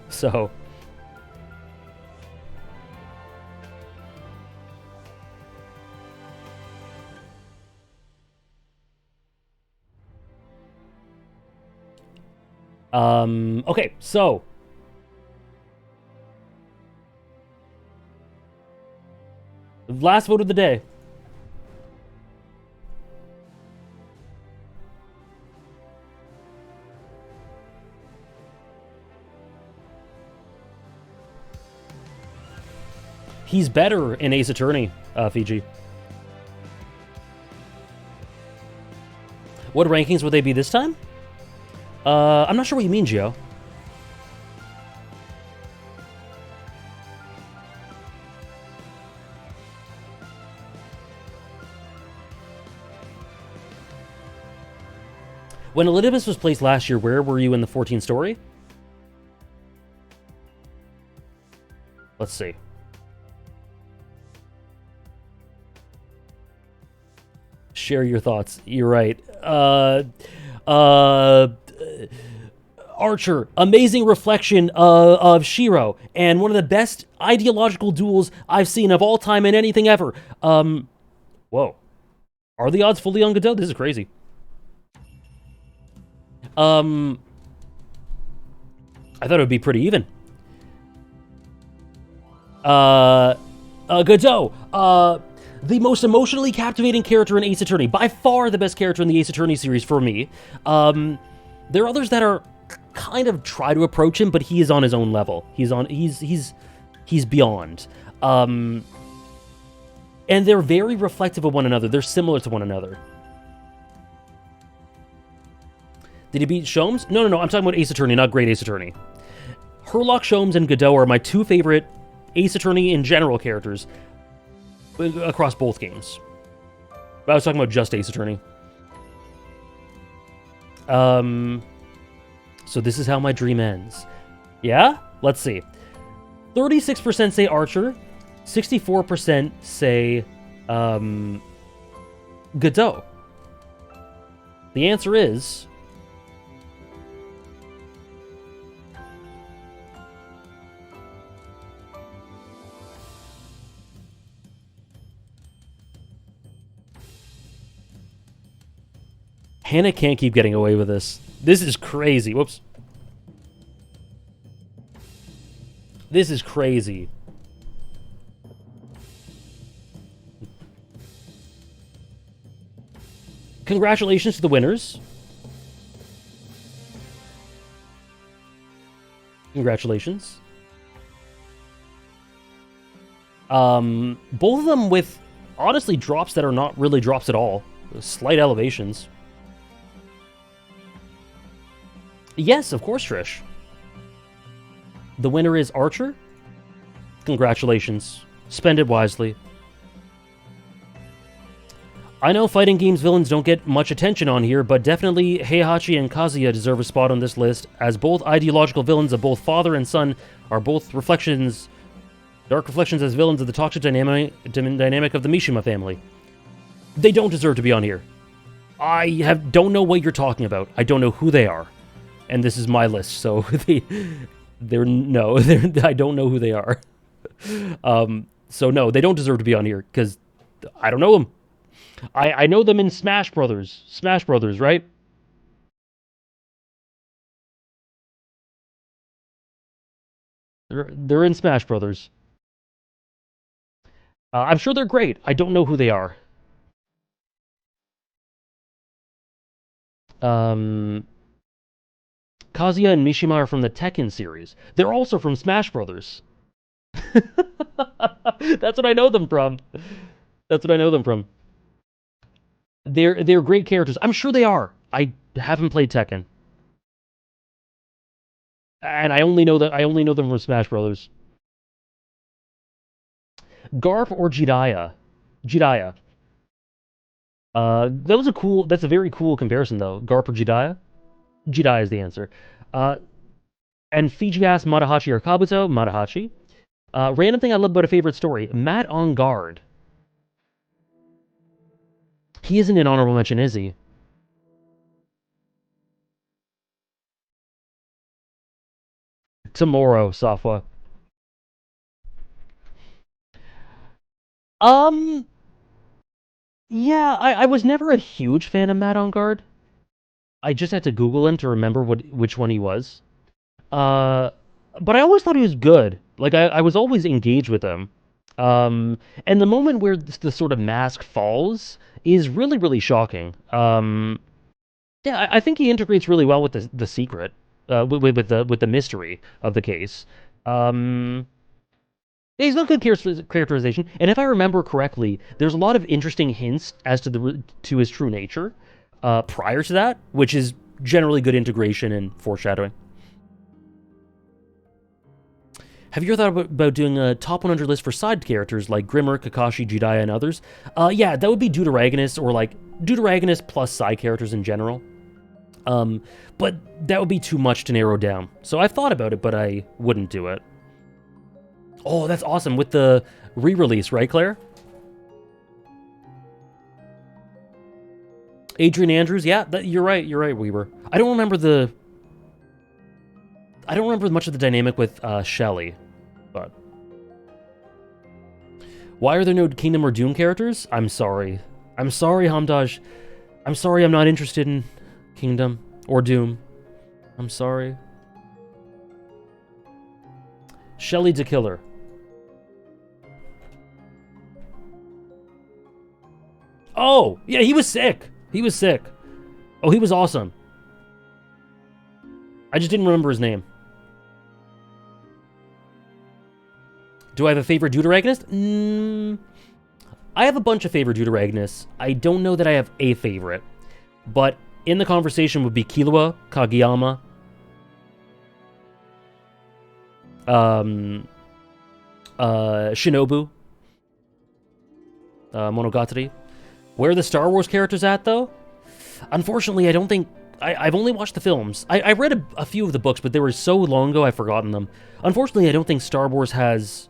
So... okay, so... last vote of the day. He's better in Ace Attorney, Fiji. What rankings would they be this time? I'm not sure what you mean, Gio. When Elidibus was placed last year, where were you in the 14 story? Let's see. Share your thoughts. You're right. Archer, amazing reflection of Shiro, and one of the best ideological duels I've seen of all time in anything ever. Whoa. Are the odds fully on Godot? This is crazy. I thought it would be pretty even. Godot, the most emotionally captivating character in Ace Attorney. By far the best character in the Ace Attorney series for me. There are others that are kind of try to approach him, but he is on his own level. He's beyond. And they're very reflective of one another. They're similar to one another. Did he beat Sholmes? No. I'm talking about Ace Attorney, not Great Ace Attorney. Herlock, Sholmes, and Godot are my two favorite Ace Attorney in general characters across both games. But I was talking about just Ace Attorney. So this is how my dream ends. Yeah? Let's see. 36% say Archer. 64% say Godot. The answer is... Hannah can't keep getting away with this. This is crazy. Whoops. This is crazy. Congratulations to the winners. Congratulations. Both of them with, honestly, drops that are not really drops at all. Slight elevations. Yes, of course, Trish. The winner is Archer. Congratulations. Spend it wisely. I know fighting games villains don't get much attention on here, but definitely Heihachi and Kazuya deserve a spot on this list, as both ideological villains of both father and son are both reflections, dark reflections as villains of the toxic dynamic of the Mishima family. They don't deserve to be on here. I don't know what you're talking about. I don't know who they are. And this is my list, so I don't know who they are. So no, they don't deserve to be on here, because I don't know them. I know them in Smash Brothers. Smash Brothers, right? They're in Smash Brothers. I'm sure they're great. I don't know who they are. Kazuya and Mishima are from the Tekken series. They're also from Smash Brothers. That's what I know them from. They're great characters. I'm sure they are. I haven't played Tekken. And I only know them from Smash Brothers. Garp or Jiraiya? Jiraiya. That's a very cool comparison, though. Garp or Jiraiya? Jiraiya is the answer. Uh, and Fiji asked Matahachi or Kabuto? Matahachi. Random thing I love about a favorite story. Matt on guard. He isn't an honorable mention, is he? Tomorrow, Safwa. Um, yeah, I was never a huge fan of Matt on guard. I just had to Google him to remember which one he was. Uh, but I always thought he was good. Like I was always engaged with him. And the moment where the sort of mask falls is really, really shocking. Yeah, I think he integrates really well with the secret, with the mystery of the case. Um, yeah, he's got good characterization, and if I remember correctly, there's a lot of interesting hints as to his true nature prior to that, which is generally good integration and foreshadowing. Have you ever thought about doing a top 100 list for side characters like Grimmer, Kakashi, Jiraiya, and others? Yeah, that would be Deuteragonist, or like Deuteragonist plus side characters in general. But that would be too much to narrow down. So I've thought about it, but I wouldn't do it. Oh, that's awesome. With the re-release, right, Claire? Adrian Andrews, yeah, you're right, Weaver. I don't remember much of the dynamic with Shelly, but... Why are there no Kingdom or Doom characters? I'm sorry. I'm sorry, Hamdaj. I'm sorry I'm not interested in Kingdom or Doom. I'm sorry. Shelly the Killer. Oh, yeah, he was sick. He was sick. Oh, he was awesome. I just didn't remember his name. Do I have a favorite Deuteragonist? I have a bunch of favorite Deuteragonists. I don't know that I have a favorite. But in the conversation would be Killua, Kageyama, Shinobu, Monogatari. Where are the Star Wars characters at, though? Unfortunately, I don't think... I've only watched the films. I read a few of the books, but they were so long ago I've forgotten them. Unfortunately, I don't think Star Wars has...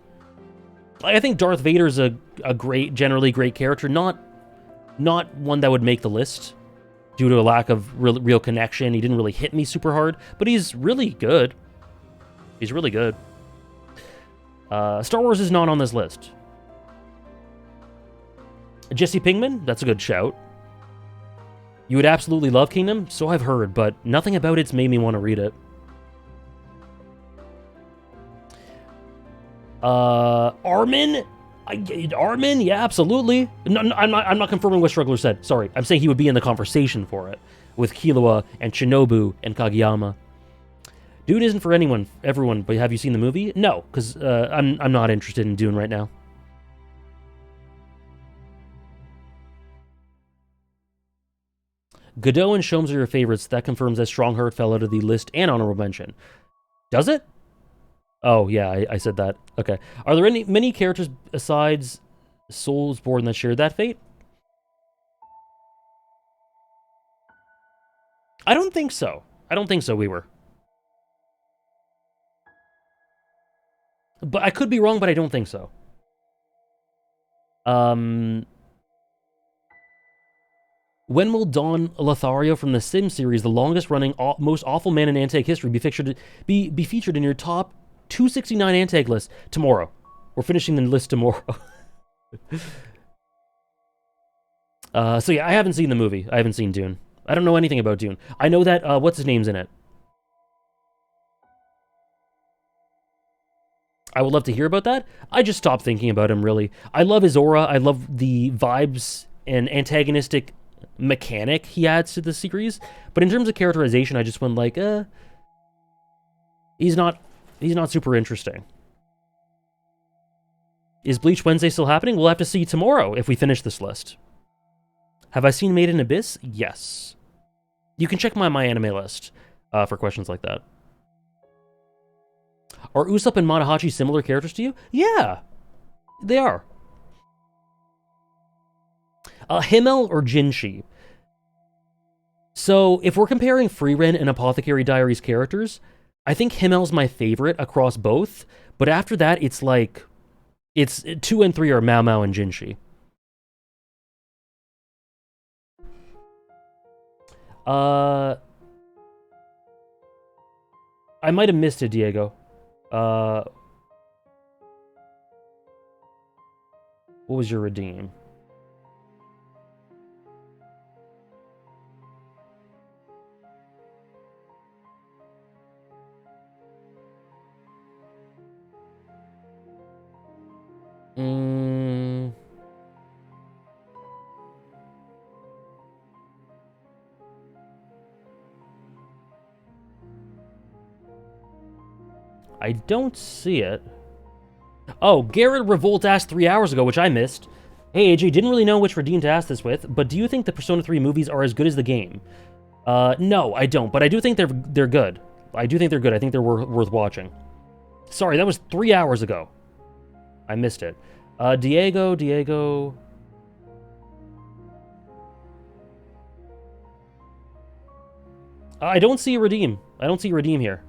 I think Darth Vader's a generally great character. Not one that would make the list due to a lack of real connection. He didn't really hit me super hard, but he's really good. He's really good. Star Wars is not on this list. Jesse Pinkman, that's a good shout. You would absolutely love Kingdom, so I've heard, but nothing about it's made me want to read it. Armin? Armin? Yeah, absolutely. No, I'm not confirming what Struggler said. Sorry, I'm saying he would be in the conversation for it with Killua and Shinobu and Kageyama. Dune isn't for everyone, but have you seen the movie? No, because I'm not interested in Dune right now. Godot and Sholmes are your favorites. That confirms that Strongheart fell out of the list and honorable mention. Does it? Oh, yeah, I said that. Okay. Are there many characters besides Soulsborne that share that fate? I don't think so. Weaver. But I could be wrong, but I don't think so. When will Don Lothario from the Sim series, the longest-running, most awful man in Antag history, be featured in your top 269 Antag list? Tomorrow. We're finishing the list tomorrow. So yeah, I haven't seen the movie. I haven't seen Dune. I don't know anything about Dune. I know that, what's his name's in it? I would love to hear about that. I just stopped thinking about him, really. I love his aura. I love the vibes and antagonistic mechanic he adds to the series. But in terms of characterization, I just went like, he's not super interesting. Is Bleach Wednesday still happening? We'll have to see tomorrow if we finish this list. Have I seen Made in Abyss? Yes. You can check my anime list for questions like that. Are Usopp and Matahachi similar characters to you? Yeah. They are. Himmel or Jinshi? So, if we're comparing Frieren and Apothecary Diaries characters, I think Himmel's my favorite across both, but after that, it's like... It's 2 and 3 are Mao Mao and Jinshi. I might have missed it, Diego. What was your redeem? I don't see it. Oh, Garrett Revolt asked 3 hours ago, which I missed. Hey, AJ, didn't really know which redeem to ask this with, but do you think the Persona 3 movies are as good as the game? No, I don't, but I do think they're good. I do think they're good. I think they're worth watching. Sorry, that was 3 hours ago. I missed it. Diego... I don't see a redeem. I don't see a redeem here.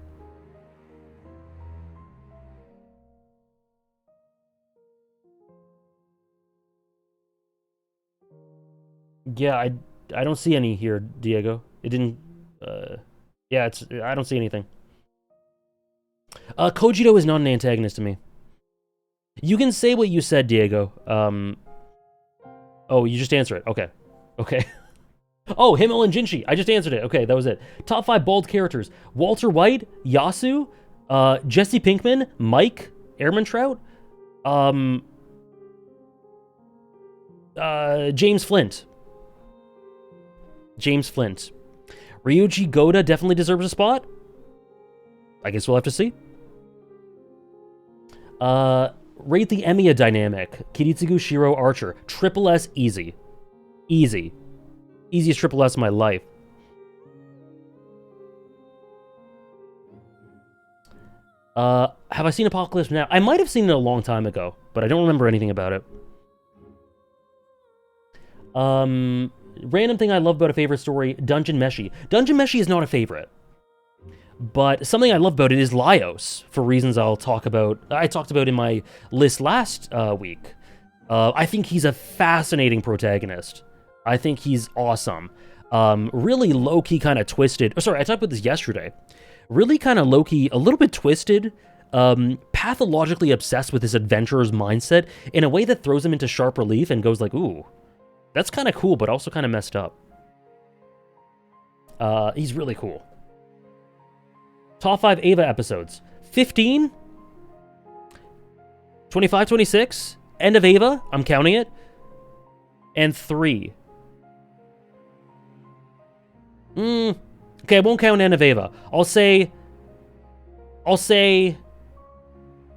Yeah, I don't see any here, Diego. It didn't... yeah, I don't see anything. Kojito is not an antagonist to me. You can say what you said, Diego. Oh, you just answer it. Okay. Okay. Oh, Himmel and Jinshi. I just answered it. Okay, that was it. Top 5 bald characters. Walter White, Yasu, Jesse Pinkman, Mike, Airman Trout, James Flint. James Flint. Ryuji Goda definitely deserves a spot. I guess we'll have to see. Rate the Emiya dynamic. Kiritsugu, Shiro, Archer. Triple S, easy. Easy. Easiest triple S of my life. Have I seen Apocalypse Now? I might have seen it a long time ago, but I don't remember anything about it. Random thing I love about a favorite story, Dungeon Meshi. Dungeon Meshi is not a favorite. But something I love about it is Laios, for reasons I talked about in my list last week. I think he's a fascinating protagonist. I think he's awesome. Really low-key kind of twisted. Oh, sorry, I talked about this yesterday. Really kind of low-key, a little bit twisted, pathologically obsessed with his adventurer's mindset in a way that throws him into sharp relief and goes like, ooh, that's kind of cool, but also kind of messed up. He's really cool. Top 5 Ava episodes. 15? 25, 26? End of Ava? I'm counting it. And 3. Okay, I won't count End of Ava. I'll say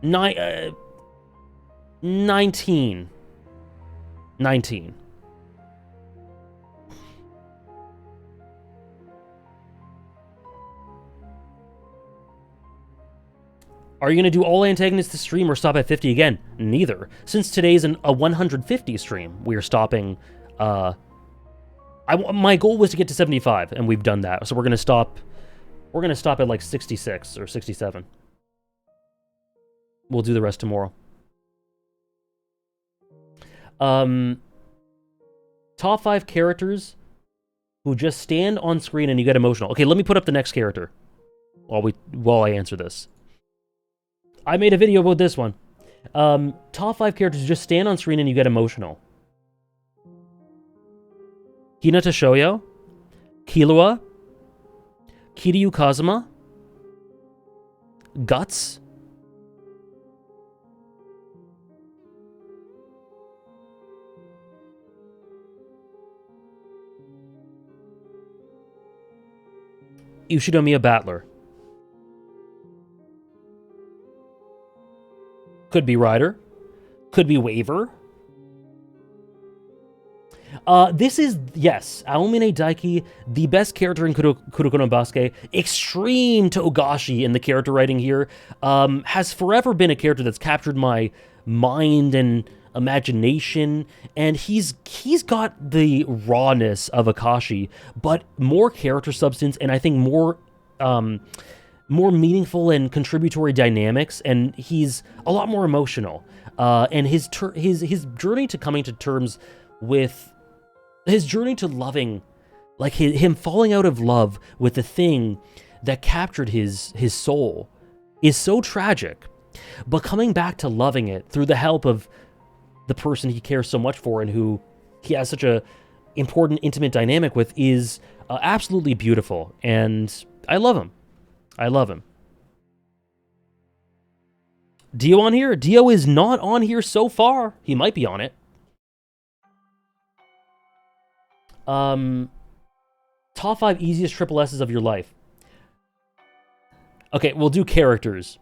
19. 19. Are you going to do all antagonists this stream or stop at 50 again? Neither. Since today's a 150 stream, we're stopping... my goal was to get to 75, and we've done that. So we're going to stop... We're going to stop at like 66 or 67. We'll do the rest tomorrow. Top 5 characters who just stand on screen and you get emotional. Okay, let me put up the next character while I answer this. I made a video about this one. Top 5 characters who just stand on screen and you get emotional. Hinata Shoyo, Killua, Kiryu Kazuma, Guts, Ushinomiya Battler. Could be Ryder. Could be Waver. This is, yes, Aomine Daiki, the best character in Kuroko no Basket, extreme Togashi in the character writing here, has forever been a character that's captured my mind and imagination, and he's got the rawness of Akashi, but more character substance, and I think more meaningful and contributory dynamics, and he's a lot more emotional. And his journey to coming to terms with his journey to loving, like him falling out of love with the thing that captured his soul, is so tragic. But coming back to loving it through the help of the person he cares so much for and who he has such a important, intimate dynamic with is absolutely beautiful. And I love him. I love him. Dio on here? Dio is not on here so far. He might be on it. Top 5 easiest triple S's of your life. Okay, we'll do characters.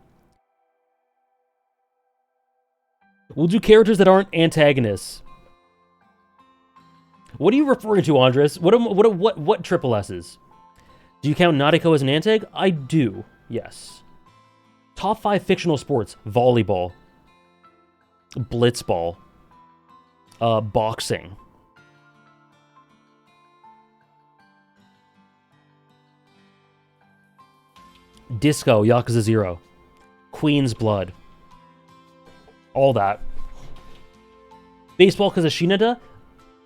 We'll do characters that aren't antagonists. What are you referring to, Andres? What triple S's? Do you count Nadeko as an antag? I do, yes. Top 5 fictional sports. Volleyball. Blitzball. Boxing. Disco, Yakuza 0. Queen's Blood. All that. Baseball because of Shinada?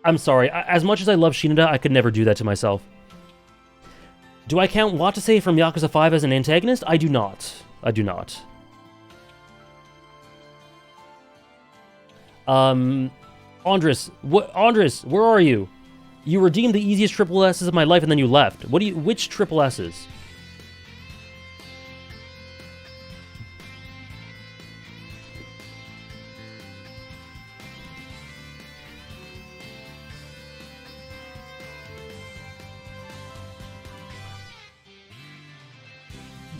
I'm sorry. As much as I love Shinada, I could never do that to myself. Do I count Watase from Yakuza 5 as an antagonist? I do not. I do not. Andres, where are you? You redeemed the easiest triple S's of my life and then you left. Which triple S's?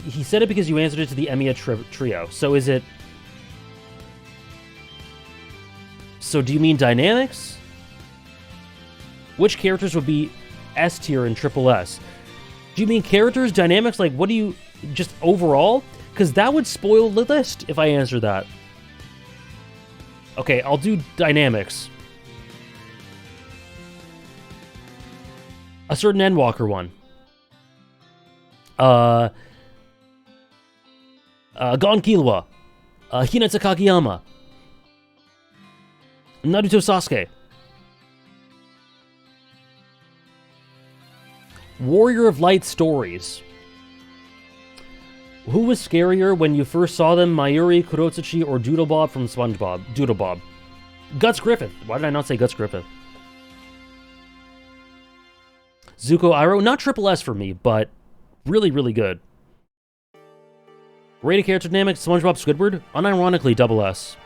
He said it because you answered it to the Emiya trio. So is it... So do you mean dynamics? Which characters would be S tier in triple S? Do you mean characters, dynamics? Like, what do you... Just overall? Because that would spoil the list if I answer that. Okay, I'll do dynamics. A certain Endwalker one. Gon Killua, Hinata Kageyama, Naruto Sasuke, Warrior of Light stories. Who was scarier when you first saw them, Mayuri, Kurotsuchi, or Doodlebob from SpongeBob? Doodlebob. Guts Griffith. Why did I not say Guts Griffith? Zuko Iroh, not triple S for me, but really, really good. Rated character dynamics, SpongeBob Squidward, unironically double S.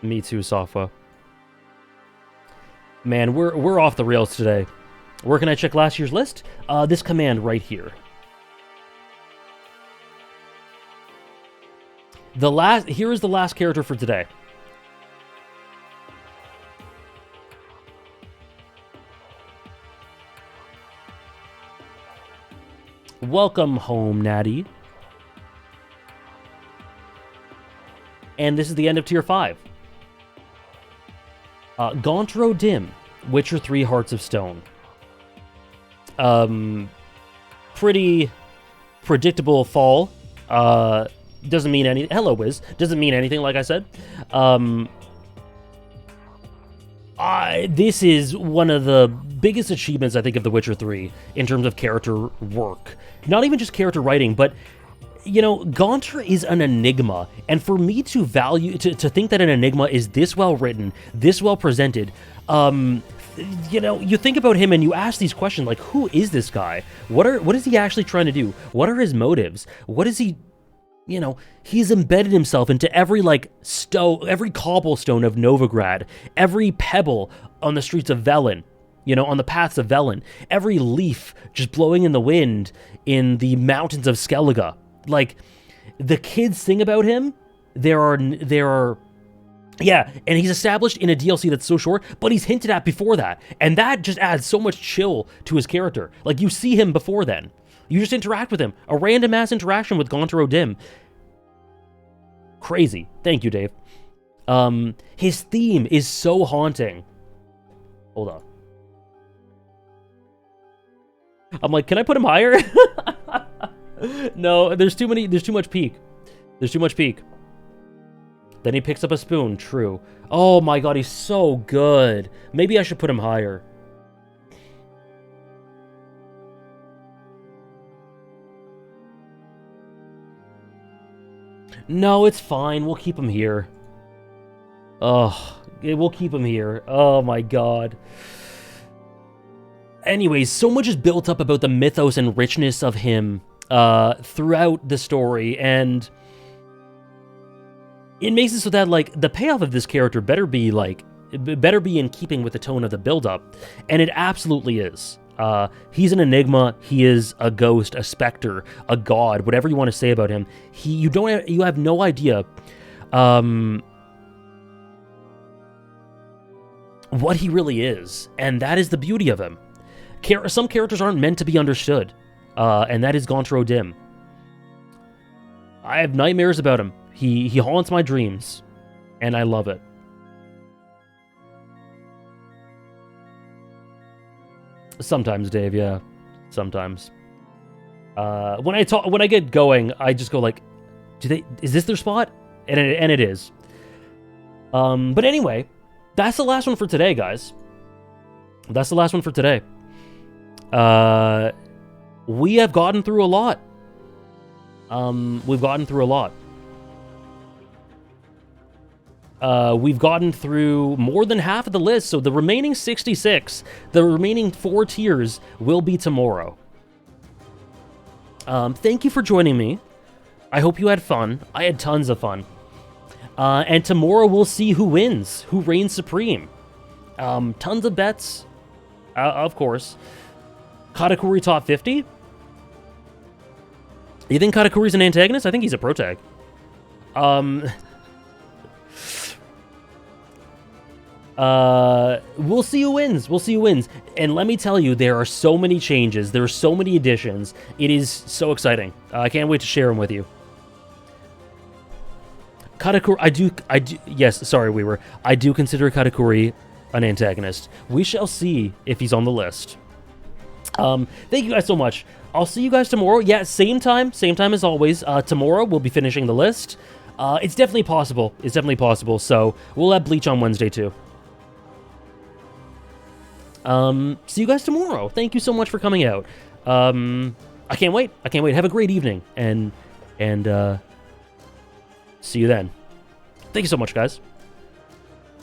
Me too, Safa. Man, we're off the rails today. Where can I check last year's list? This command right here. Here is the last character for today. Welcome home, Natty. And this is the end of Tier 5. Gauntro Dim, Witcher 3 Hearts of Stone. Pretty predictable fall. Doesn't mean any... Hello, Wiz. Doesn't mean anything, like I said. This is one of the biggest achievements, I think, of The Witcher 3 in terms of character work. Not even just character writing, but... You know, Gaunter is an enigma, and for me to think that an enigma is this well written, this well presented, you know, you think about him and you ask these questions like, who is this guy? What is he actually trying to do? What are his motives? What is he, you know, he's embedded himself into every every cobblestone of Novigrad, every pebble on the streets of Velen. You know, on the paths of Velen, every leaf just blowing in the wind in the mountains of Skellige. Like, the kids sing about him, there are Yeah, and he's established in a DLC that's so short, but he's hinted at before that. And that just adds so much chill to his character. Like, you see him before then. You just interact with him. A random ass interaction with Gontaro Dim. Crazy. Thank you, Dave. His theme is so haunting. Hold on. I'm like, can I put him higher? No, there's too much peak. There's too much peak. Then he picks up a spoon. True. Oh my god, he's so good. Maybe I should put him higher. No, it's fine. We'll keep him here. Oh, we'll keep him here. Oh my god. Anyways, so much is built up about the mythos and richness of him throughout the story, and it makes it so that, like, the payoff of this character better be in keeping with the tone of the build-up, and it absolutely is. He's an enigma. He is a ghost, a specter, a god, whatever you want to say about him. You have no idea what he really is, and that is the beauty of him. Some characters aren't meant to be understood, and that is Gontaro Dim. I have nightmares about him. He haunts my dreams, and I love it. Sometimes, Dave, yeah. Sometimes. When I get going, I just go like, is this their spot? And it is. But anyway, that's the last one for today, guys. That's the last one for today. We have gotten through a lot. We've gotten through a lot. We've gotten through more than half of the list, so the remaining 66, the remaining 4 tiers will be tomorrow. Thank you for joining me. I hope you had fun. I had tons of fun. And tomorrow we'll see who wins, who reigns supreme. Tons of bets, of course. Katakuri top 50? You think Katakuri's an antagonist? I think he's a protag. We'll see who wins. We'll see who wins. And let me tell you, there are so many changes. There are so many additions. It is so exciting. I can't wait to share them with you. Katakuri, I do, yes, sorry, Weaver. I do consider Katakuri an antagonist. We shall see if he's on the list. Thank you guys so much. I'll see you guys tomorrow. Yeah, same time as always. Tomorrow we'll be finishing the list. It's definitely possible. It's definitely possible. So we'll have Bleach on Wednesday too. See you guys tomorrow. Thank you so much for coming out. I can't wait. I can't wait. Have a great evening, and see you then. Thank you so much, guys.